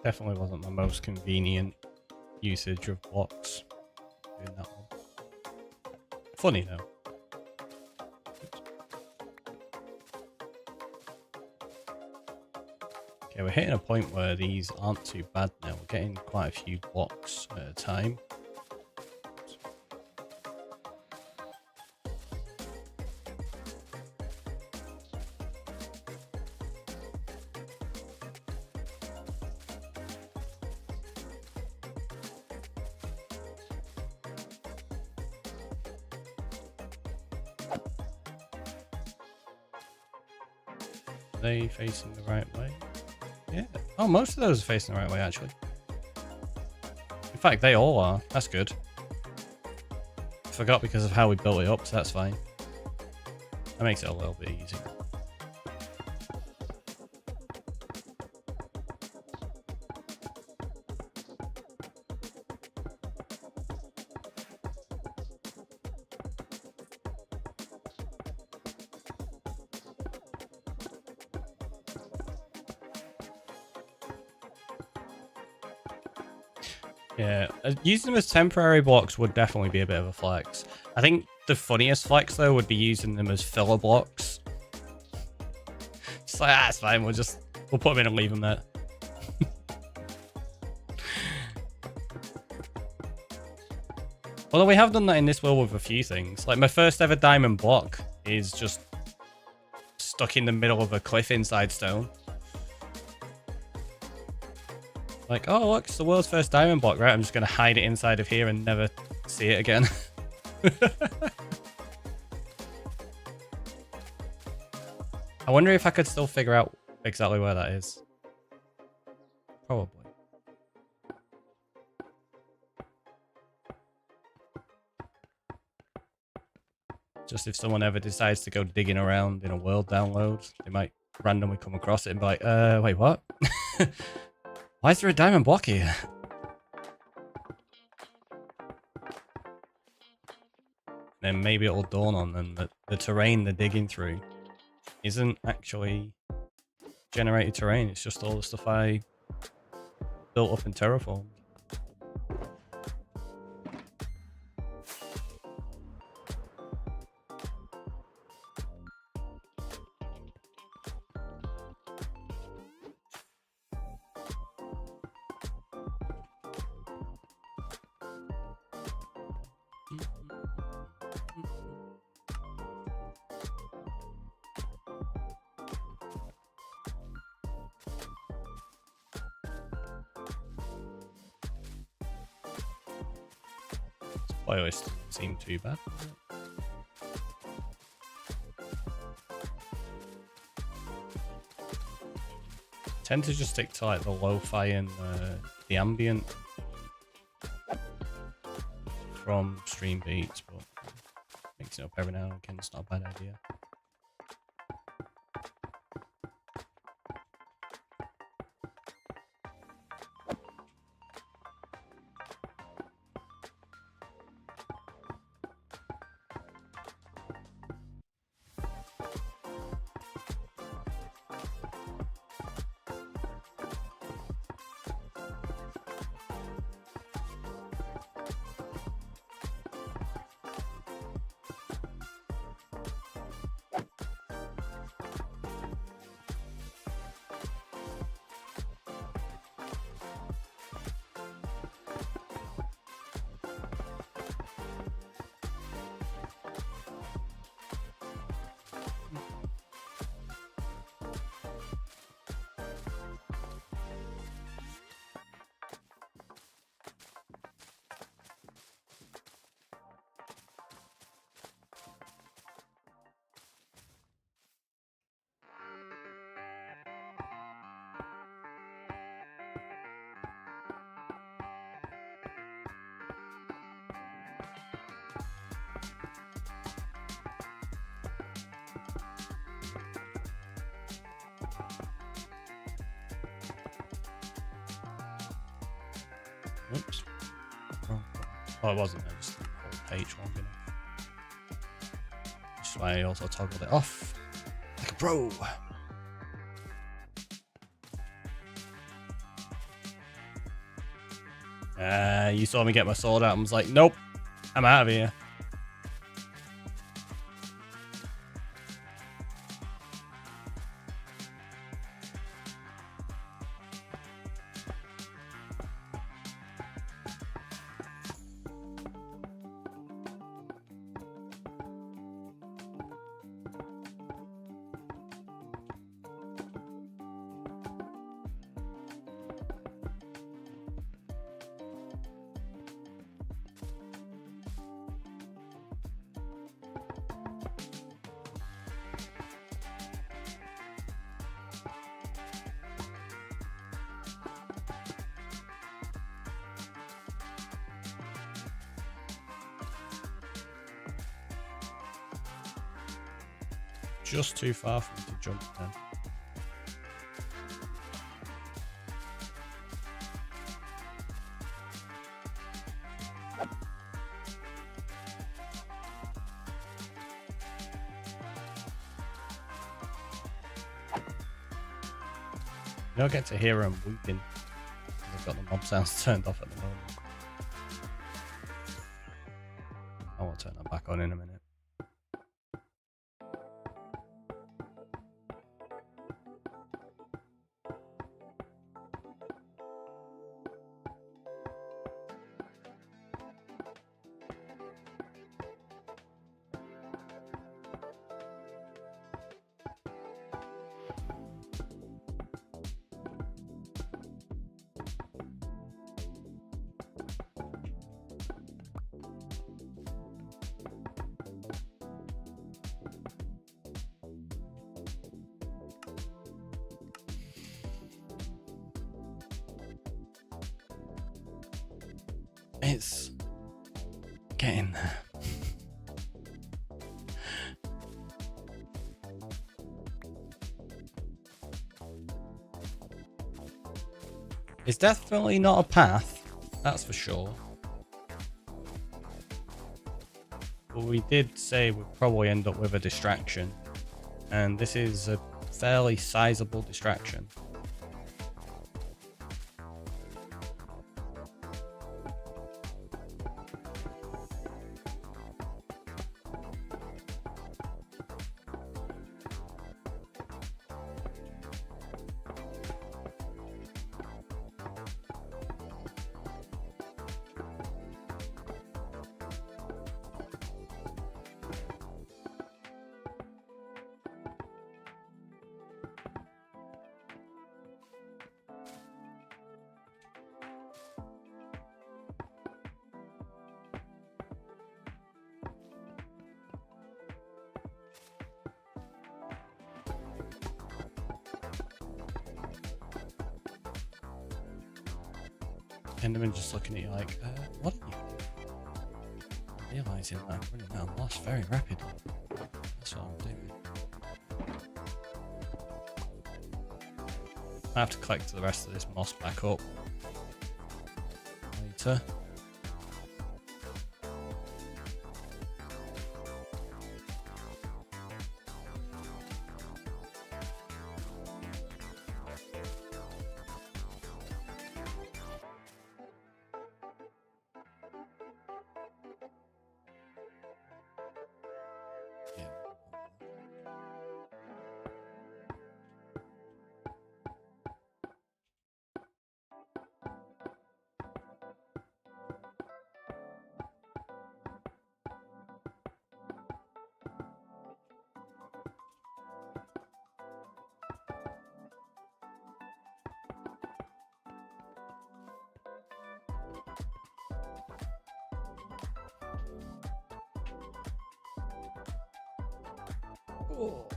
Definitely wasn't the most convenient usage of blocks doing that one. Funny though. Okay, we're hitting a point where these aren't too bad now. We're getting quite a few blocks at a time. Are they facing the right way? Yeah. Oh, most of those are facing the right way, actually. In fact, they all are. That's good. Forgot because of how we built it up, so that's fine. That makes it a little bit easier. Yeah, using them as temporary blocks would definitely be a bit of a flex. I think the funniest flex, though, would be using them as filler blocks. Just like, it's fine, we'll put them in and leave them there. Although we have done that in this world with a few things. Like, my first ever diamond block is just stuck in the middle of a cliff inside stone. Like, oh, look, it's the world's first diamond block, right? I'm just going to hide it inside of here and never see it again. I wonder if I could still figure out exactly where that is. Probably. Just if someone ever decides to go digging around in a world download, they might randomly come across it and be like, wait, what? Why is there a diamond block here? Then maybe it'll dawn on them that the terrain they're digging through isn't actually generated terrain. It's just all the stuff I built up in Terraform. Playlist doesn't seem too bad. Tend to just stick to like the lo-fi and the ambient from stream beats, but mixing it up every now and again is not a bad idea. Oops. Oh, it wasn't. It was the whole page long enough. That's why I also toggled it off. Like a pro. You saw me get my sword out and was like, nope, I'm out of here. Just too far for me to jump then. You don't get to hear him weeping. I've got the mob sounds turned off at the moment. I will turn that back on in a minute. It's getting there. It's definitely not a path, that's for sure. But we did say we'd probably end up with a distraction, and this is a fairly sizable distraction. Enderman just looking at you like, what are you realizing that I'm running out of moss very rapidly. That's what I'm doing. I have to collect the rest of this moss back up later. Oh,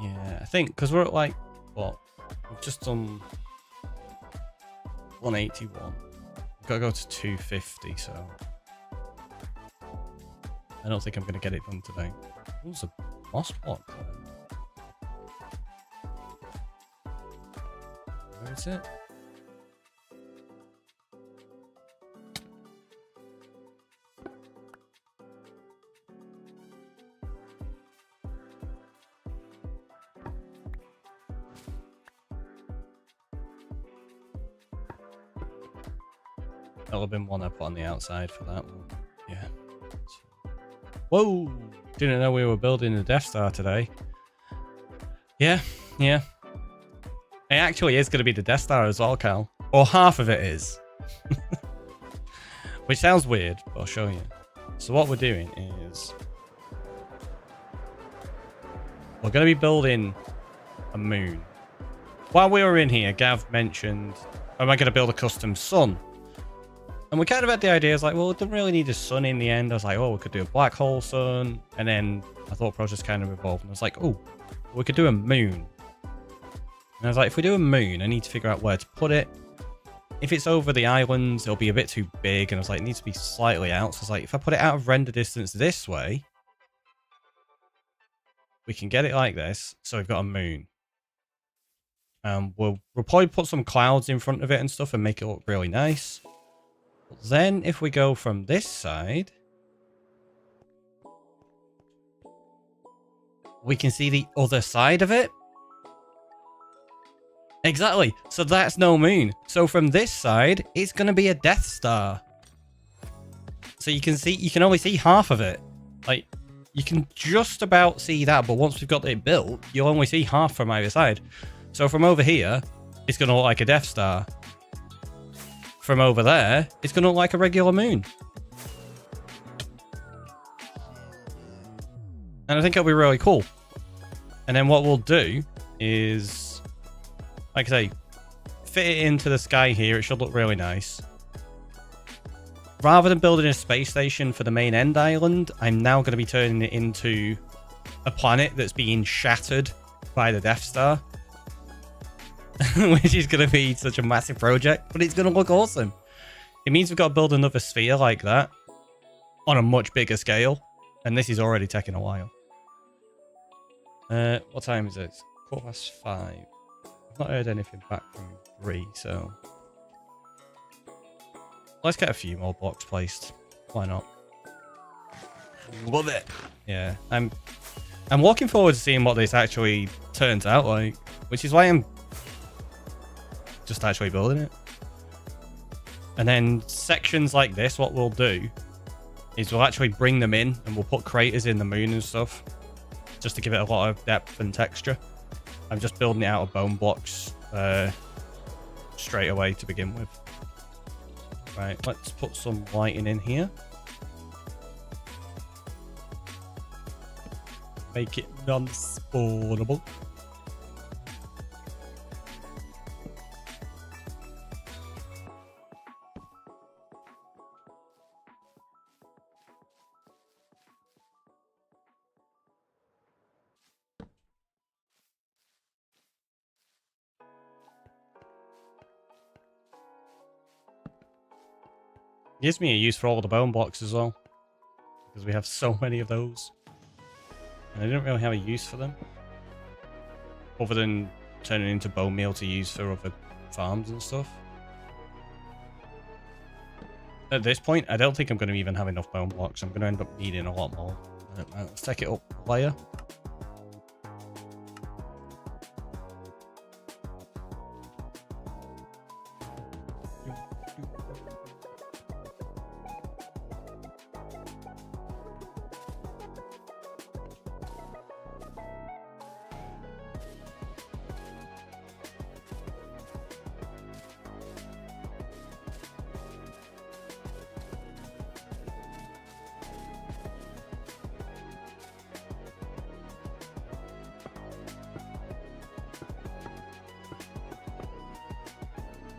yeah, I think because we're at like what we've just done 181. We've got to go to 250, so I don't think I'm going to get it done today. There's a moss block there. Where is it? That'll have been one I put on the outside for that one. Yeah. Whoa! Didn't know we were building a Death Star today. Yeah, yeah. It actually is going to be the Death Star as well, Cal. Or half of it is. Which sounds weird, but I'll show you. So what we're doing is... we're going to be building a moon. While we were in here, Gav mentioned, am I going to build a custom sun? And we kind of had the idea, like, well, it doesn't really need a sun in the end. I was like, oh, we could do a black hole sun. And then I thought process kind of evolved. And I was like, oh, we could do a moon. And I was like, if we do a moon, I need to figure out where to put it. If it's over the islands, it'll be a bit too big. And I was like, it needs to be slightly out. So I was like, if I put it out of render distance this way, we can get it like this. So we've got a moon. We'll probably put some clouds in front of it and stuff and make it look really nice. But then if we go from this side, we can see the other side of it. Exactly. So that's no moon. So from this side, it's going to be a Death Star. So you can see, you can only see half of it. Like, you can just about see that, but once we've got it built, you'll only see half from either side. So from over here, it's going to look like a Death Star. From over there, it's going to look like a regular moon. And I think it'll be really cool. And then what we'll do is, like I say, fit it into the sky here. It should look really nice. Rather than building a space station for the main end island, I'm now going to be turning it into a planet that's being shattered by the Death Star. Which is going to be such a massive project, but it's going to look awesome. It means we've got to build another sphere like that on a much bigger scale. And this is already taking a while. What time is it? 5:15. I've not heard anything back from 3, so... let's get a few more blocks placed. Why not? Love it! Yeah, I'm looking forward to seeing what this actually turns out like. Which is why I'm just actually building it. And then sections like this, what we'll do is we'll actually bring them in and we'll put craters in the moon and stuff just to give it a lot of depth and texture. I'm just building it out of bone blocks straight away to begin with. Right, let's put some lighting in here. Make it non-spawnable. Gives me a use for all the bone blocks as well, because we have so many of those. And I didn't really have a use for them, other than turning into bone meal to use for other farms and stuff. At this point, I don't think I'm going to even have enough bone blocks. I'm going to end up needing a lot more. Let's take it up a layer.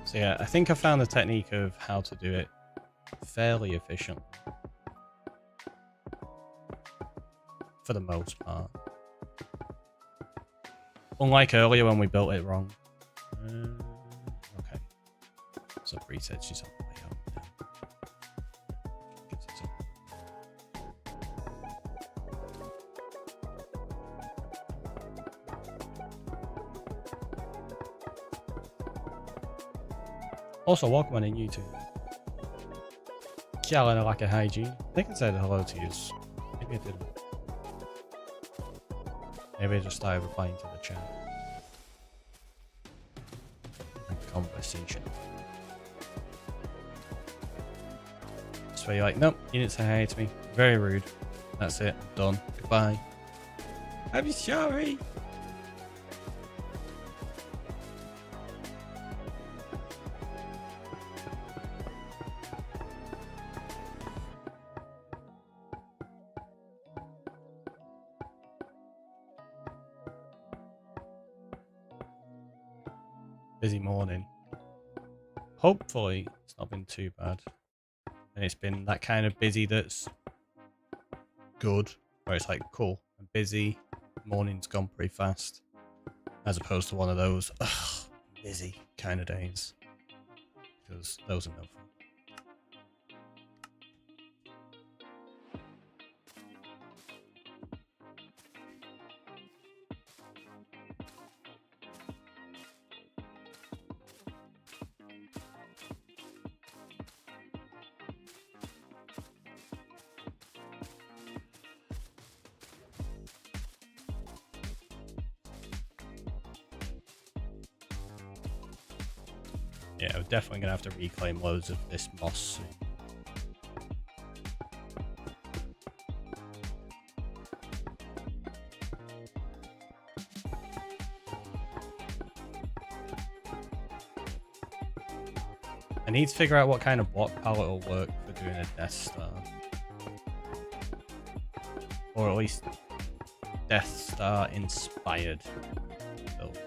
So yeah, I think I found the technique of how to do it fairly efficiently. For the most part. Unlike earlier when we built it wrong. Okay. So presets is on the way out now. Gets it up. Also, welcome on YouTube. Yelling like a hygiene. I think I said hello to you. Maybe I didn't. Maybe I just started replying to the chat. And conversation. moments where you're like, nope, you didn't say hi to me. Very rude. That's it. Done. Goodbye. I'm sorry. Busy morning. Hopefully it's not been too bad. And it's been that kind of busy that's good, where it's like, cool, I'm busy, morning's gone pretty fast, as opposed to one of those, ugh, busy kind of days. Because those are no fun. Yeah, we're definitely going to have to reclaim loads of this moss soon. I need to figure out what kind of block palette will work for doing a Death Star. Or at least Death Star inspired build.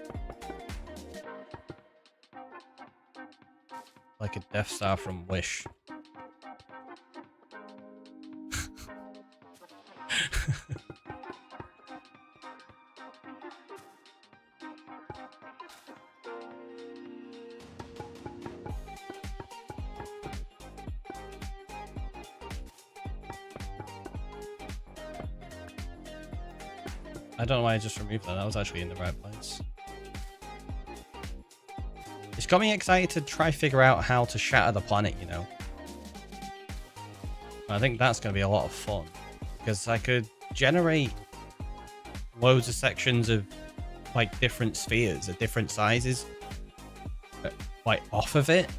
Like a Death Star from Wish. I don't know why I just removed that. That was actually in the right place. It's got me excited to try figure out how to shatter the planet, you know. I think that's going to be a lot of fun. Because I could generate loads of sections of like different spheres at different sizes like off of it.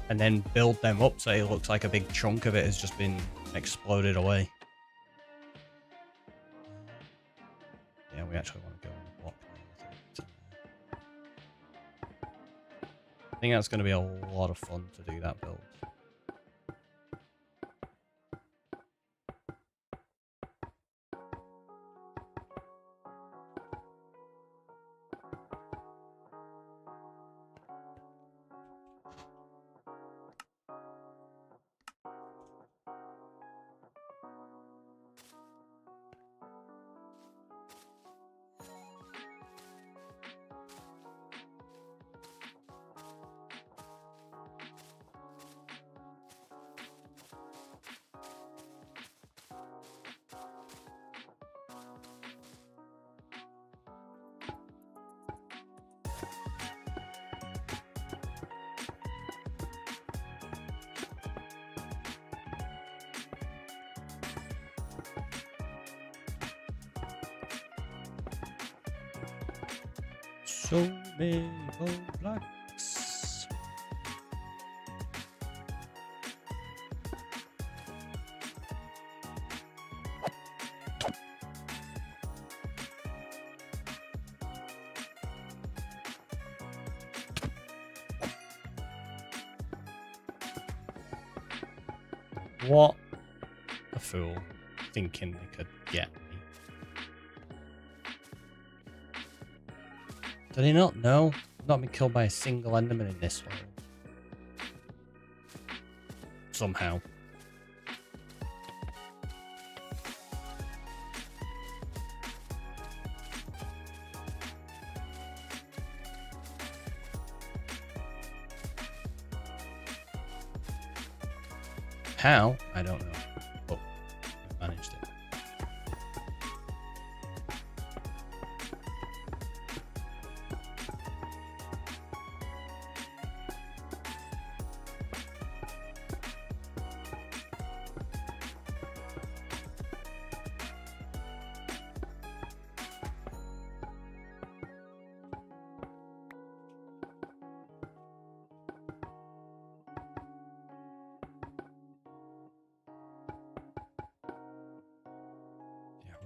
And then build them up so it looks like a big chunk of it has just been exploded away. Yeah, we actually want to go on the block now. I think that's going to be a lot of fun to do that build. So many gold blocks. What a fool, thinking they could get me. Did he not know? I've not been killed by a single Enderman in this world. Somehow. How? I don't know. But I managed it.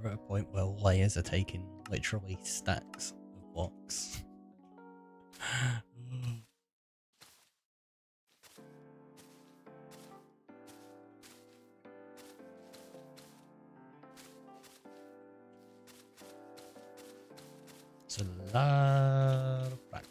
We're at a point where layers are taking literally stacks of blocks. It's a lot of blocks.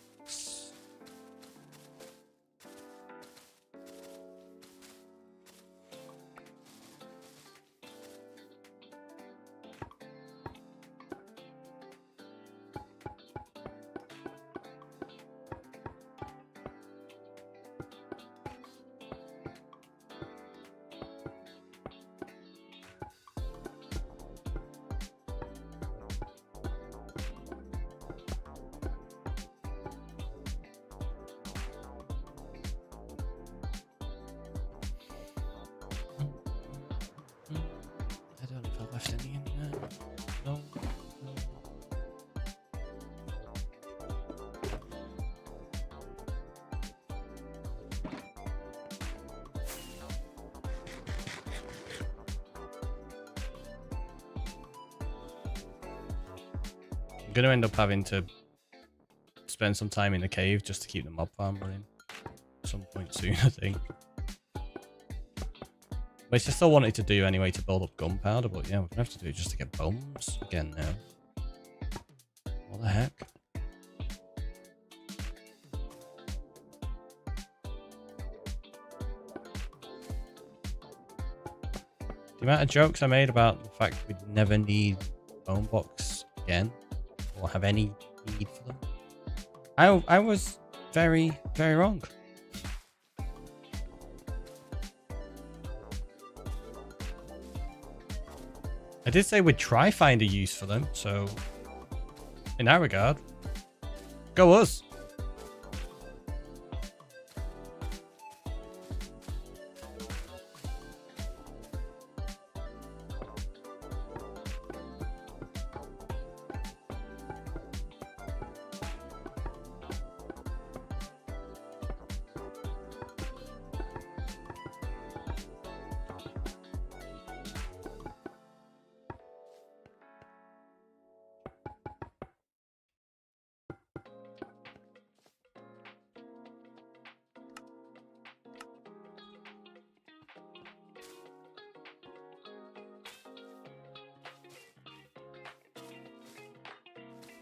I don't know if I left any in there. No. I'm gonna end up having to spend some time in the cave just to keep the mob farm running at some point soon, I think. Which I still wanted to do anyway to build up gunpowder, but yeah, we're gonna have to do it just to get bones again now. What the heck? The amount of jokes I made about the fact we'd never need bone blocks again, or have any need for them. I was very, very wrong. I did say we'd try find a use for them, so in that regard, go us.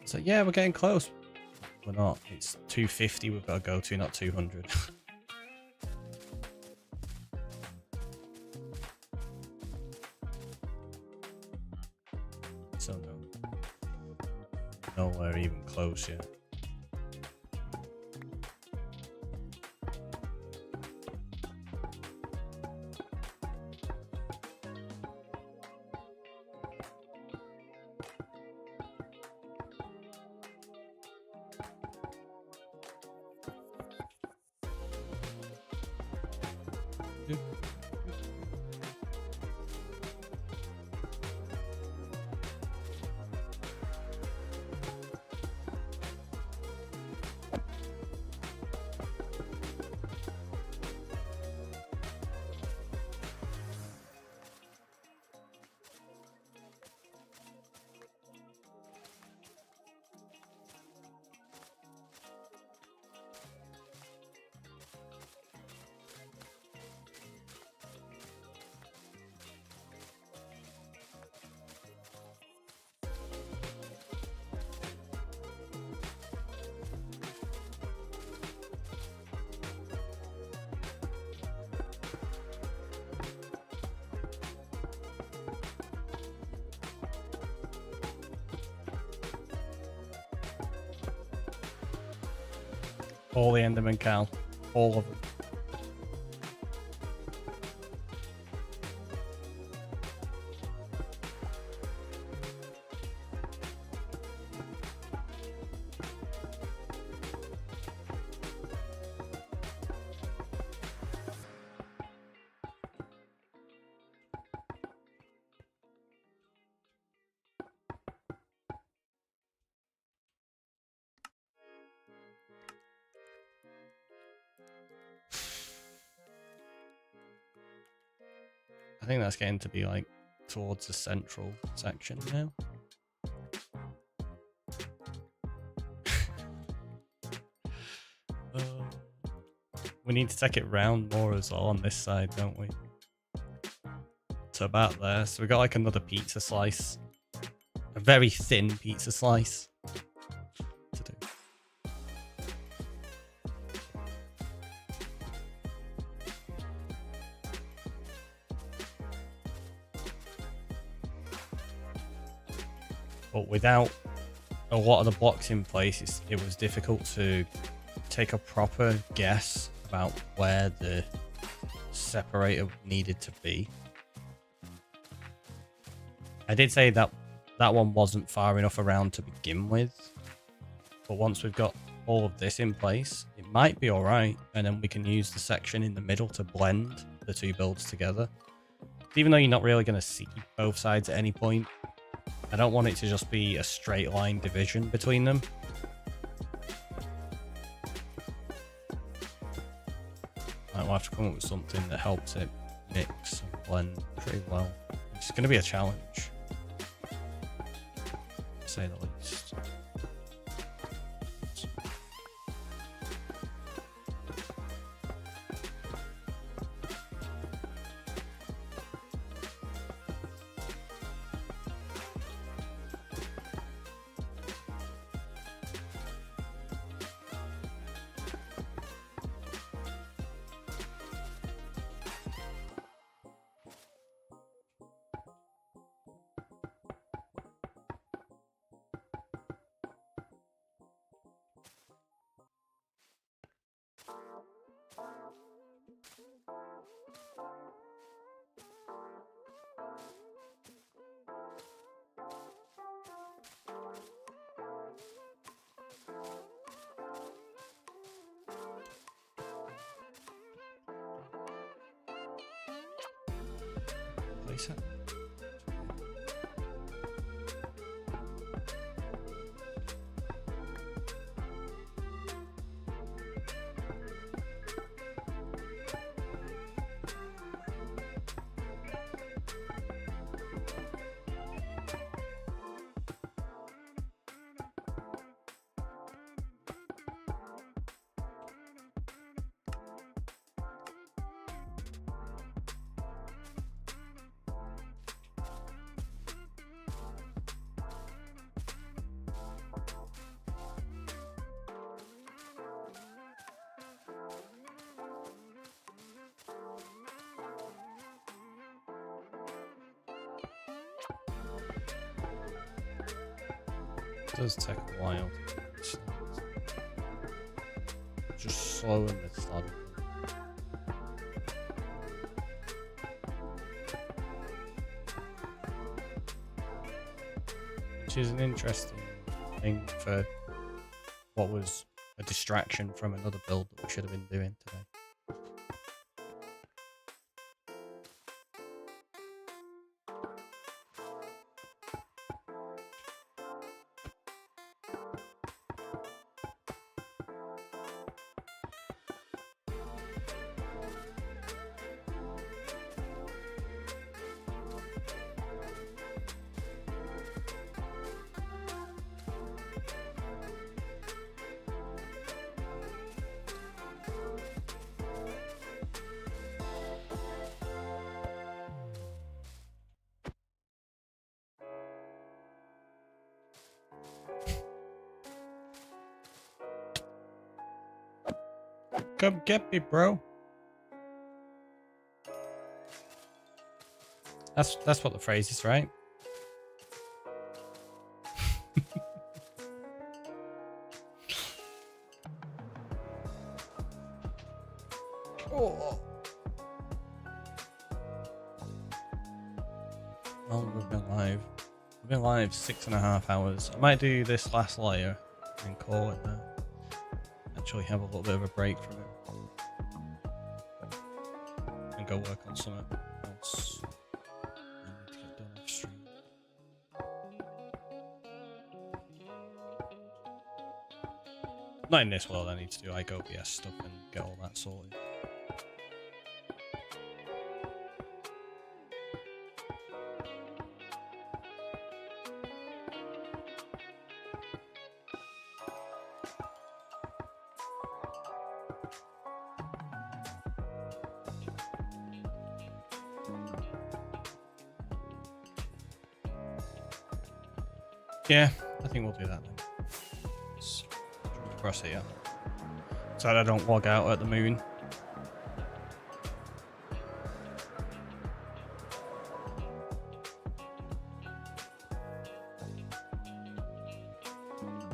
So yeah, we're getting close. We're not. It's 250 we've got to go to, not 200. So no. Nowhere even close yet. All the Enderman Cal. All of them. I think that's getting to be like towards the central section now. We need to take it round more as well on this side, don't we? To about there. So we got like another pizza slice. A very thin pizza slice to do. But without a lot of the blocks in place, it was difficult to take a proper guess about where the separator needed to be. I did say that that one wasn't far enough around to begin with, but once we've got all of this in place, it might be alright, and then we can use the section in the middle to blend the two builds together. Even though you're not really going to see both sides at any point, I don't want it to just be a straight line division between them. We'll have to come up with something that helps it mix and blend pretty well. It's going to be a challenge, to say the least. Place it. It does take a while. Just slow and methodical. Which is an interesting thing for what was a distraction from another build that we should have been doing today. Come get me, bro. That's what the phrase is, right? Oh. Well, we've been live. We've been live 6.5 hours. I might do this last layer and call it there. Actually have a little bit of a break from it. And go work on something else I need to get done off stream. Not in this world, I need to do like OBS stuff and get all that sorted. Yeah, I think we'll do that then. Let's jump across here. So that I don't log out at the moon.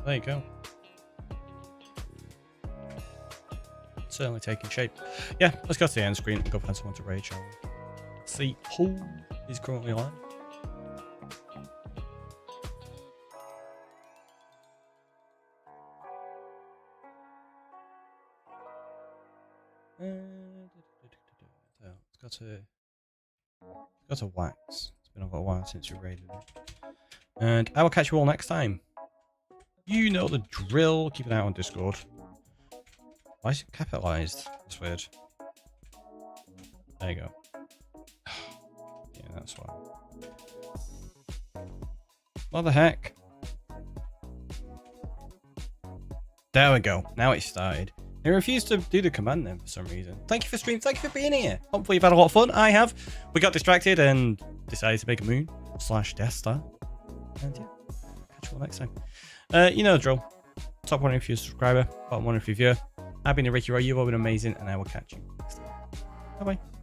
There you go. Certainly taking shape. Yeah, let's go to the end screen and go find someone to raid, shall we? See who is currently live. So let's go to Wax. It's been a little while since we raided it. And I will catch you all next time. You know the drill. Keep an eye on Discord. Why is it capitalized? That's weird. There you go. Yeah, that's why. What the heck? There we go. Now it started. It refused to do the command then for some reason. Thank you for stream. Thank you for being here. Hopefully you've had a lot of fun. I have. We got distracted and decided to make a moon / Death Star. And yeah, catch you all next time. You know the drill. Top one if you're a subscriber. Bottom one if you're a viewer. I've been TheRickyroy. You've all been amazing. And I will catch you next time. Bye-bye.